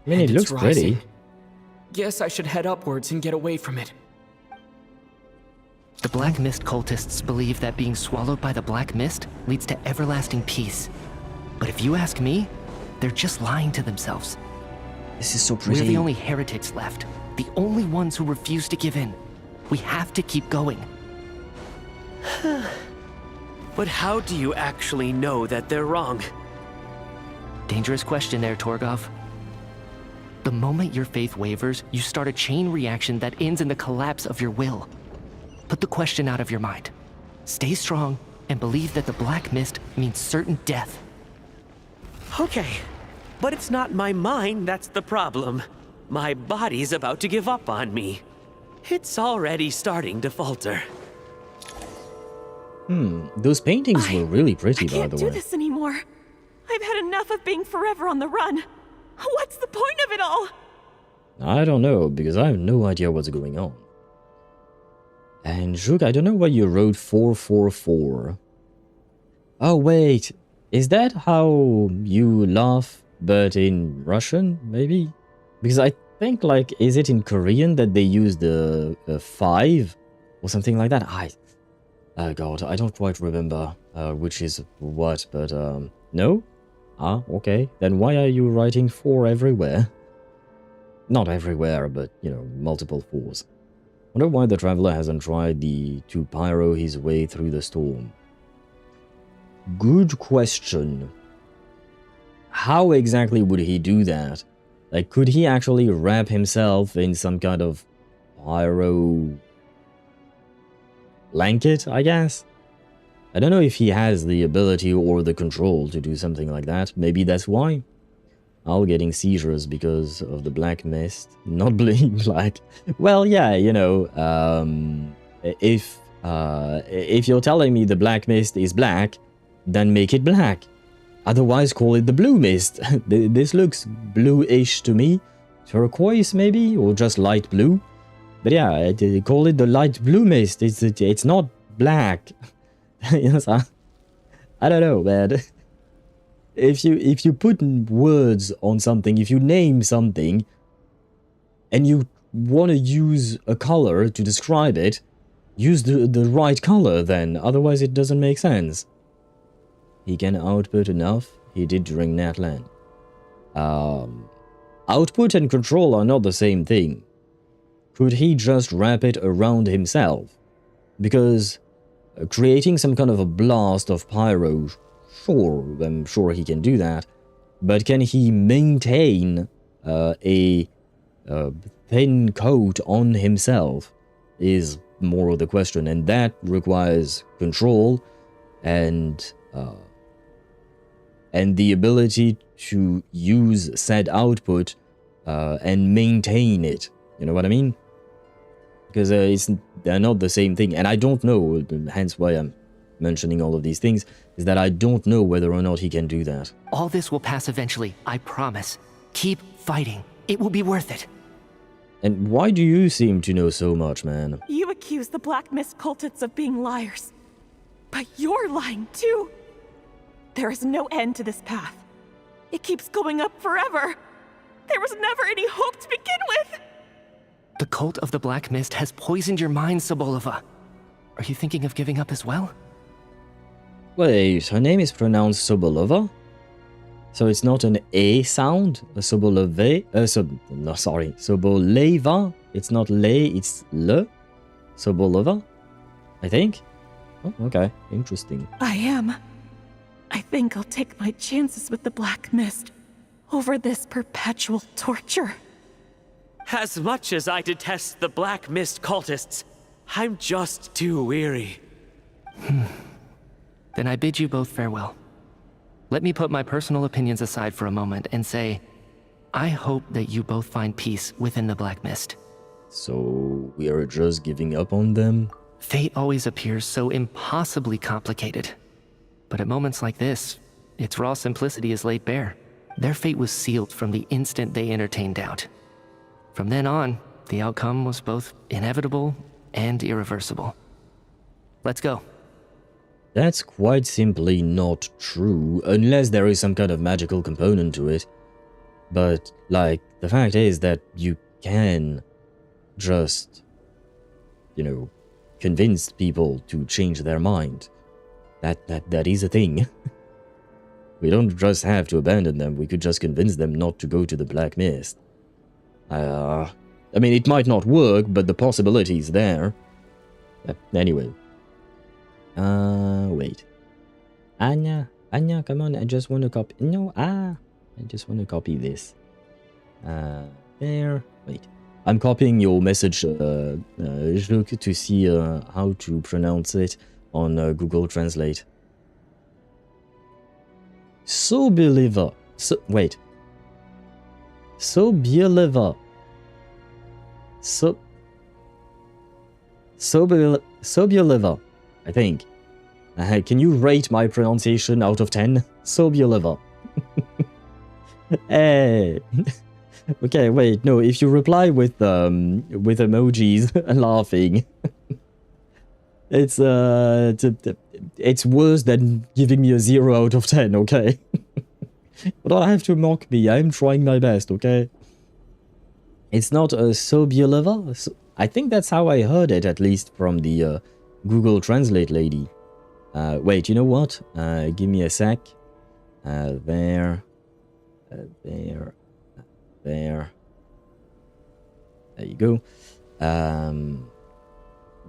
I mean, it And it's looks pretty. rising. Guess I should head upwards and get away from it. The black mist cultists believe that being swallowed by the black mist leads to everlasting peace. But if you ask me, they're just lying to themselves. This is so We're pretty. the only heretics left. The only ones who refuse to give in. We have to keep going. But how do you actually know that they're wrong? Dangerous question there, Torgov. The moment your faith wavers, you start a chain reaction that ends in the collapse of your will. Put the question out of your mind. Stay strong and believe that the black mist means certain death. Okay, but it's not my mind that's the problem. My body's about to give up on me. It's already starting to falter. Those paintings were really pretty, by Can't the do way. this anymore. I've had enough of being forever on the run. What's the point of it all? I don't know, because I have no idea what's going on. And Zhuk, I don't know why you wrote 444. Oh, wait. Is that how you laugh, but in Russian, maybe? Because I think, like, is it in Korean that they use the 5? Or something like that? Oh god, I don't quite remember which is what, but, no? Ah, okay. Then why are you writing 4 everywhere? Not everywhere, but, you know, multiple 4s. Wonder why the traveler hasn't tried to pyro his way through the storm. Good question. How exactly would he do that? Like, could he actually wrap himself in some kind of pyro blanket, I guess? I don't know if he has the ability or the control to do something like that. Maybe that's why. All getting seizures because of the black mist. Not being black. Well, yeah, you know, if you're telling me the black mist is black, then make it black. Otherwise, call it the blue mist. This looks bluish to me. Turquoise, maybe? Or just light blue? But yeah, call it the light blue mist. It's not black. Yes, I don't know, man. If you put words on something, if you name something, and you want to use a color to describe it, use the right color then, otherwise it doesn't make sense. He can output enough, he did during Natlan. Output and control are not the same thing. Could he just wrap it around himself? Because creating some kind of a blast of pyro, sure, I'm sure he can do that, but can he maintain a thin coat on himself is more of the question, and that requires control and the ability to use said output and maintain it. You know what I mean? Because they're not the same thing, and I don't know, hence why I'm mentioning all of these things, is that I don't know whether or not he can do that. All this will pass eventually, I promise. Keep fighting. It will be worth it. And why do you seem to know so much, man? You accuse the Black Mist cultists of being liars. But you're lying too. There is no end to this path. It keeps going up forever. There was never any hope to begin with. The cult of the Black Mist has poisoned your mind, Sobolova. Are you thinking of giving up as well? Wait, her name is pronounced Sobolova? So it's not an A sound? A Sobolove? No, sorry. Soboleva? It's not le, it's le? Sobolova? I think? Oh, okay. Interesting. I think I'll take my chances with the Black Mist. over this perpetual torture. As much as I detest the Black Mist cultists, I'm just too weary. Then I bid you both farewell. Let me put my personal opinions aside for a moment and say, I hope that you both find peace within the Black Mist. So we are just giving up on them? Fate always appears so impossibly complicated. But at moments like this, its raw simplicity is laid bare. Their fate was sealed from the instant they entertained doubt. From then on, the outcome was both inevitable and irreversible. Let's go. That's quite simply not true, unless there is some kind of magical component to it. But, like, the fact is that you can just, you know, convince people to change their mind. That is a thing. We don't just have to abandon them, we could just convince them not to go to the Black Mist. I mean, it might not work, but the possibility is there. Anyway. Wait. Anya, come on, I just want to copy. No, I just want to copy this. There. Wait. I'm copying your message, Juk, to see how to pronounce it on Google Translate. Sobiliva. Wait. Sobiliva. Sobiliva, I think. Can you rate my pronunciation out of 10? Sobiliva. Hey. Okay, wait, no, if you reply with emojis laughing, it's worse than giving me a 0 out of 10, okay? You don't have to mock me, I'm trying my best, okay? It's not a Sobiliva? I think that's how I heard it, at least from the Google Translate lady. Wait, you know what? Give me a sec. There. There you go.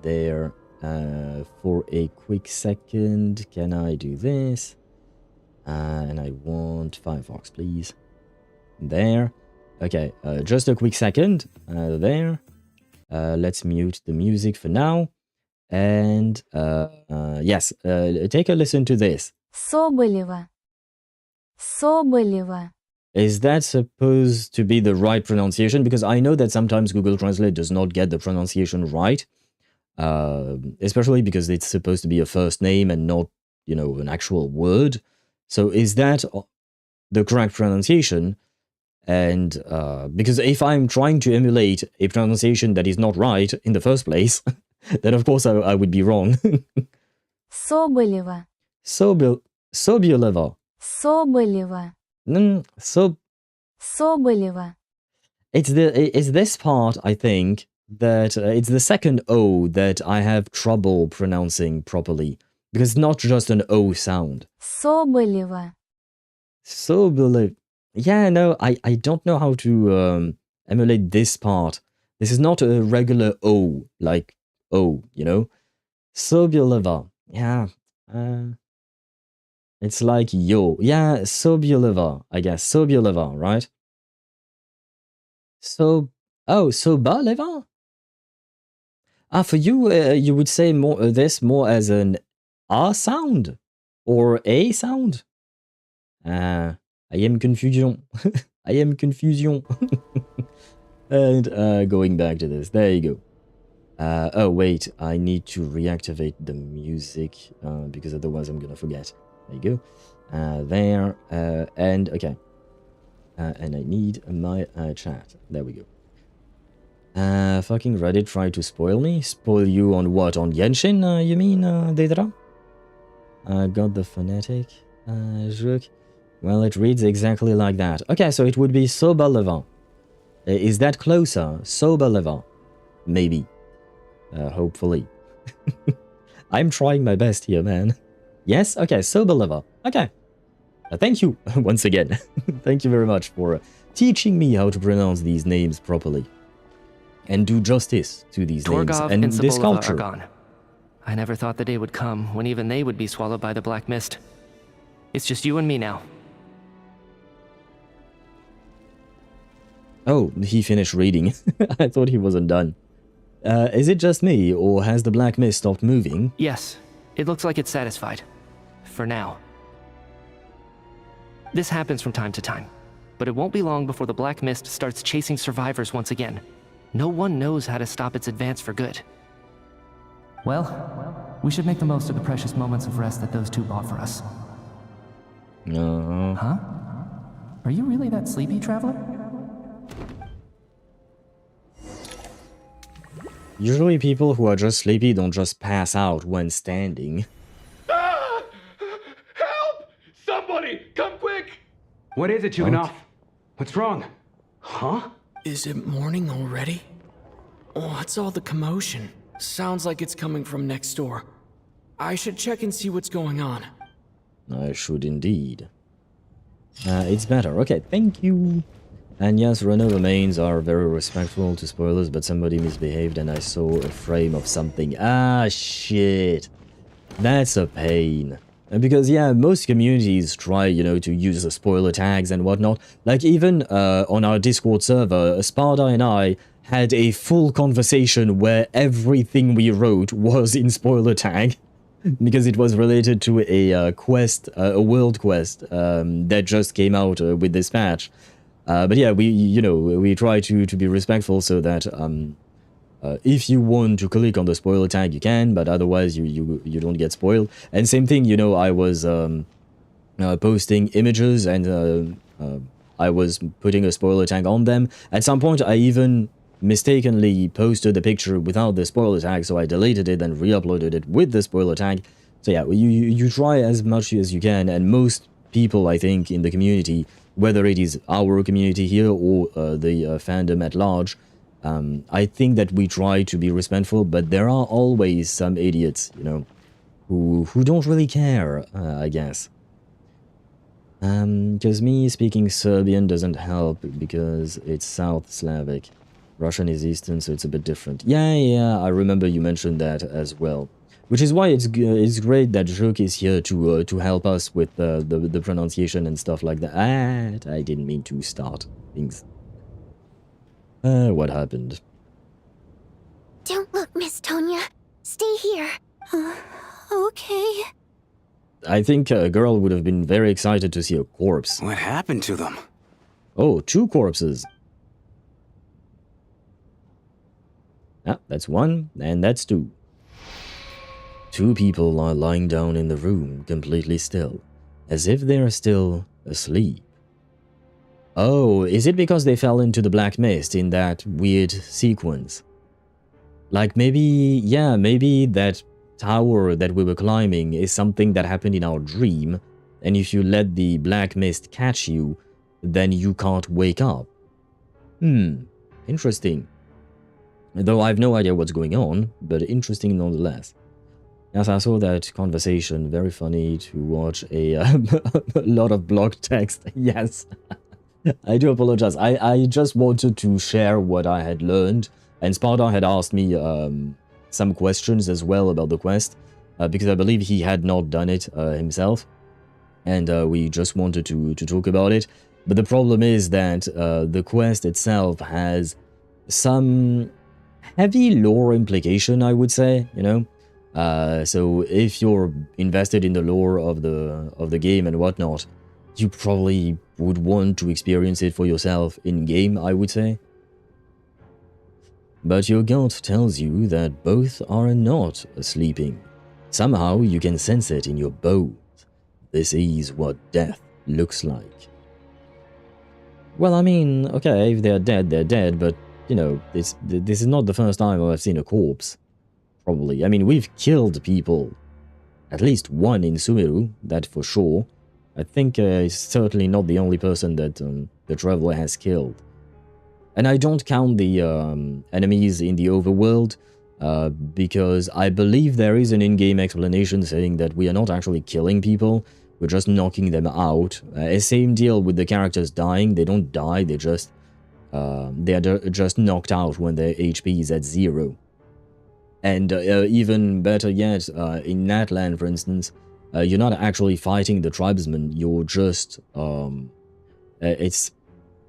There. For a quick second, can I do this? And I want Firefox, please. There. Okay, just a quick second. There. Let's mute the music for now. And, yes, take a listen to this. Соболева. Соболева. Is that supposed to be the right pronunciation? Because I know that sometimes Google Translate does not get the pronunciation right. Especially because it's supposed to be a first name and not, you know, an actual word. So is that the correct pronunciation? And because if I'm trying to emulate a pronunciation that is not right in the first place, then of course I would be wrong. Соболева. Sobiliva. Соболева. Соболева. It's this part, I think, that it's the second O that I have trouble pronouncing properly. Because it's not just an O sound. Соболева. Sobiliva. Yeah, no, I don't know how to emulate this part. This is not a regular O, like O, you know? Sobiliva. Yeah. It's like yo. Yeah, Sobiliva, I guess. Sobiliva, right? Sobaliva? For you, you would say this more as an R sound? Or A sound? I am confusion. I am confusion. And going back to this. There you go. Oh, wait. I need to reactivate the music because otherwise I'm gonna forget. There you go. There. And okay. And I need my chat. There we go. Fucking Reddit tried to spoil me. Spoil you on what? On Genshin, you mean, Deidra? Got the phonetic. Well, it reads exactly like that. Okay, so it would be Sobaliva. Is that closer? Sobaliva. Maybe. Hopefully. I'm trying my best here, man. Yes? Okay, Sobaliva. Okay. Thank you, once again. Thank you very much for teaching me how to pronounce these names properly. And do justice to these names and this culture. Are gone. I never thought the day would come when even they would be swallowed by the Black Mist. It's just you and me now. Oh, he finished reading. I thought he wasn't done. Is it just me, or has the black mist stopped moving? Yes, it looks like it's satisfied. For now. This happens from time to time, but it won't be long before the black mist starts chasing survivors once again. No one knows how to stop its advance for good. Well, we should make the most of the precious moments of rest that those two bought for us. Huh? Are you really that sleepy, traveler? Usually people who are just sleepy don't just pass out when standing. Ah! Help! Somebody, come quick! What is it, Chuganov? What's wrong? Huh? Is it morning already? What's all the commotion? Sounds like it's coming from next door. I should check and see what's going on. I should indeed. It's better. Okay, thank you. And yes, Renault remains are very respectful to spoilers, but somebody misbehaved and I saw a frame of something. Ah, shit. That's a pain. Because, yeah, most communities try, you know, to use the spoiler tags and whatnot. Like, even on our Discord server, Sparta and I had a full conversation where everything we wrote was in spoiler tag. Because it was related to a quest, a world quest that just came out with this patch. But yeah, we try to be respectful so that if you want to click on the spoiler tag, you can, but otherwise you don't get spoiled. And same thing, you know, I was posting images and I was putting a spoiler tag on them. At some point, I even mistakenly posted the picture without the spoiler tag, so I deleted it and re-uploaded it with the spoiler tag. So yeah, you try as much as you can, and most people, I think, in the community, whether it is our community here or the fandom at large, I think that we try to be respectful, but there are always some idiots, you know, who don't really care, I guess. Because me speaking Serbian doesn't help because it's South Slavic. Russian is Eastern, so it's a bit different. Yeah, I remember you mentioned that as well. Which is why it's great that Juk is here to help us with the pronunciation and stuff like that. I didn't mean to start things. What happened? Don't look, Miss Tonya. Stay here. Okay. I think a girl would have been very excited to see a corpse. What happened to them? Oh, 2 corpses. Ah, that's 1, and that's 2. 2 people are lying down in the room, completely still, as if they are still asleep. Oh, is it because they fell into the black mist in that weird sequence? Like maybe, yeah, maybe that tower that we were climbing is something that happened in our dream, and if you let the black mist catch you, then you can't wake up. Interesting. Though I have no idea what's going on, but interesting nonetheless. As I saw that conversation, very funny to watch a lot of block text. Yes, I do apologize. I just wanted to share what I had learned, and Sparta had asked me some questions as well about the quest, because I believe he had not done it himself, and we just wanted to talk about it. But the problem is that the quest itself has some heavy lore implication, I would say, you know. So if you're invested in the lore of the game and whatnot, you probably would want to experience it for yourself in-game, I would say. But your gut tells you that both are not sleeping. Somehow you can sense it in your bones. This is what death looks like. Well, I mean, okay, if they're dead, but, you know, this is not the first time I've seen a corpse. Probably. I mean, we've killed people. At least one in Sumeru, that for sure. I think he's certainly not the only person that the Traveler has killed. And I don't count the enemies in the overworld, because I believe there is an in-game explanation saying that we are not actually killing people, we're just knocking them out. Same deal with the characters dying. They don't die, they are just knocked out when their HP is at 0. And even better yet, in Natlan, for instance, you're not actually fighting the tribesmen, you're just, it's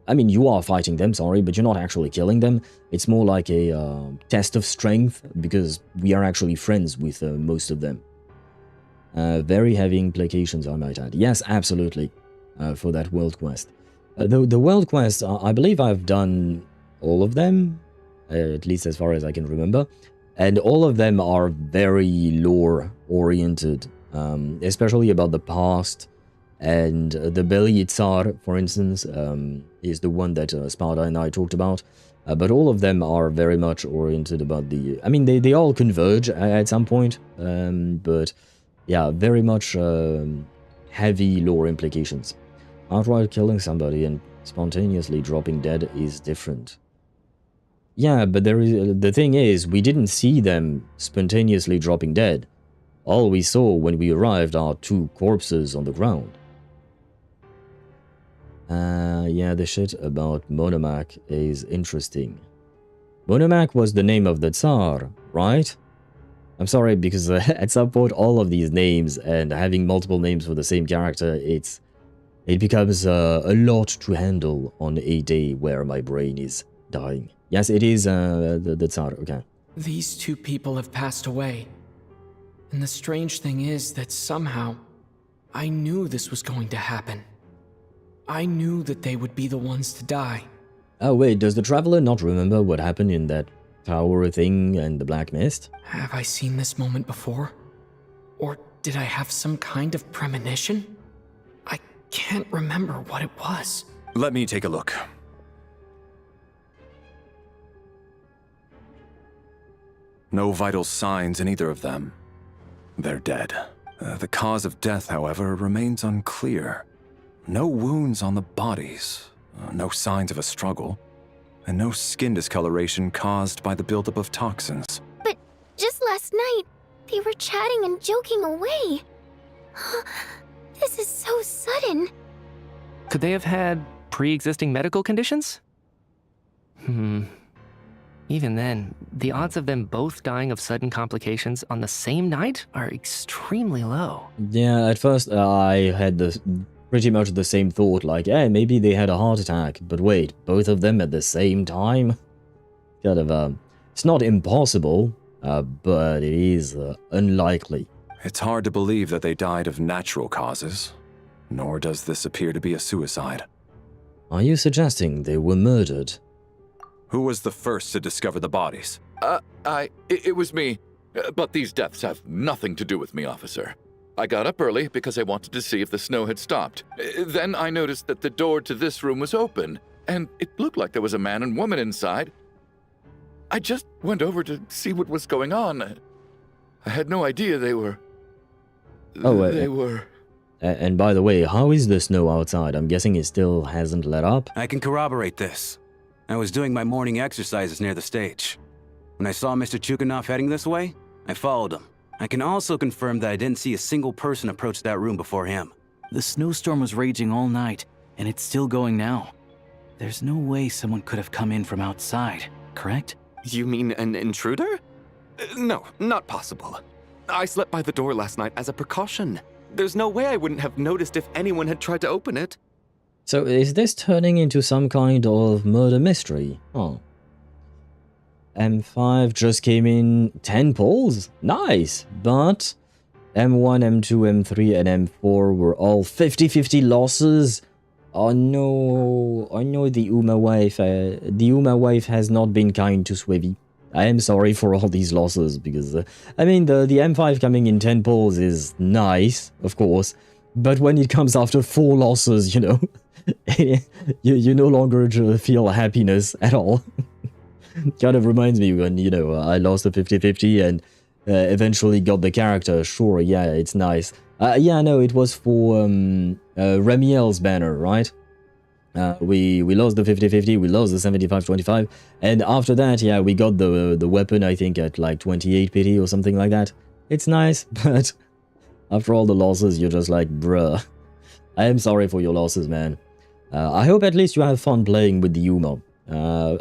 I mean, you are fighting them, sorry, but you're not actually killing them. It's more like a test of strength, because we are actually friends with most of them. Very heavy implications, I might add. Yes, absolutely, for that world quest. The world quest, I believe I've done all of them, at least as far as I can remember, and all of them are very lore-oriented, especially about the past. And the Beli Tsar, for instance, is the one that Sparta and I talked about. But all of them are very much oriented about the... I mean, they all converge at some point. But yeah, very much heavy lore implications. Outright killing somebody and spontaneously dropping dead is different. Yeah, but the thing is, we didn't see them spontaneously dropping dead. All we saw when we arrived are 2 corpses on the ground. Yeah, the shit about Monomac is interesting. Monomac was the name of the Tsar, right? I'm sorry, because at some point all of these names and having multiple names for the same character, it becomes a lot to handle on a day where my brain is dying. Yes, it is the Tsar, okay. These 2 people have passed away. And the strange thing is that somehow, I knew this was going to happen. I knew that they would be the ones to die. Oh wait, does the Traveler not remember what happened in that tower thing and the Black Mist? Have I seen this moment before? Or did I have some kind of premonition? I can't remember what it was. Let me take a look. No vital signs in either of them. They're dead. The cause of death, however, remains unclear. No wounds on the bodies, no signs of a struggle, and no skin discoloration caused by the buildup of toxins. But just last night, they were chatting and joking away. This is so sudden. Could they have had pre-existing medical conditions? Even then, the odds of them both dying of sudden complications on the same night are extremely low. Yeah, at first I had pretty much the same thought, like, hey, maybe they had a heart attack, but wait, both of them at the same time? Kind of, it's not impossible, but it is unlikely. It's hard to believe that they died of natural causes, nor does this appear to be a suicide. Are you suggesting they were murdered? Who was the first to discover the bodies? It was me. But these deaths have nothing to do with me, officer. I got up early because I wanted to see if the snow had stopped. Then I noticed that the door to this room was open, and it looked like there was a man and woman inside. I just went over to see what was going on. I had no idea they were... They were... And by the way, how is the snow outside? I'm guessing it still hasn't let up? I can corroborate this. I was doing my morning exercises near the stage. When I saw Mr. Chukhanov heading this way, I followed him. I can also confirm that I didn't see a single person approach that room before him. The snowstorm was raging all night, and it's still going now. There's no way someone could have come in from outside, correct? You mean an intruder? No, not possible. I slept by the door last night as a precaution. There's no way I wouldn't have noticed if anyone had tried to open it. So is this turning into some kind of murder mystery? Oh. M5 just came in 10 polls? Nice! But M1, M2, M3, and M4 were all 50-50 losses. Oh no, the Uma wave. The Uma wave has not been kind to Swivy. I am sorry for all these losses, because, I mean, the M5 coming in 10 polls is nice, of course, but when it comes after 4 losses, you know, you no longer feel happiness at all. Kind of reminds me when, you know, I lost the 50-50 and eventually got the character. Sure, yeah, it's nice. Yeah, no, it was for Remiel's banner, right? We lost the 50-50, we lost the 75-25, and after that, yeah, we got the weapon, I think, at like 28 pity or something like that. It's nice, but after all the losses, you're just like, bruh. I am sorry for your losses, man. I hope at least you have fun playing with the Yuma.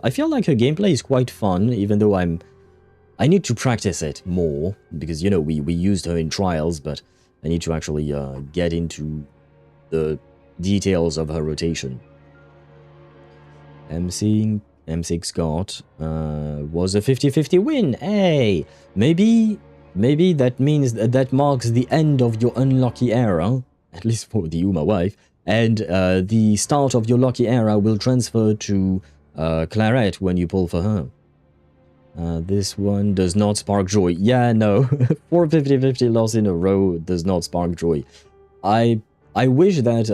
I feel like her gameplay is quite fun, even though I need to practice it more, because, you know, we used her in trials, but I need to actually get into the details of her rotation. M6 got was a 50-50 win. Hey, maybe that means that marks the end of your unlucky era, at least for the Uma wife, and the start of your lucky era will transfer to Claret when you pull for her. This one does not spark joy. Yeah, no. 4 50-50 loss in a row does not spark joy. I wish that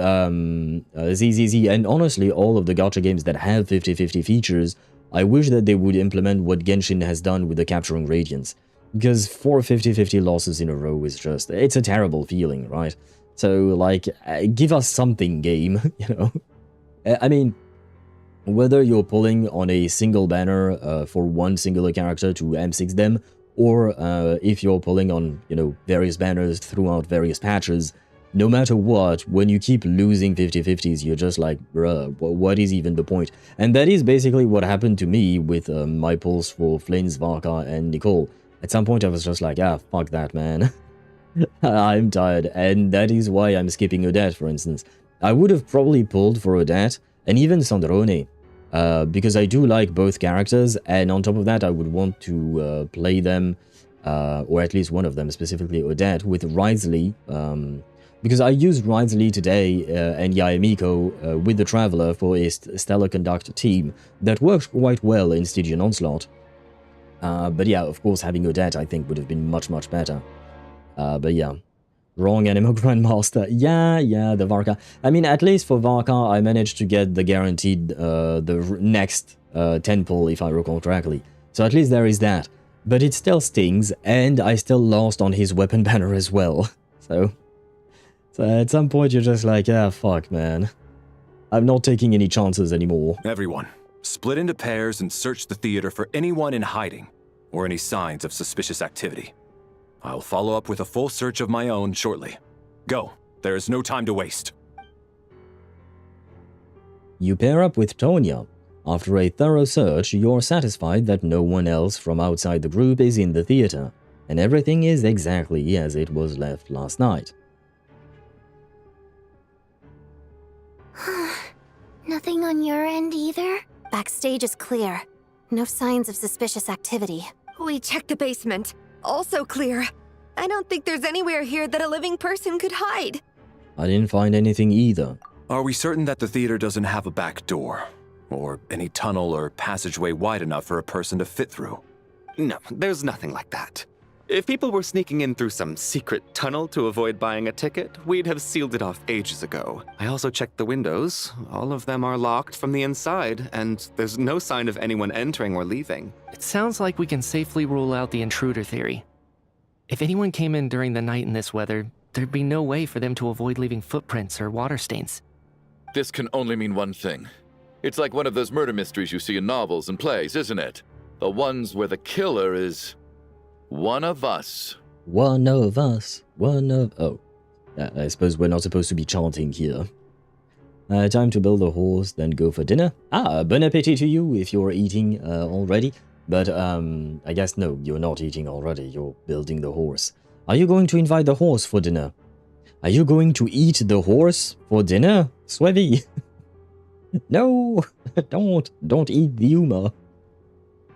ZZZ, and honestly all of the gacha games that have 50-50 features, I wish that they would implement what Genshin has done with the Capturing Radiance. Because 4 50-50 losses in a row is just, it's a terrible feeling, right? So, like, give us something, game, you know? I mean, whether you're pulling on a single banner for one singular character to M6 them, or if you're pulling on, you know, various banners throughout various patches, no matter what, when you keep losing 50-50s, you're just like, bruh, what is even the point? And that is basically what happened to me with my pulls for Flynn, Varka, and Nicole. At some point I was just like, ah, fuck that, man. I'm tired, and that is why I'm skipping Odette, for instance. I would have probably pulled for Odette, and even Sandrone, because I do like both characters, and on top of that I would want to play them, or at least one of them, specifically Odette, with Wriothesley, because I used Wriothesley today and Yaemiko with the Traveler for a Stellar Conduct team that worked quite well in Stygian Onslaught. But yeah, of course, having Odette I think would have been much, much better. But yeah, wrong Animo Grandmaster. Yeah, the Varka. I mean, at least for Varka, I managed to get the guaranteed, the next 10 pull, if I recall correctly. So at least there is that. But it still stings, and I still lost on his weapon banner as well. So at some point you're just like, ah, fuck, man. I'm not taking any chances anymore. Everyone, split into pairs and search the theater for anyone in hiding, or any signs of suspicious activity. I'll follow up with a full search of my own shortly. Go, there is no time to waste. You pair up with Tonya. After a thorough search, you're satisfied that no one else from outside the group is in the theater, and everything is exactly as it was left last night. Nothing on your end either? Backstage is clear. No signs of suspicious activity. We checked the basement. Also clear. I don't think there's anywhere here that a living person could hide. I didn't find anything either. Are we certain that the theater doesn't have a back door? Or any tunnel or passageway wide enough for a person to fit through? No, there's nothing like that. If people were sneaking in through some secret tunnel to avoid buying a ticket, we'd have sealed it off ages ago. I also checked the windows. All of them are locked from the inside, and there's no sign of anyone entering or leaving. It sounds like we can safely rule out the intruder theory. If anyone came in during the night in this weather, there'd be no way for them to avoid leaving footprints or water stains. This can only mean one thing. It's like one of those murder mysteries you see in novels and plays, isn't it? The ones where the killer is one of us. One of us. One of... Oh. I suppose we're not supposed to be chanting here. Time to build a horse, then go for dinner. Ah, bon appetit to you if you're eating already. But, I guess no, you're not eating already. You're building the horse. Are you going to invite the horse for dinner? Are you going to eat the horse for dinner, Swevy? No, don't eat the Uma.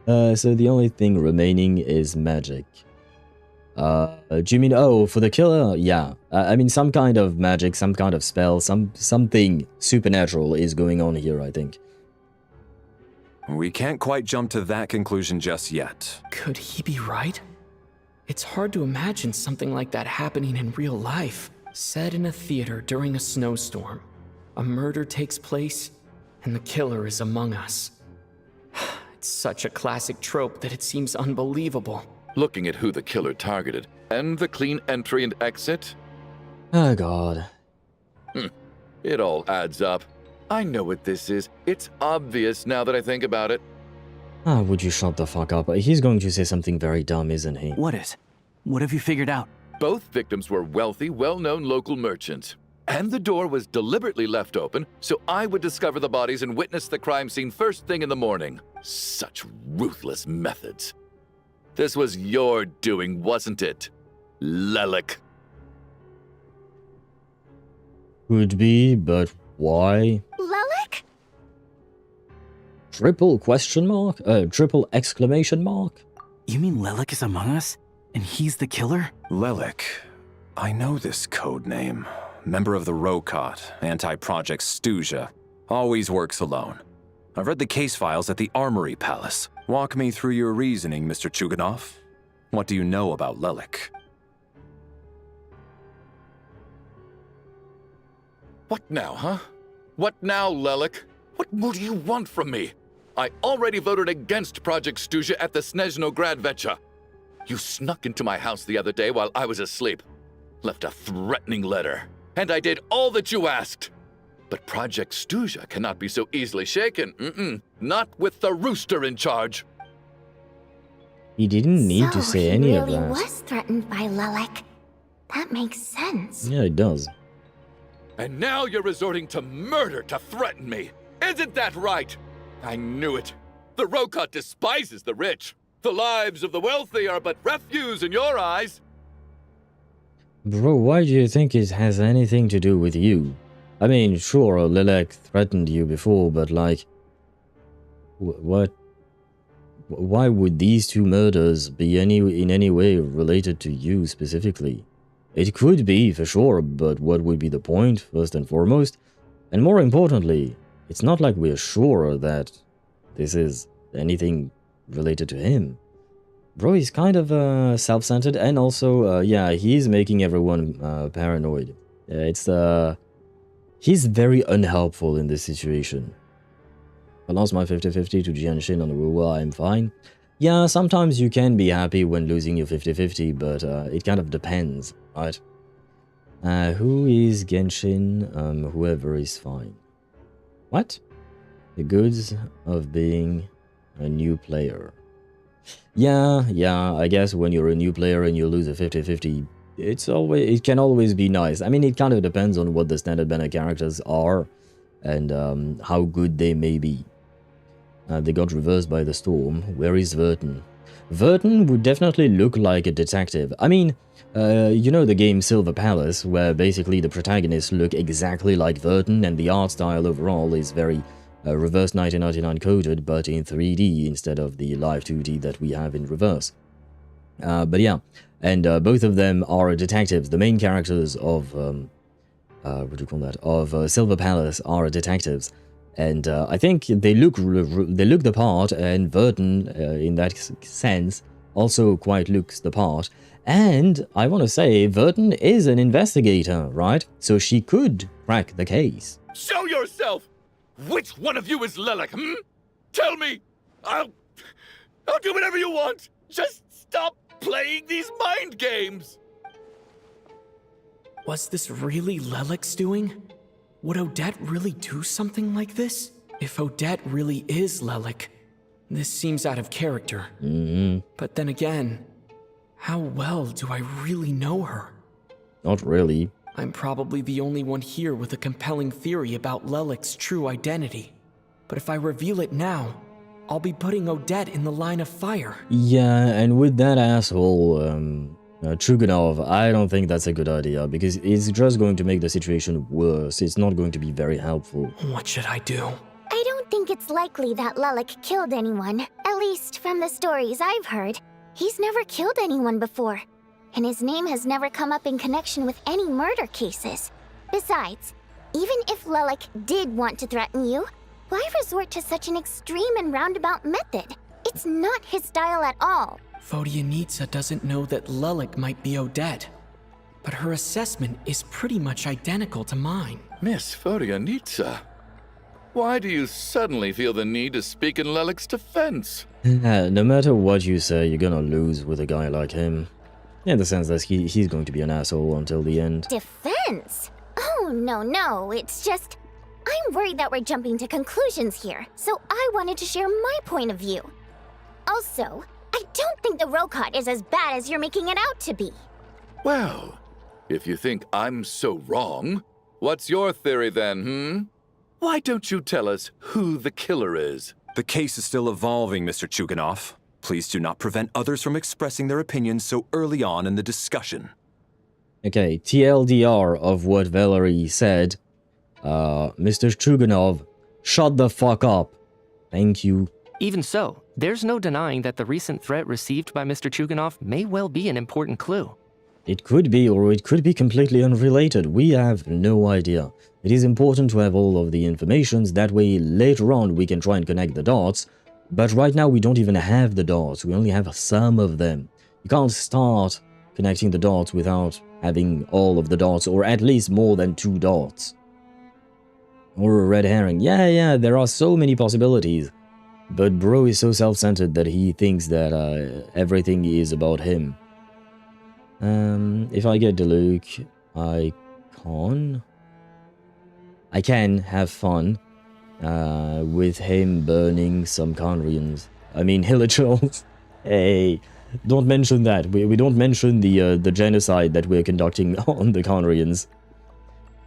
So the only thing remaining is magic. Do you mean, oh, for the killer? Yeah. I mean, some kind of magic, some kind of spell, something supernatural is going on here, I think. We can't quite jump to that conclusion just yet. Could he be right? It's hard to imagine something like that happening in real life. Set in a theater during a snowstorm. A murder takes place, and the killer is among us. It's such a classic trope that it seems unbelievable. Looking at who the killer targeted, and the clean entry and exit. Oh god. It all adds up. I know what this is. It's obvious now that I think about it. Ah, would you shut the fuck up? He's going to say something very dumb, isn't he? What is? What have you figured out? Both victims were wealthy, well-known local merchants. And the door was deliberately left open, so I would discover the bodies and witness the crime scene first thing in the morning. Such ruthless methods. This was your doing, wasn't it, Lelik? Could be, but why? Lelik? Triple question mark? Triple exclamation mark? You mean Lelik is among us? And he's the killer? Lelik. I know this code name. Member of the Rokot, anti-Project Stuzha. Always works alone. I've read the case files at the Armory Palace. Walk me through your reasoning, Mr. Chuganov. What do you know about Lelik? What now, huh? What now, Lelik? What more do you want from me? I already voted against Project Stuzha at the Snezhnograd Vecha. You snuck into my house the other day while I was asleep. Left a threatening letter. And I did all that you asked. But Project Stuzha cannot be so easily shaken. Not with the rooster in charge. He didn't need to say any of that. So he really was threatened by Lelik. That makes sense. Yeah, it does. And now you're resorting to murder to threaten me. Isn't that right? I knew it. The Rokot despises the rich. The lives of the wealthy are but refuse in your eyes. Bro, why do you think it has anything to do with you? I mean, sure, Lelik threatened you before, but like... What? Why would these two murders be in any way related to you specifically? It could be, for sure, but what would be the point, first and foremost? And more importantly, it's not like we're sure that this is anything related to him. Bro, he's kind of self-centered, and also, yeah, he's making everyone paranoid. He's very unhelpful in this situation. I lost my 50-50 to Genshin on the Ruwa, I'm fine. Yeah, sometimes you can be happy when losing your 50-50, but it kind of depends, right? Who is Genshin? Whoever is fine. What? The goods of being a new player. Yeah, I guess when you're a new player and you lose a 50-50, it can always be nice. I mean, it kind of depends on what the standard banner characters are and how good they may be. They got reversed by the storm. Where is Verton? Verton would definitely look like a detective. I mean, you know the game Silver Palace, where basically the protagonists look exactly like Verton and the art style overall is very reverse 1999 coded, but in 3D instead of the live 2D that we have in reverse. But yeah, and both of them are detectives. The main characters of what do you call that? Of Silver Palace are detectives, and I think they look the part. And Verton, in that sense, also quite looks the part. And I want to say, Verton is an investigator, right? So she could crack the case. Show yourself! Which one of you is Lelik, Tell me! I'll do whatever you want! Just stop playing these mind games! Was this really Lelik's doing? Would Odette really do something like this? If Odette really is Lelik, this seems out of character. But then again, how well do I really know her? Not really. I'm probably the only one here with a compelling theory about Lelik's true identity. But if I reveal it now, I'll be putting Odette in the line of fire. Yeah, and with that asshole, Chuganov, I don't think that's a good idea, because it's just going to make the situation worse. It's not going to be very helpful. What should I do? I don't think it's likely that Lelik killed anyone. At least from the stories I've heard. He's never killed anyone before. And his name has never come up in connection with any murder cases. Besides, even if Lelik did want to threaten you, why resort to such an extreme and roundabout method? It's not his style at all. Feodorovna doesn't know that Lelik might be Odette, but her assessment is pretty much identical to mine. Miss Feodorovna, why do you suddenly feel the need to speak in Lelik's defense? No matter what you say, you're gonna lose with a guy like him. In the sense that he's going to be an asshole until the end. Defense? Oh, no, it's just... I'm worried that we're jumping to conclusions here, so I wanted to share my point of view. Also, I don't think the Rokot is as bad as you're making it out to be. Well, if you think I'm so wrong, what's your theory then, Why don't you tell us who the killer is? The case is still evolving, Mr. Chuganov. Please do not prevent others from expressing their opinions so early on in the discussion. Okay, TLDR of what Valerie said. Mr. Chuganov, shut the fuck up. Thank you. Even so, there's no denying that the recent threat received by Mr. Chuganov may well be an important clue. It could be, or it could be completely unrelated. We have no idea. It is important to have all of the informations, that way later on we can try and connect the dots. But right now we don't even have the dots, we only have some of them. You can't start connecting the dots without having all of the dots, or at least more than 2 dots. Or a red herring. Yeah, there are so many possibilities. But bro is so self-centered that he thinks that everything is about him. If I get Diluc, I can have fun with him burning some Conrians. I mean, Hilichurls. Hey, don't mention that. We don't mention the genocide that we're conducting on the Conrians.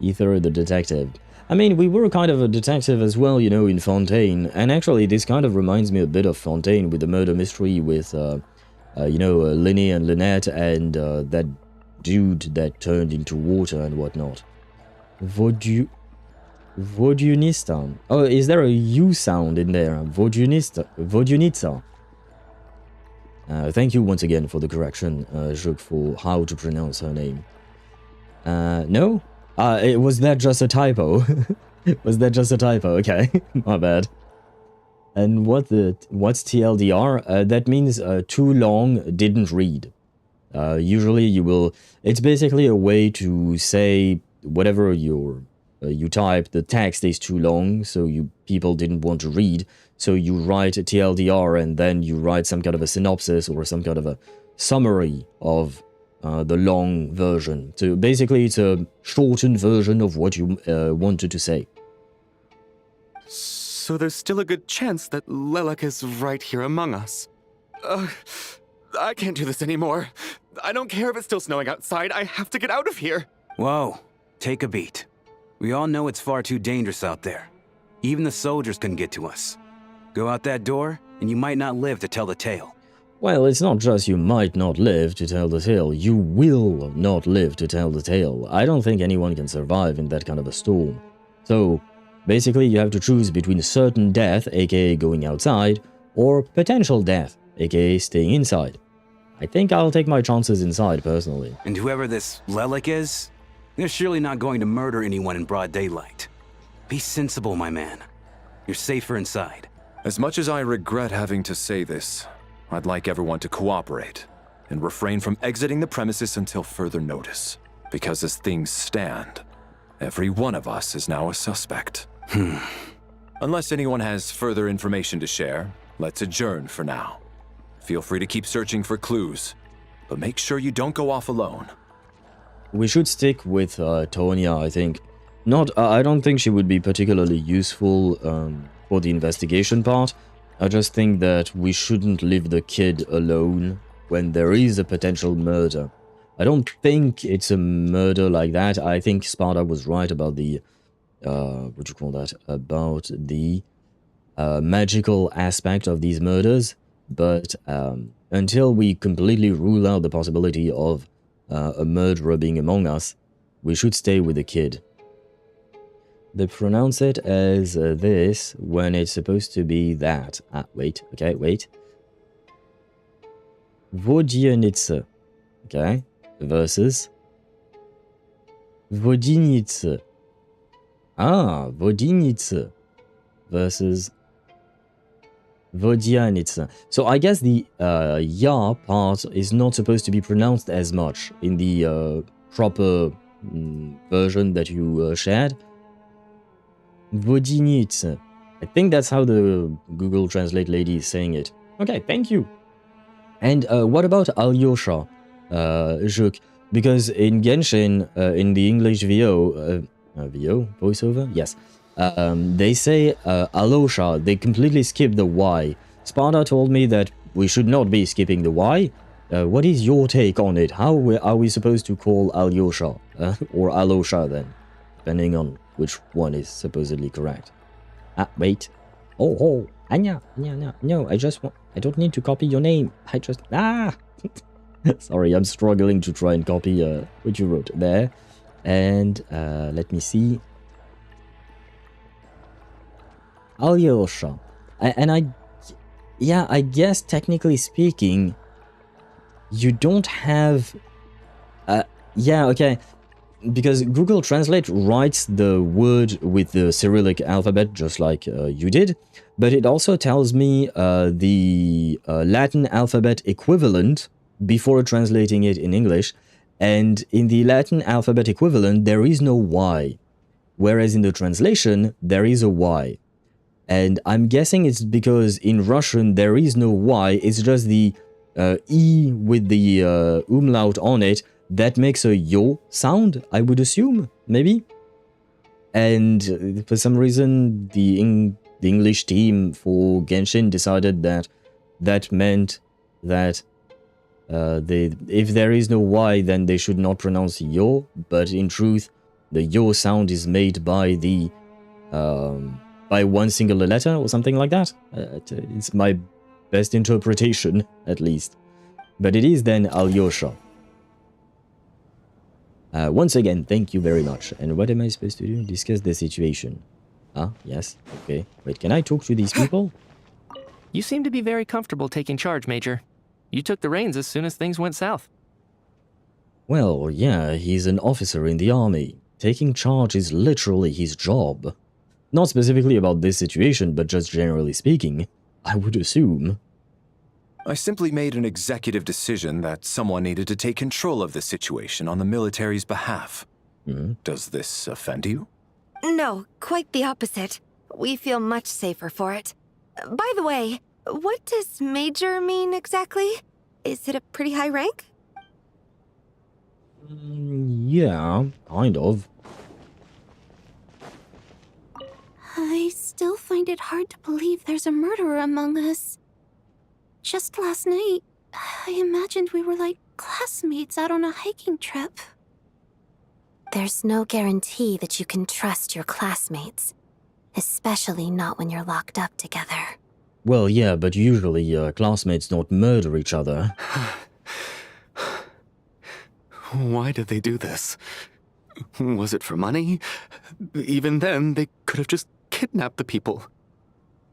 Ether the detective. I mean, we were kind of a detective as well, you know, in Fontaine. And actually, this kind of reminds me a bit of Fontaine with the murder mystery with, you know, Linny and Lynette and that dude that turned into water and whatnot. Vodunista. Oh, is there a U sound in there? Vodunitsa. Thank you once again for the correction, Juk, for how to pronounce her name. No? Was that just a typo? Was that just a typo? Okay, my bad. And what's TLDR? That means too long, didn't read. Usually you will... It's basically a way to say whatever you type, the text is too long, so people didn't want to read. So you write a TLDR and then you write some kind of a synopsis or some kind of a summary of the long version. So basically it's a shortened version of what you wanted to say. So there's still a good chance that Lelek is right here among us. I can't do this anymore. I don't care if it's still snowing outside. I have to get out of here. Whoa, take a beat. We all know it's far too dangerous out there. Even the soldiers couldn't get to us. Go out that door, and you might not live to tell the tale. Well, it's not just you might not live to tell the tale, you will not live to tell the tale. I don't think anyone can survive in that kind of a storm. So, basically you have to choose between certain death, aka going outside, or potential death, aka staying inside. I think I'll take my chances inside, personally. And whoever this Lelek is, they're surely not going to murder anyone in broad daylight. Be sensible, my man. You're safer inside. As much as I regret having to say this, I'd like everyone to cooperate and refrain from exiting the premises until further notice. Because as things stand, every one of us is now a suspect. Unless anyone has further information to share, let's adjourn for now. Feel free to keep searching for clues, but make sure you don't go off alone. We should stick with Tonya, I think. I don't think she would be particularly useful for the investigation part. I just think that we shouldn't leave the kid alone when there is a potential murder. I don't think it's a murder like that. I think Sparta was right about the... what do you call that? About the magical aspect of these murders. But until we completely rule out the possibility of a murderer being among us, we should stay with the kid. They pronounce it as this when it's supposed to be that. Wait. Okay, wait. Vodyanitsa. Okay. Versus Vodinitsa. Vodinitsa. Versus Vodyanitsa. So I guess the ya part is not supposed to be pronounced as much in the proper version that you shared. Vodinitsa. I think that's how the Google Translate lady is saying it. Okay, thank you. And what about Alyosha, Juk? Because in Genshin, in the English VO, voiceover? Yes. They say Alyosha, they completely skip the Y. Sparta told me that we should not be skipping the Y. What is your take on it? How are we supposed to call Alyosha? Or Alyosha then? Depending on which one is supposedly correct. Wait. Oh, Anya, no, I don't need to copy your name. Sorry, I'm struggling to try and copy what you wrote there. And let me see. Alyosha. I guess technically speaking, you don't have... yeah, okay. Because Google Translate writes the word with the Cyrillic alphabet, just like you did, but it also tells me the Latin alphabet equivalent before translating it in English, and in the Latin alphabet equivalent, there is no Y, whereas in the translation, there is a Y. And I'm guessing it's because in Russian, there is no Y, it's just the E with the umlaut on it, that makes a yo sound, I would assume, maybe? And for some reason, the English team for Genshin decided that that meant that if there is no Y, then they should not pronounce yo, but in truth, the yo sound is made by the by one singular letter or something like that. It's my best interpretation, at least. But it is then Alyosha. Once again, thank you very much. And what am I supposed to do? Discuss the situation. Ah, yes. Okay. Wait, can I talk to these people? You seem to be very comfortable taking charge, Major. You took the reins as soon as things went south. Well, yeah, he's an officer in the army. Taking charge is literally his job. Not specifically about this situation, but just generally speaking, I would assume. I simply made an executive decision that someone needed to take control of the situation on the military's behalf. Does this offend you? No, quite the opposite. We feel much safer for it. By the way, what does Major mean exactly? Is it a pretty high rank? Yeah, kind of. I still find it hard to believe there's a murderer among us. Just last night, I imagined we were like classmates out on a hiking trip. There's no guarantee that you can trust your classmates, especially not when you're locked up together. Well, yeah, but usually classmates don't murder each other. Why did they do this? Was it for money? Even then, they could have just kidnapped the people.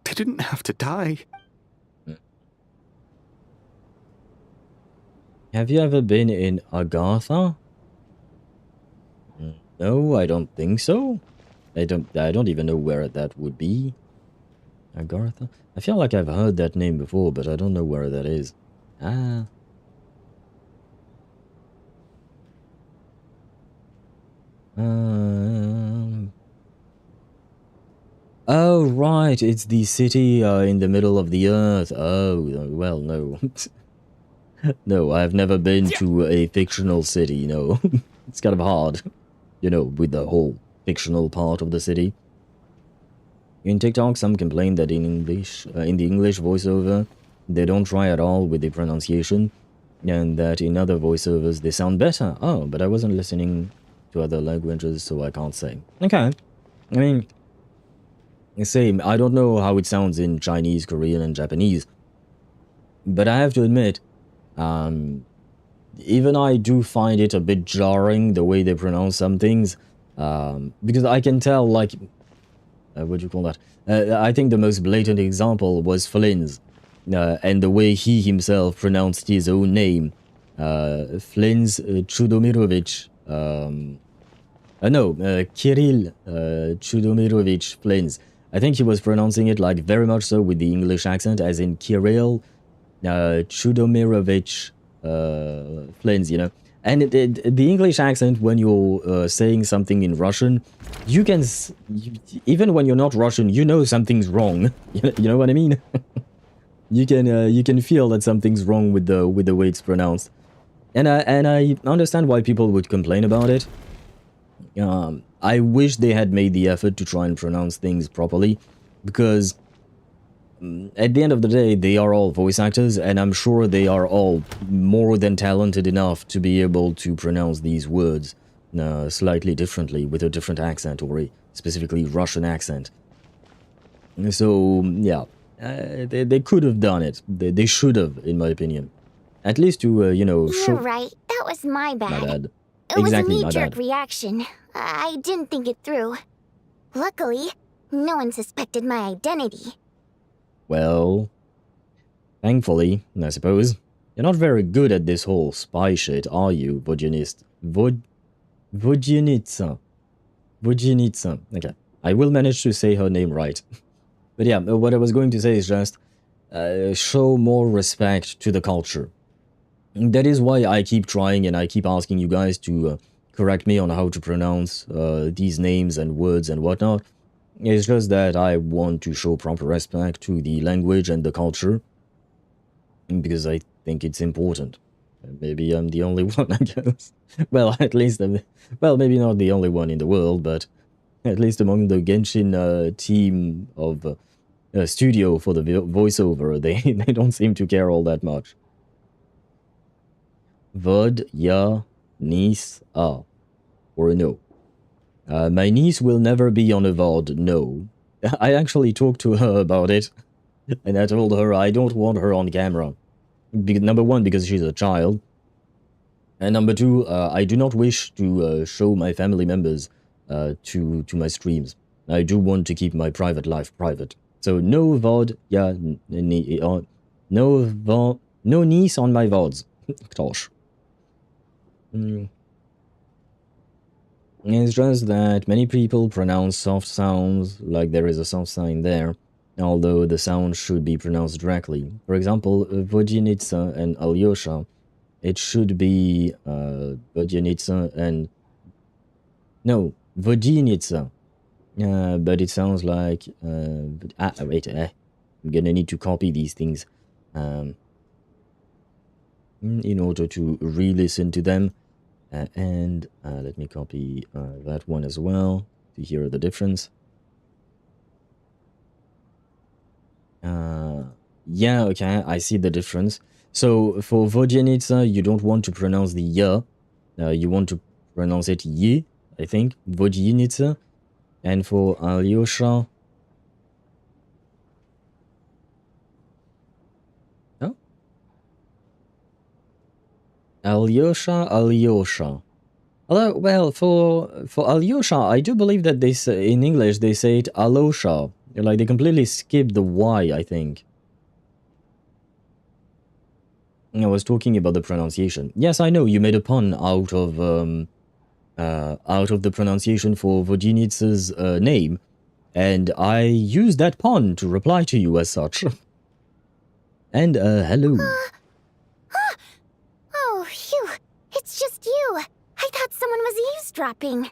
They didn't have to die. Have you ever been in Agartha? No, I don't think so. I don't even know where that would be. Agartha? I feel like I've heard that name before, but I don't know where that is. Ah. Oh, right, it's the city in the middle of the earth. Oh, well, no. No, I've never been to a fictional city, no. It's kind of hard, you know, with the whole fictional part of the city. In TikTok, some complain that in the English voiceover, they don't try at all with the pronunciation, and that in other voiceovers they sound better. Oh, but I wasn't listening to other languages, so I can't say. Okay. I mean, same. I don't know how it sounds in Chinese, Korean, and Japanese. But I have to admit, even I do find it a bit jarring the way they pronounce some things, because I can tell, like, what do you call that? I think the most blatant example was Flynn's, and the way he himself pronounced his own name. Flynn's Chudomirovich, Kirill Chudomirovich Flynn's. I think he was pronouncing it like very much so with the English accent, as in Kirill Chudomirovich Flynn's, you know. And the English accent, when you're saying something in Russian, you can, even when you're not Russian, you know something's wrong. You know what I mean? you can feel that something's wrong with the way it's pronounced. And I understand why people would complain about it. I wish they had made the effort to try and pronounce things properly, because at the end of the day, they are all voice actors, and I'm sure they are all more than talented enough to be able to pronounce these words slightly differently, with a different accent, or a specifically Russian accent. So, yeah, they could have done it. They should have, in my opinion. At least to, you know... You're right. That was my bad. My bad. It Exactly, was a my knee-jerk bad. reaction. I didn't think it through. Luckily, no one suspected my identity. Well, thankfully, I suppose, you're not very good at this whole spy shit, are you, Vodyanist? Vodyanitsa. Vodyanitsa. Okay, I will manage to say her name right. But yeah, what I was going to say is just show more respect to the culture. That is why I keep trying and I keep asking you guys to correct me on how to pronounce these names and words and whatnot. It's just that I want to show proper respect to the language and the culture, because I think it's important. Maybe I'm the only one, I guess. Well, at least, well, maybe not the only one in the world, but at least among the Genshin team of studio for the voiceover, they don't seem to care all that much. Vod, ya, niece, or no. My niece will never be on a VOD, no. I actually talked to her about it, and I told her I don't want her on camera. Number one, because she's a child, and number two, I do not wish to show my family members to my streams. I do want to keep my private life private. So no VOD, yeah, no niece on my VODs. Gosh. It's just that many people pronounce soft sounds like there is a soft sign there, although the sound should be pronounced directly. For example, Vodyanitsa and Alyosha, it should be Vodyanitsa and... No, Vodyanitsa. But it sounds like... wait, I'm gonna need to copy these things in order to re-listen to them. And let me copy that one as well to hear the difference. Yeah, okay, I see the difference. So for Vodyanitsa, you don't want to pronounce the ya. You want to pronounce it ye, I think. Vodyanitsa. And for Alyosha... Oh? Alyosha. Although, well, for Alyosha, I do believe that they say, in English they say it Alosha. Like, they completely skipped the Y, I think. I was talking about the pronunciation. Yes, I know, you made a pun out of the pronunciation for Vodyanitsa's name, and I used that pun to reply to you as such. And, hello. Oh, phew. It's just you. I thought someone was eavesdropping.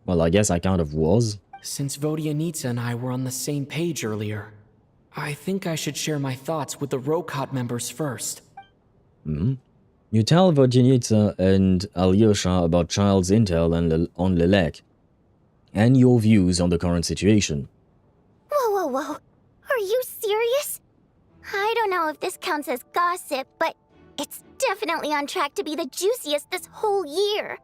Well, I guess I kind of was. Since Vodyanitsa and I were on the same page earlier, I think I should share my thoughts with the Rokot members first. You tell Vodyanitsa and Alyosha about Child's intel on Lelek, and your views on the current situation. Whoa. Are you serious? I don't know if this counts as gossip, but it's definitely on track to be the juiciest this whole year.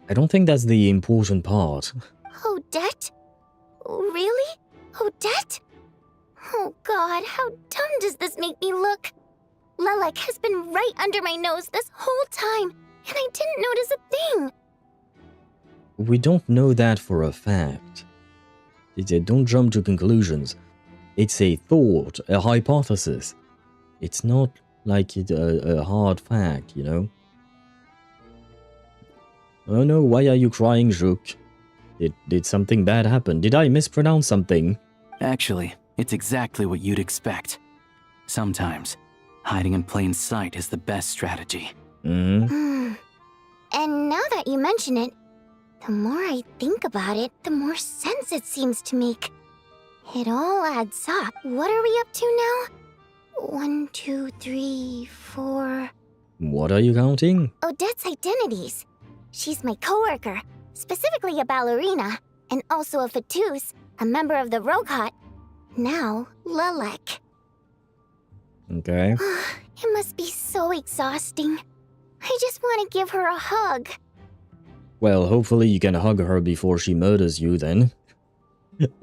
I don't think that's the important part. Odette? Really? Odette? Oh god, how dumb does this make me look? Lelek has been right under my nose this whole time, and I didn't notice a thing. We don't know that for a fact. Don't jump to conclusions. It's a thought, a hypothesis. It's not like a hard fact, you know? Oh no, why are you crying, Juk? Did something bad happen? Did I mispronounce something? Actually, it's exactly what you'd expect. Sometimes, hiding in plain sight is the best strategy. And now that you mention it, the more I think about it, the more sense it seems to make. It all adds up. What are we up to now? 1, 2, 3, 4... What are you counting? Odette's identities. She's my coworker, specifically a ballerina, and also a Fatous, a member of the Rokot. Now, Lelek. Okay. It must be so exhausting. I just want to give her a hug. Well, hopefully you can hug her before she murders you then.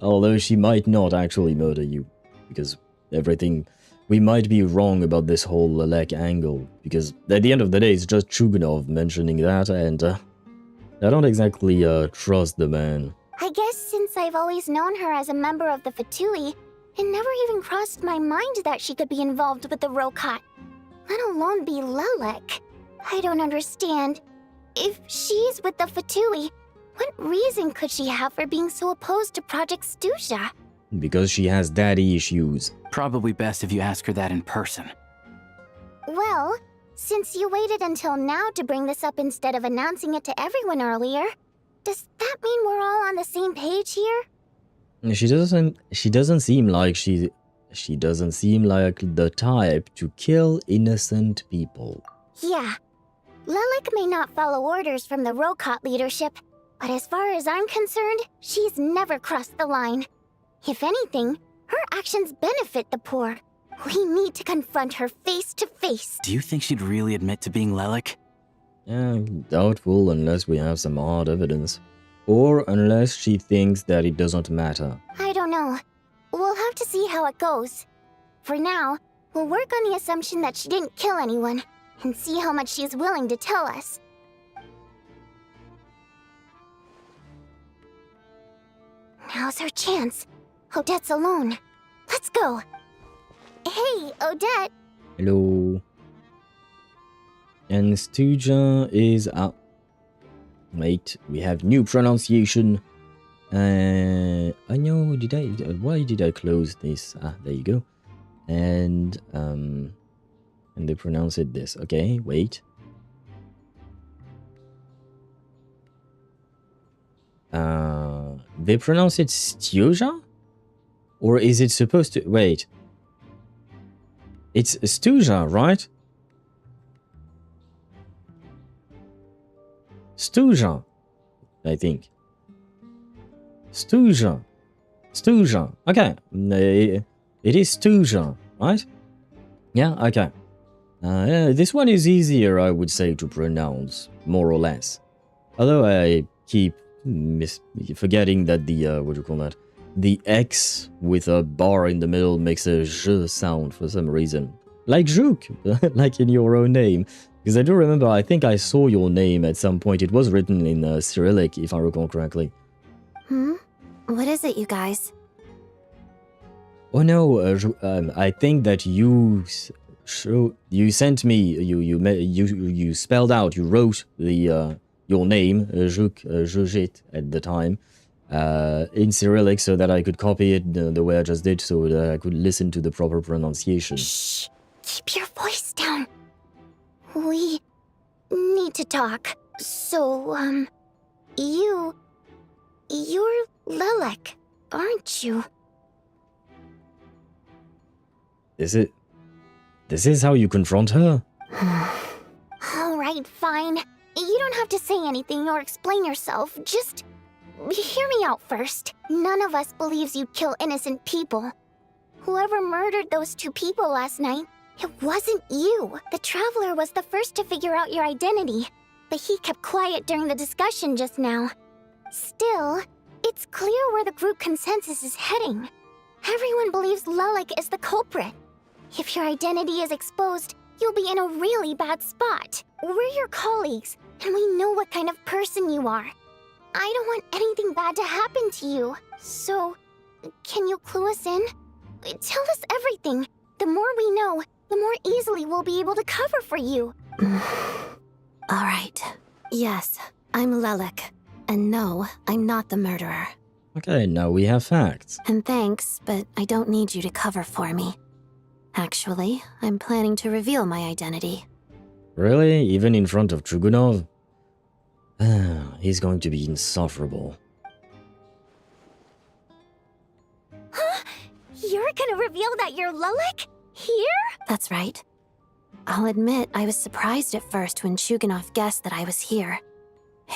Although she might not actually murder you, because everything... We might be wrong about this whole Lelek angle, because at the end of the day it's just Chuganov mentioning that, and I don't exactly trust the man. I guess since I've always known her as a member of the Fatui, It never even crossed my mind that she could be involved with the Rokot, let alone be Lelek. I don't understand. If she's with the Fatui, what reason could she have for being so opposed to Project Stusha? Because she has daddy issues. Probably best if you ask her that in person. Well, since you waited until now to bring this up instead of announcing it to everyone earlier, does that mean we're all on the same page here? She doesn't seem like she doesn't seem like the type to kill innocent people. Yeah. Lelek may not follow orders from the Rokot leadership, but as far as I'm concerned, she's never crossed the line. If anything, her actions benefit the poor. We need to confront her face to face. Do you think she'd really admit to being Lelek? Doubtful unless we have some hard evidence. Or unless she thinks that it doesn't matter. I don't know. We'll have to see how it goes. For now, we'll work on the assumption that she didn't kill anyone, and see how much she's willing to tell us. Now's her chance. Odette's alone. Let's go. Hey, Odette. Hello. Anastasya is out. Wait, we have new pronunciation. I know, why did I close this? Ah, there you go. And they pronounce it this. Okay, wait. They pronounce it Styoja? Or is it supposed to... Wait. It's Styoja, right? Styoja, I think. Styoja. Styoja. Okay. It is Styoja, right? Yeah, okay. This one is easier, I would say, to pronounce, more or less. Although I keep forgetting that the, what do you call that? The X with a bar in the middle makes a J sound for some reason. Like Juk, like in your own name. Because I do remember, I think I saw your name at some point. It was written in Cyrillic, if I recall correctly. What is it, you guys? Oh no, I think that you sent me, you spelled out, you wrote the your name, Jujit, at the time, in Cyrillic so that I could copy it the way I just did so that I could listen to the proper pronunciation. Shh! Keep your voice down. We need to talk. So, you're Lelek, aren't you? This is how you confront her? Alright, fine. You don't have to say anything or explain yourself. Just hear me out first. None of us believes you'd kill innocent people. Whoever murdered those two people last night, it wasn't you. The Traveler was the first to figure out your identity, but he kept quiet during the discussion just now. Still, it's clear where the group consensus is heading. Everyone believes Lelek is the culprit. If your identity is exposed, you'll be in a really bad spot. We're your colleagues, and we know what kind of person you are. I don't want anything bad to happen to you. So, can you clue us in? Tell us everything. The more we know, the more easily we'll be able to cover for you. Alright. Yes, I'm Lelek. And no, I'm not the murderer. Okay, now we have facts. And thanks, but I don't need you to cover for me. Actually, I'm planning to reveal my identity. Really? Even in front of Trugunov? He's going to be insufferable. Huh? You're gonna reveal that you're Lelek? Here? That's right. I'll admit I was surprised at first when Chuganov guessed that I was here.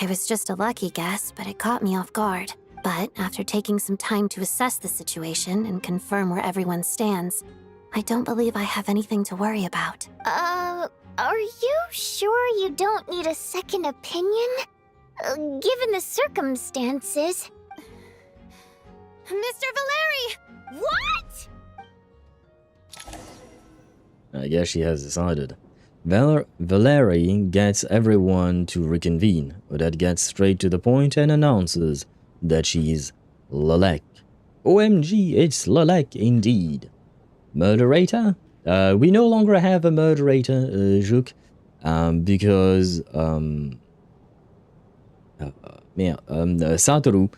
It was just a lucky guess, but it caught me off guard. But after taking some time to assess the situation and confirm where everyone stands, I don't believe I have anything to worry about. Are you sure you don't need a second opinion? Given the circumstances. Mr. Valeri! What? I guess she has decided. Valeri gets everyone to reconvene. Odette gets straight to the point and announces that she's Lelek. OMG, it's Lelek indeed. Murderator? We no longer have a murderator, Juk, because Satoru,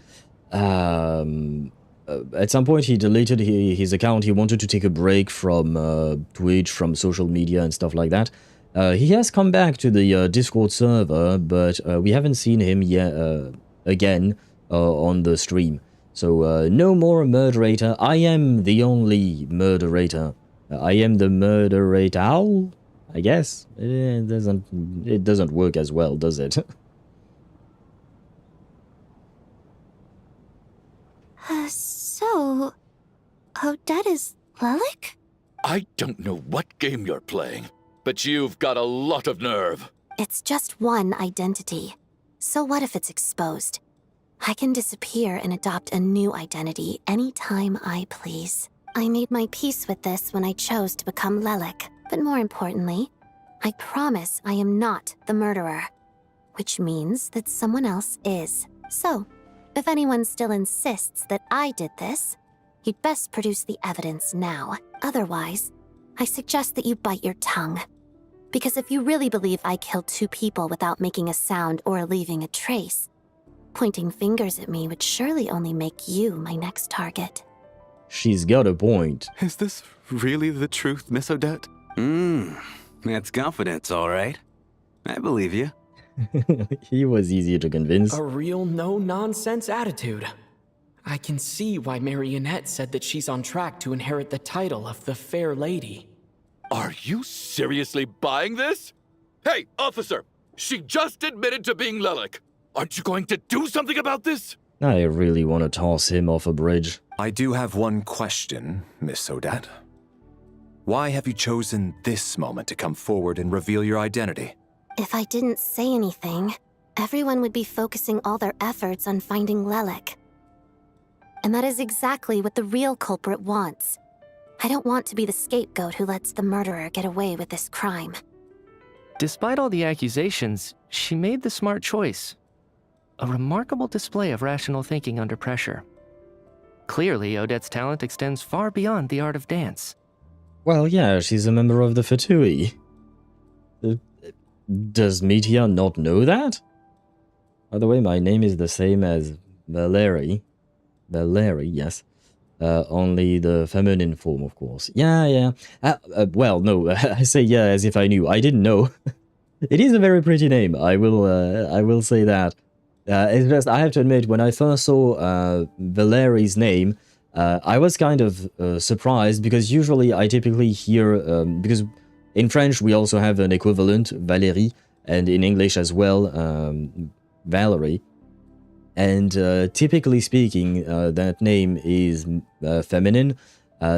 at some point he deleted his account. He wanted to take a break from Twitch, from social media and stuff like that. He has come back to the Discord server, but we haven't seen him yet again on the stream. So no more murderator. I am the only murderator. I am the murderator, I guess. It doesn't work as well, does it? So, Odette is Lelek? I don't know what game you're playing, but you've got a lot of nerve. It's just one identity. So what if it's exposed? I can disappear and adopt a new identity anytime I please. I made my peace with this when I chose to become Lelek, but more importantly, I promise I am not the murderer, which means that someone else is. So, if anyone still insists that I did this, you'd best produce the evidence now. Otherwise, I suggest that you bite your tongue. Because if you really believe I killed 2 people without making a sound or leaving a trace, pointing fingers at me would surely only make you my next target. She's got a point. Is this really the truth, Miss Odette? That's confidence, all right. I believe you. He was easier to convince. A real no-nonsense attitude. I can see why Marionette said that she's on track to inherit the title of the Fair Lady. Are you seriously buying this? Hey, officer! She just admitted to being Lelek. Aren't you going to do something about this? I really want to toss him off a bridge. I do have one question, Miss Odette. Why have you chosen this moment to come forward and reveal your identity? If I didn't say anything, everyone would be focusing all their efforts on finding Lelek. And that is exactly what the real culprit wants. I don't want to be the scapegoat who lets the murderer get away with this crime. Despite all the accusations, she made the smart choice. A remarkable display of rational thinking under pressure. Clearly, Odette's talent extends far beyond the art of dance. Well, yeah, she's a member of the Fatui. Does Meteor not know that? By the way, my name is the same as Valeri. Valeri, yes. Only the feminine form, of course. Yeah. Well, no, I say yeah as if I knew. I didn't know. It is a very pretty name. I will say that. It's just, I have to admit, when I first saw Valeri's name, I was kind of surprised, because usually I typically hear, because in French we also have an equivalent, Valérie, and in English as well, Valerie. And typically speaking, that name is feminine,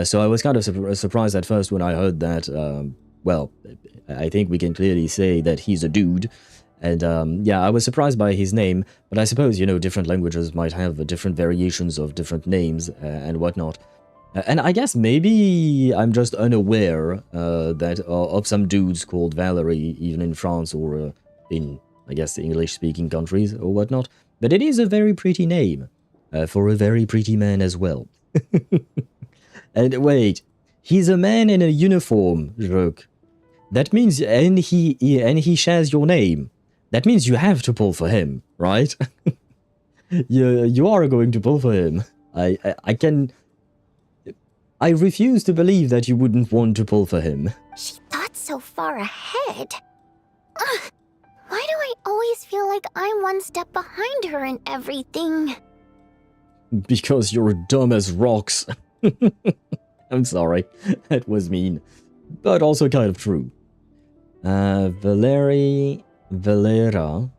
so I was kind of surprised at first when I heard that. Well, I think we can clearly say that he's a dude. And yeah, I was surprised by his name, but I suppose, you know, different languages might have different variations of different names and whatnot. And I guess maybe I'm just unaware that of some dudes called Valerie, even in France or in, I guess, English-speaking countries or whatnot. But it is a very pretty name for a very pretty man as well. And wait, he's a man in a uniform, Rook. That means, and he shares your name. That means you have to pull for him, right? you are going to pull for him. I refuse to believe that you wouldn't want to pull for him. She thought so far ahead. Ugh, why do I always feel like I'm one step behind her in everything? Because you're dumb as rocks. I'm sorry, that was mean. But also kind of true. Valeria Lera.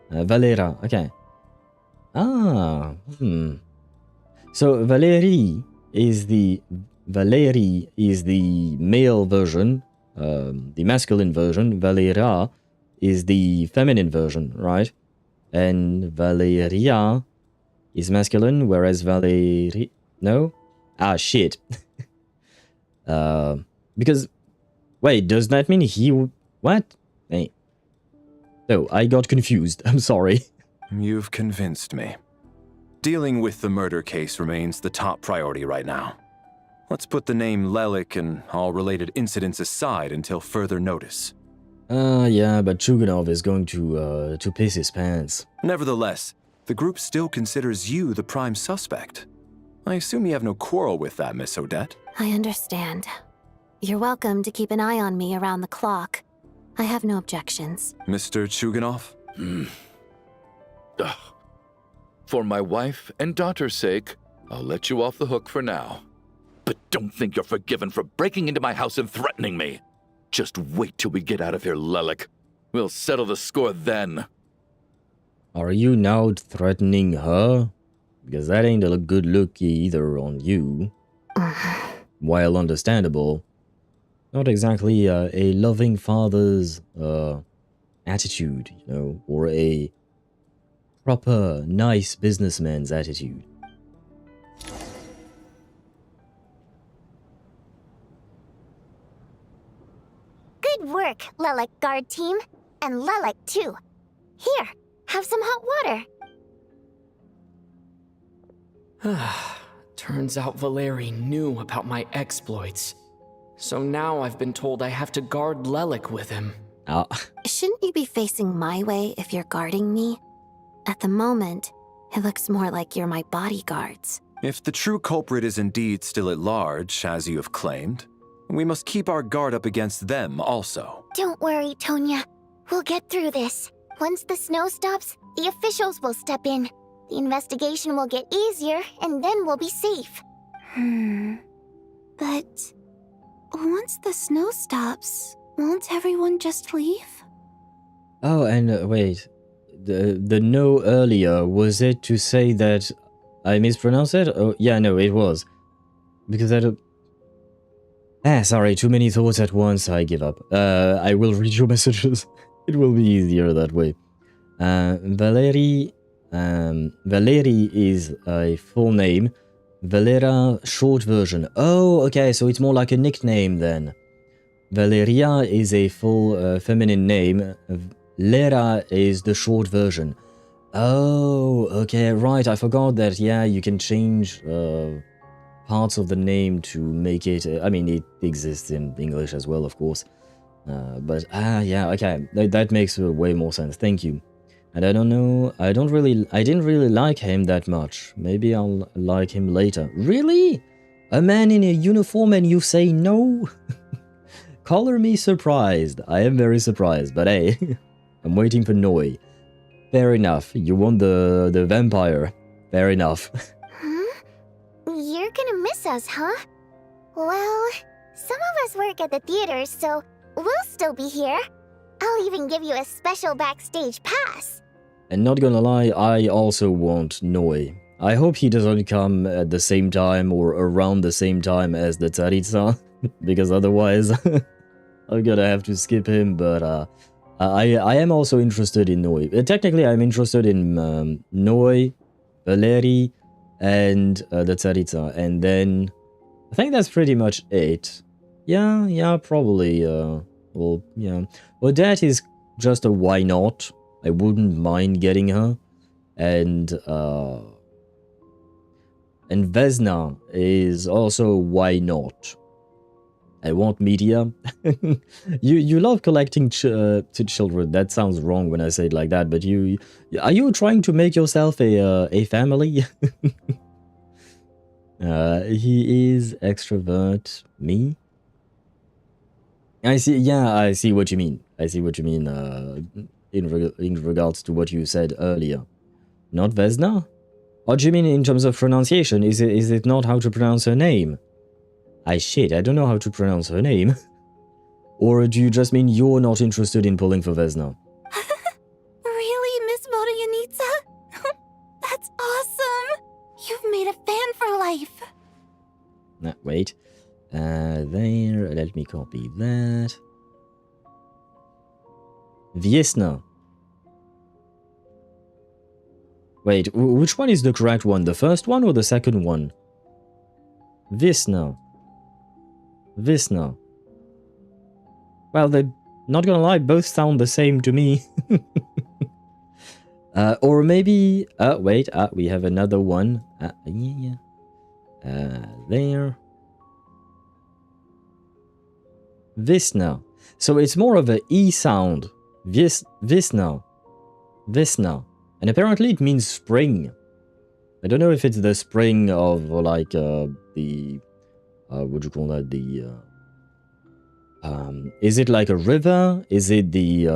Valera, okay. So Valeri is the male version, the masculine version. Valera is the feminine version, right? And Valeria is masculine, whereas Valeri... No? Ah, shit. Because... Wait, does that mean he... What? Hey. No, I got confused. I'm sorry. You've convinced me. Dealing with the murder case remains the top priority right now. Let's put the name Lelik and all related incidents aside until further notice. Yeah, but Chuganov is going to piss his pants. Nevertheless, the group still considers you the prime suspect. I assume you have no quarrel with that, Miss Odette? I understand. You're welcome to keep an eye on me around the clock. I have no objections. Mr. Chuganov? For my wife and daughter's sake, I'll let you off the hook for now. But don't think you're forgiven for breaking into my house and threatening me. Just wait till we get out of here, Lelik. We'll settle the score then. Are you now threatening her? Because that ain't a good look either on you. While understandable, not exactly a loving father's attitude, you know, or a proper, nice businessman's attitude. Good work, Lelik guard team. And Lelik, too. Here, have some hot water. Turns out Valeri knew about my exploits. So now I've been told I have to guard Lelik with him. Shouldn't you be facing my way if you're guarding me? At the moment, it looks more like you're my bodyguards. If the true culprit is indeed still at large, as you have claimed, we must keep our guard up against them also. Don't worry, Tonya. We'll get through this. Once the snow stops, the officials will step in. The investigation will get easier, and then we'll be safe. But once the snow stops, won't everyone just leave? Oh, and wait. The no earlier, was it to say that I mispronounced it? Oh, yeah, no, it was. Because I don't... sorry, too many thoughts at once, I give up. I will read your messages. It will be easier that way. Valeri is a full name. Valera, short version. Oh, okay, so it's more like a nickname then. Valeria is a full feminine name. Lera is the short version. Oh, okay, right, I forgot that, yeah, you can change parts of the name to make it... I mean, it exists in English as well, of course. But, yeah, okay, that makes way more sense, thank you. And I don't know, I didn't really like him that much. Maybe I'll like him later. Really? A man in a uniform and you say no? Color me surprised. I am very surprised, but hey, I'm waiting for Noi. Fair enough, you want the vampire. Fair enough. You're gonna miss us, huh? Well, some of us work at the theaters, so we'll still be here. I'll even give you a special backstage pass. And not gonna lie, I also want Noi. I hope he doesn't come at the same time or around the same time as the Tsaritsa, because otherwise I'm gonna have to skip him, but I am also interested in Noi. Technically, I'm interested in Noi, Valeri, and the Tsaritsa, and then I think that's pretty much it. Yeah, probably, well, yeah. Odette is just a why not. I wouldn't mind getting her. And Vesna is also why not. I want media. you love collecting children. That sounds wrong when I say it like that, but are you trying to make yourself a family? He is extrovert. Me? I see what you mean. I see what you mean in regards to what you said earlier. Not Vesna? What do you mean in terms of pronunciation? Is it not how to pronounce her name? I don't know how to pronounce her name. Or do you just mean you're not interested in pulling for Vesna? Really, Miss Vodyanitsa? That's awesome! You've made a fan for life! Wait. There, let me copy that. Viesna. Wait, which one is the correct one? The first one or the second one? Visna. Well, Not gonna lie, both sound the same to me. Or maybe... wait, we have another one. There. Visna. So it's more of a E sound. Visna. Visna. And apparently it means spring. I don't know if it's the spring of, like, the... what do you call that? The... is it like a river? Is it the...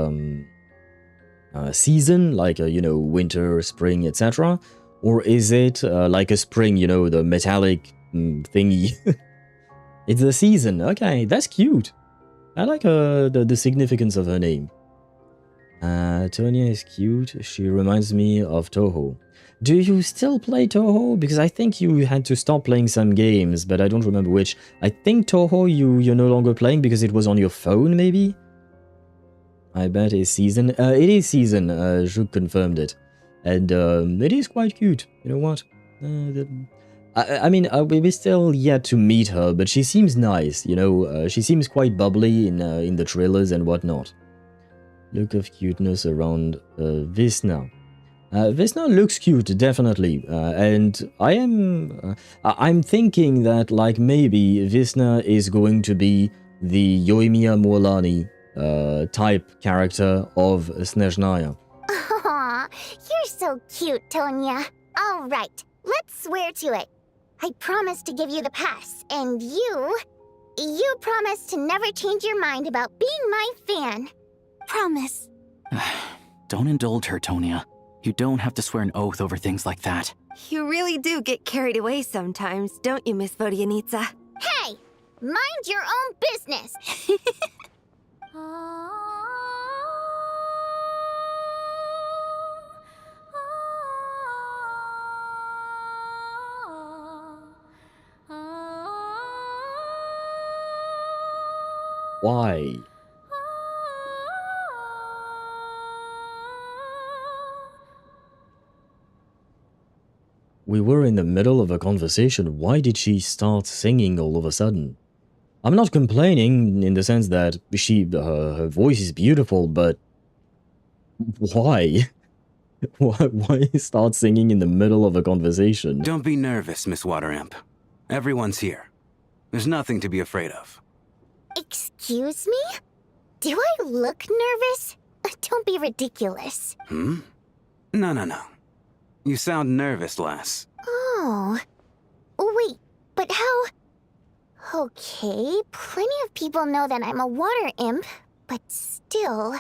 season, like you know, winter, spring, etc., or is it like a spring, you know, the metallic thingy? It's the season. Okay, that's cute. I like the significance of her name. Tonya is cute. She reminds me of Toho. Do you still play Toho? Because I think you had to stop playing some games, but I don't remember which. I think Toho you're no longer playing because it was on your phone, maybe. I bet it's season. It is season. Zhuk confirmed it, and it is quite cute. You know what? I mean, we still yet to meet her, but she seems nice. You know, she seems quite bubbly in the trailers and whatnot. Look of cuteness around Visna. Visna looks cute, definitely, and I'm thinking that like maybe Visna is going to be the Yoimiya Mualani type character of Snezhnaya. Aw, you're so cute, Tonya. All right, let's swear to it. I promise to give you the pass, and you promise to never change your mind about being my fan. Promise. Don't indulge her, Tonya. You don't have to swear an oath over things like that. You really do get carried away sometimes, don't you, Miss Vodyanitsa? Hey, mind your own business. Why? We were in the middle of a conversation. Why did she start singing all of a sudden? I'm not complaining in the sense that her voice is beautiful, but why? Why start singing in the middle of a conversation? Don't be nervous, Miss Water Imp. Everyone's here. There's nothing to be afraid of. Excuse me? Do I look nervous? Don't be ridiculous. Hmm? No. You sound nervous, lass. Oh. Wait, but how... Okay, plenty of people know that I'm a water imp, but still...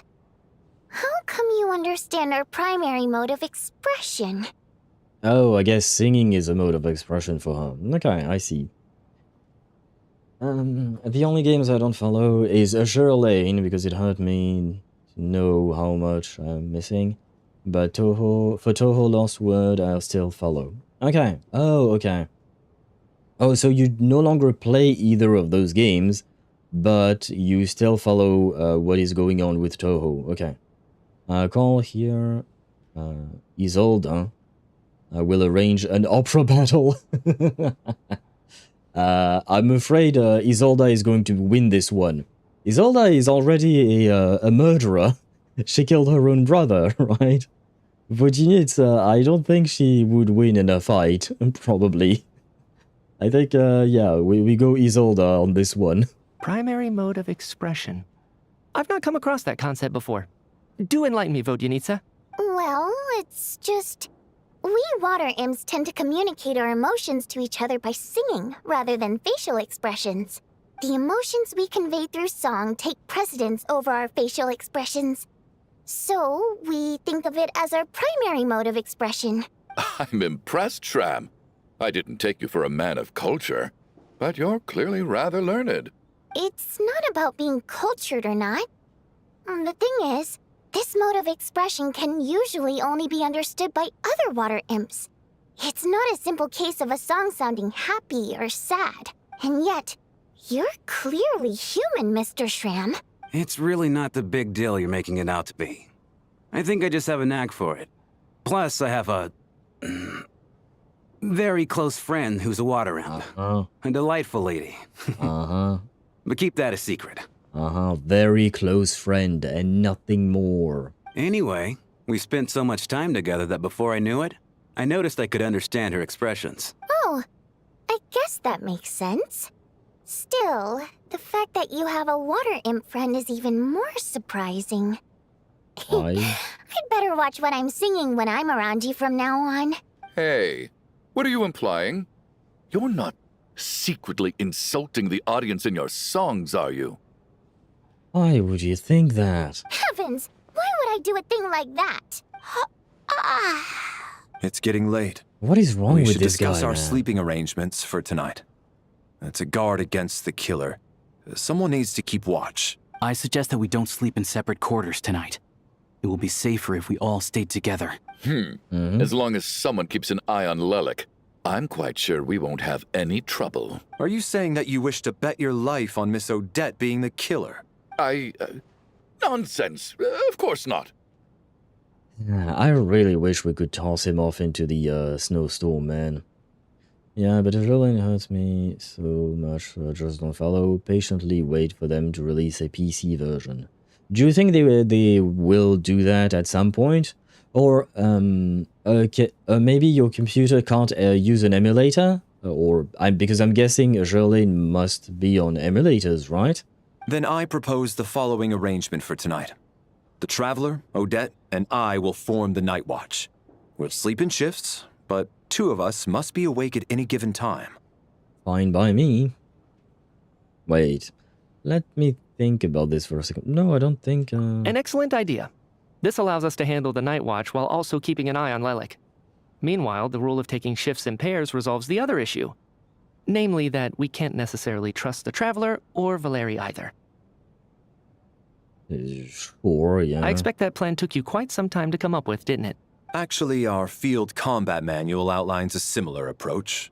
How come you understand our primary mode of expression? Oh, I guess singing is a mode of expression for her. Okay, I see. The only games I don't follow is Azure Lane, because it hurt me to know how much I'm missing. But for Toho Lost Word, I'll still follow. Okay. Oh, okay. Oh, so you no longer play either of those games, but you still follow what is going on with Toho. Okay. Call here Isolda. I will arrange an opera battle. I'm afraid Isolda is going to win this one. Isolda is already a murderer. She killed her own brother, right? Vodyanitsa, I don't think she would win in a fight, probably. I think, yeah, we go Isolda on this one. Primary mode of expression. I've not come across that concept before. Do enlighten me, Vodyanitsa. Well, it's just... We water imps tend to communicate our emotions to each other by singing, rather than facial expressions. The emotions we convey through song take precedence over our facial expressions. So, we think of it as our primary mode of expression. I'm impressed, Shram. I didn't take you for a man of culture, but you're clearly rather learned. It's not about being cultured or not. The thing is, this mode of expression can usually only be understood by other water imps. It's not a simple case of a song sounding happy or sad. And yet, you're clearly human, Mr. Shram. It's really not the big deal you're making it out to be. I think I just have a knack for it. Plus, I have a... very close friend who's a water imp. A delightful lady. But keep that a secret. Very close friend and nothing more. Anyway, we spent so much time together that before I knew it, I noticed I could understand her expressions. Oh, I guess that makes sense. Still, the fact that you have a water imp friend is even more surprising. I'd better watch what I'm singing when I'm around you from now on. Hey, what are you implying? You're not secretly insulting the audience in your songs, are you? Why would you think that? Heavens, why would I do a thing like that? It's getting late. What is wrong with this guy? We should discuss our sleeping arrangements for tonight. To guard against the killer, someone needs to keep watch. I suggest that we don't sleep in separate quarters tonight. It will be safer if we all stayed together. As long as someone keeps an eye on Lelik, I'm quite sure we won't have any trouble. Are you saying that you wish to bet your life on Miss Odette being the killer? Nonsense. Of course not. I really wish we could toss him off into the snowstorm, man. Yeah, but it really hurts me so much. Just don't follow. Patiently wait for them to release a PC version. Do you think they will do that at some point? Or maybe your computer can't use an emulator? Because I'm guessing Gerlin must be on emulators, right? Then I propose the following arrangement for tonight. The Traveler, Odette, and I will form the Night Watch. We'll sleep in shifts, but 2 of us must be awake at any given time. Fine by me. Wait, let me think about this for a second. No, I don't think... An excellent idea. This allows us to handle the Night Watch while also keeping an eye on Lelik. Meanwhile, the rule of taking shifts in pairs resolves the other issue. Namely that we can't necessarily trust the Traveler or Valeri either. Sure, yeah. I expect that plan took you quite some time to come up with, didn't it? Actually, our field combat manual outlines a similar approach.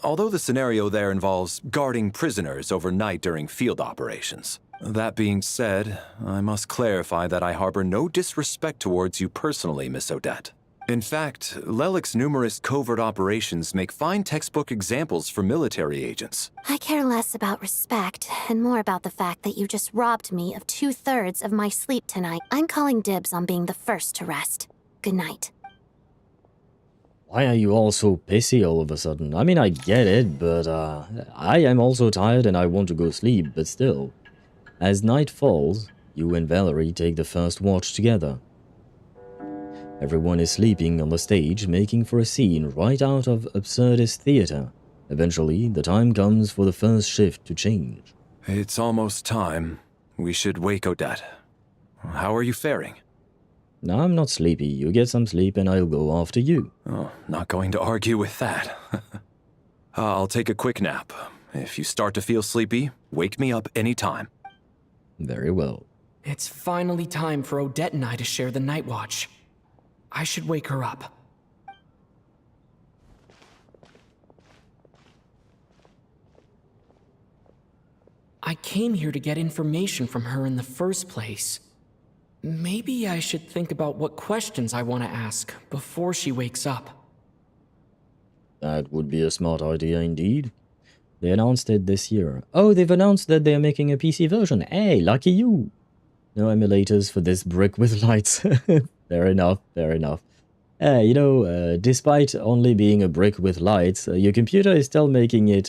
Although the scenario there involves guarding prisoners overnight during field operations. That being said, I must clarify that I harbor no disrespect towards you personally, Miss Odette. In fact, Lelik's numerous covert operations make fine textbook examples for military agents. I care less about respect and more about the fact that you just robbed me of 2/3 of my sleep tonight. I'm calling dibs on being the first to rest. Good night. Why are you all so pissy all of a sudden? I mean, I get it, but I am also tired and I want to go sleep, but still. As night falls, you and Valerie take the first watch together. Everyone is sleeping on the stage, making for a scene right out of absurdist theater. Eventually, the time comes for the first shift to change. It's almost time. We should wake Odette. How are you faring? No, I'm not sleepy. You get some sleep and I'll go after you. Oh, not going to argue with that. I'll take a quick nap. If you start to feel sleepy, wake me up anytime. Very well. It's finally time for Odette and I to share the Night Watch. I should wake her up. I came here to get information from her in the first place. Maybe I should think about what questions I want to ask before she wakes up. That would be a smart idea indeed. They announced it this year. Oh, they've announced that they're making a PC version. Hey, lucky you! No emulators for this brick with lights. Fair enough, fair enough. Despite only being a brick with lights, your computer is still making it,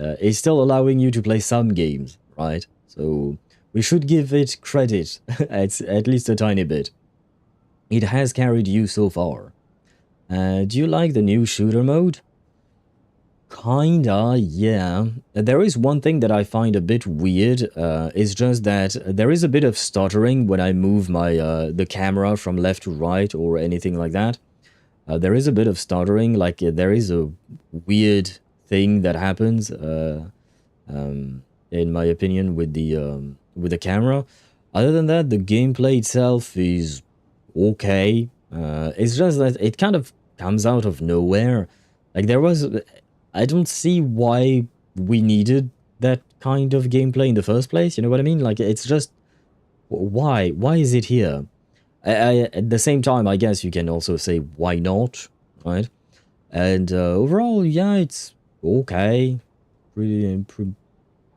is still allowing you to play some games, right? So we should give it credit, at least a tiny bit. It has carried you so far. Do you like the new shooter mode? Kinda, yeah. There is one thing that I find a bit weird. It's just that there is a bit of stuttering when I move my the camera from left to right or anything like that. There is a bit of stuttering, like there is a weird thing that happens, in my opinion, with the camera. Other than that, the gameplay itself is okay. It's just that it kind of comes out of nowhere. Like I don't see why we needed that kind of gameplay in the first place, you know what I mean? Like, it's just, why? Why is it here? At the same time, I guess you can also say, why not, right? And overall, yeah, it's okay.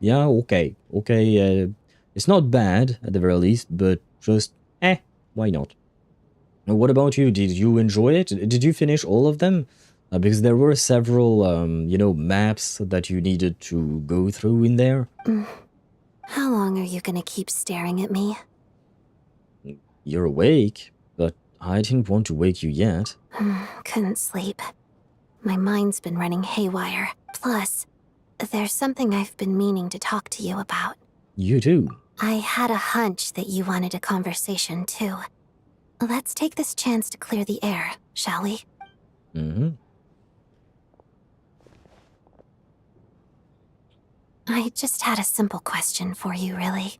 Yeah, okay. Okay, it's not bad, at the very least, but just, why not? What about you? Did you enjoy it? Did you finish all of them? Because there were several, you know, maps that you needed to go through in there. How long are you gonna keep staring at me? You're awake, but I didn't want to wake you yet. Couldn't sleep. My mind's been running haywire. Plus, there's something I've been meaning to talk to you about. You too. I had a hunch that you wanted a conversation too. Let's take this chance to clear the air, shall we? Mm-hmm. I just had a simple question for you, really.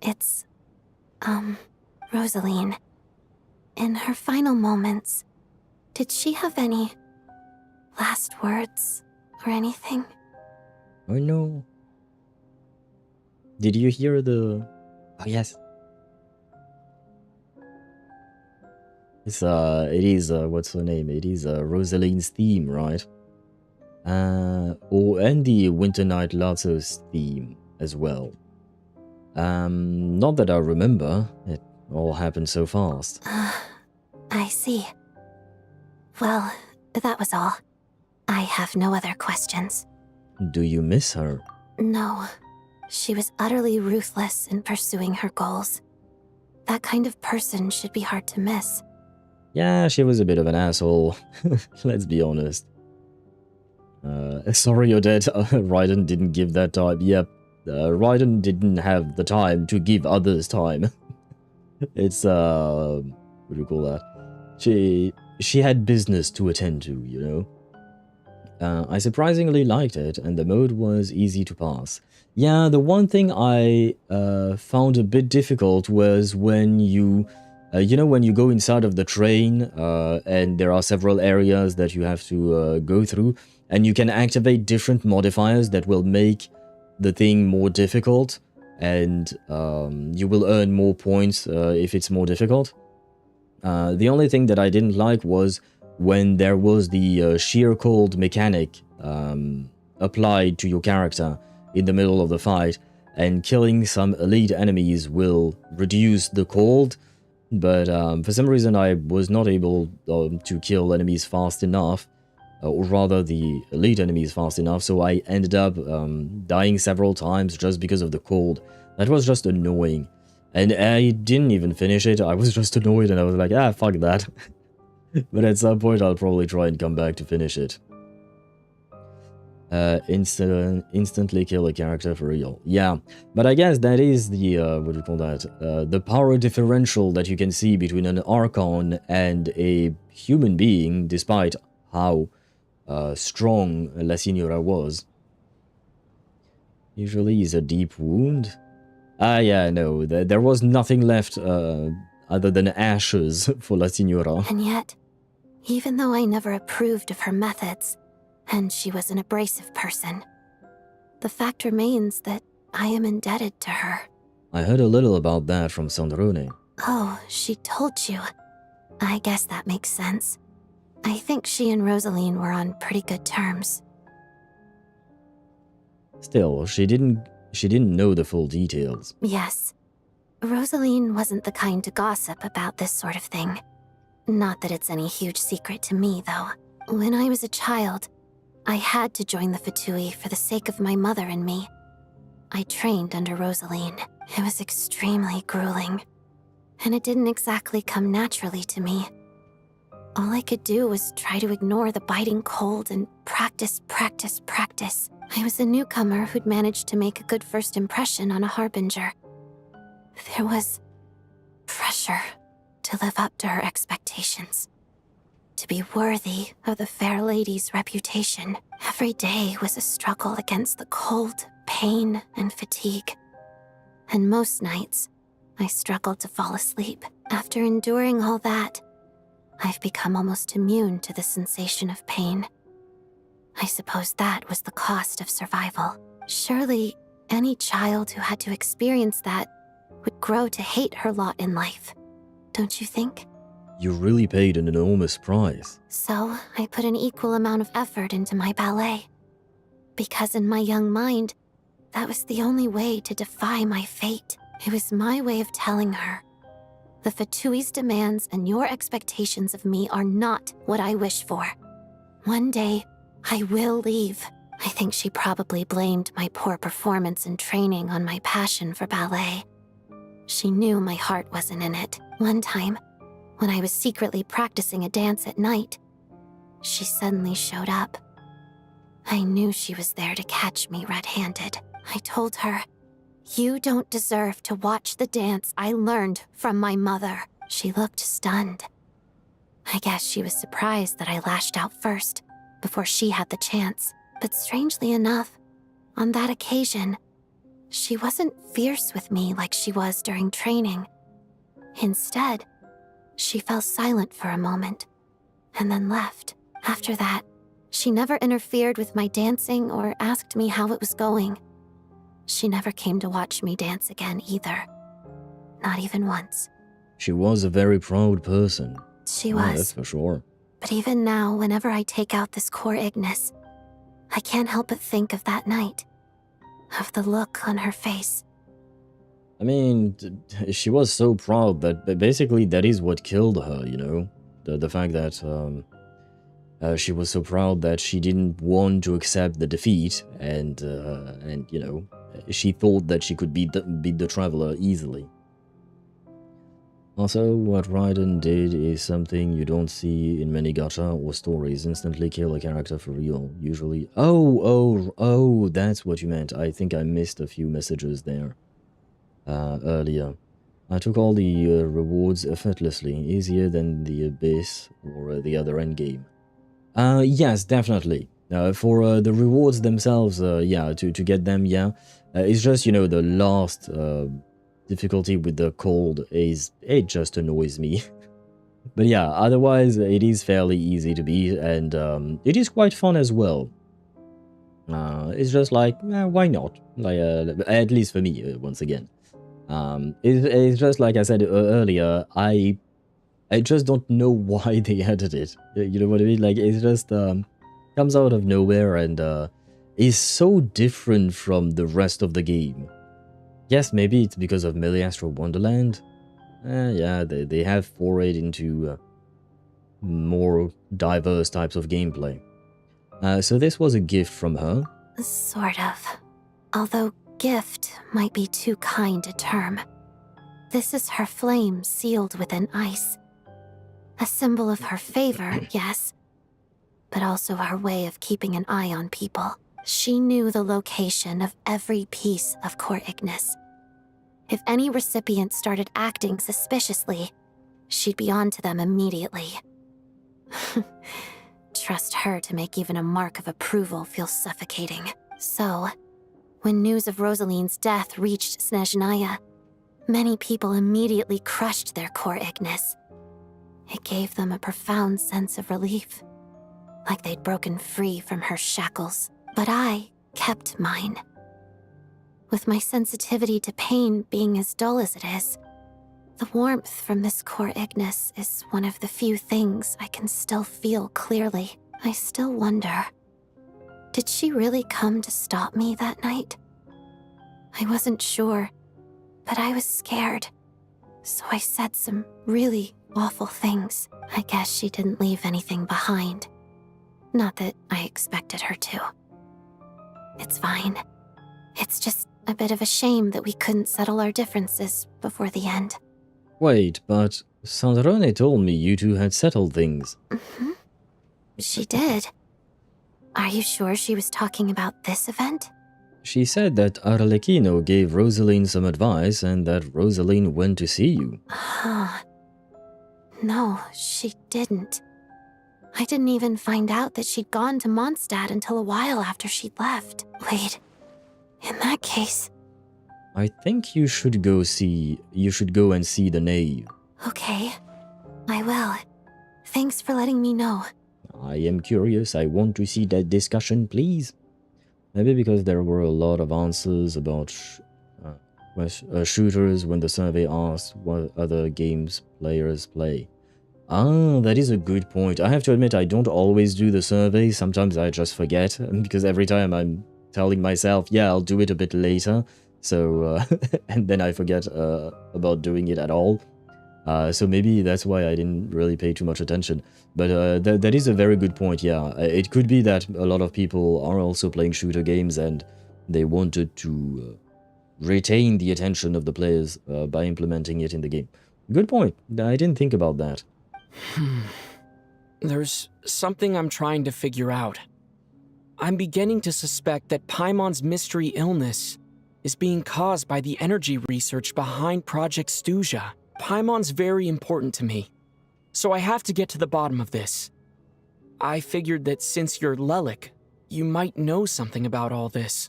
It's, Rosaline. In her final moments, did she have any last words or anything? Oh no. Did you hear the... Oh yes. It's, it is, what's her name? It is, Rosaline's theme, right? And the Winter Night Lazarus theme as well. Not that I remember. It all happened so fast. I see. Well, that was all. I have no other questions. Do you miss her? No. She was utterly ruthless in pursuing her goals. That kind of person should be hard to miss. Yeah, she was a bit of an asshole. Let's be honest. Sorry, Odette. Raiden didn't give that time. Yep. Raiden didn't have the time to give others time. It's, what do you call that? She had business to attend to, you know? I surprisingly liked it, and the mode was easy to pass. Yeah, the one thing I found a bit difficult was when you... you know, when you go inside of the train, and there are several areas that you have to go through, and you can activate different modifiers that will make the thing more difficult, and you will earn more points if it's more difficult. The only thing that I didn't like was when there was the sheer cold mechanic applied to your character in the middle of the fight, and killing some elite enemies will reduce the cold, but for some reason I was not able to kill enemies fast enough, or rather the elite enemies fast enough, so I ended up dying several times just because of the cold. That was just annoying. And I didn't even finish it, I was just annoyed and I was like, fuck that. But at some point I'll probably try and come back to finish it. Instantly kill a character for real. Yeah, but I guess that is the, what do you call that? The power differential that you can see between an Archon and a human being, despite how strong La Signora was. Usually is a deep wound. Yeah, no, there was nothing left other than ashes for La Signora. And yet, even though I never approved of her methods, and she was an abrasive person, the fact remains that I am indebted to her. I heard a little about that from Sandrone. Oh, she told you. I guess that makes sense. I think she and Rosaline were on pretty good terms. Still, she didn't know the full details. Yes. Rosaline wasn't the kind to gossip about this sort of thing. Not that it's any huge secret to me, though. When I was a child, I had to join the Fatui for the sake of my mother and me. I trained under Rosaline. It was extremely grueling, and it didn't exactly come naturally to me. All I could do was try to ignore the biting cold and practice. I was a newcomer who'd managed to make a good first impression on a harbinger. There was pressure to live up to her expectations, to be worthy of the fair lady's reputation. Every day was a struggle against the cold, pain, and fatigue. And most nights, I struggled to fall asleep. After enduring all that, I've become almost immune to the sensation of pain. I suppose that was the cost of survival. Surely, any child who had to experience that would grow to hate her lot in life. Don't you think? You really paid an enormous price. So, I put an equal amount of effort into my ballet. Because in my young mind, That was the only way to defy my fate. It was my way of telling her, the Fatui's demands and your expectations of me are not what I wish for. One day, I will leave. I think she probably blamed my poor performance in training on my passion for ballet. She knew my heart wasn't in it. One time, when I was secretly practicing a dance at night, she suddenly showed up. I knew she was there to catch me red-handed. I told her, "You don't deserve to watch the dance I learned from my mother." She looked stunned. I guess she was surprised that I lashed out first, before she had the chance. But strangely enough, on that occasion, she wasn't fierce with me like she was during training. Instead, she fell silent for a moment, and then left. After that, she never interfered with my dancing or asked me how it was going. She never came to watch me dance again either. Not even once. She was a very proud person. She was. That's for sure. But even now, whenever I take out this core Ignis, I can't help but think of that night. Of the look on her face. I mean, she was so proud that basically that is what killed her, you know? The fact that she was so proud that she didn't want to accept the defeat, and you know, she thought that she could beat the Traveler easily. Also, what Raiden did is something you don't see in many gacha or stories. Instantly kill a character for real, usually. Oh, that's what you meant. I think I missed a few messages there earlier. I took all the rewards effortlessly, easier than the Abyss or the other endgame. Yes, definitely. For the rewards themselves, yeah, to get them, yeah. It's just, you know, the last difficulty with the cold it just annoys me. But yeah, otherwise it is fairly easy to beat, and it is quite fun as well. It's just like, why not? Like, at least for me, once again. It's just like I said earlier, I just don't know why they added it. You know what I mean? Like, it's just comes out of nowhere and is so different from the rest of the game. Yes, maybe it's because of Melee Astral Wonderland. Yeah, they have forayed into more diverse types of gameplay. So this was a gift from her. Sort of. Although gift might be too kind a term. This is her flame sealed within ice. A symbol of her favor, yes, but also her way of keeping an eye on people. She knew the location of every piece of Core Ignis. If any recipient started acting suspiciously, she'd be on to them immediately. Trust her to make even a mark of approval feel suffocating. So, when news of Rosaline's death reached Snezhnaya, many people immediately crushed their Core Ignis. It gave them a profound sense of relief, like they'd broken free from her shackles. But I kept mine. With my sensitivity to pain being as dull as it is, the warmth from this Core Ignis is one of the few things I can still feel clearly. I still wonder, did she really come to stop me that night? I wasn't sure, but I was scared, so I said some really awful things. I guess she didn't leave anything behind. Not that I expected her to. It's fine. It's just a bit of a shame that we couldn't settle our differences before the end. Wait, but Sandrone told me you two had settled things. Mm-hmm. She did. Are you sure she was talking about this event? She said that Arlecchino gave Rosaline some advice and that Rosaline went to see you. No, she didn't. I didn't even find out that she'd gone to Mondstadt until a while after she'd left. Wait, in that case... I think you should go and see the Knave. Okay, I will. Thanks for letting me know. I am curious. I want to see that discussion, please. Maybe because there were a lot of answers about shooters when the survey asked what other games players play. That is a good point. I have to admit I don't always do the survey. Sometimes I just forget, because every time I'm telling myself, yeah, I'll do it a bit later. So, and then I forget about doing it at all. So maybe that's why I didn't really pay too much attention. But that is a very good point, yeah. It could be that a lot of people are also playing shooter games and they wanted to retain the attention of the players by implementing it in the game. Good point. I didn't think about that. There's something I'm trying to figure out. I'm beginning to suspect that Paimon's mystery illness is being caused by the energy research behind Project Stuja. Paimon's very important to me, so I have to get to the bottom of this. I figured that since you're Lelik, you might know something about all this.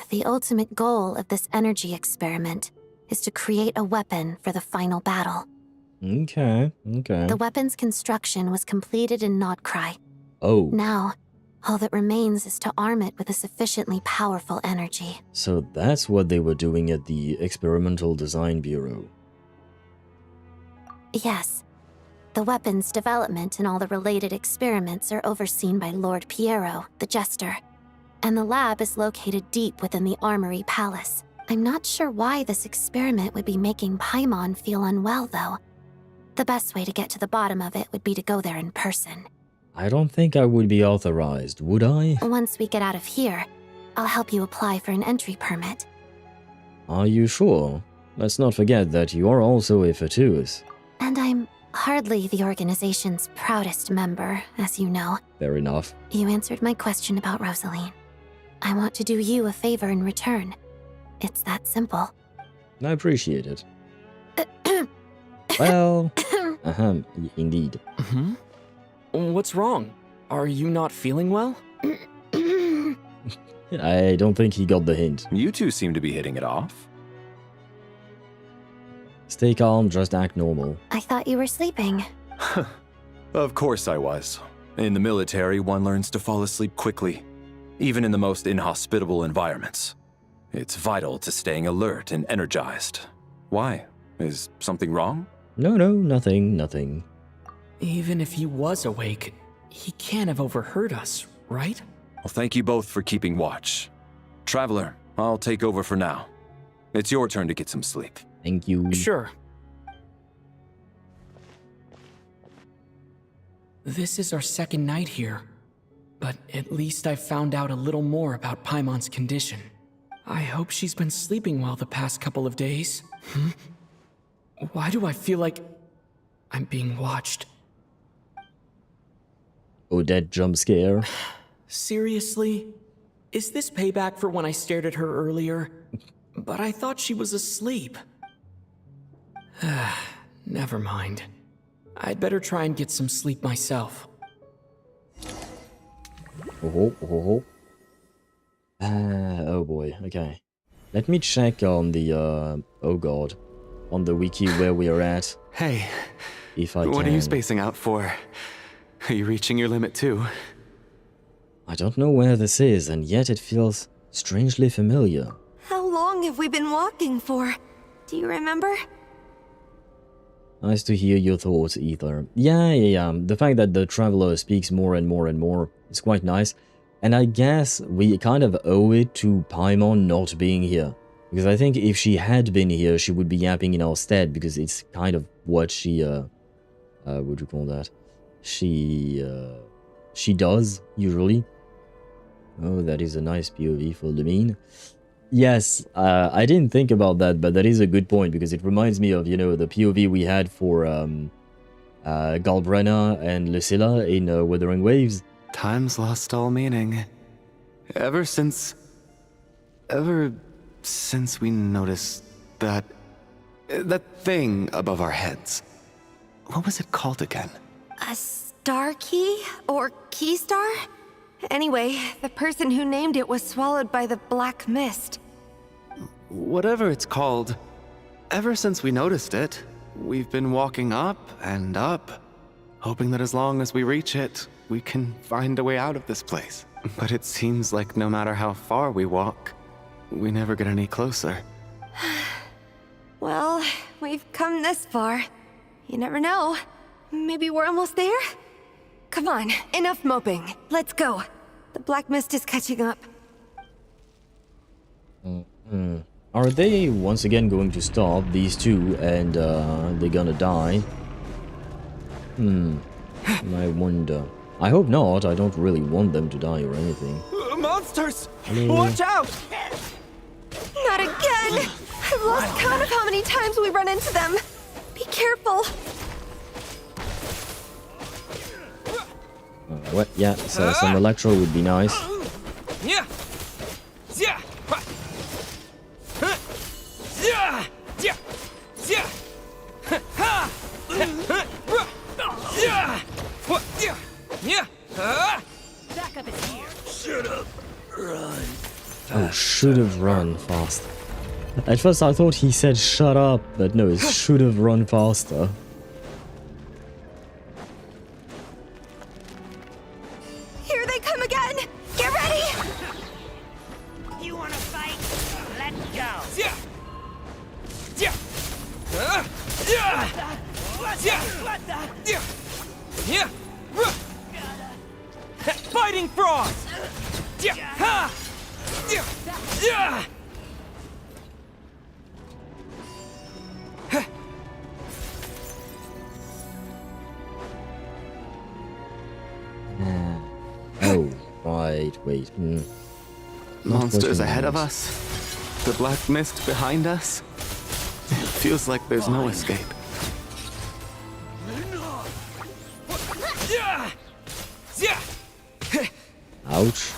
The ultimate goal of this energy experiment is to create a weapon for the final battle. Okay. The weapon's construction was completed in Nodcry. Oh. Now, all that remains is to arm it with a sufficiently powerful energy. So that's what they were doing at the Experimental Design Bureau. Yes. The weapon's development and all the related experiments are overseen by Lord Piero, the Jester. And the lab is located deep within the Armory Palace. I'm not sure why this experiment would be making Paimon feel unwell, though. The best way to get to the bottom of it would be to go there in person. I don't think I would be authorized, would I? Once we get out of here, I'll help you apply for an entry permit. Are you sure? Let's not forget that you are also a Fatuus. And I'm hardly the organization's proudest member, as you know. Fair enough. You answered my question about Rosaline. I want to do you a favor in return. It's that simple. I appreciate it. Well, indeed. What's wrong? Are you not feeling well? I don't think he got the hint. You two seem to be hitting it off. Stay calm, just act normal. I thought you were sleeping. Of course I was. In the military, one learns to fall asleep quickly, even in the most inhospitable environments. It's vital to staying alert and energized. Why? Is something wrong? No, nothing. Even if he was awake, he can't have overheard us, right? Well, thank you both for keeping watch. Traveler, I'll take over for now. It's your turn to get some sleep. Thank you. Sure. This is our second night here, but at least I've found out a little more about Paimon's condition. I hope she's been sleeping well the past couple of days. Why do I feel like I'm being watched? Odette jump scare. Seriously? Is this payback for when I stared at her earlier? But I thought she was asleep. Never mind. I'd better try and get some sleep myself. Oh boy, okay. Let me check on the, oh god, on the wiki where we are at. Hey, if I what are you spacing out for? Are you reaching your limit too? I don't know where this is, and yet it feels strangely familiar. How long have we been walking for? Do you remember? Nice to hear your thoughts, Ether. Yeah. The fact that the Traveler speaks more and more is quite nice. And I guess we kind of owe it to Paimon not being here. Because I think if she had been here, she would be yapping in our stead, because it's kind of what she, what do you call that? She does, usually. Oh, that is a nice POV for Lemine. Yes, I didn't think about that, but that is a good point, because it reminds me of, you know, the POV we had for Galbrenna and Lucilla in Wuthering Waves. Time's lost all meaning. Ever since we noticed that thing above our heads. What was it called again? A star key? Or key star? Anyway, the person who named it was swallowed by the black mist. Whatever it's called, ever since we noticed it, we've been walking up and up, hoping that as long as we reach it, we can find a way out of this place. But it seems like no matter how far we walk, we never get any closer. Well, we've come this far. You never know. Maybe we're almost there? Come on, enough moping. Let's go. The black mist is catching up. Are they once again going to stop these two and they're gonna die? I wonder. I hope not. I don't really want them to die or anything. Monsters! Hello? Watch out! Not again! I've lost count of how many times we run into them. Be careful. What? Yeah, so some electro would be nice. Yeah. Yeah. Yeah. Yeah. Yeah. Ha. Yeah. Yeah. Backup is here. Shut up. Run. Oh, should have run fast. At first I thought he said shut up, but no, it should have run faster. Here they come again! Get ready! You wanna fight? Let's go. Yeah. Yeah. Yeah. Yeah. Yeah. Fighting frogs. Yeah. Ha. Yeah. Yeah. Oh, right, wait. Monsters ahead of us. The black mist behind us. It feels like there's no escape. Ouch.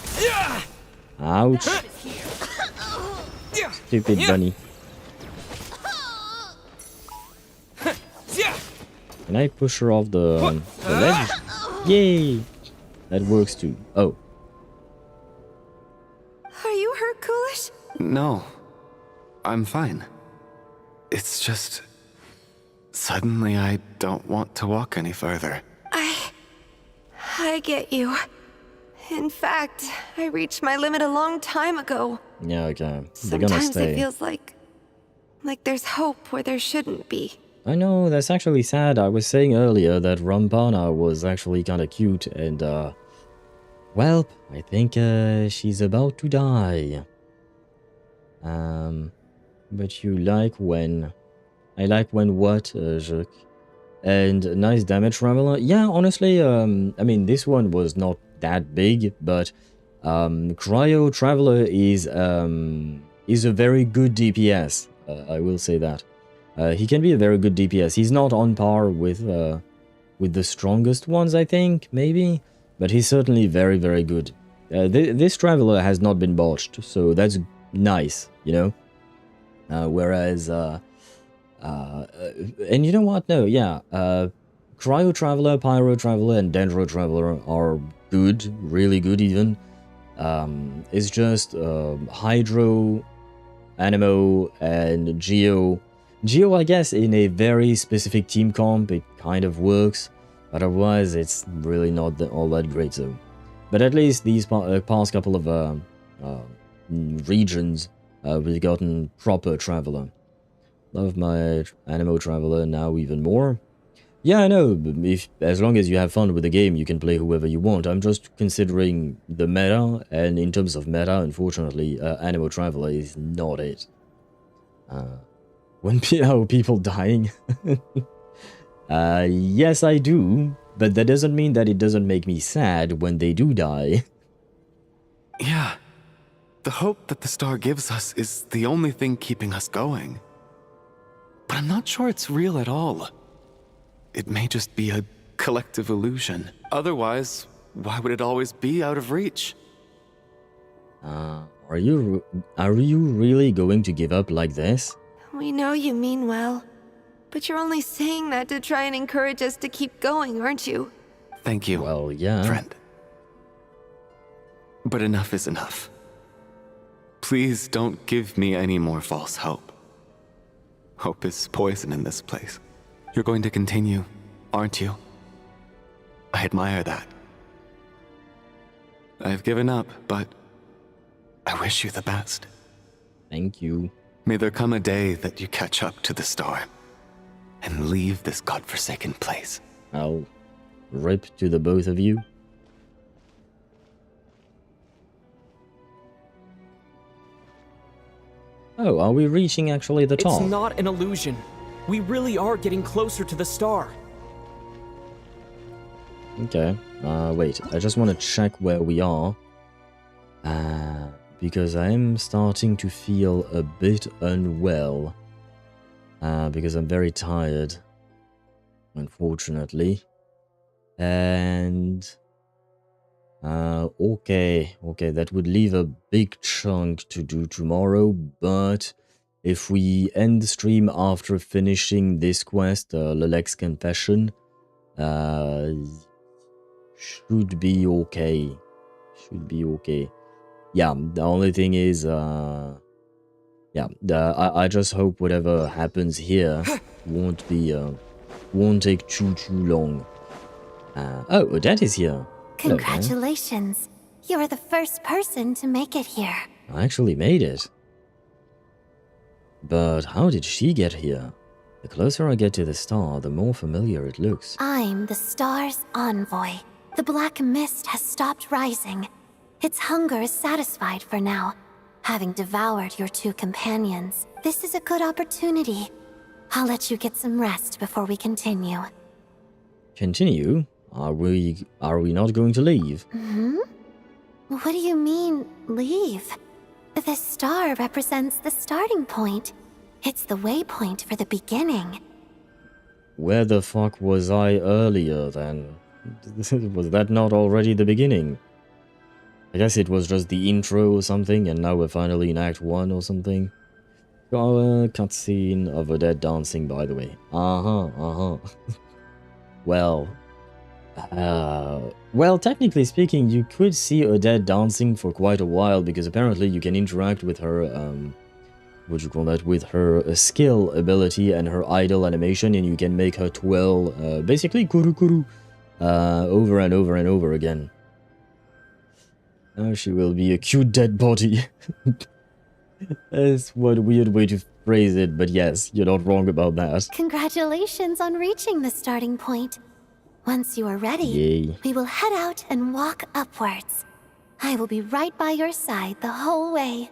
Ouch. Stupid bunny. Can I push her off the ledge? Yay! That works too. Oh. Are you hurt, Coolish? No. I'm fine. It's just... Suddenly I don't want to walk any further. I get you. In fact, I reached my limit a long time ago. Yeah, okay. They're gonna Sometimes stay. it feels like there's hope where there shouldn't be. I know, that's actually sad. I was saying earlier that Rampana was actually kinda cute and, well, I think, she's about to die. But you like when... I like when what, Jacques? And nice damage traveler? Yeah, honestly, I mean, this one was not that big, but, Cryo Traveler is a very good DPS. I will say that. He can be a very good DPS. He's not on par with the strongest ones, I think, maybe, but he's certainly very, very good. This Traveler has not been botched, so that's nice, you know? Whereas, and you know what? No, yeah, Cryo Traveler, Pyro Traveler, and Dendro Traveler are good, really good even. It's just Hydro, Anemo, and Geo. Geo, I guess, in a very specific team comp, it kind of works. Otherwise, it's really not all that great, so. But at least these past couple of regions, we've gotten proper Traveler. Love my Anemo Traveler now even more. Yeah, I know, as long as you have fun with the game, you can play whoever you want. I'm just considering the meta, and in terms of meta, unfortunately, Anemo Traveler is not it. When people dying? Yes, I do, but that doesn't mean that it doesn't make me sad when they do die. Yeah. The hope that the star gives us is the only thing keeping us going. But I'm not sure it's real at all. It may just be a collective illusion. Otherwise, why would it always be out of reach? Are you really going to give up like this? We know you mean well, but you're only saying that to try and encourage us to keep going, aren't you? Thank you. Well, yeah. Friend. But enough is enough. Please don't give me any more false hope. Hope is poison in this place. You're going to continue, aren't you? I admire that. I've given up, but I wish you the best. Thank you. May there come a day that you catch up to the star and leave this godforsaken place. I'll rip to the both of you. Oh, are we reaching actually the top? It's not an illusion. We really are getting closer to the star. Okay. Wait. I just want to check where we are. Because I am starting to feel a bit unwell. Because I'm very tired. Unfortunately. And... okay, that would leave a big chunk to do tomorrow, but if we end the stream after finishing this quest, Lelek's Confession, should be okay. Yeah, the only thing is, I just hope whatever happens here won't take too long. Oh, Odette is here. Congratulations. You're the first person to make it here. I actually made it. But how did she get here? The closer I get to the star, the more familiar it looks. I'm the star's envoy. The black mist has stopped rising. Its hunger is satisfied for now, having devoured your two companions. This is a good opportunity. I'll let you get some rest before we continue. Continue? Are we not going to leave? What do you mean, leave? The star represents the starting point. It's the waypoint for the beginning. Where the fuck was I earlier then? Was that not already the beginning? I guess it was just the intro or something, and now we're finally in Act 1 or something. Got a cutscene of Odette dancing, by the way. Well, technically speaking, you could see Odette dancing for quite a while, because apparently you can interact with her, with her skill ability and her idle animation, and you can make her twirl, basically kuru-kuru, over and over and over again. Now she will be a cute dead body. That's one weird way to phrase it, but yes, you're not wrong about that. Congratulations on reaching the starting point. Once you are ready, Yay. We will head out and walk upwards. I will be right by your side the whole way.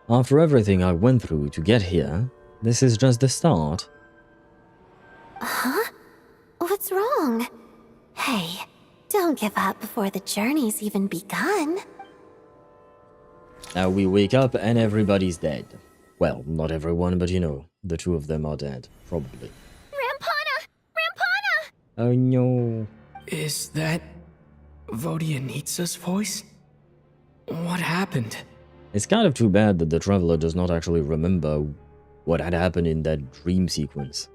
After everything I went through to get here, this is just the start. Huh? What's wrong? Hey, don't give up before the journey's even begun. Now we wake up and everybody's dead. Well, not everyone, but you know, the two of them are dead, probably. Oh no. Is that Vodyanitsa's voice? What happened? It's kind of too bad that the traveler does not actually remember what had happened in that dream sequence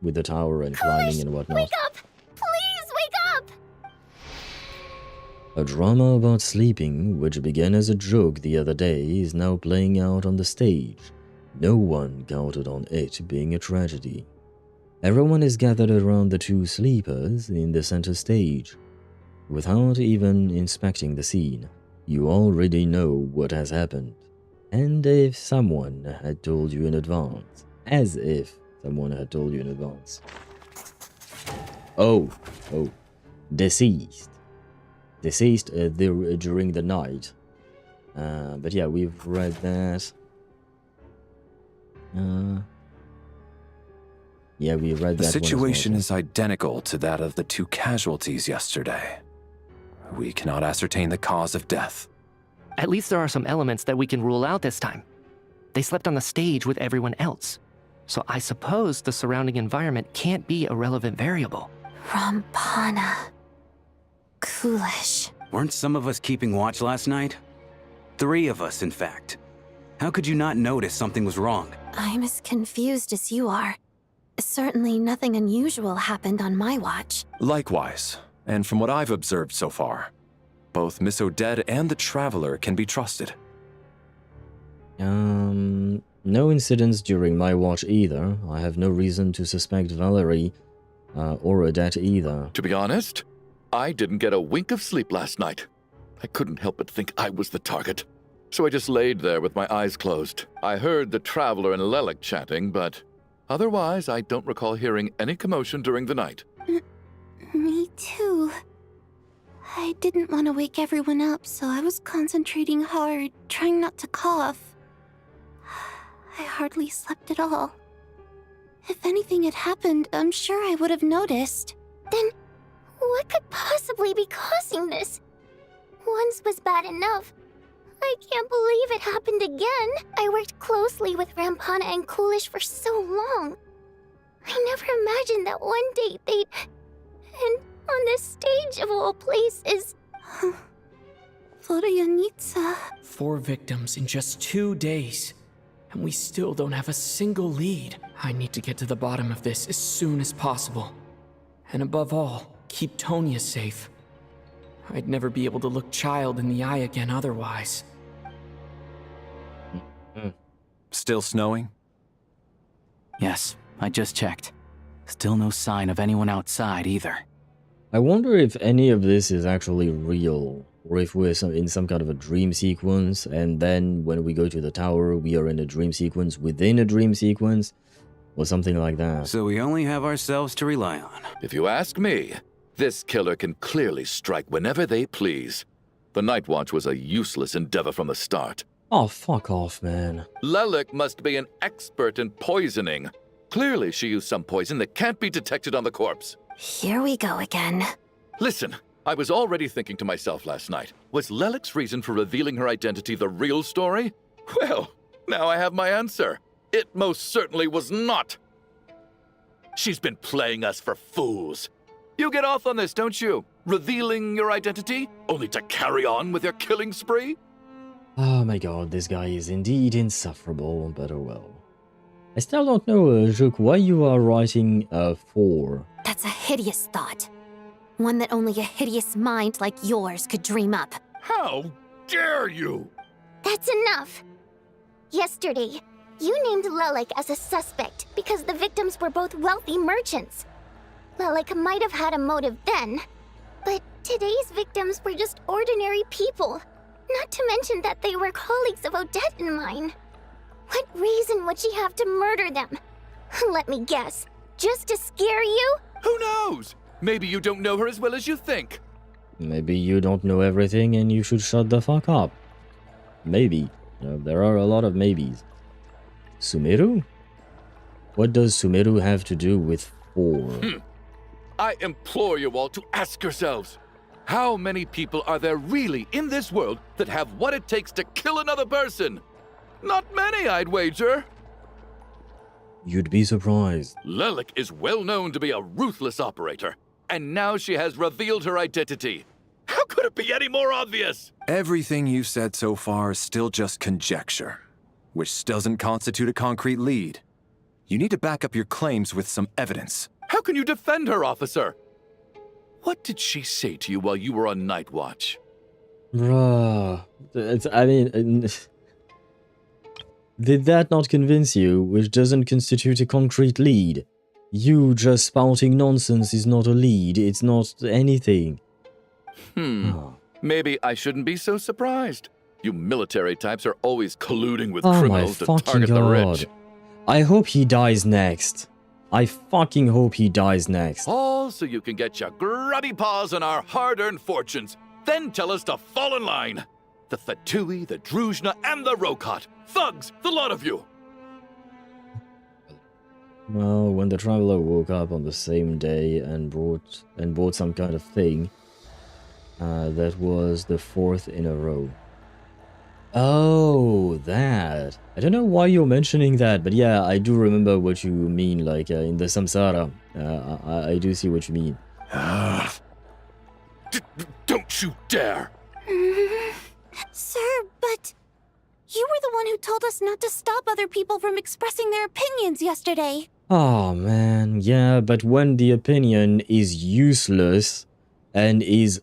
with the tower and climbing and whatnot. Wake up! Please wake up! A drama about sleeping, which began as a joke the other day, is now playing out on the stage. No one counted on it being a tragedy. Everyone is gathered around the two sleepers in the center stage. Without even inspecting the scene, you already know what has happened. And if someone had told you in advance. As if someone had told you in advance. Oh. Deceased. Deceased during the night. But yeah, we've read that. Yeah, we read that. The situation is identical to that of the two casualties yesterday. We cannot ascertain the cause of death. At least there are some elements that we can rule out this time. They slept on the stage with everyone else. So I suppose the surrounding environment can't be a relevant variable. Rampana. Coolish. Weren't some of us keeping watch last night? 3 of us, in fact. How could you not notice something was wrong? I'm as confused as you are. Certainly nothing unusual happened on my watch. Likewise, and from what I've observed so far, both Miss Odette and the Traveler can be trusted. No incidents during my watch either. I have no reason to suspect Valerie or Odette either. To be honest, I didn't get a wink of sleep last night. I couldn't help but think I was the target. So I just laid there with my eyes closed. I heard the Traveler and Lelek chatting, but otherwise I don't recall hearing any commotion during the night. Me too. I didn't want to wake everyone up, so I was concentrating hard, trying not to cough. I hardly slept at all. If anything had happened, I'm sure I would have noticed. Then, what could possibly be causing this? Once was bad enough. I can't believe it happened again. I worked closely with Rampana and Coolish for so long. I never imagined that one day they'd... And on this stage of all places... Vodyanitsa. 4 victims in just 2 days. And we still don't have a single lead. I need to get to the bottom of this as soon as possible. And above all, keep Tonya safe. I'd never be able to look Child in the eye again otherwise. Still snowing? Yes, I just checked. Still no sign of anyone outside either. I wonder if any of this is actually real, or if we're in some kind of a dream sequence, and then when we go to the tower, we are in a dream sequence within a dream sequence, or something like that. So we only have ourselves to rely on. If you ask me, this killer can clearly strike whenever they please. The Night Watch was a useless endeavor from the start. Oh, fuck off, man. Lelik must be an expert in poisoning. Clearly she used some poison that can't be detected on the corpse. Here we go again. Listen, I was already thinking to myself last night, was Lelik's reason for revealing her identity the real story? Well, now I have my answer. It most certainly was not. She's been playing us for fools. You get off on this, don't you? Revealing your identity, only to carry on with your killing spree? Oh my god, this guy is indeed insufferable, but oh well. I still don't know, Juk, why you are writing 4. That's a hideous thought. One that only a hideous mind like yours could dream up. How dare you! That's enough! Yesterday, you named Lelik as a suspect because the victims were both wealthy merchants. Lelik might have had a motive then, but today's victims were just ordinary people. Not to mention that they were colleagues of Odette and mine. What reason would she have to murder them? Let me guess. Just to scare you? Who knows? Maybe you don't know her as well as you think. Maybe you don't know everything and you should shut the fuck up. Maybe. There are a lot of maybes. Sumeru? What does Sumeru have to do with 4? I implore you all to ask yourselves, how many people are there really in this world that have what it takes to kill another person? Not many, I'd wager. You'd be surprised. Lelik is well known to be a ruthless operator, and now she has revealed her identity. How could it be any more obvious? Everything you've said so far is still just conjecture, which doesn't constitute a concrete lead. You need to back up your claims with some evidence. How can you defend her, officer? What did she say to you while you were on Night Watch? Bruh. Did that not convince you, which doesn't constitute a concrete lead? You just spouting nonsense is not a lead, it's not anything. Maybe I shouldn't be so surprised. You military types are always colluding with criminals to target the rich. I hope he dies next. I fucking hope he dies next. All so you can get your grubby paws on our hard-earned fortunes, then tell us to fall in line. The Fatui, the Druzhna, and the Rokot. Thugs, the lot of you! Well, when the Traveler woke up on the same day and bought some kind of thing, that was the 4th in a row. Oh, that. I don't know why you're mentioning that, but yeah, I do remember what you mean, like in the Samsara. I do see what you mean. Don't you dare! Sir, but you were the one who told us not to stop other people from expressing their opinions yesterday. Oh man, yeah, but when the opinion is useless and is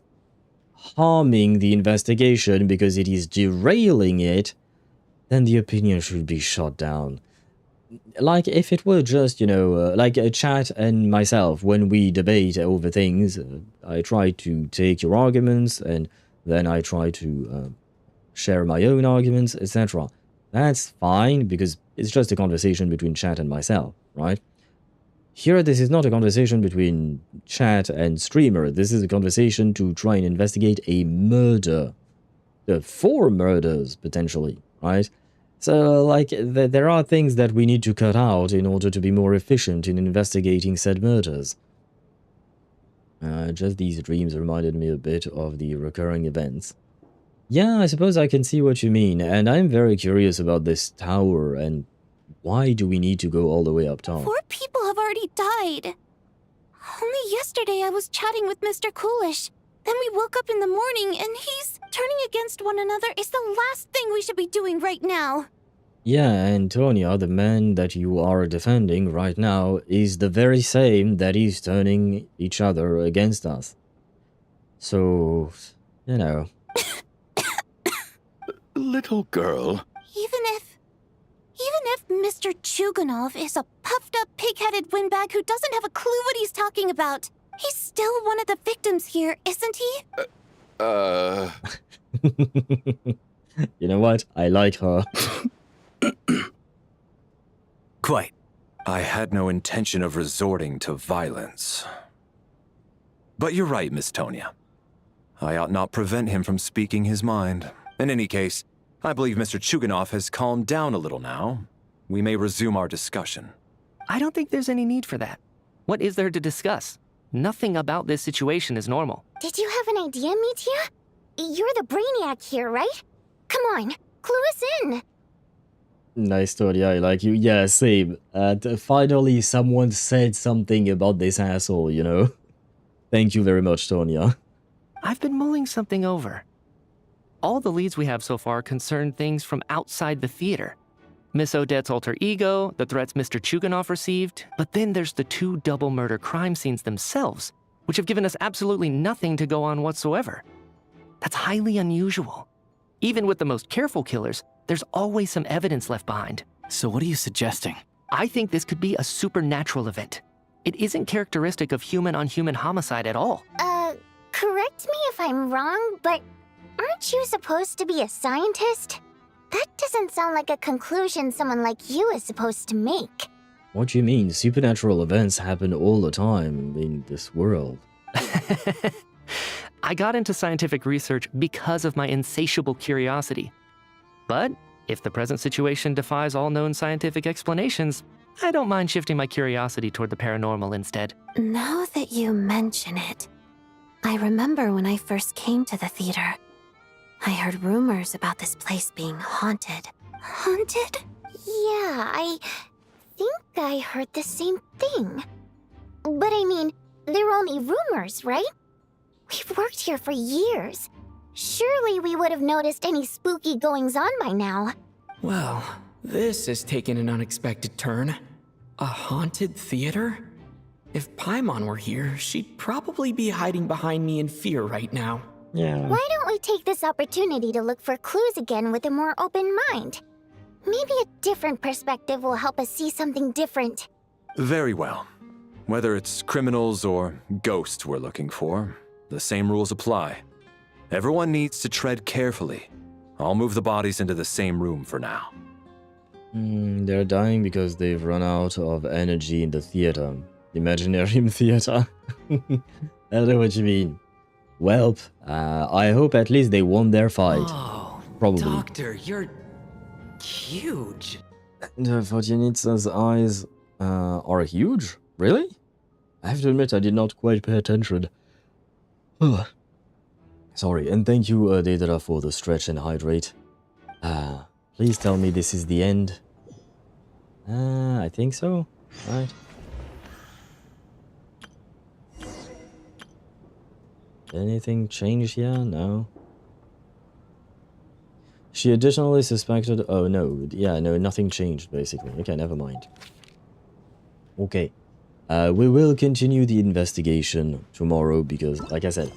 harming the investigation because it is derailing it, then the opinion should be shut down. Like, if it were just, like a chat and myself, when we debate over things, I try to take your arguments, and then I try to share my own arguments, etc. That's fine, because it's just a conversation between chat and myself, right? Here, this is not a conversation between chat and streamer. This is a conversation to try and investigate a murder. 4 murders, potentially, right? So, like, there are things that we need to cut out in order to be more efficient in investigating said murders. Just these dreams reminded me a bit of the recurring events. Yeah, I suppose I can see what you mean, and I'm very curious about this tower, and why do we need to go all the way up top? 4 people have already died. Only yesterday I was chatting with Mr. Coolish. Then we woke up in the morning and he's turning against one another is the last thing we should be doing right now. Yeah, Antonia, the man that you are defending right now, is the very same that is turning each other against us. So, you know. Little girl. Even if Mr. Chuganov is a puffed-up, pig-headed windbag who doesn't have a clue what he's talking about, he's still one of the victims here, isn't he? You know what? I like her. Quite. I had no intention of resorting to violence. But you're right, Miss Tonia. I ought not prevent him from speaking his mind. In any case, I believe Mr. Chuganov has calmed down a little now. We may resume our discussion. I don't think there's any need for that. What is there to discuss? Nothing about this situation is normal. Did you have an idea, Mitya? You're the brainiac here, right? Come on, clue us in. Nice story, I like you. Yeah, same. Finally, someone said something about this asshole, you know? Thank you very much, Tonia. I've been mulling something over. All the leads we have so far concern things from outside the theater. Miss Odette's alter ego, the threats Mr. Chuganov received, but then there's the 2 double murder crime scenes themselves, which have given us absolutely nothing to go on whatsoever. That's highly unusual. Even with the most careful killers, there's always some evidence left behind. So what are you suggesting? I think this could be a supernatural event. It isn't characteristic of human-on-human homicide at all. Correct me if I'm wrong, but aren't you supposed to be a scientist? That doesn't sound like a conclusion someone like you is supposed to make. What do you mean? Supernatural events happen all the time in this world. I got into scientific research because of my insatiable curiosity. But if the present situation defies all known scientific explanations, I don't mind shifting my curiosity toward the paranormal instead. Now that you mention it, I remember when I first came to the theater. I heard rumors about this place being haunted. Haunted? Yeah, I think I heard the same thing. But I mean, they're only rumors, right? We've worked here for years. Surely we would have noticed any spooky goings-on by now. Well, this has taken an unexpected turn. A haunted theater? If Paimon were here, she'd probably be hiding behind me in fear right now. Yeah. Why don't we take this opportunity to look for clues again with a more open mind? Maybe a different perspective will help us see something different. Very well. Whether it's criminals or ghosts we're looking for, the same rules apply. Everyone needs to tread carefully. I'll move the bodies into the same room for now. They're dying because they've run out of energy in the theater. Imaginarium theater. I don't know what you mean. Well, I hope at least they won their fight. Oh, probably. Doctor, you're huge. Fortunitsa's eyes are huge? Really? I have to admit I did not quite pay attention. Sorry, and thank you, Daedra, for the stretch and hydrate. Please tell me this is the end. I think so. Right. Anything change here? No. She additionally suspected... Oh, no. Yeah, no, nothing changed, basically. Okay, never mind. Okay. We will continue the investigation tomorrow because, like I said,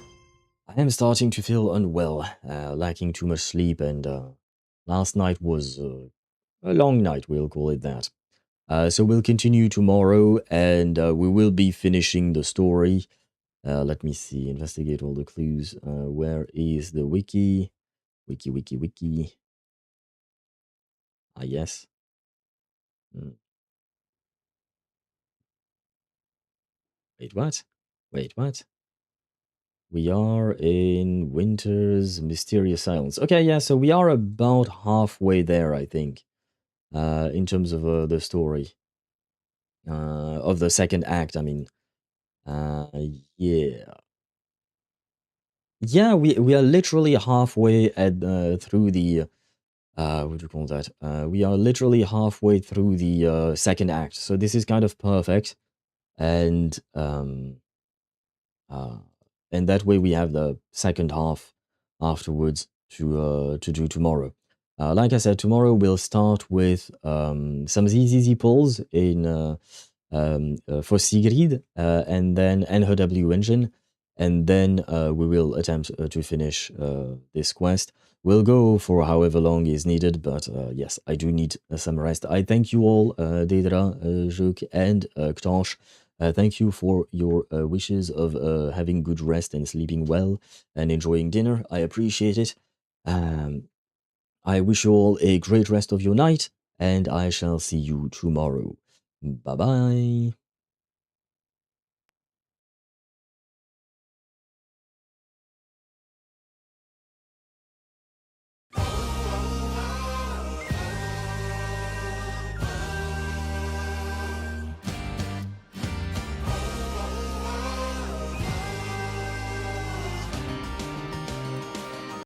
I am starting to feel unwell, lacking too much sleep, and last night was a long night, we'll call it that. So we'll continue tomorrow, and we will be finishing the story. Let me see, investigate all the clues. Where is the wiki? Wiki. Ah, yes. Wait, what? Wait, what? We are in Winter's Mysterious Silence. Okay, yeah, so we are about halfway there, I think. in terms of the story of the second act. I mean, yeah. Yeah, we are literally halfway through the what do you call that? We are literally halfway through the second act, so this is kind of perfect, and that way we have the second half afterwards to do tomorrow. Like I said, tomorrow we'll start with some easy pulls in for Sigrid, and then her W engine. And then we will attempt to finish this quest. We'll go for however long is needed, but yes, I do need some rest. I thank you all, Daedra, Juk, and Ktosh. Thank you for your wishes of having good rest and sleeping well and enjoying dinner. I appreciate it. I wish you all a great rest of your night, and I shall see you tomorrow. Bye-bye.